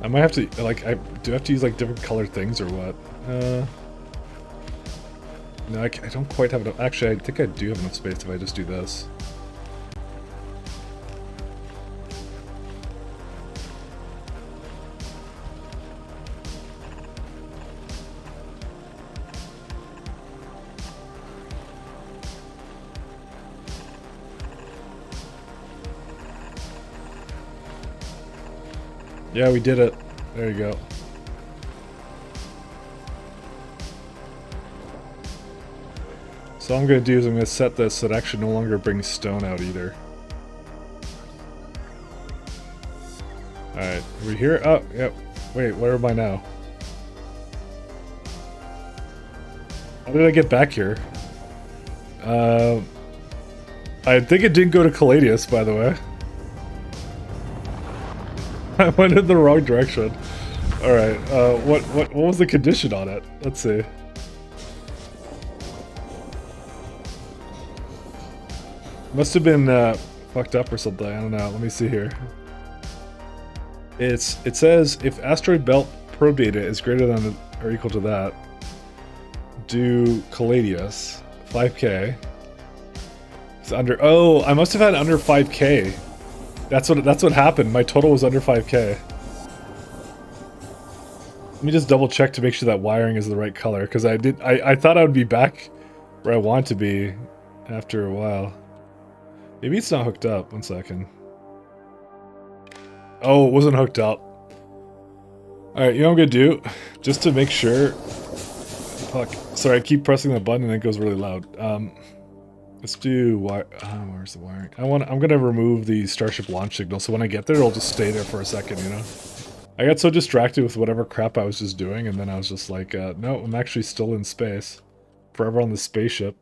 I might have to, like, do I have to use, like, different colored things or what? No, I don't quite have enough. Actually, I think I do have enough space if I just do this. Yeah, we did it. There you go. So all I'm going to do is I'm going to set this so it actually no longer brings stone out either. Alright, are we here? Oh, yep. Wait, where am I now? How did I get back here? I think it didn't go to Caladius, by the way. I went in the wrong direction. Alright, what was the condition on it? Let's see. Must have been fucked up or something. I don't know. Let me see here. It says if asteroid belt probe data is greater than or equal to that, do Caladius 5k. It's under. Oh, I must have had under 5k. That's what happened. My total was under 5k. Let me just double check to make sure that wiring is the right color, because I thought I would be back where I want to be after a while. Maybe it's not hooked up. One second. Oh, it wasn't hooked up. Alright, you know what I'm gonna do? Just to make sure. Fuck. Sorry, I keep pressing the button and it goes really loud. Let's do where's the wiring? I'm gonna remove the Starship launch signal, so when I get there, it'll just stay there for a second, you know? I got so distracted with whatever crap I was just doing, and then I was just like, no, I'm actually still in space. Forever on the spaceship.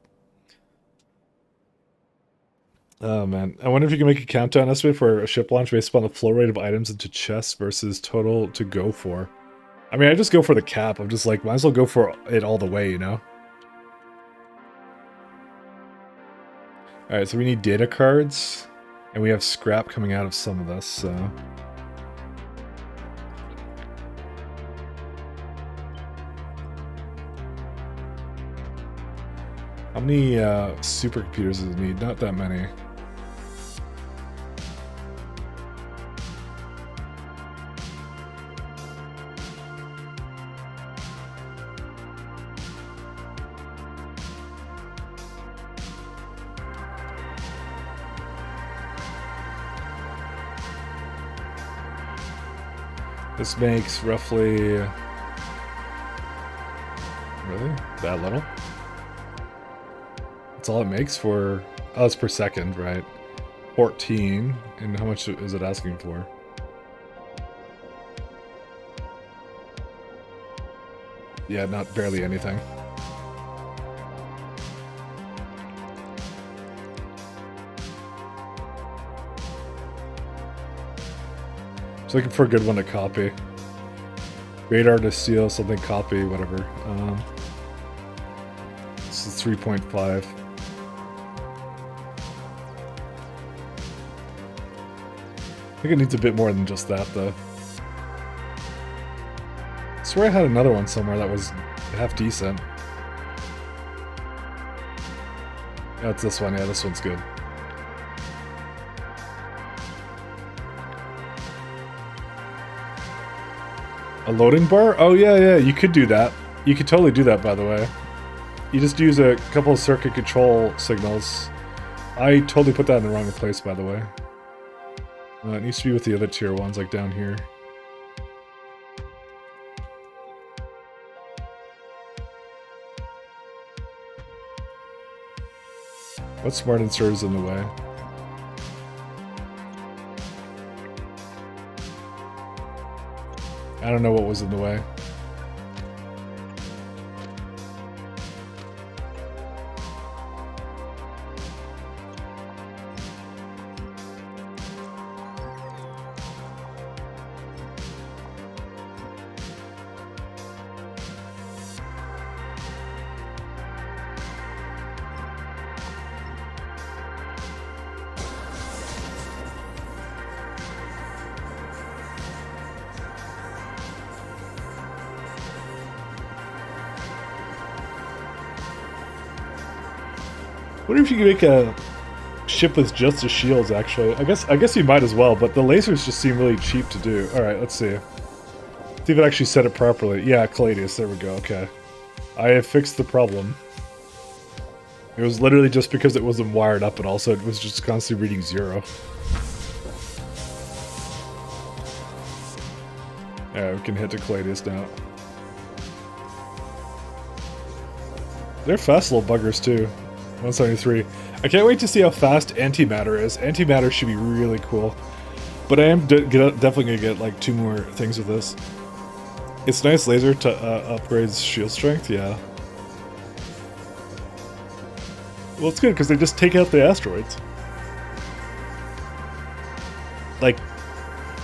Oh man, I wonder if you can make a countdown estimate for a ship launch based upon the flow rate of items into chests versus total to go for. I mean, I just go for the cap. I'm just like, might as well go for it all the way, you know? Alright, so we need data cards, and we have scrap coming out of some of this, so... How many supercomputers does it need? Not that many. This makes roughly... Really? That little? That's all it makes for... Oh, it's per second, right? 14. And how much is it asking for? Yeah, not barely anything. Just looking for a good one to copy. Radar to steal, something copy, whatever. This is 3.5. I think it needs a bit more than just that, though. I swear I had another one somewhere that was half decent. Yeah, it's this one. Yeah, this one's good. A loading bar? Oh, yeah, you could do that. You could totally do that, by the way. You just use a couple of circuit control signals. I totally put that in the wrong place, by the way. It needs to be with the other tier ones, like down here. What smart insert is in the way? I don't know what was in the way. What if you could make a ship with just the shields? Actually, I guess you might as well. But the lasers just seem really cheap to do. All right, let's see. See if it actually said it properly. Yeah, Caladius. There we go. Okay, I have fixed the problem. It was literally just because it wasn't wired up, and also it was just constantly reading 0. Yeah, we can hit the Caladius now. They're fast little buggers too. 173. I can't wait to see how fast antimatter is. Antimatter should be really cool. But I am definitely going to get like 2 more things with this. It's nice laser to upgrade shield strength, yeah. Well, it's good because they just take out the asteroids. Like,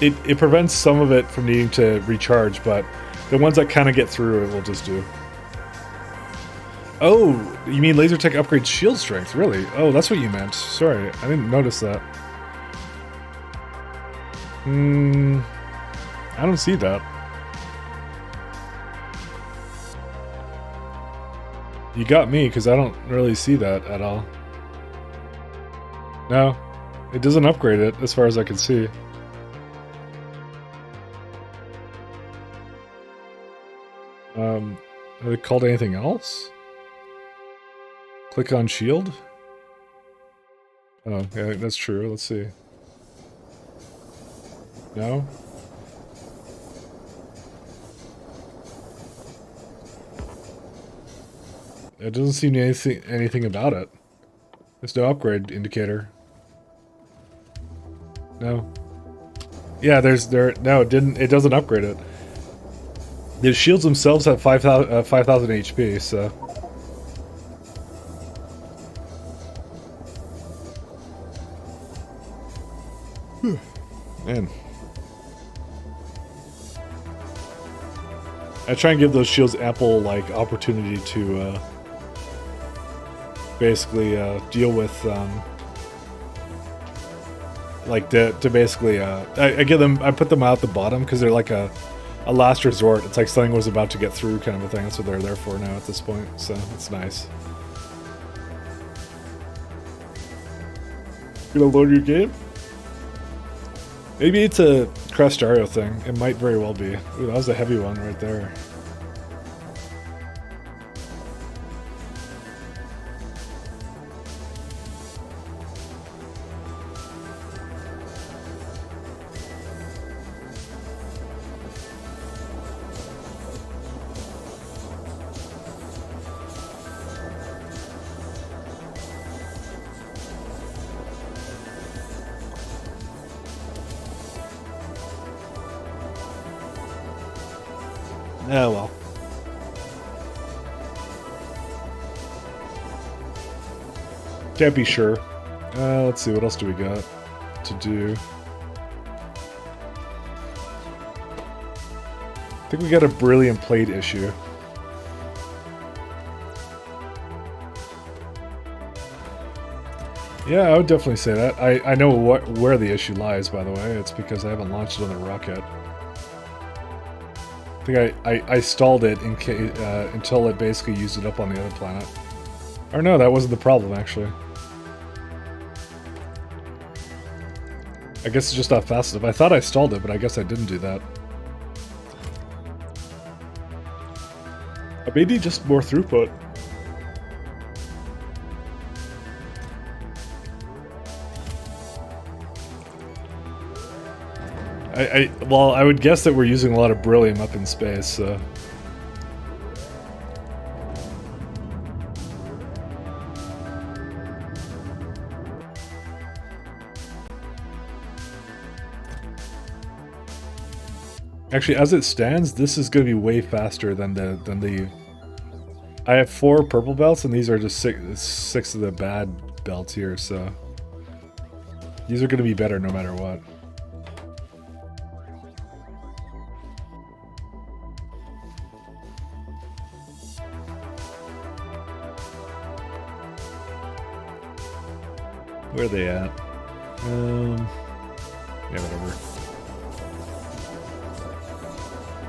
it prevents some of it from needing to recharge, but the ones that kind of get through it will just do. Oh, you mean laser tech upgrades shield strength? Really? Oh, that's what you meant. Sorry, I didn't notice that. I don't see that. You got me, because I don't really see that at all. No, it doesn't upgrade it, as far as I can see. Are they called anything else? Click on shield? Oh, yeah, that's true. Let's see. No? It doesn't seem to anything about it. There's no upgrade indicator. No. Yeah, no, it doesn't upgrade it. The shields themselves have 5,000 HP, so. Man. I try and give those shields ample, like, opportunity to, basically, deal with, like, to basically, I put them out the bottom, because they're like a last resort. It's like something was about to get through kind of a thing. That's what they're there for now at this point, so it's nice. Gonna load your game? Maybe it's a Factorio thing. It might very well be. Ooh, that was a heavy one right there. Oh well. Can't be sure. Let's see, what else do we got to do? I think we got a brilliant plate issue. Yeah, I would definitely say that. I know where the issue lies, by the way. It's because I haven't launched it on the rocket. I think I stalled it until it basically used it up on the other planet. Or no, that wasn't the problem, actually. I guess it's just not fast enough. I thought I stalled it, but I guess I didn't do that. Maybe just more throughput. Well, I would guess that we're using a lot of beryllium up in space, so. Actually, as it stands, this is going to be way faster than the. I have 4 purple belts, and these are just six of the bad belts here, so. These are going to be better no matter what. Where are they at? Yeah, whatever.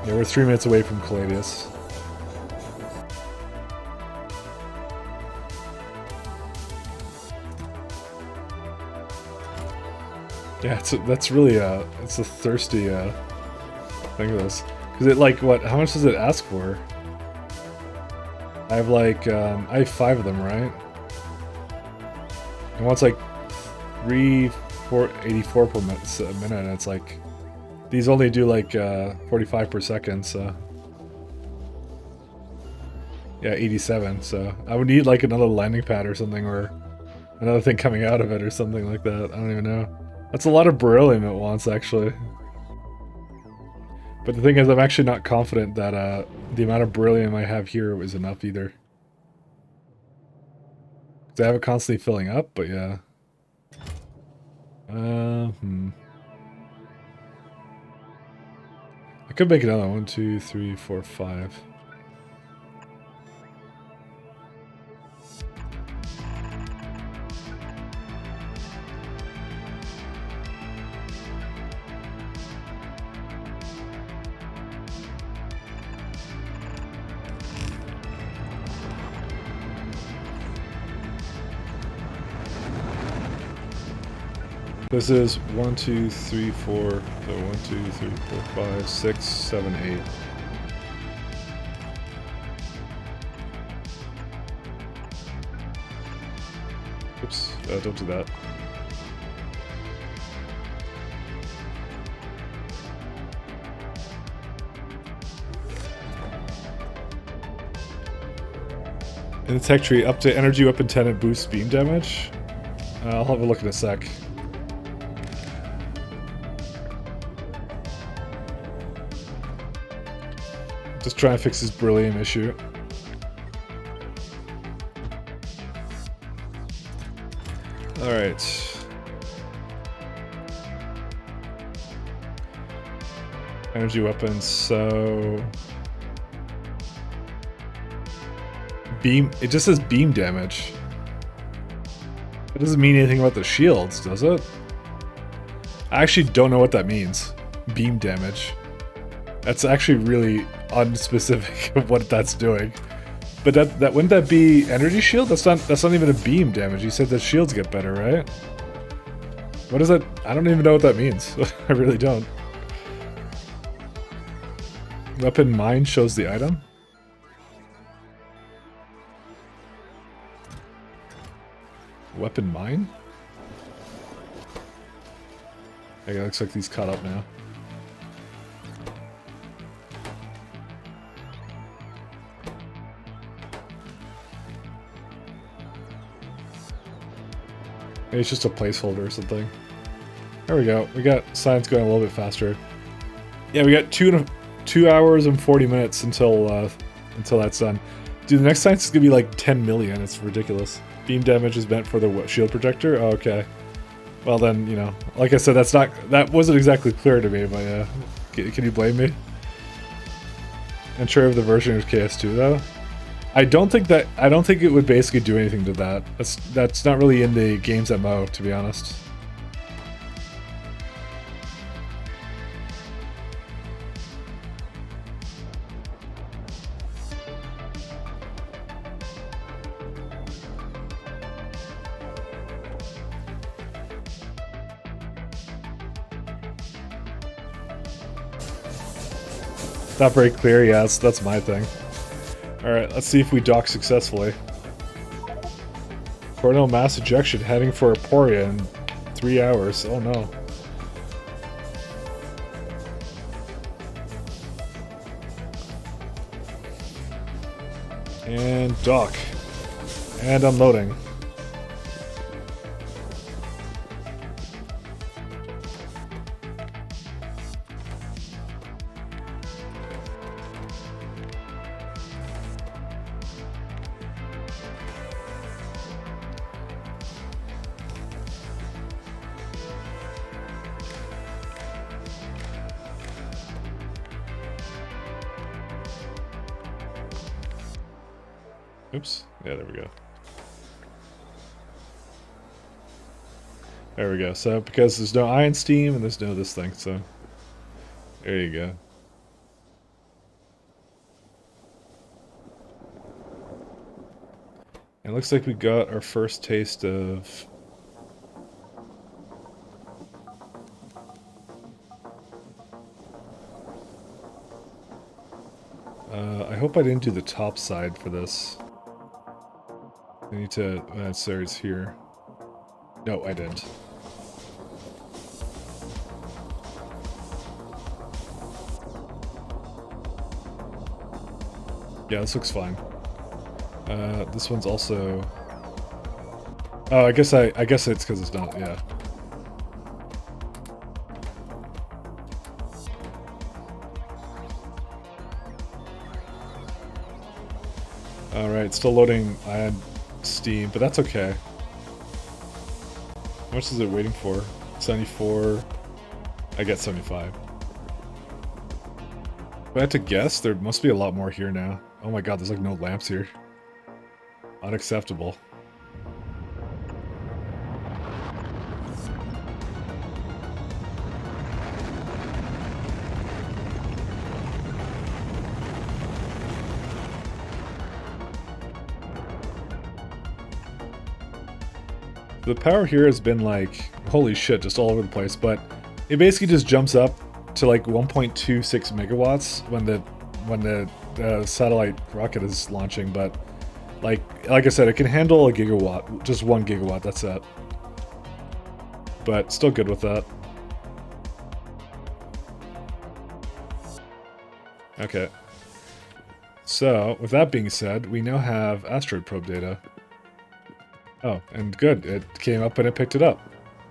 Yeah, we're 3 minutes away from Caladius. Yeah, that's really it's a thirsty thing of this. Because it like what? How much does it ask for? I have like I have 5 of them, right? And what's like 84 per minute, and it's like these only do like 45 per second, so yeah, 87. So I would need like another landing pad or something, or another thing coming out of it, or something like that. I don't even know. That's a lot of beryllium it wants, actually. But the thing is, I'm actually not confident that the amount of beryllium I have here is enough either. Because I have it constantly filling up, but yeah. I could make another 1, 2, 3, 4, 5. This is 1, 2, 3, 4. So 1, 2, 3, 4, 5, 6, 7, 8. Oops, don't do that. In the tech tree, up to energy weapon 10 and boosts beam damage. I'll have a look in a sec. Just try and fix this beryllium issue. Alright. Energy weapons, so... Beam... It just says beam damage. It doesn't mean anything about the shields, does it? I actually don't know what that means. Beam damage. That's actually really unspecific of what that's doing. But that wouldn't that be energy shield? That's not even a beam damage. You said that shields get better, right? What is that? I don't even know what that means. I really don't. Weapon mine shows the item. Weapon mine? Okay, it looks like these caught up now. Maybe it's just a placeholder or something. There we go. We got science going a little bit faster. Yeah, we got 2 hours and 40 minutes until that's done. Dude, the next science is gonna be like 10 million. It's ridiculous. Beam damage is meant for the shield protector. Oh, okay. Well then, you know, like I said, that wasn't exactly clear to me. But yeah, can you blame me? Unsure of the version of KS2 though. I don't think it would basically do anything to that. That's not really in the game's MO, to be honest. Not very clear, yeah, that's my thing. Alright, let's see if we dock successfully. Coronal mass ejection heading for Aporia in 3 hours. Oh no. And dock. And unloading. Oops. Yeah, there we go. There we go. So, because there's no ion steam and there's no this thing, so... There you go. And it looks like we got our first taste of... I hope I didn't do the top side for this. I need to... sorry, it's here. No, I didn't. Yeah, this looks fine. This one's also... Oh, I guess it's because it's not, yeah. Alright, still loading Steam, but that's okay. How much is it waiting for? 74. I get 75. If I had to guess, there must be a lot more here now. Oh my god, there's like no lamps here. Unacceptable. The power here has been like, holy shit, just all over the place, but it basically just jumps up to like 1.26 megawatts when the satellite rocket is launching, but like I said, it can handle a gigawatt, just 1 gigawatt, that's it. But still good with that. Okay. So, with that being said, we now have asteroid probe data. Oh, and good, it came up and it picked it up.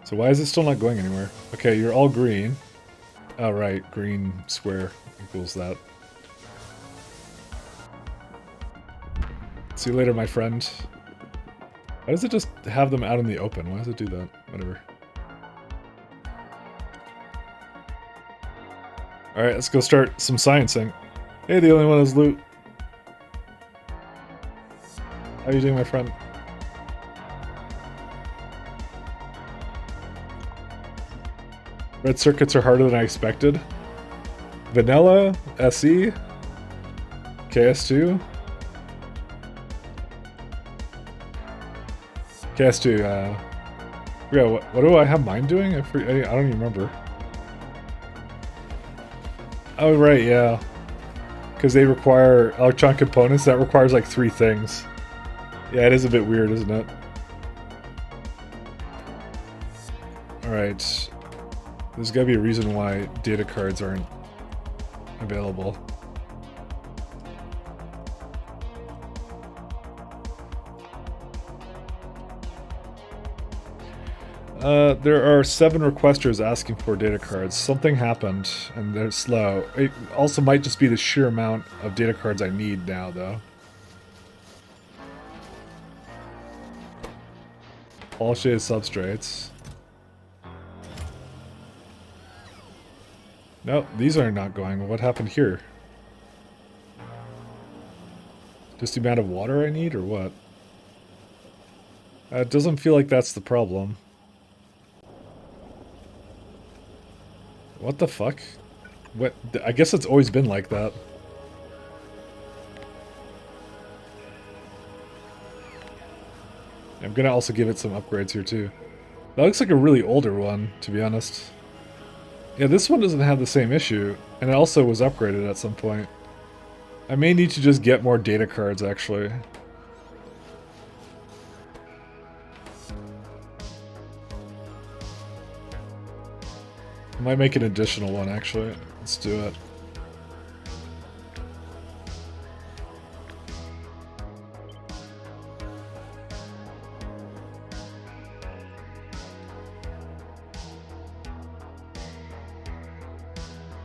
So why is it still not going anywhere? Okay, you're all green. Oh right, green square equals that. See you later, my friend. Why does it just have them out in the open? Why does it do that? Whatever. Alright, let's go start some sciencing. Hey, the only one is loot. How are you doing, my friend? Red circuits are harder than I expected. Vanilla, SE, KS2. KS2, yeah, what do I have mine doing? I don't even remember. Oh, right, yeah. Because they require electron components, that requires like 3 things. Yeah, it is a bit weird, isn't it? Alright. There's gotta be a reason why data cards aren't available. There are 7 requesters asking for data cards. Something happened, and they're slow. It also might just be the sheer amount of data cards I need now, though. All shaded substrates. No, these are not going. What happened here? Just the amount of water I need, or what? It doesn't feel like that's the problem. What the fuck? What? I guess it's always been like that. I'm gonna also give it some upgrades here too. That looks like a really older one, to be honest. Yeah, this one doesn't have the same issue, and it also was upgraded at some point. I may need to just get more data cards, actually. I might make an additional one, actually. Let's do it.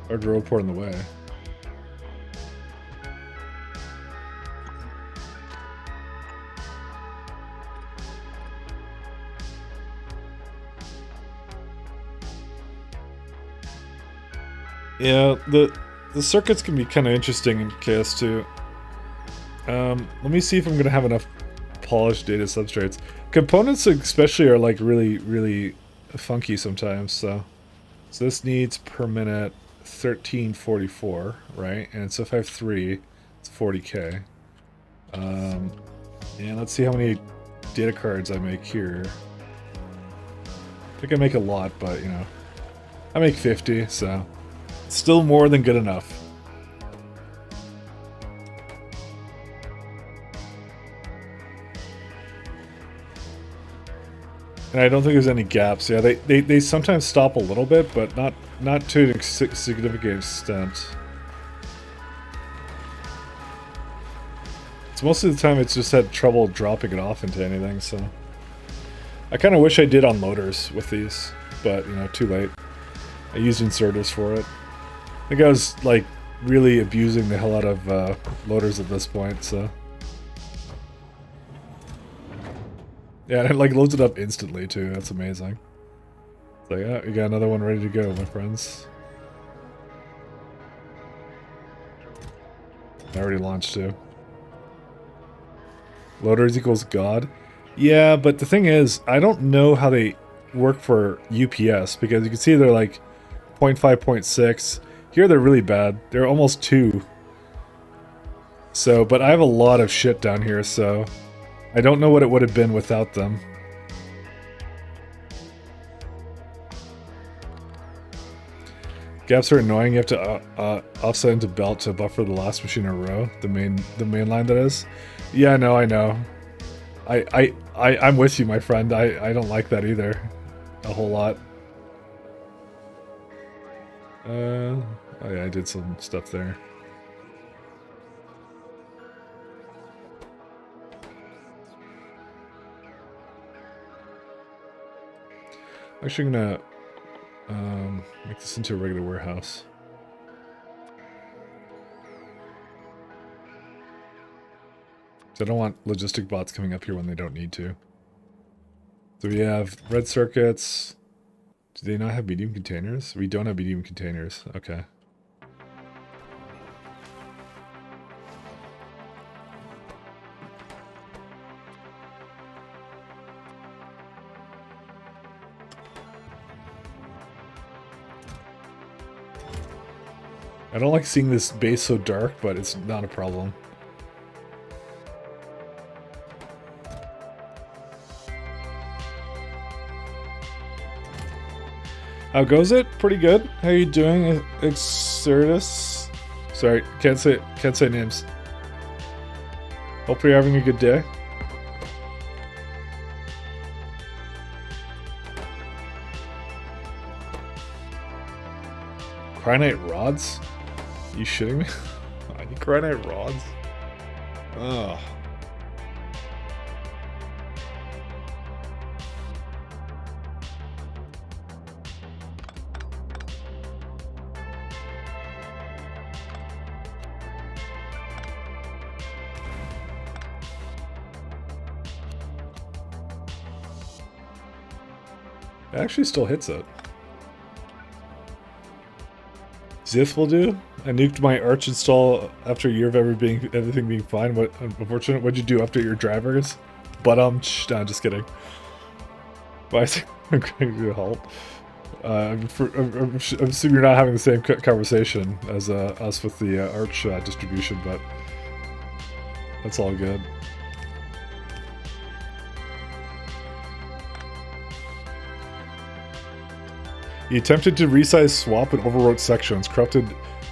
Or drill port in the way. Yeah, the circuits can be kind of interesting in KS2. Let me see if I'm going to have enough polished data substrates. Components especially are like really funky sometimes, so this needs per minute 1344, right? And so if I have 3, it's 40k. And let's see how many data cards I make here. I think I make a lot, but you know, I make 50, so still more than good enough. And I don't think there's any gaps. Yeah, they sometimes stop a little bit, but not to a significant extent. So most of the time it's just had trouble dropping it off into anything, so... I kind of wish I did on loaders with these, but, you know, too late. I used inserters for it. I think I was, like, really abusing the hell out of loaders at this point, so... Yeah, and it, like, loads it up instantly, too. That's amazing. It's like, oh, you got another one ready to go, my friends. I already launched, too. Loaders equals God. Yeah, but the thing is, I don't know how they work for UPS, because you can see they're like 0.5, 0.6. Here they're really bad. They're almost 2. So, but I have a lot of shit down here, so I don't know what it would have been without them. Gaps are annoying. You have to offset into belt to buffer the last machine in a row. The main line, that is. Yeah, no, I know. I'm with you, my friend. I don't like that either. A whole lot. Oh yeah, I did some stuff there. I'm actually gonna make this into a regular warehouse. So I don't want logistic bots coming up here when they don't need to. So we have red circuits. Do they not have medium containers? We don't have medium containers. Okay. I don't like seeing this base so dark, but it's not a problem. How goes it? Pretty good. How you doing, Exertus? Sorry, can't say names. Hope you're having a good day. Cryonite rods? You shitting me? I need cryonite rods? Ugh. It actually still hits it. Ziff will do. I nuked my Arch install after a year of everything being fine. What unfortunate? What'd you do? Update your drivers? But no, just kidding. Why is it going to halt? I'm assuming you're not having the same conversation as us with the Arch distribution, but that's all good. He attempted to resize, swap, and overwrote sections, corrupted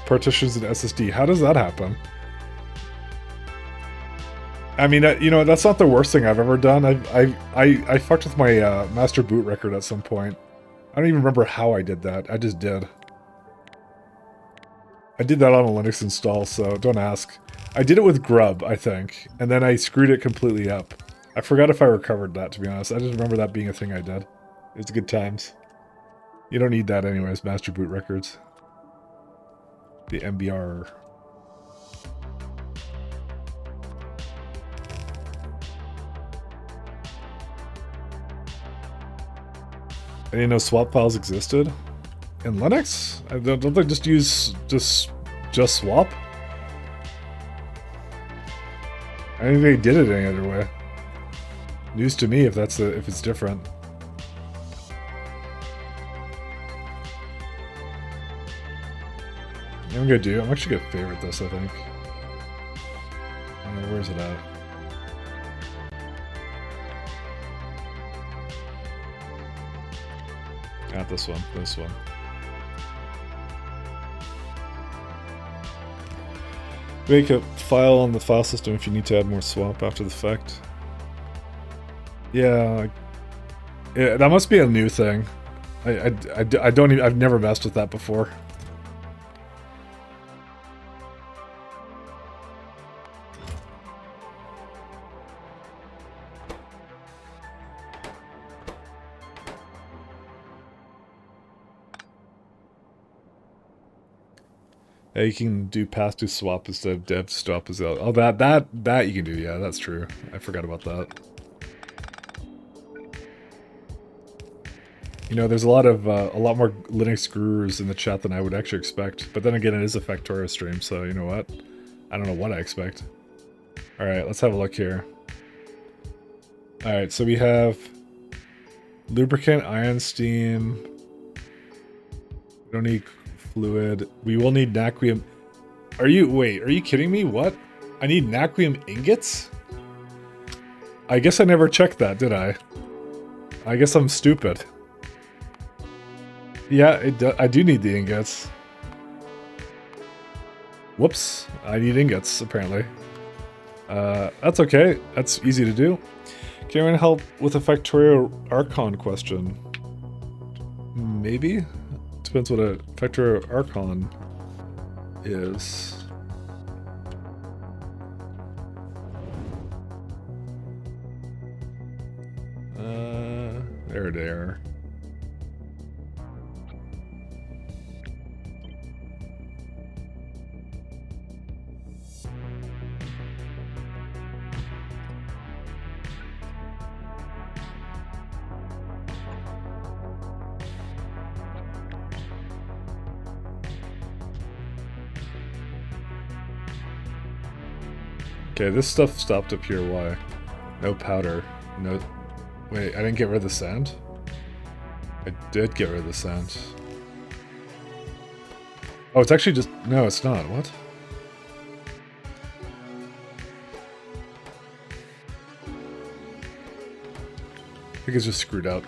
partitions in SSD. How does that happen? I mean, you know, that's not the worst thing I've ever done. I fucked with my master boot record at some point. I don't even remember how I did that. I just did. I did that on a Linux install, so don't ask. I did it with Grub, I think, and then I screwed it completely up. I forgot if I recovered that, to be honest. I just remember that being a thing I did. It was good times. You don't need that anyways, master boot records. The MBR. I didn't know swap files existed in Linux. I don't they just use just swap? I don't think they did it any other way. News to me if it's different. I'm actually gonna favorite this, I think. Where's it at? Not this one, this one. Make a file on the file system if you need to add more swap after the fact. Yeah, Yeah, that must be a new thing. I don't even, I've never messed with that before. Yeah, you can do pass to swap instead of dev stop as well. Oh, that you can do. Yeah, that's true. I forgot about that. You know, there's a lot more Linux gurus in the chat than I would actually expect. But then again, it is a Factorio stream, so you know what? I don't know what I expect. All right, let's have a look here. All right, so we have lubricant, ion, steam. We don't need fluid. We will need natrium. Are you kidding me? What? I need natrium ingots? I guess I never checked that, did I? I guess I'm stupid. Yeah, I do need the ingots. Whoops. I need ingots, apparently. That's okay. That's easy to do. Can anyone help with a Factorio Archon question? Maybe? Depends what a Factorio Archon is. There they are. Okay, this stuff stopped up here. Why? No powder. No. Wait, I didn't get rid of the sand? I did get rid of the sand. Oh, it's actually just... No, it's not. What? I think it's just screwed up.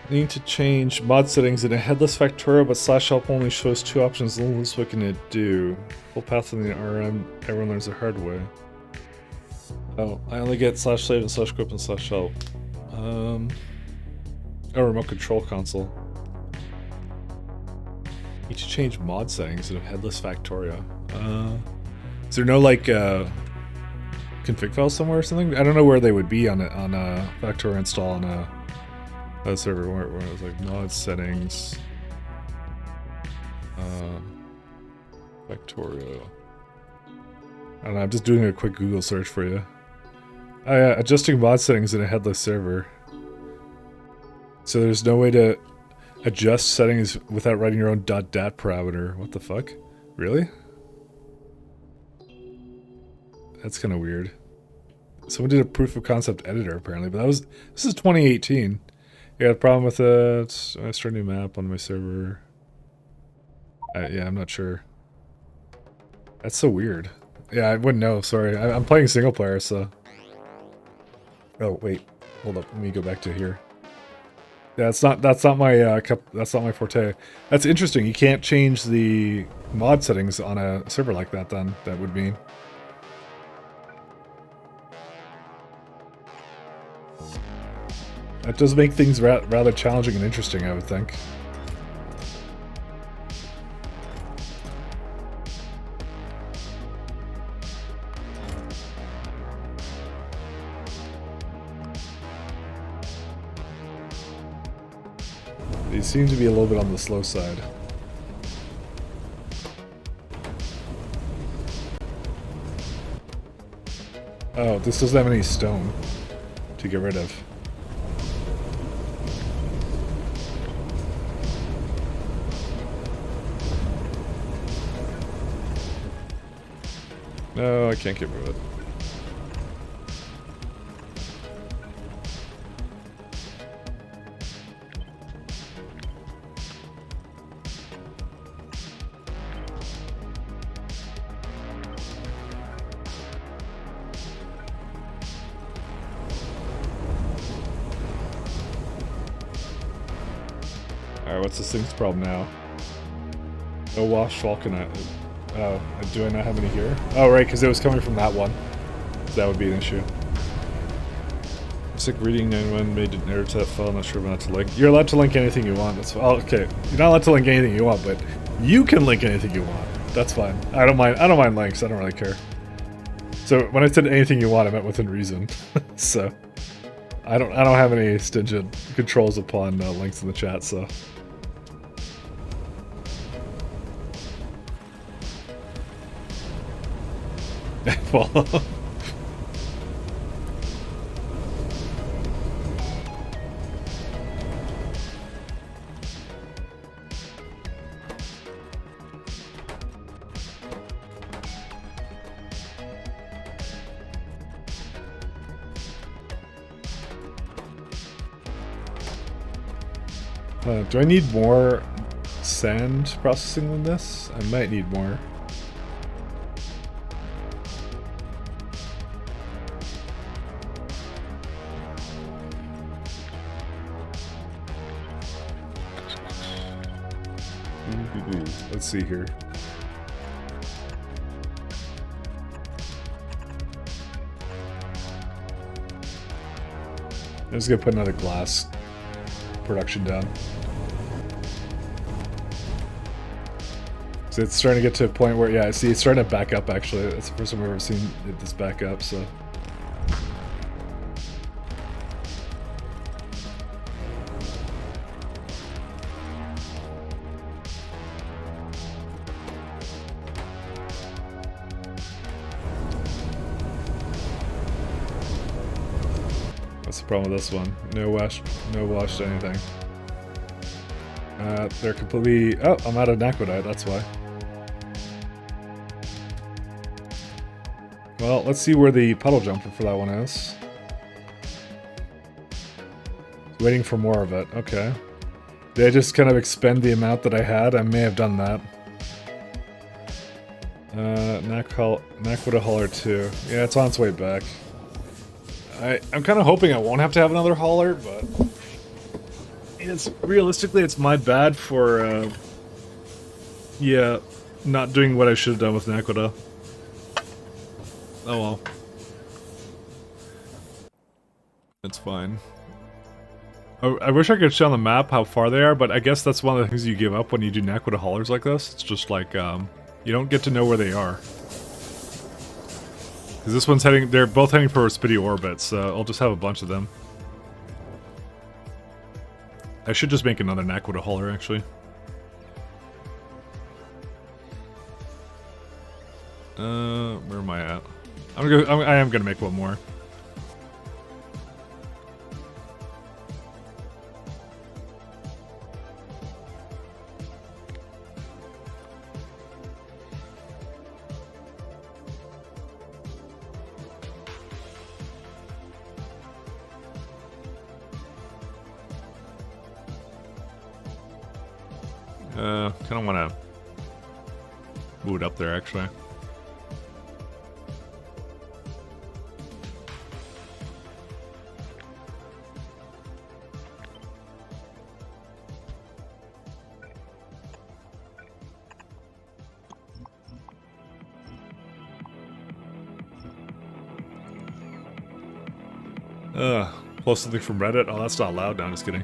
Need to change mod settings in a headless Factorio, but slash help only shows 2 options. Little what can it do? Full path in the RM, everyone learns the hard way. Oh, I only get slash save and slash grip and slash help. Oh, remote control console. Need to change mod settings in a headless Factorio. Is there no like config file somewhere or something? I don't know where they would be on a Factorio install on a server where it was like mod settings. Factorio. I don't know, I'm just doing a quick Google search for you. Adjusting mod settings in a headless server. So there's no way to adjust settings without writing your own .dat parameter. What the fuck? Really? That's kind of weird. Someone did a proof of concept editor apparently, but this is 2018. I got a problem with it. I start a new map on my server. Yeah, I'm not sure. That's so weird. Yeah, I wouldn't know. Sorry, I'm playing single player, so. Oh wait, hold up. Let me go back to here. Yeah, that's not my that's not my forte. That's interesting. You can't change the mod settings on a server like that. Then that would mean. That does make things rather challenging and interesting, I would think. These seem to be a little bit on the slow side. Oh, this doesn't have any stone to get rid of. No, I can't get rid of it. Alright, what's the sink's problem now? No wash vulcanite. Oh, do I not have any here? Oh, right, because it was coming from that one. So that would be an issue. Sick reading 91 made an error to that file, not sure if I'm allowed to link. You're allowed to link anything you want. That's oh, okay. You're not allowed to link anything you want, but you can link anything you want. That's fine. I don't mind links, I don't really care. So when I said anything you want, I meant within reason. So I don't have any stringent controls upon links in the chat, so. Well, do I need more sand processing than this? I might need more. Let's see here. I'm just gonna put another glass production down. So it's starting to get to a point where, yeah, see, it's starting to back up actually. That's the first time I've ever seen this back up, so. What's the problem with this one? No washed anything. They're completely... Oh, I'm out of aquadite, that's why. Well, let's see where the puddle jumper for that one is. Waiting for more of it, okay. Did I just kind of expend the amount that I had? I may have done that. Naquita hauler 2. Yeah, it's on its way back. I'm kind of hoping I won't have to have another hauler, but it's realistically it's my bad for yeah, not doing what I should have done with Naquita. Oh well. It's fine. I wish I could show on the map how far they are, but I guess that's one of the things you give up when you do Naquita haulers like this. It's just like you don't get to know where they are. Because this one's heading, they're both heading for Speedy orbits, so I'll just have a bunch of them. I should just make another Naquita hauler, actually. Where am I at? I am gonna make one more. Kind of want to move it up there, actually. Post something from Reddit? Oh, that's not allowed. No, I'm just kidding.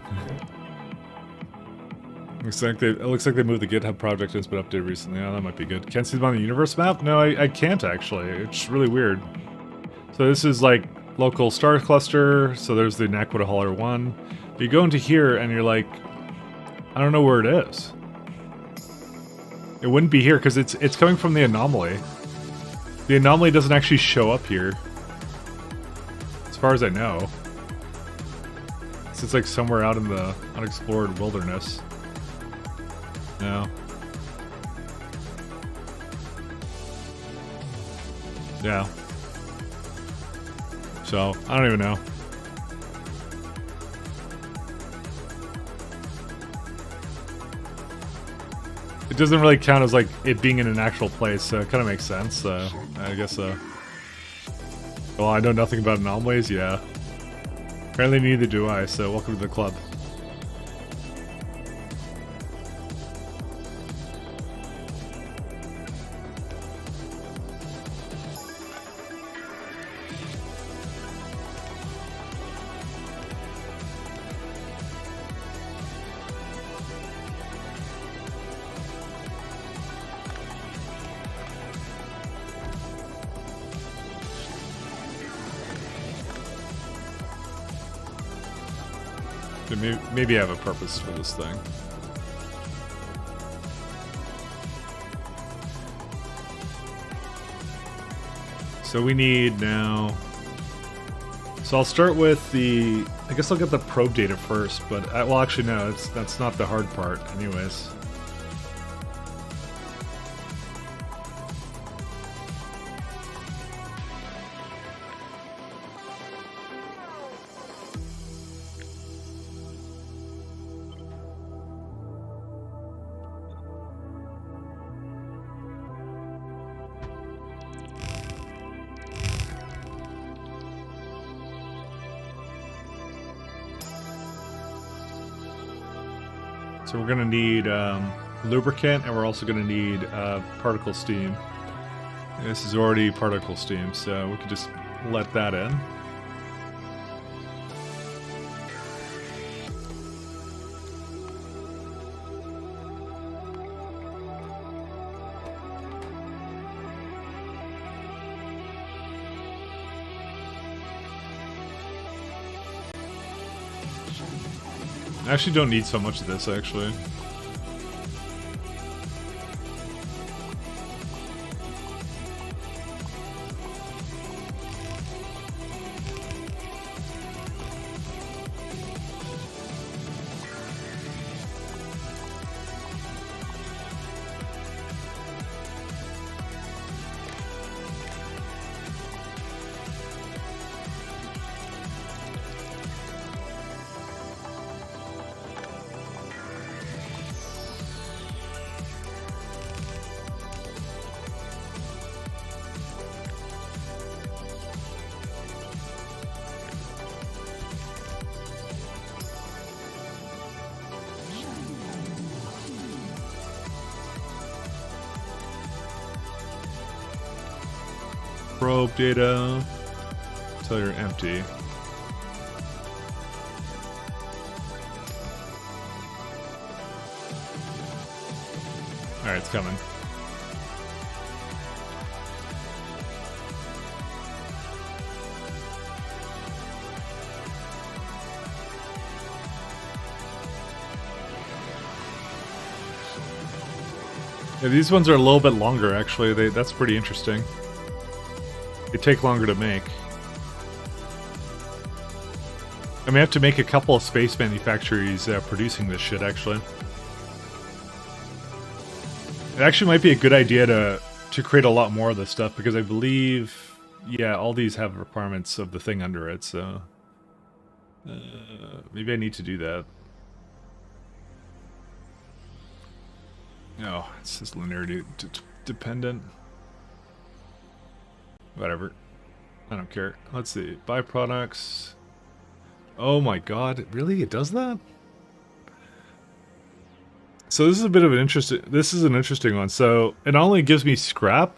It looks like they moved the GitHub project and it's been updated recently. Oh, that might be good. Can't see them on the universe map? No, I can't actually. It's really weird. So this is like local star cluster. So there's the Naquita hauler 1. But you go into here and you're like, I don't know where it is. It wouldn't be here because it's coming from the anomaly. The anomaly doesn't actually show up here, as far as I know. It's like somewhere out in the unexplored wilderness. No. Yeah. So, I don't even know. It doesn't really count as like it being in an actual place, so it kind of makes sense. I guess so. Well, I know nothing about anomalies, yeah. Apparently neither do I, so welcome to the club. Maybe I have a purpose for this thing. So we need now... So I'll start with the... I guess I'll get the probe data first, but... well, actually, no, that's not the hard part, anyways. So we're gonna need lubricant, and we're also gonna need particle steam. This is already particle steam, so we can just let that in. I actually don't need so much of this, actually. Probe data until you're empty. Alright, it's coming. Yeah, these ones are a little bit longer, actually. That's pretty interesting. They take longer to make. I may have to make a couple of space manufacturers producing this shit, actually. It actually might be a good idea to create a lot more of this stuff, because I believe, yeah, all these have requirements of the thing under it, so... maybe I need to do that. No, it says linearity dependent. Whatever. I don't care. Let's see. Byproducts. Oh my god. Really? It does that? So this is a bit of an interesting one. So it not only gives me scrap,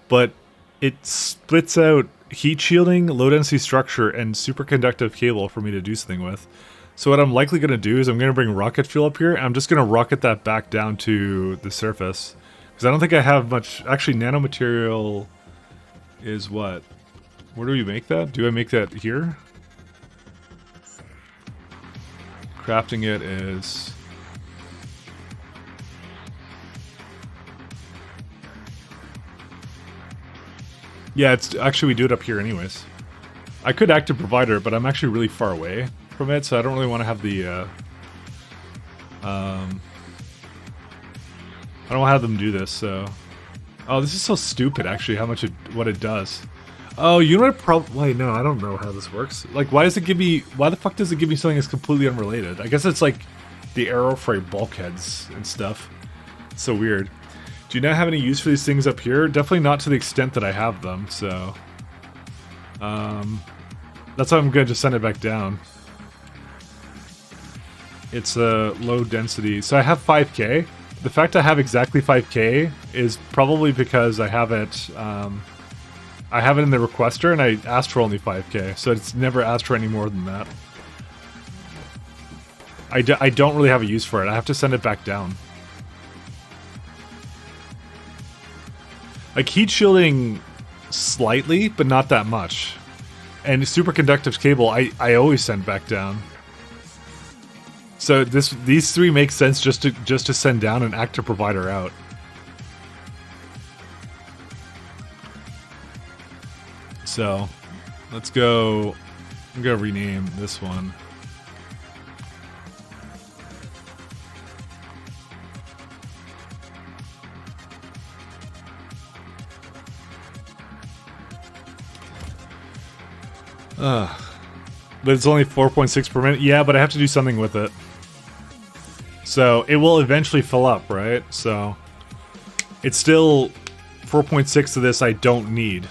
but it splits out heat shielding, low density structure, and superconductive cable for me to do something with. So what I'm likely going to do is I'm going to bring rocket fuel up here, and I'm just going to rocket that back down to the surface. Because I don't think I have much... Actually, nanomaterial... is what? Where do we make that? Do I make that here? Crafting it is... Yeah, it's actually we do it up here anyways. I could active provider, but I'm actually really far away from it, so I don't really want to have the... I don't want to have them do this, so... Oh, this is so stupid, actually, what it does. Oh, you know what wait, no, I don't know how this works. Like, why does it give me... Why the fuck does it give me something that's completely unrelated? I guess it's like the aerofreight bulkheads and stuff. It's so weird. Do you not have any use for these things up here? Definitely not to the extent that I have them, so... that's why I'm going to just send it back down. It's a low density. So I have 5k. The fact I have exactly 5k is probably because I have it in the requester, and I asked for only 5k, so it's never asked for any more than that. I don't really have a use for it. I have to send it back down. Like, heat shielding slightly, but not that much. And superconductive cable, I always send back down. So these three make sense just to send down an active provider out. So let's go. I'm gonna rename this one. But it's only 4.6 per minute. Yeah, but I have to do something with it. So it will eventually fill up, right? So it's still 4.6 of this I don't need.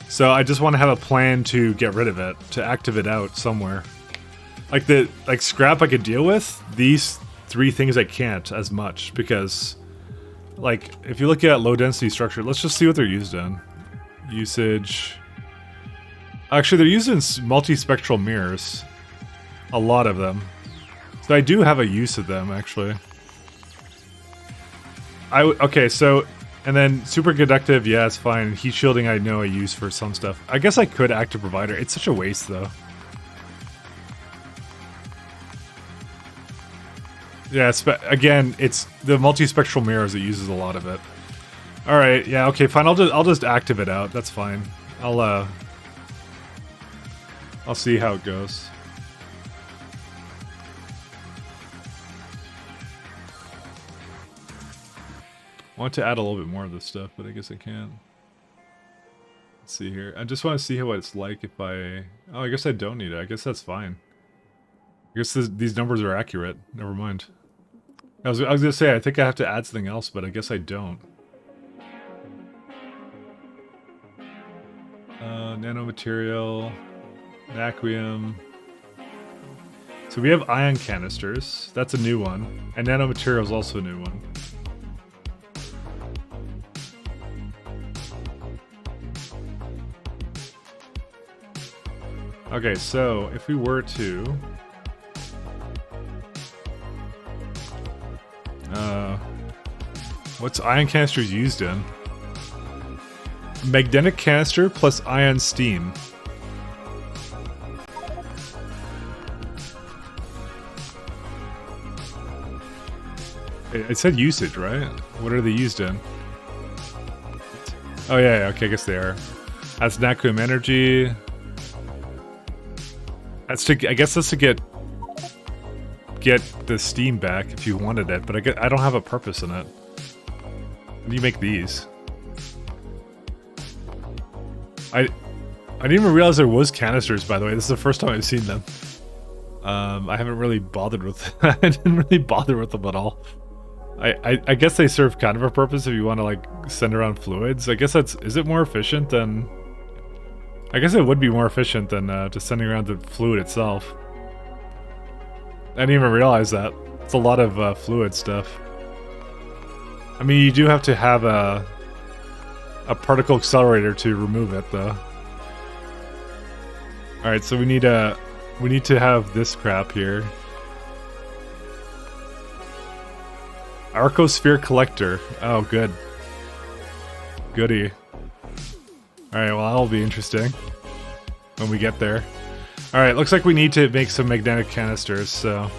So I just want to have a plan to get rid of it, to active it out somewhere. Like scrap I could deal with, these three things I can't as much, because like if you look at low density structure, let's just see what they're used in. Usage. Actually, they're used in multispectral mirrors. A lot of them. So I do have a use of them, actually. Okay, so... And then superconductive, yeah, it's fine. Heat shielding I know I use for some stuff. I guess I could active provider. It's such a waste, though. Yeah, again, it's the multispectral mirrors that uses a lot of it. Alright, yeah, okay, fine. I'll just active it out. That's fine. I'll see how it goes. I want to add a little bit more of this stuff, but I guess I can't. Let's see here. I just want to see what it's like if I... Oh, I guess I don't need it. I guess that's fine. I guess these numbers are accurate. Never mind. I was going to say, I think I have to add something else, but I guess I don't. Nanomaterial... Vacuum. So we have ion canisters. That's a new one. And nanomaterial is also a new one. Okay, so if we were to... what's ion canisters used in? Magnetic canister plus ion steam. It said usage, right? What are they used in? Oh yeah, okay, I guess they are. That's vacuum energy. That's to, I guess that's to get the steam back if you wanted it, but I don't have a purpose in it. How do you make these? I didn't even realize there was canisters, by the way. This is the first time I've seen them. I haven't really bothered with I didn't really bother with them at all. I guess they serve kind of a purpose if you want to like send around fluids. I guess is it more efficient than... I guess it would be more efficient than just sending around the fluid itself. I didn't even realize that. It's a lot of fluid stuff. I mean, you do have to have a particle accelerator to remove it, though. All right, so we need to have this crap here. Arcosphere collector. Oh, good. Goody. Alright, well, that'll be interesting when we get there. Alright, looks like we need to make some magnetic canisters, so...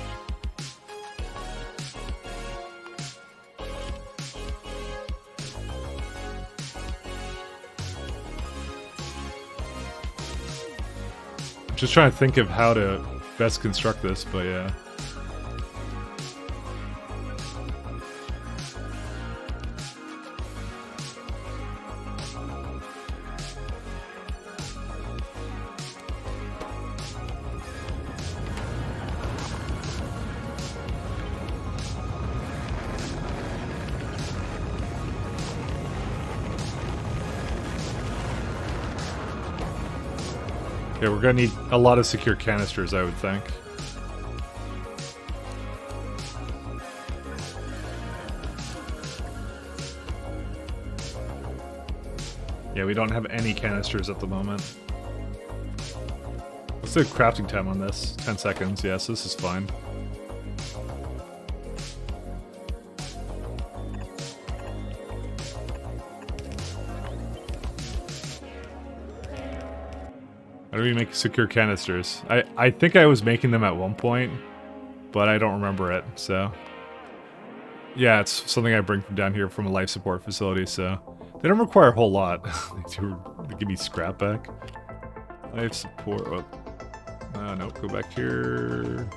I'm just trying to think of how to best construct this, but yeah. Okay, we're gonna need a lot of secure canisters, I would think. Yeah, we don't have any canisters at the moment. What's the crafting time on this? 10 seconds, yes, this is fine. How do we make secure canisters? I think I was making them at one point, but I don't remember it, so... Yeah, it's something I bring from down here from a life support facility, so... They don't require a whole lot. They give me scrap back. Life support... Oh, no, go back here...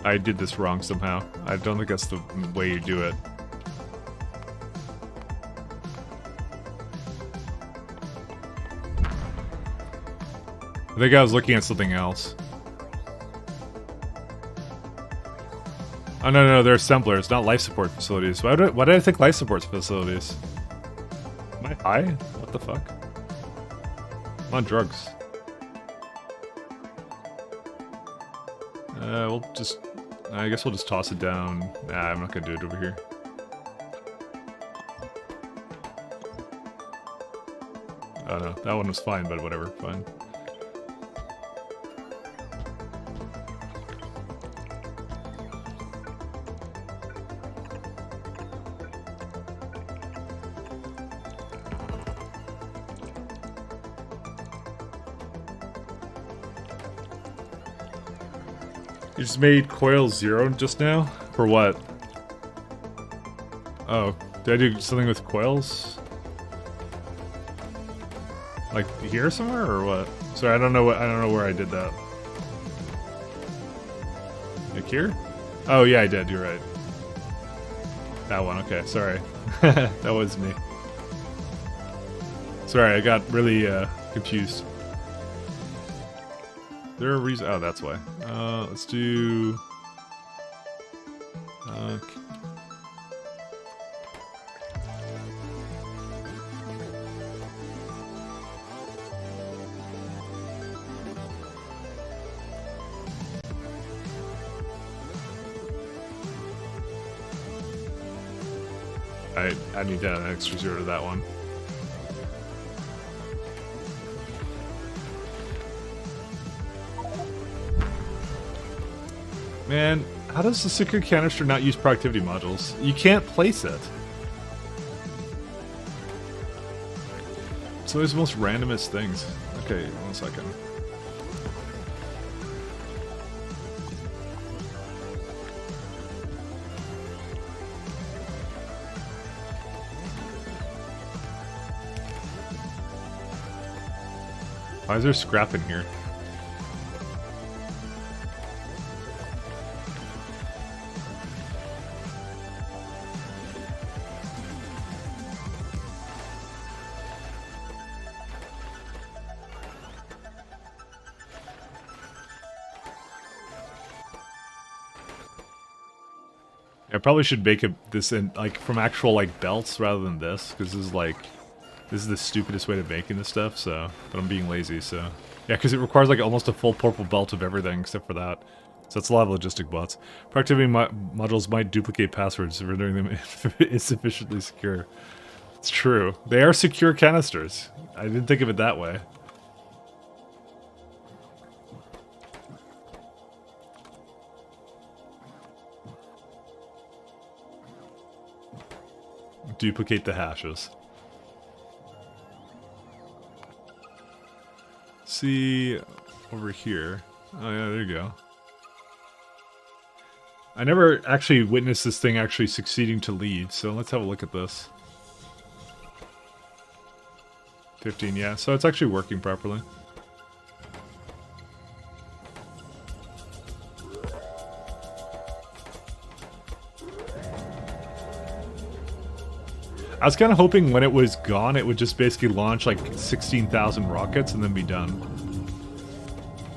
I did this wrong somehow. I don't think that's the way you do it. I think I was looking at something else. Oh, no, they're assemblers, not life support facilities. Why did I think life support facilities? Am I high? What the fuck? I'm on drugs. We'll just... I guess we'll just toss it down. Nah, I'm not gonna do it over here. Oh no, that one was fine, but whatever, fine. You just made coil 0 just now? For what? Oh, did I do something with coils? Like here somewhere or what? Sorry, I don't know where I did that. Like here? Oh yeah, I did, you're right. That one, okay, sorry. That was me. Sorry, I got really confused. Is there a reason? Oh, that's why. Let's do... I need to add an extra 0 to that one. Man, how does the secure canister not use productivity modules? You can't place it. It's always the most randomest things. Okay, 1 second. Why is there scrap in here? I probably should make this in like from actual like belts rather than this, because this is the stupidest way to making this stuff. So, but I'm being lazy. So yeah, because it requires like almost a full purple belt of everything except for that. So that's a lot of logistic bots. Productivity modules might duplicate passwords, rendering them insufficiently secure. It's true. They are secure canisters. I didn't think of it that way. Duplicate the hashes. See over here. Oh yeah, there you go. I never actually witnessed this thing actually succeeding to lead, so let's have a look at this. 15, yeah, so it's actually working properly. I was kind of hoping when it was gone, it would just basically launch like 16,000 rockets and then be done.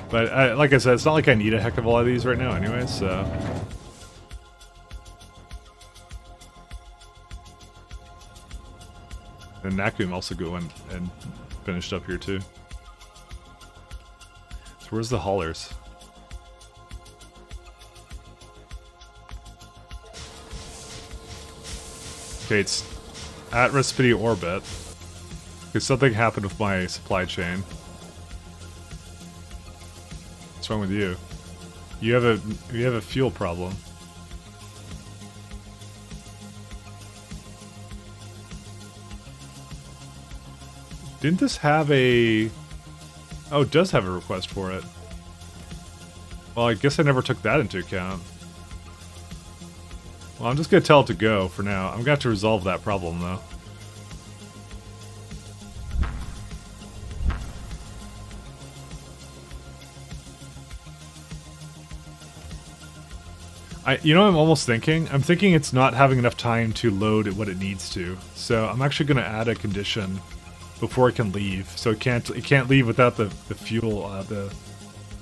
But like I said, it's not like I need a heck of a lot of these right now anyway, so... And Nakum also go in and finished up here too. So where's the haulers? Okay, it's at Recipe Orbit. Because something happened with my supply chain. What's wrong with you? You have a fuel problem. Didn't this have a... Oh, it does have a request for it. Well, I guess I never took that into account. Well, I'm just gonna tell it to go for now. I'm gonna have to resolve that problem, though. You know what I'm almost thinking? I'm thinking it's not having enough time to load what it needs to. So I'm actually gonna add a condition before it can leave. So it can't leave without the fuel,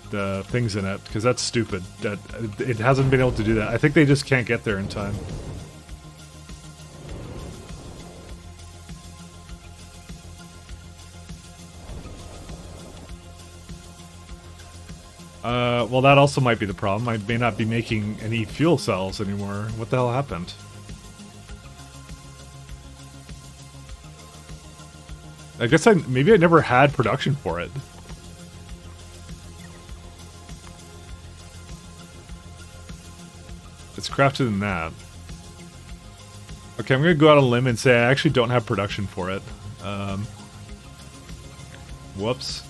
the things in it, because that's stupid. That it hasn't been able to do that. I think they just can't get there in time. Well, that also might be the problem. I may not be making any fuel cells anymore. What the hell happened? I guess maybe I never had production for it. It's crafted in that. Okay, I'm gonna go out on a limb and say I actually don't have production for it. Whoops.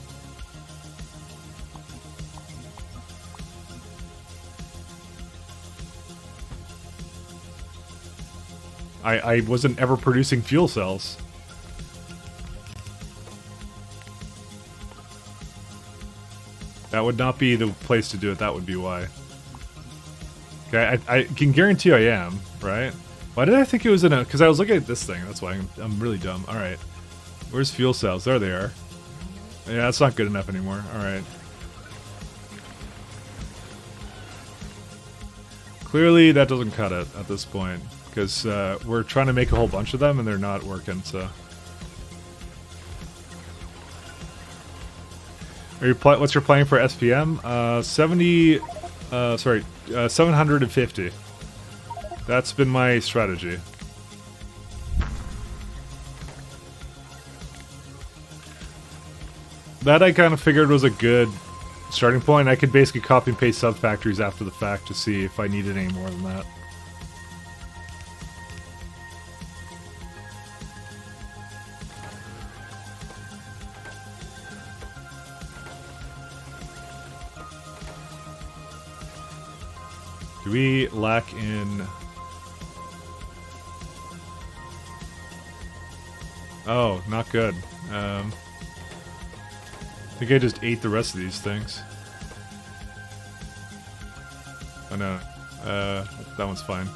I wasn't ever producing fuel cells. That would not be the place to do it, that would be why. Okay, I can guarantee I am, right? Why did I think it was in a... Because I was looking at this thing, that's why I'm really dumb. Alright. Where's fuel cells? There they are. Yeah, that's not good enough anymore. Alright. Clearly that doesn't cut it at this point. Because we're trying to make a whole bunch of them and they're not working, so... What's your plan for SPM? 750. That's been my strategy. That I kind of figured was a good starting point. I could basically copy and paste sub-factories after the fact to see if I needed any more than that. Do we lack in... Oh, not good. I think I just ate the rest of these things. Oh no. That one's fine.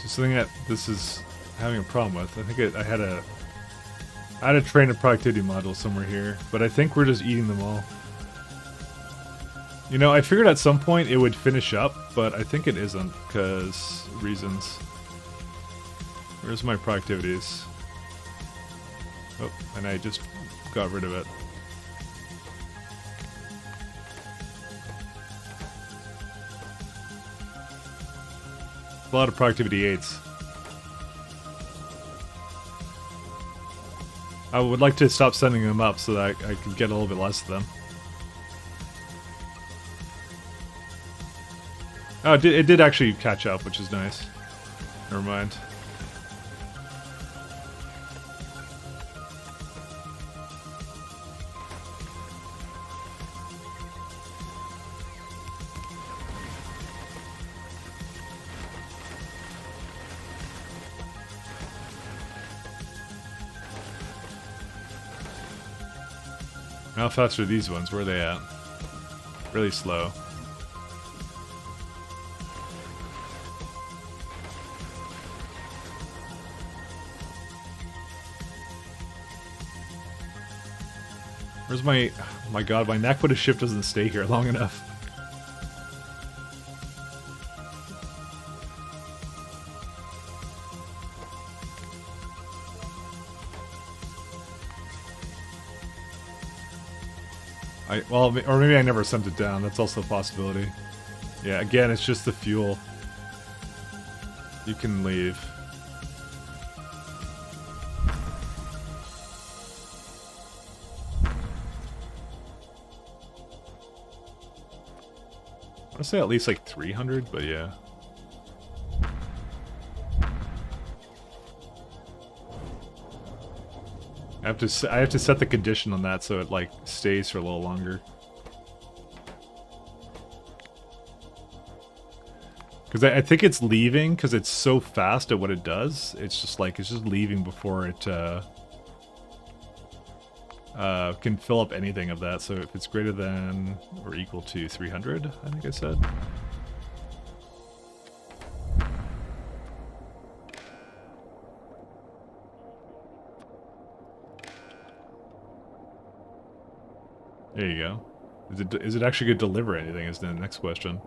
Just something that this is having a problem with. I think I had a train and productivity module somewhere here, but I think we're just eating them all. You know, I figured at some point it would finish up, but I think it isn't, because reasons. Where's my productivities? Oh, and I just got rid of it. A lot of productivity 8s. I would like to stop sending them up so that I could get a little bit less of them. Oh, it did actually catch up, which is nice. Never mind. How fast are these ones? Where are they at? Really slow. Where's my... Oh my god, my Nakbada ship doesn't stay here long enough. Well, or maybe I never sent it down. That's also a possibility. Yeah, again, it's just the fuel. You can leave. I want to say at least like 300, but yeah. I have to set the condition on that so it like stays for a little longer. Because I think it's leaving because it's so fast at what it does. It's just leaving before it can fill up anything of that. So if it's greater than or equal to 300, I think I said. There you go. Is it actually going to deliver anything is the next question.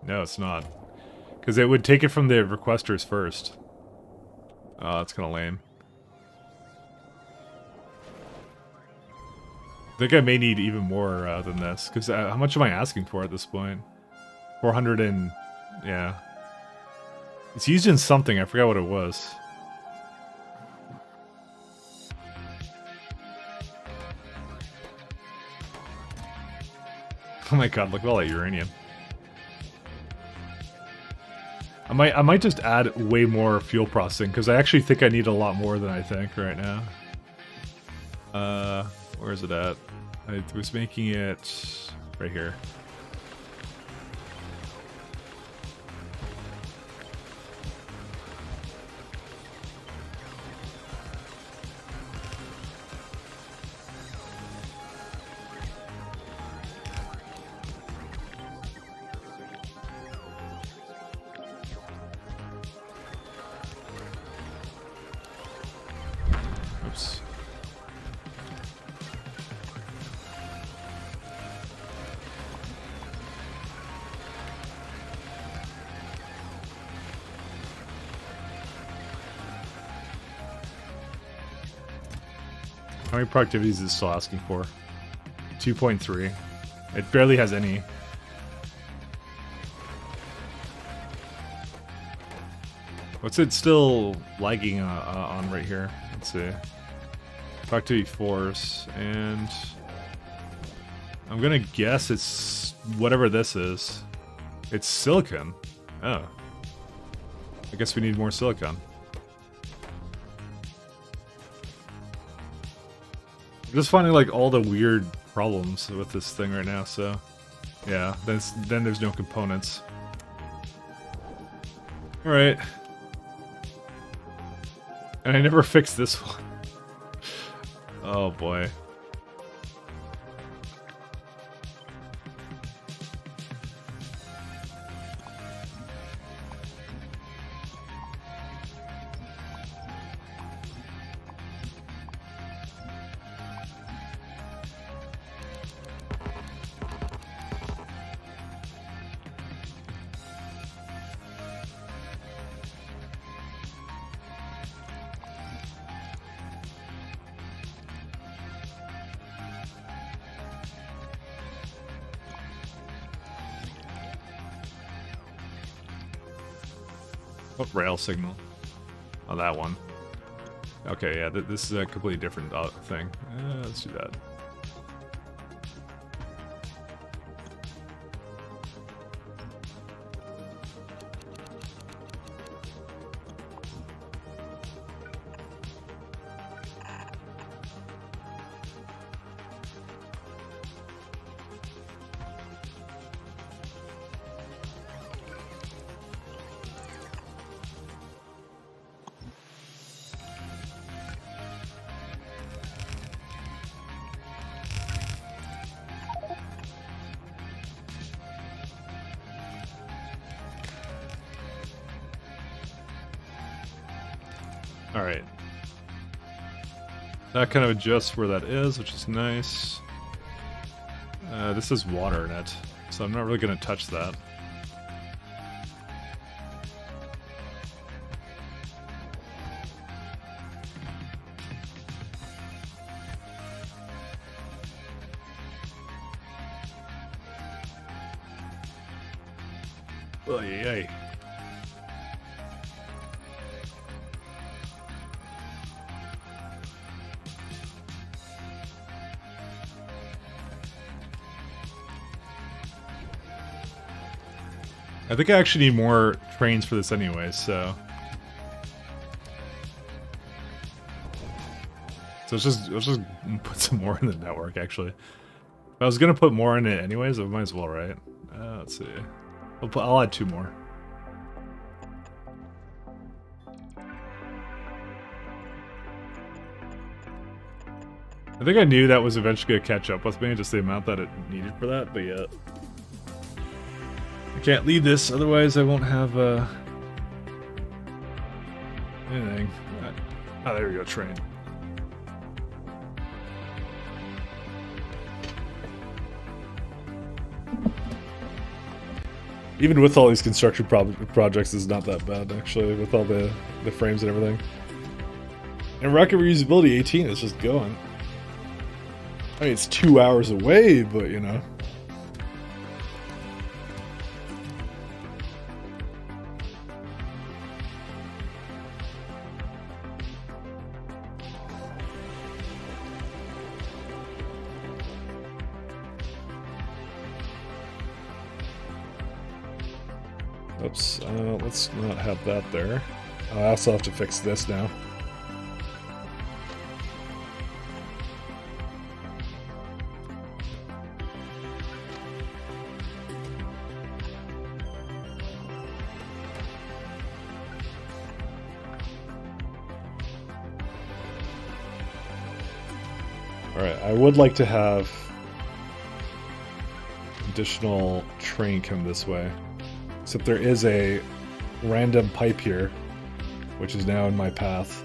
No, it's not. Because it would take it from the requesters first. Oh, that's kind of lame. I think I may need even more than this. Because how much am I asking for at this point? 400 and... yeah. It's used in something. I forgot what it was. Oh my god, look at all that uranium. I might just add way more fuel processing, because I actually think I need a lot more than I think right now. Where is it at? I was making it right here. Oops. How many productivities is it still asking for? 2.3. It barely has any. What's it still lagging on right here? Let's see. Productivity force, and I'm gonna guess it's whatever this is. It's silicon. Oh. I guess we need more silicon. I'm just finding like all the weird problems with this thing right now, so yeah, then there's no components. Alright. And I never fixed this one. Oh boy. What rail signal? Oh, that one. Okay, yeah, this is a completely different thing. Let's do that. Alright. That kind of adjusts where that is, which is nice. This is water in it, so I'm not really going to touch that. Oy, oy. I think I actually need more trains for this anyway, so... let's just put some more in the network, actually. If I was gonna put more in it anyways, I might as well, right? Let's see. I'll add 2 more. I think I knew that was eventually gonna catch up with me, just the amount that it needed for that, but yeah. I can't leave this, otherwise I won't have, anything. Oh, there we go, train. Even with all these construction projects, it's not that bad, actually, with all the frames and everything. And rocket reusability 18 is just going. I mean, it's 2 hours away, but, you know. Oops, let's not have that there. I also have to fix this now. Alright, I would like to have additional train come this way. Except there is a random pipe here, which is now in my path.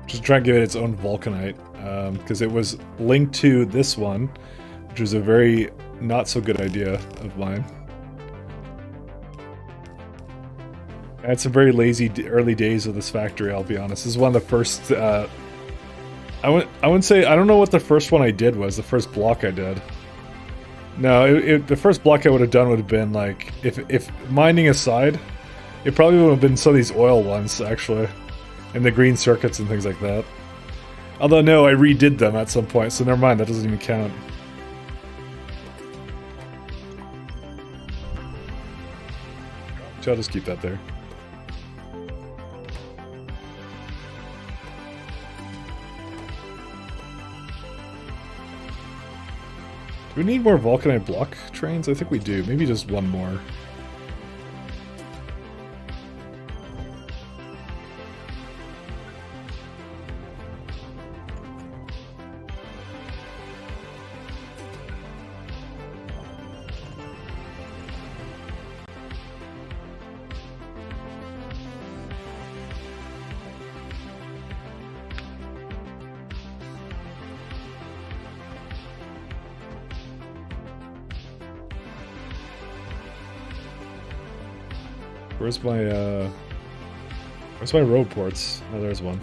Just try and give it its own vulcanite, because it was linked to this one, which was a very not so good idea of mine. I had some very lazy early days of this factory, I'll be honest. This is one of the first, I wouldn't say, I don't know what the first one I did was, the first block I did. No, the first block I would have done would have been like, if mining aside, it probably would have been some of these oil ones, actually. And the green circuits and things like that. Although, no, I redid them at some point, so never mind, that doesn't even count. So I'll just keep that there. Do we need more vulcanite block trains? I think we do. Maybe just one more. Where's my road ports? Oh, there's one.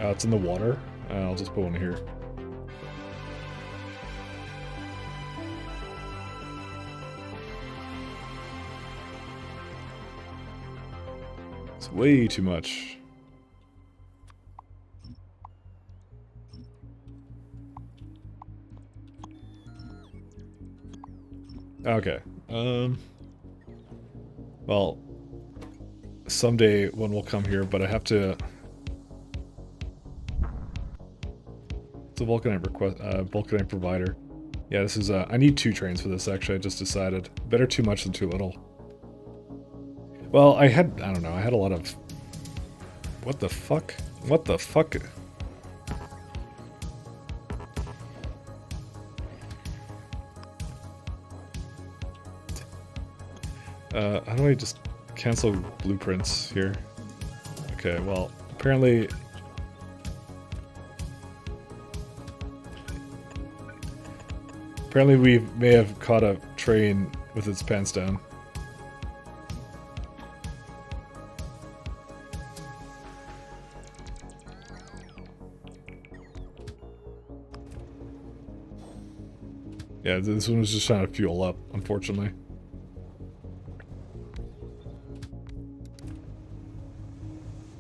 Oh, it's in the water? I'll just put one here. It's way too much. Okay. Well, someday one will come here, but I have to. It's a vulcanite vulcanite provider. Yeah, this is, I need 2 trains for this, actually, I just decided. Better too much than too little. Well, I don't know, I had a lot of... What the fuck? What the fuck? How do I just cancel blueprints here? Okay, well, apparently... Apparently we may have caught a train with its pants down. Yeah, this one was just trying to fuel up, unfortunately.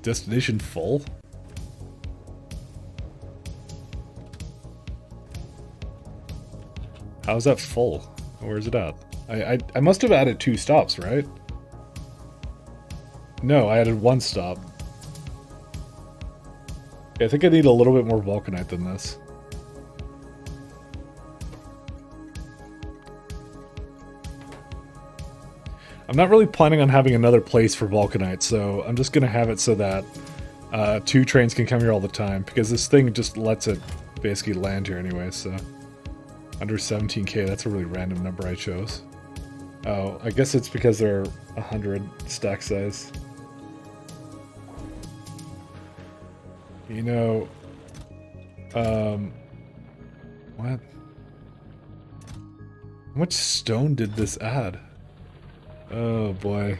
Destination full? How's that full? Where's it at? I must have added 2 stops, right? No, I added 1 stop. Yeah, I think I need a little bit more vulcanite than this. I'm not really planning on having another place for vulcanite, so I'm just gonna have it so that 2 trains can come here all the time, because this thing just lets it basically land here anyway, so... Under 17k, that's a really random number I chose. Oh, I guess it's because they're 100 stack size. You know... What? How much stone did this add? Oh boy.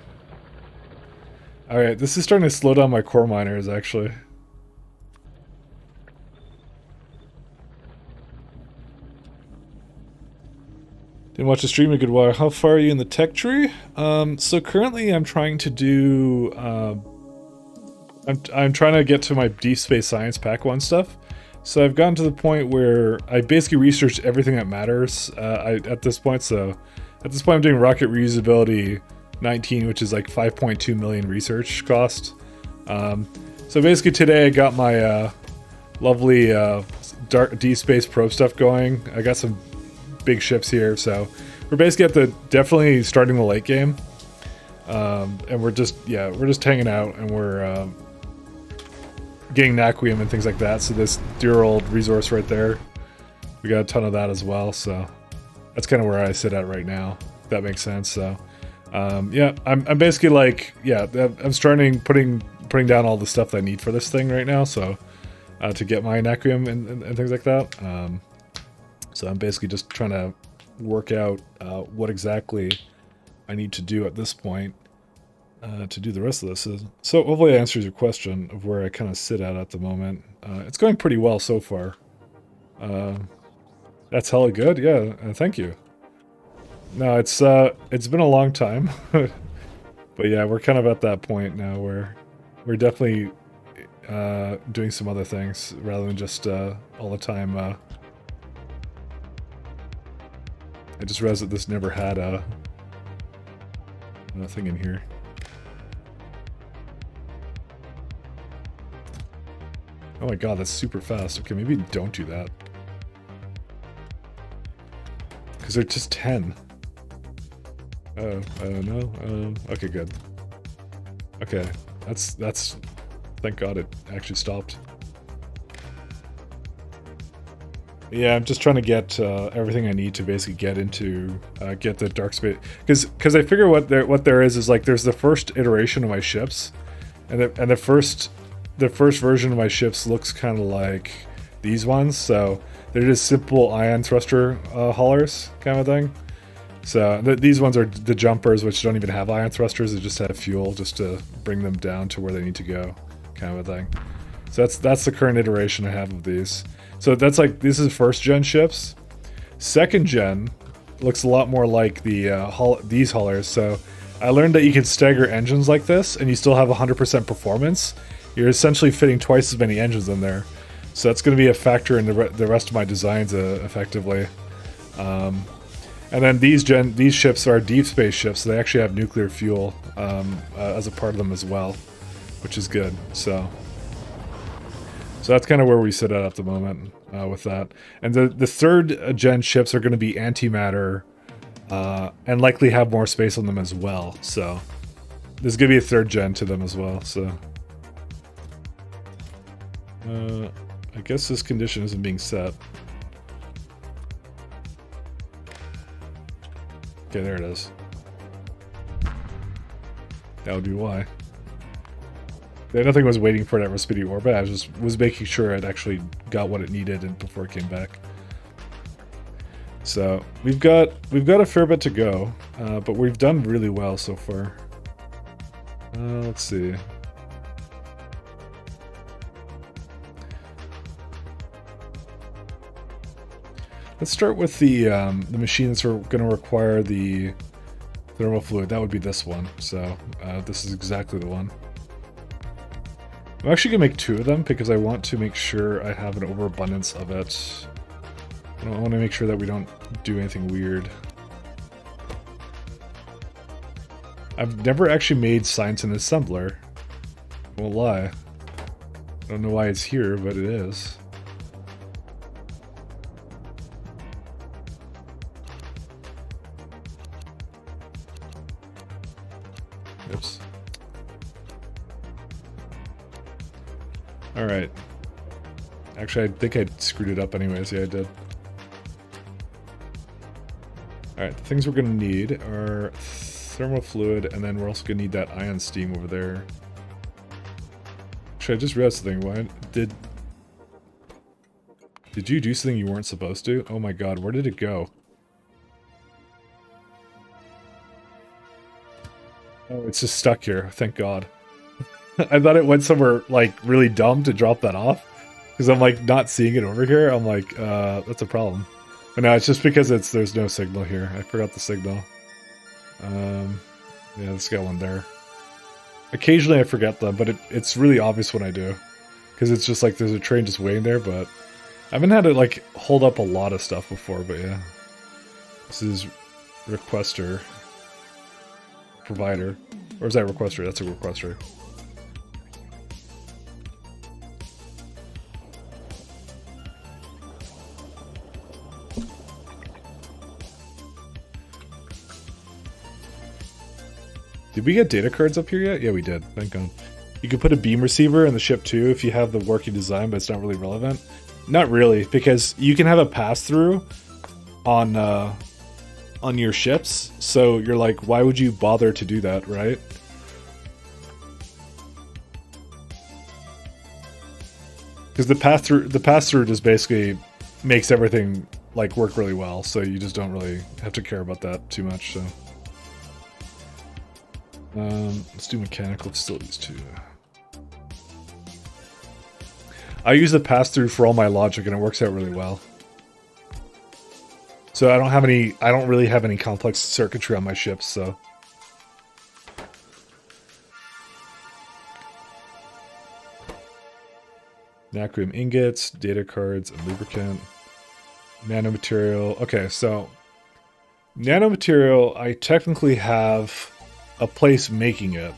Alright, this is starting to slow down my core miners, actually. Didn't watch the stream in a good while. How far are you in the tech tree? So currently I'm trying to do... I'm trying to get to my Deep Space Science Pack 1 stuff. So I've gotten to the point where I basically researched everything that matters at this point. So at this point I'm doing Rocket Reusability 19, which is like 5.2 million research cost. So basically today I got my lovely dark Deep Space probe stuff going. I got some big ships here, so we're basically at the definitely starting the late game, and we're just hanging out, and we're getting Naquium and things like that. So this dear old resource right there, we got a ton of that as well. So that's kind of where I sit at right now, if that makes sense. So yeah, I'm basically like, yeah, I'm starting putting down all the stuff that I need for this thing right now, so to get my Naquium and things like that. So I'm basically just trying to work out what exactly I need to do at this point to do the rest of this. So hopefully that answers your question of where I kind of sit at the moment. It's going pretty well so far. That's hella good. Yeah, thank you. No, it's been a long time, but yeah, we're kind of at that point now where we're definitely doing some other things rather than just all the time. I just realized that this never had nothing in here. Oh my god, that's super fast. Okay, maybe don't do that. Because they're just 10. Oh, no. Okay, good. Okay, that's... Thank god it actually stopped. Yeah, I'm just trying to get everything I need to basically get into get the dark space, because I figure what there is like there's the first iteration of my ships, and the first version of my ships looks kind of like these ones, so they're just simple ion thruster haulers kind of thing. So these ones are the jumpers, which don't even have ion thrusters; they just have fuel just to bring them down to where they need to go, kind of a thing. So that's the current iteration I have of these. So that's like, this is first gen ships. Second gen looks a lot more like the these haulers. So I learned that you can stagger engines like this and you still have 100% performance. You're essentially fitting twice as many engines in there. So that's going to be a factor in the rest of my designs effectively. And then these ships are deep space ships, so they actually have nuclear fuel as a part of them as well, which is good. So So that's kind of where we sit at the moment with that. And the third gen ships are going to be antimatter and likely have more space on them as well. So there's going to be a third gen to them as well. So I guess this condition isn't being set. Okay, there it is. That would be why. Nothing was waiting for that Recipe orbit. I was making sure it actually got what it needed and before it came back. So we've got a fair bit to go, but we've done really well so far. Let's see. Let's start with the machine that's going to require the thermal fluid. That would be this one. So this is exactly the one. I'm actually going to make 2 of them because I want to make sure I have an overabundance of it. I want to make sure that we don't do anything weird. I've never actually made science in assembler. I won't lie. I don't know why it's here, but it is. Oops. Alright. Actually, I think I screwed it up anyways. Yeah, I did. Alright, the things we're going to need are thermal fluid, and then we're also going to need that ion steam over there. Actually, I just realized something. Why did you do something you weren't supposed to? Oh my god, where did it go? Oh, it's just stuck here. Thank god. I thought it went somewhere, like, really dumb to drop that off. Because I'm, like, not seeing it over here. I'm like, that's a problem. But no, it's just because there's no signal here. I forgot the signal. Yeah, this got one there. Occasionally I forget them, but it's really obvious when I do. Because it's just like there's a train just waiting there, but... I haven't had to, like, hold up a lot of stuff before, but yeah. This is requester. Provider. Or is that requester? That's a requester. Did we get data cards up here yet? Yeah, we did. Thank God. You could put a beam receiver in the ship too if you have the working design, but it's not really relevant. Not really, because you can have a pass-through on your ships. So you're like, why would you bother to do that, right? Because the pass-through just basically makes everything like work really well. So you just don't really have to care about that too much. So. Let's do mechanical facilities too. I use the pass-through for all my logic and it works out really well. So I don't really have any complex circuitry on my ships, so. Nacreum ingots, data cards, and lubricant. Nanomaterial. Okay, so nanomaterial, I technically have a place making it.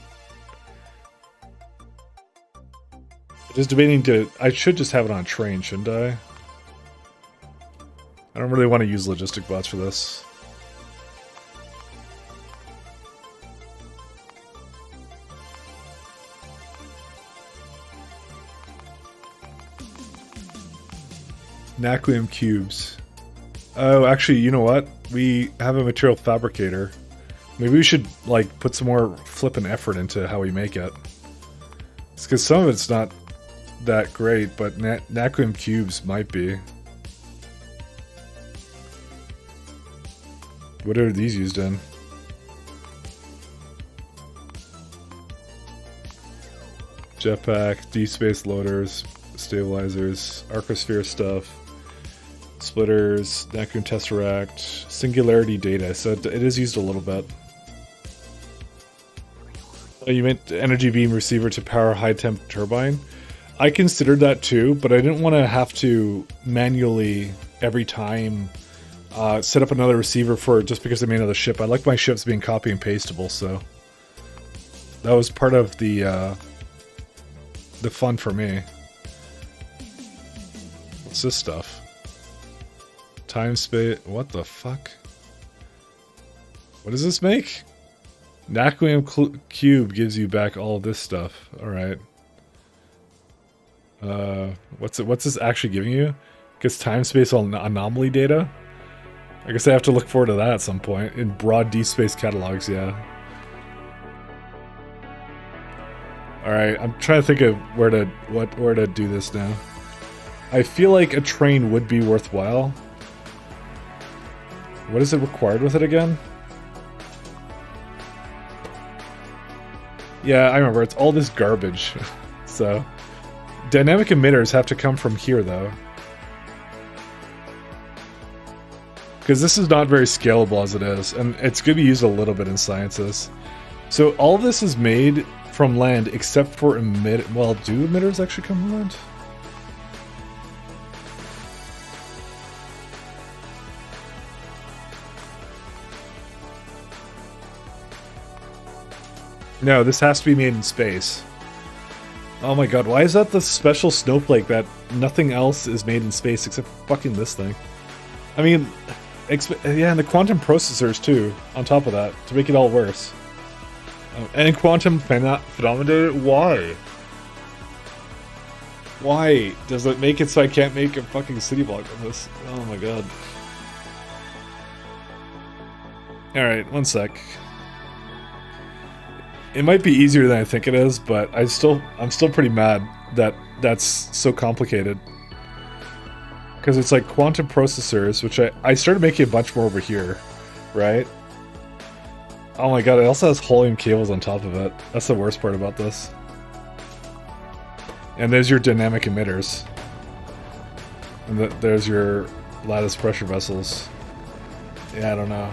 Just debating I should just have it on a train, shouldn't I? I don't really want to use logistic bots for this. Nacreum cubes. Oh, actually, you know what? We have a material fabricator. Maybe we should, like, put some more flippin' effort into how we make it. It's because some of it's not that great, but nacreum cubes might be. What are these used in? Jetpack, deep space loaders, stabilizers, arcosphere stuff, splitters, nacreum tesseract, singularity data. So it is used a little bit. Oh, you meant energy beam receiver to power high temp turbine? I considered that too, but I didn't want to have to manually every time set up another receiver for just because I made another ship. I like my ships being copy and pastable, so that was part of the fun for me. What's this stuff? Time space. What the fuck? What does this make? Naquium cube gives you back all of this stuff. All right. What's this actually giving you? Gets time space anomaly data. I guess I have to look forward to that at some point in broad D space catalogs. Yeah. All right. I'm trying to think of where to do this now. I feel like a train would be worthwhile. What is it required with it again? Yeah, I remember. It's all this garbage. So, dynamic emitters have to come from here, though. Because this is not very scalable as it is, and it's going to be used a little bit in sciences. So, all of this is made from land except for well, do emitters actually come from land? No, this has to be made in space. Oh my god, why is that the special snowflake that nothing else is made in space except fucking this thing? I mean, yeah, and the quantum processors too, on top of that, to make it all worse. And quantum phenomena, why? Why does it make it so I can't make a fucking city block on this? Oh my god. Alright, one sec. It might be easier than I think it is, but I'm still pretty mad that that's so complicated. Because it's like quantum processors, which I started making a bunch more over here, right? Oh my god, it also has helium cables on top of it. That's the worst part about this. And there's your dynamic emitters. And there's your lattice pressure vessels. Yeah, I don't know.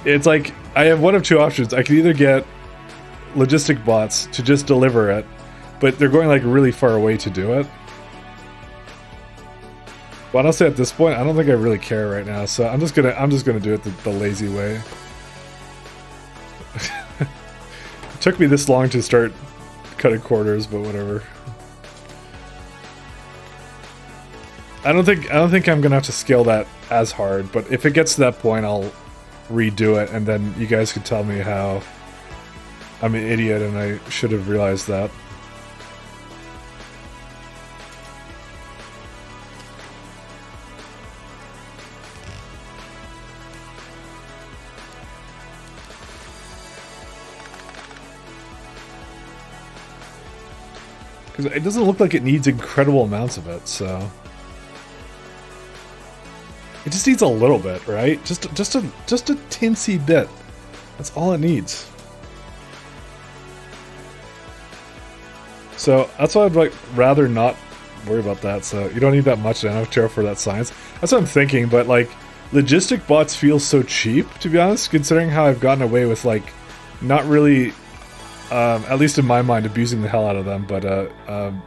It's like, I have one of two options. I can either get logistic bots to just deliver it, but they're going like really far away to do it. But honestly, at this point, I don't think I really care right now, so I'm just gonna do it the lazy way. It took me this long to start cutting corners, but whatever. I don't think I'm gonna have to scale that as hard, but if it gets to that point, I'll redo it, and then you guys can tell me how I'm an idiot and I should have realized that. Because it doesn't look like it needs incredible amounts of it, so... It just needs a little bit, right? Just a tinsy bit. That's all it needs. So that's why I'd like rather not worry about that. So you don't need that much nanomaterial for that science. That's what I'm thinking. But like, logistic bots feel so cheap, to be honest, considering how I've gotten away with like not really, at least in my mind, abusing the hell out of them. But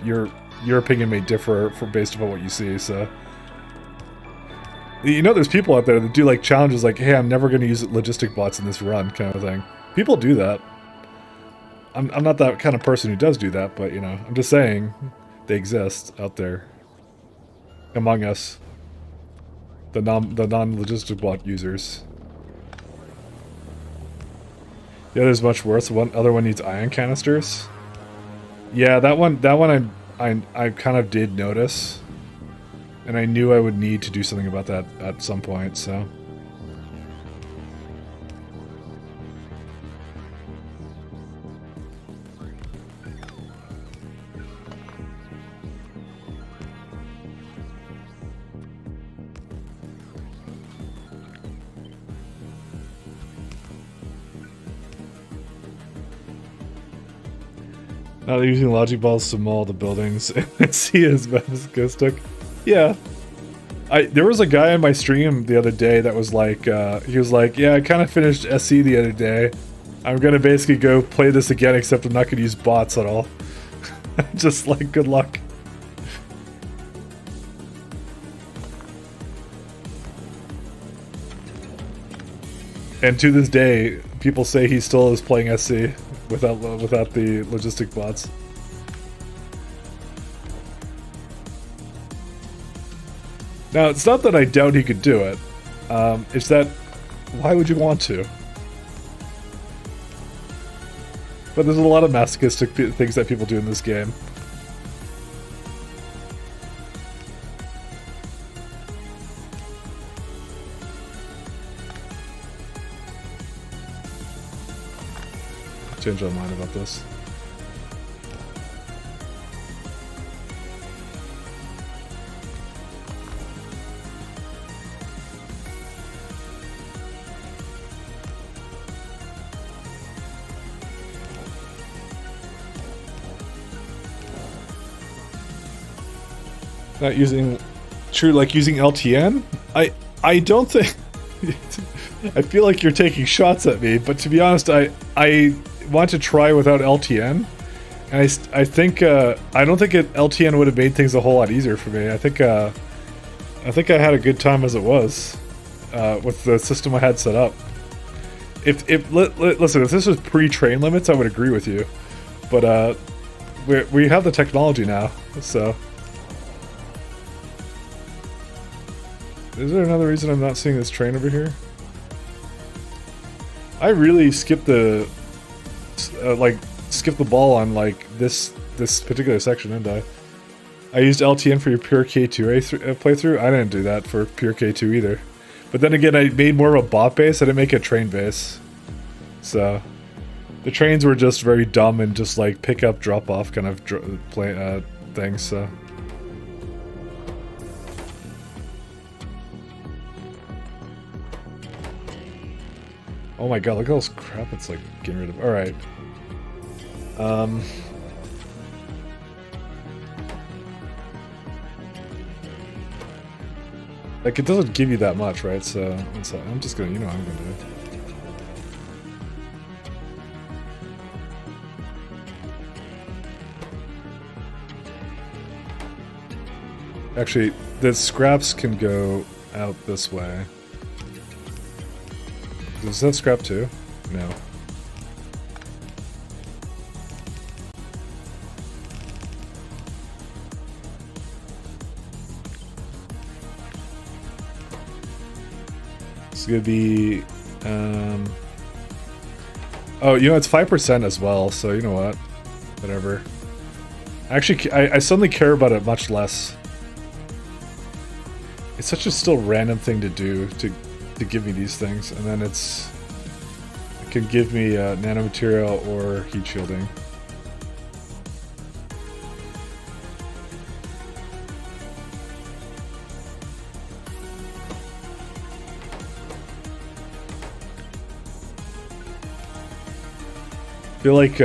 your opinion may differ based upon what you see. So. You know, there's people out there that do like challenges like, hey, I'm never going to use logistic bots in this run kind of thing. People do that. I'm not that kind of person who does do that, but, you know, I'm just saying they exist out there among us. The non-logistic bot users. The other's much worse. One other one needs ion canisters. Yeah, that one I kind of did notice. And I knew I would need to do something about that at some point, so... Not using logic balls to maul the buildings and see as bad as Ghost Took. Yeah. There was a guy on my stream the other day that was like, he was like, yeah, I kind of finished SE the other day. I'm going to basically go play this again, except I'm not going to use bots at all. Just like, good luck. And to this day, people say he still is playing SC without the logistic bots. Now, it's not that I doubt he could do it. It's that, why would you want to? But there's a lot of masochistic things that people do in this game. Change my mind about this. Not using, true, like using LTN? I don't think. I feel like you're taking shots at me, but to be honest, I want to try without LTN, and I think I don't think LTN would have made things a whole lot easier for me. I think I had a good time as it was with the system I had set up. Listen, if this was pre-train limits, I would agree with you, but we have the technology now, so. Is there another reason I'm not seeing this train over here? I really skipped the skip the ball on like this particular section, didn't I? I used LTN for your pure K2A playthrough. I didn't do that for pure K2 either. But then again, I made more of a bot base. I didn't make a train base. So the trains were just very dumb and just like pick up, drop off kind of things. So. Oh my god, look at all this crap it's like getting rid of. Alright. Like, it doesn't give you that much, right? So I'm just gonna, you know what I'm gonna do. Actually, the scraps can go out this way. Does that scrap too? No. It's gonna be, oh, you know, it's 5% as well, so you know what? Whatever. Actually, I suddenly care about it much less. It's such a still random thing to do, to give me these things, and then it can give me nanomaterial or heat shielding. I feel like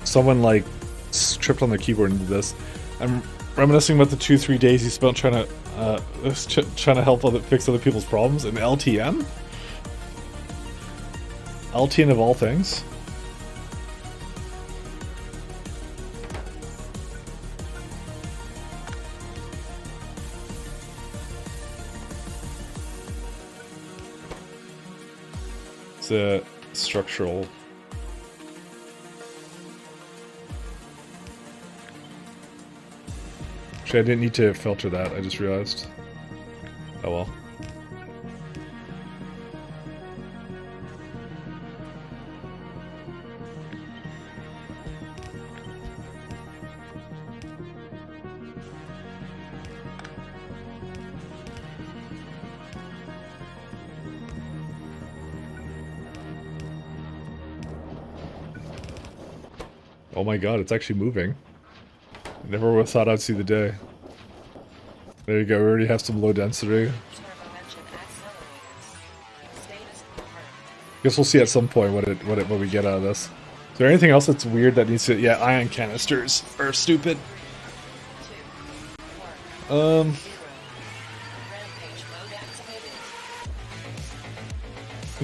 someone like tripped on the keyboard and did this. I'm reminiscing about the 2-3 days he spent trying to help fix other people's problems in LTN? LTN of all things? It's a structural. Actually, I didn't need to filter that, I just realized. Oh well. Oh my god, it's actually moving. Never would have thought I'd see the day. There you go, we already have some low density. Guess we'll see at some point what we get out of this. Is there anything else that's weird that needs to... Yeah, ion canisters are stupid. I'm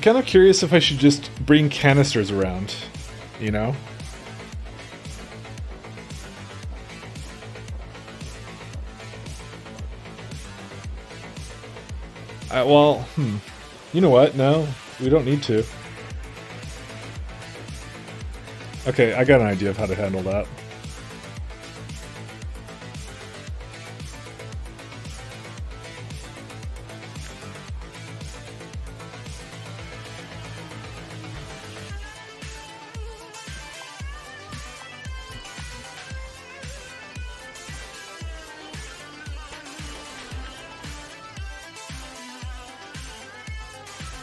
kind of curious if I should just bring canisters around, you know? Well, you know what? No, we don't need to. Okay, I got an idea of how to handle that.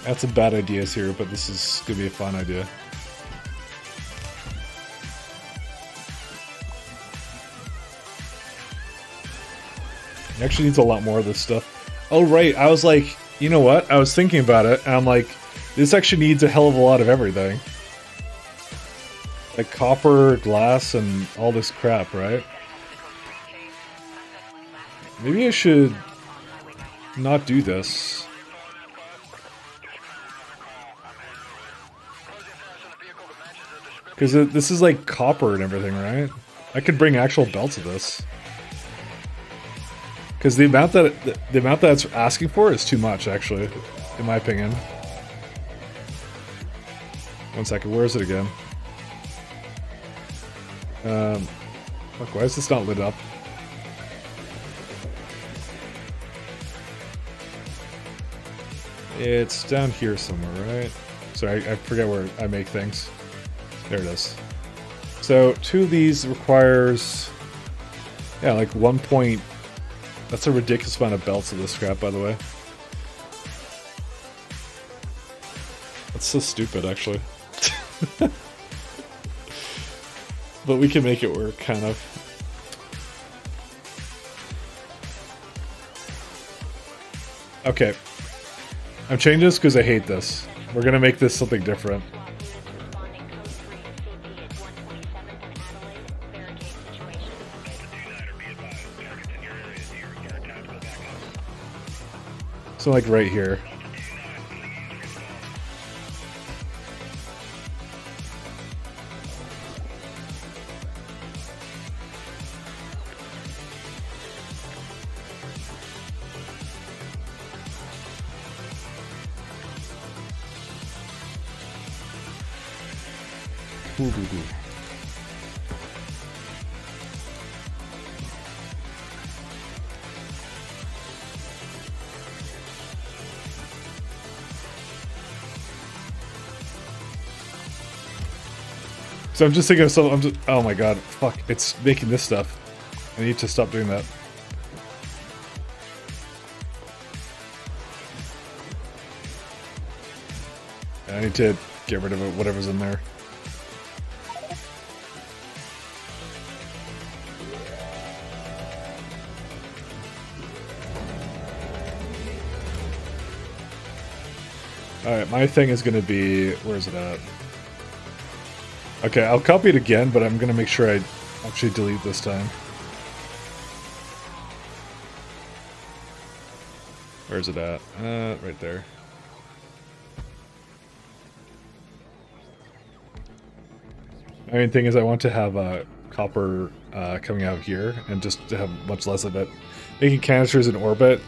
That's some bad ideas here, but this is gonna be a fun idea. It actually needs a lot more of this stuff. Oh, right. I was like, you know what? I was thinking about it, and I'm like, this actually needs a hell of a lot of everything. Like copper, glass, and all this crap, right? Maybe I should not do this. Because this is like copper and everything, right? I could bring actual belts of this. Because the amount that it's asking for is too much, actually, in my opinion. 1 second, where is it again? Fuck, why is this not lit up? It's down here somewhere, right? Sorry, I forget where I make things. There it is. So 2 of these requires, yeah, like 1 point. That's a ridiculous amount of belts of this crap, by the way. That's so stupid, actually. But we can make it work, kind of. Okay. I'm changing this because I hate this. We're gonna make this something different. So like right here. Ooh. So I'm just thinking of something. Oh my god, fuck! It's making this stuff. I need to stop doing that. I need to get rid of it, whatever's in there. Alright, my thing is gonna be... Where is it at? Okay, I'll copy it again, but I'm gonna make sure I actually delete this time. Where is it at? Right there. My main thing is I want to have copper coming out here, and just to have much less of it. Making canisters in orbit,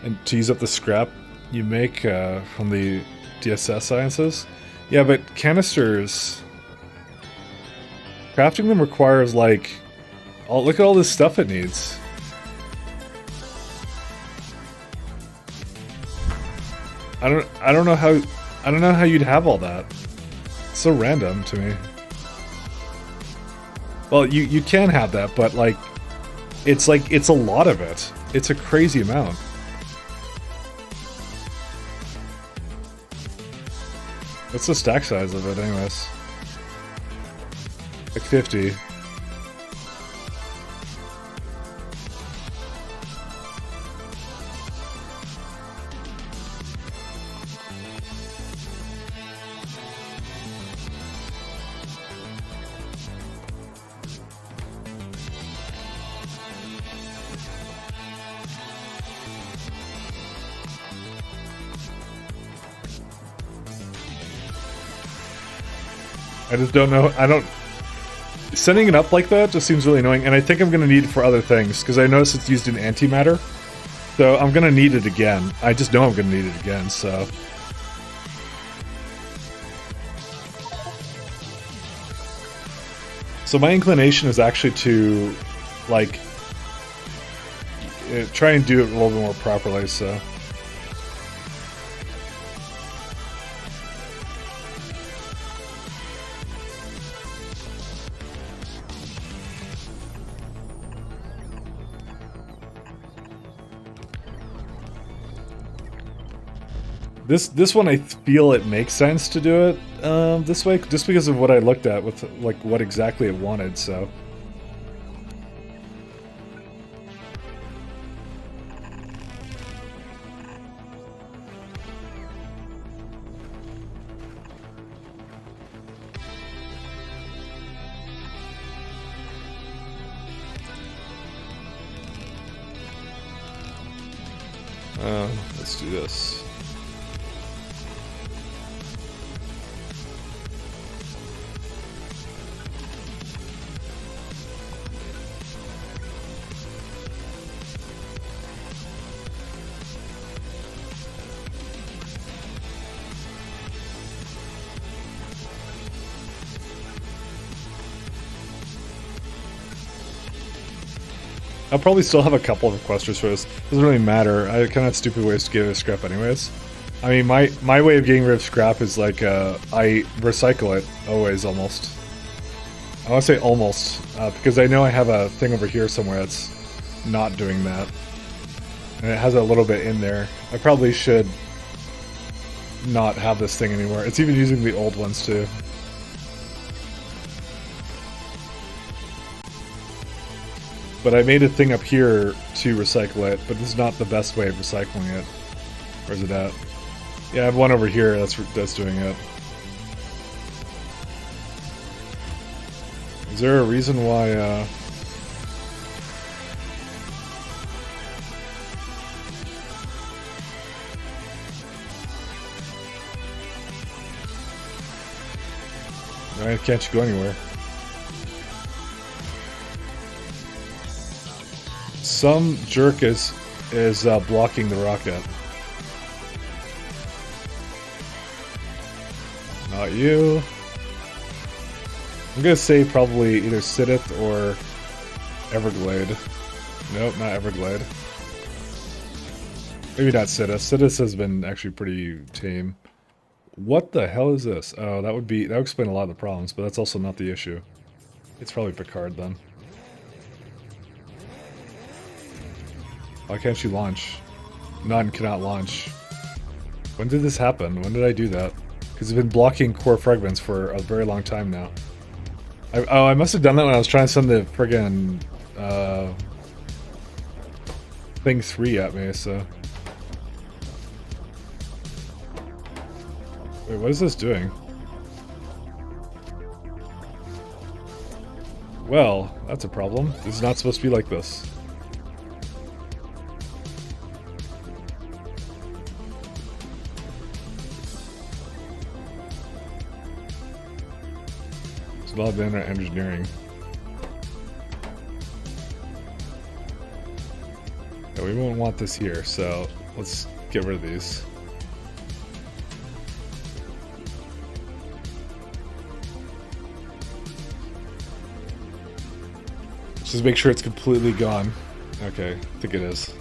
and to use up the scrap you make from the DSS sciences. Yeah, but canisters... Crafting them requires, like... look at all this stuff it needs. I don't know how you'd have all that. It's so random to me. Well, you can have that, but it's a lot of it. It's a crazy amount. What's the stack size of it, anyways? Like 50. I just don't know. Setting it up like that just seems really annoying, and I think I'm going to need it for other things, because I noticed it's used in antimatter. So I'm going to need it again. I just know I'm going to need it again, so... So my inclination is actually to, try and do it a little bit more properly, so... This one I feel it makes sense to do it this way, just because of what I looked at with like what exactly it wanted. So. Let's do this. I'll probably still have a couple of requesters for this. Doesn't really matter. I kind of have stupid ways to get rid of scrap anyways. I mean, my way of getting rid of scrap is like, I recycle it, always, almost. I want to say almost, because I know I have a thing over here somewhere that's not doing that. And it has a little bit in there. I probably should not have this thing anymore. It's even using the old ones too. But I made a thing up here to recycle it, but this is not the best way of recycling it. Where's it at? Yeah, I have one over here that's doing it. Is there a reason why, Why can't you go anywhere? Some jerk is blocking the rocket. Not you. I'm gonna say probably either Sidith or Everglade. Nope, not Everglade. Maybe not Sidith. Sidith has been actually pretty tame. What the hell is this? Oh, that would explain a lot of the problems, but that's also not the issue. It's probably Picard then. Why can't you launch? None cannot launch. When did this happen? When did I do that? Because it's been blocking core fragments for a very long time now. I must have done that when I was trying to send the friggin' thing 3 at me, so... Wait, what is this doing? Well, that's a problem. This is not supposed to be like this. It's a lot of engineering. Yeah, we won't want this here, so let's get rid of these. Just make sure it's completely gone. Okay, I think it is.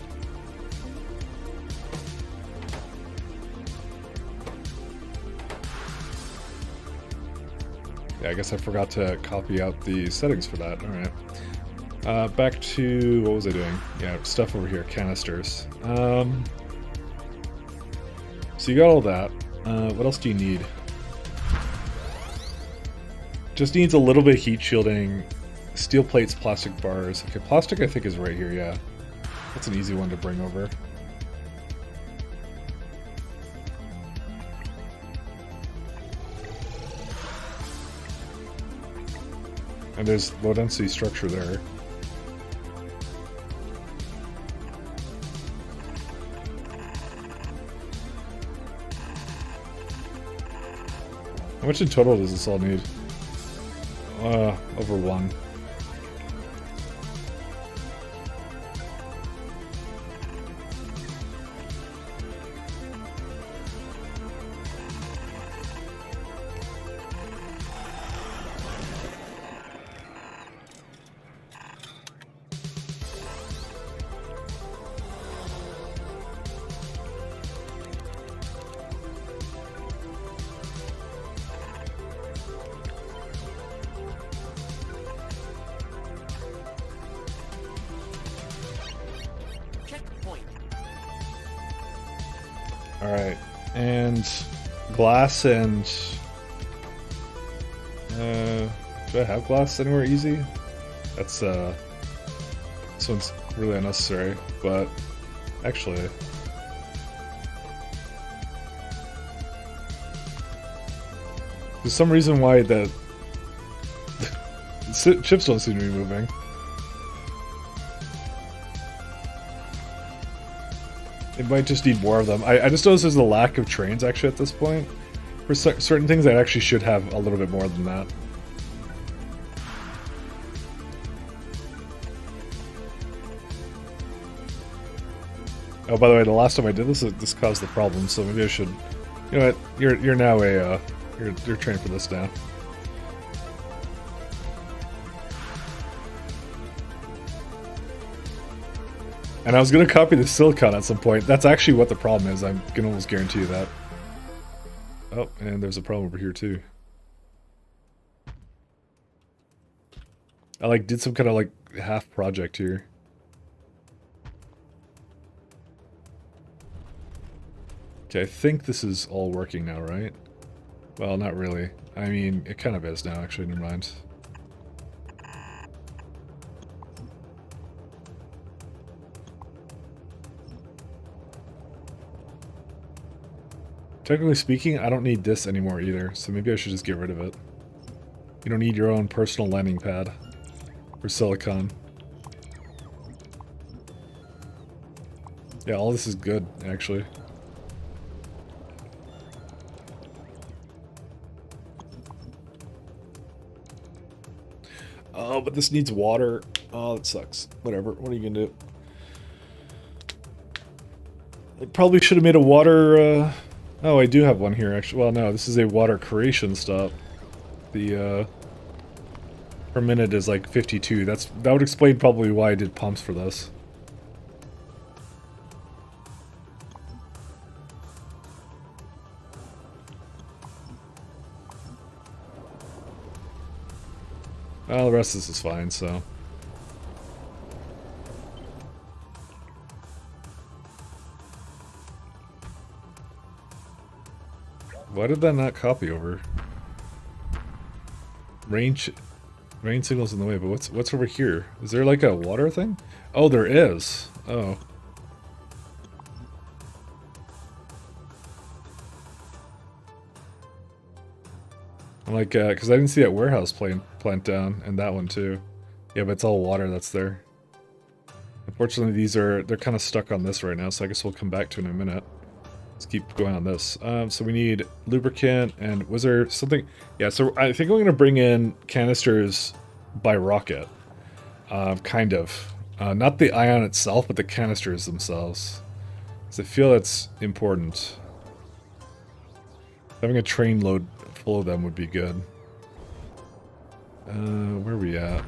Yeah, I guess I forgot to copy out the settings for that. Alright. Back to... what was I doing? Yeah, stuff over here. Canisters. So you got all that. What else do you need? Just needs a little bit of heat shielding. Steel plates, plastic bars. Okay, plastic I think is right here, yeah. That's an easy one to bring over. And there's low density structure there. How much in total does this all need? Over 1. Alright. And glass and... do I have glass anywhere easy? That's, this one's really unnecessary, but actually... There's some reason why the chips don't seem to be moving. It might just need more of them. I just noticed there's a lack of trains actually at this point. For certain things, I actually should have a little bit more than that. Oh, by the way, the last time I did this, this caused the problem, so maybe I should... You know what? You're now a... You're trained for this now. And I was going to copy the silicon at some point. That's actually what the problem is. I can almost guarantee you that. Oh, and there's a problem over here too. I did some kind of half project here. Okay, I think this is all working now, right? Well, not really. I mean, it kind of is now, actually, never mind. Technically speaking, I don't need this anymore either, so maybe I should just get rid of it. You don't need your own personal landing pad for silicon. Yeah, all this is good, actually. Oh, but this needs water. Oh, that sucks. Whatever. What are you gonna do? I probably should have made a water... Oh, I do have one here, actually. Well, no, this is a water creation stop. The, per minute is 52. That would explain probably why I did pumps for this. Well, the rest of this is fine, so... Why did that not copy over? Rain signals in the way, but what's over here? Is there a water thing? Oh, there is. Oh. I'm because I didn't see that warehouse plant down, and that one too. Yeah, but it's all water that's there. Unfortunately, they're kind of stuck on this right now, so I guess we'll come back to it in a minute. Let's keep going on this. So we need lubricant, and was there something? Yeah, so I think I'm going to bring in canisters by rocket. Kind of. Not the ion itself, but the canisters themselves. Because I feel that's important. Having a train load full of them would be good. Where are we at?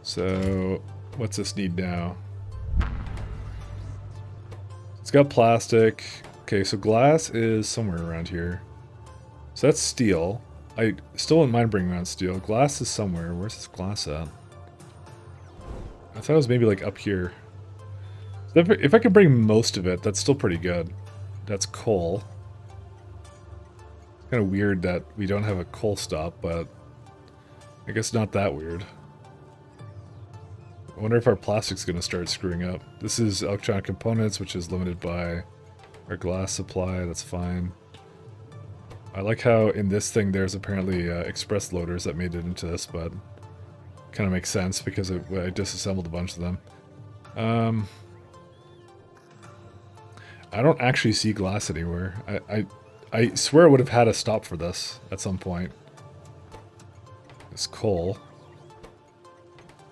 So, what's this need now? It's got plastic. Okay, so glass is somewhere around here. So that's steel. I still wouldn't mind bringing around steel. Glass is somewhere. Where's this glass at? I thought it was maybe up here. If I could bring most of it, that's still pretty good. That's coal. It's kind of weird that we don't have a coal stop, but I guess not that weird. I wonder if our plastic's going to start screwing up. This is electronic components, which is limited by our glass supply. That's fine. I like how in this thing there's apparently express loaders that made it into this, but kind of makes sense because I disassembled a bunch of them. I don't actually see glass anywhere. I swear I would have had a stop for this at some point. It's coal.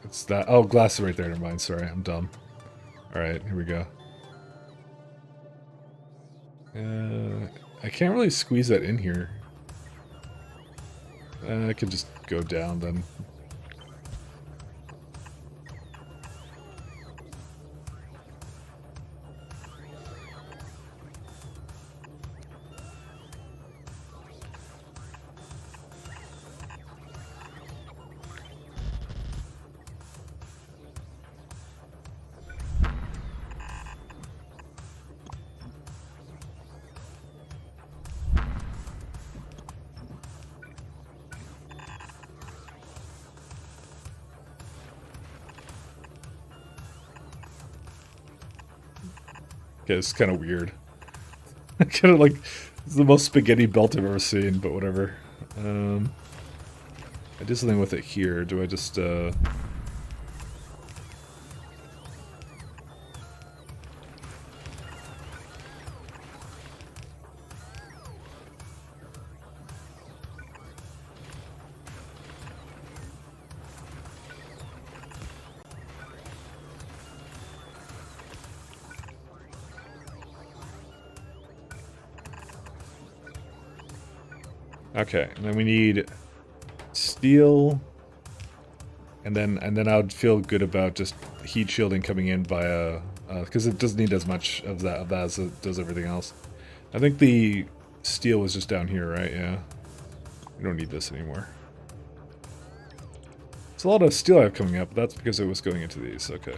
It's that. Oh, glass is right there. Never mind. Sorry, I'm dumb. Alright, here we go. I can't really squeeze that in here. I could just go down then. Okay, it's kind of weird. Kind of like, it's the most spaghetti belt I've ever seen, but whatever. I did something with it here. Do I just, okay, and then we need steel, and then I would feel good about just heat shielding coming in via, because it doesn't need as much of that as it does everything else. I think the steel was just down here, right? Yeah. We don't need this anymore. It's a lot of steel I have coming up, but that's because it was going into these. Okay.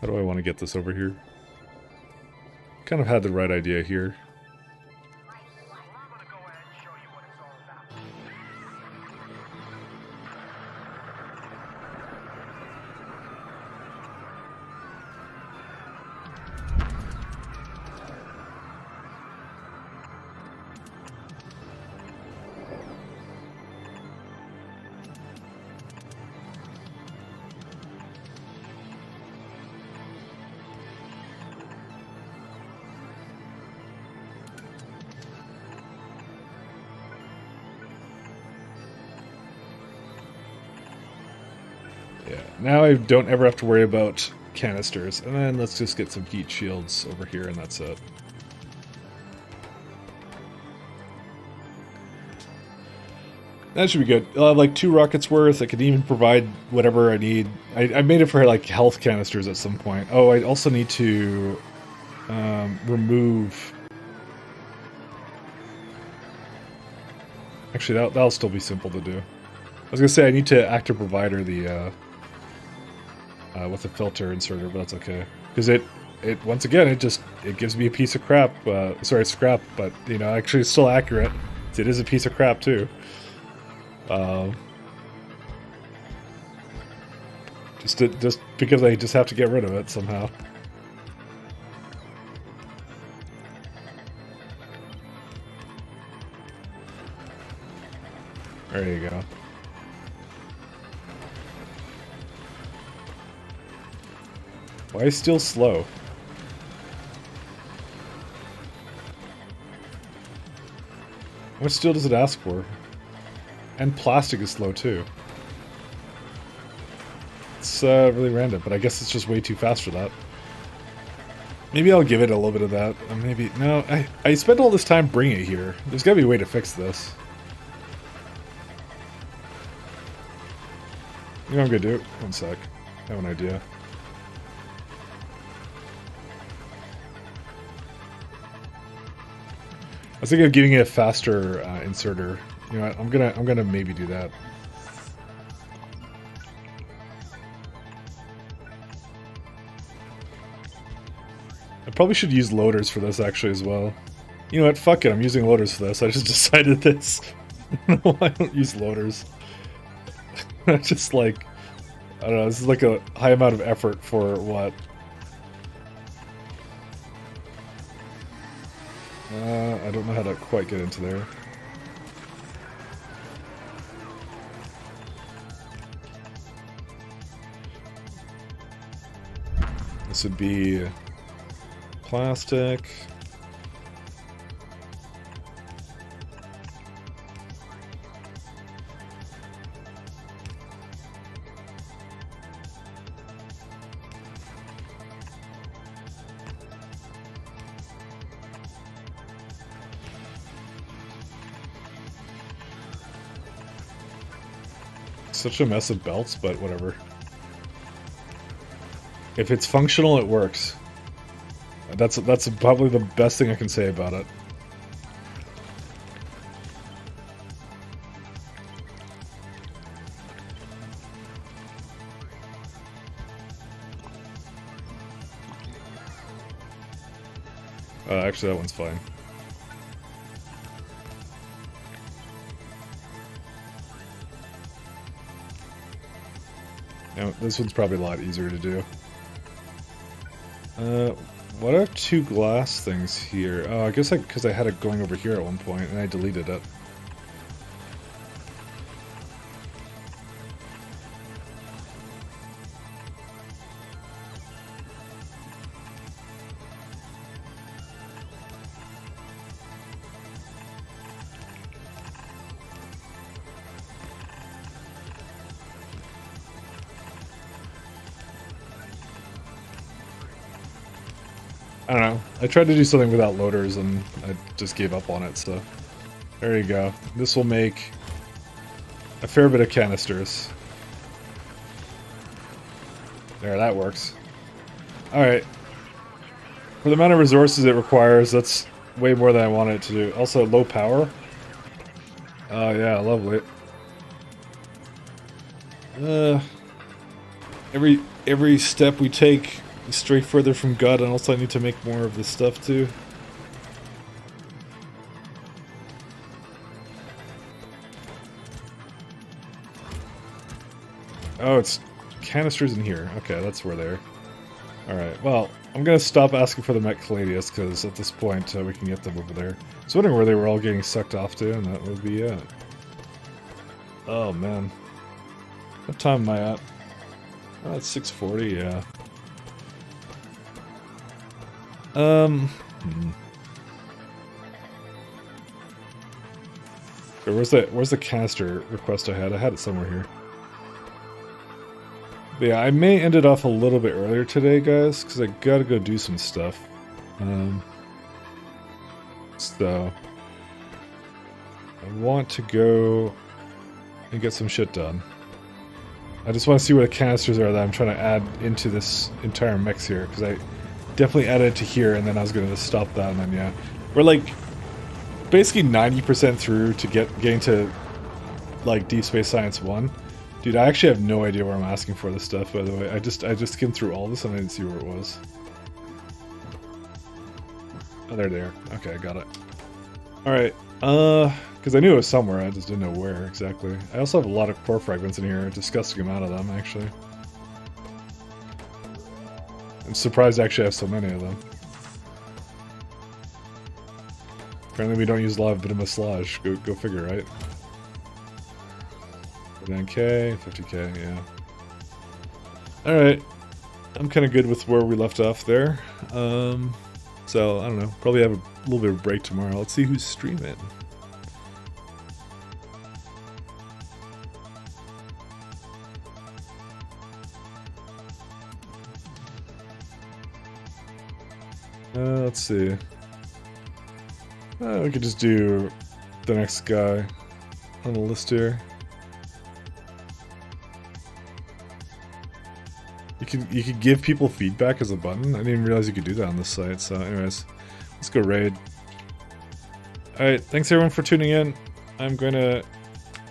How do I want to get this over here? Kind of had the right idea here. Yeah, now I don't ever have to worry about canisters. And then let's just get some heat shields over here, and that's it. That should be good. I'll have like 2 rockets worth. I can even provide whatever I need. I made it for like health canisters at some point. Oh, I also need to remove... Actually, that'll still be simple to do. I was gonna say I need to active provider the with the filter inserter, but that's okay because it once again it gives me a piece of crap. Sorry, scrap, but you know actually it's still accurate. It is a piece of crap too. Just because I just have to get rid of it somehow. There you go. Why is steel slow? How much steel does it ask for? And plastic is slow too. It's really random, but I guess it's just way too fast for that. Maybe I'll give it a little bit of that. Maybe... No, I spent all this time bringing it here. There's gotta be a way to fix this. You know what I'm gonna do? One sec. I have an idea. I was thinking of giving it a faster inserter. You know what? I'm gonna maybe do that. I probably should use loaders for this actually as well. You know what? Fuck it. I'm using loaders for this. I just decided this. No, I don't use loaders. I just like, I don't know. This is like a high amount of effort for what? I don't know how to quite get into there. This would be plastic. Such a mess of belts, but whatever. If it's functional, it works. That's probably the best thing I can say about it. Actually, that one's fine. Now, this one's probably a lot easier to do. What are 2 glass things here? Oh, I guess because I had it going over here at one point and I deleted it. I don't know. I tried to do something without loaders and I just gave up on it, so... There you go. This will make a fair bit of canisters. There, that works. Alright. For the amount of resources it requires, that's way more than I wanted it to do. Also, low power. Oh yeah, lovely. Every step we take is stray further from God, and also I need to make more of this stuff too. Oh, it's canisters in here. Okay, that's where they're. Alright, well, I'm gonna stop asking for the Mech-Caladius, because at this point we can get them over there. I was wondering where they were all getting sucked off to, and that would be it. Oh man. What time am I at? Oh, it's 6:40, yeah. Where's the canister request I had? I had it somewhere here. But yeah, I may end it off a little bit earlier today, guys, because I gotta go do some stuff. So I want to go and get some shit done. I just want to see what the canisters are that I'm trying to add into this entire mix here, because I definitely added it to here, and then I was going to stop that, and then yeah. We're like basically 90% through to getting to like Deep Space Science 1. Dude, I actually have no idea where I'm asking for this stuff, by the way. I just skimmed through all this and I didn't see where it was. Oh, there they are. Okay, I got it. Alright, because I knew it was somewhere, I just didn't know where exactly. I also have a lot of core fragments in here, a disgusting amount of them, actually. I'm surprised I actually have so many of them. Apparently we don't use a lot of bitumislage. Go figure, right? 49k, 50k, yeah. Alright. I'm kind of good with where we left off there. So, I don't know. Probably have a little bit of a break tomorrow. Let's see who's streaming. Let's see. We could just do the next guy on the list here. You could give people feedback as a button. I didn't even realize you could do that on this site. So, anyways, let's go raid. All right, thanks everyone for tuning in. I'm gonna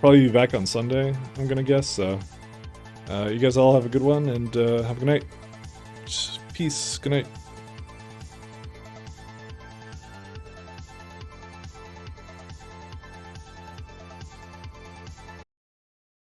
probably be back on Sunday, I'm gonna guess. So, you guys all have a good one and have a good night. Peace. Good night.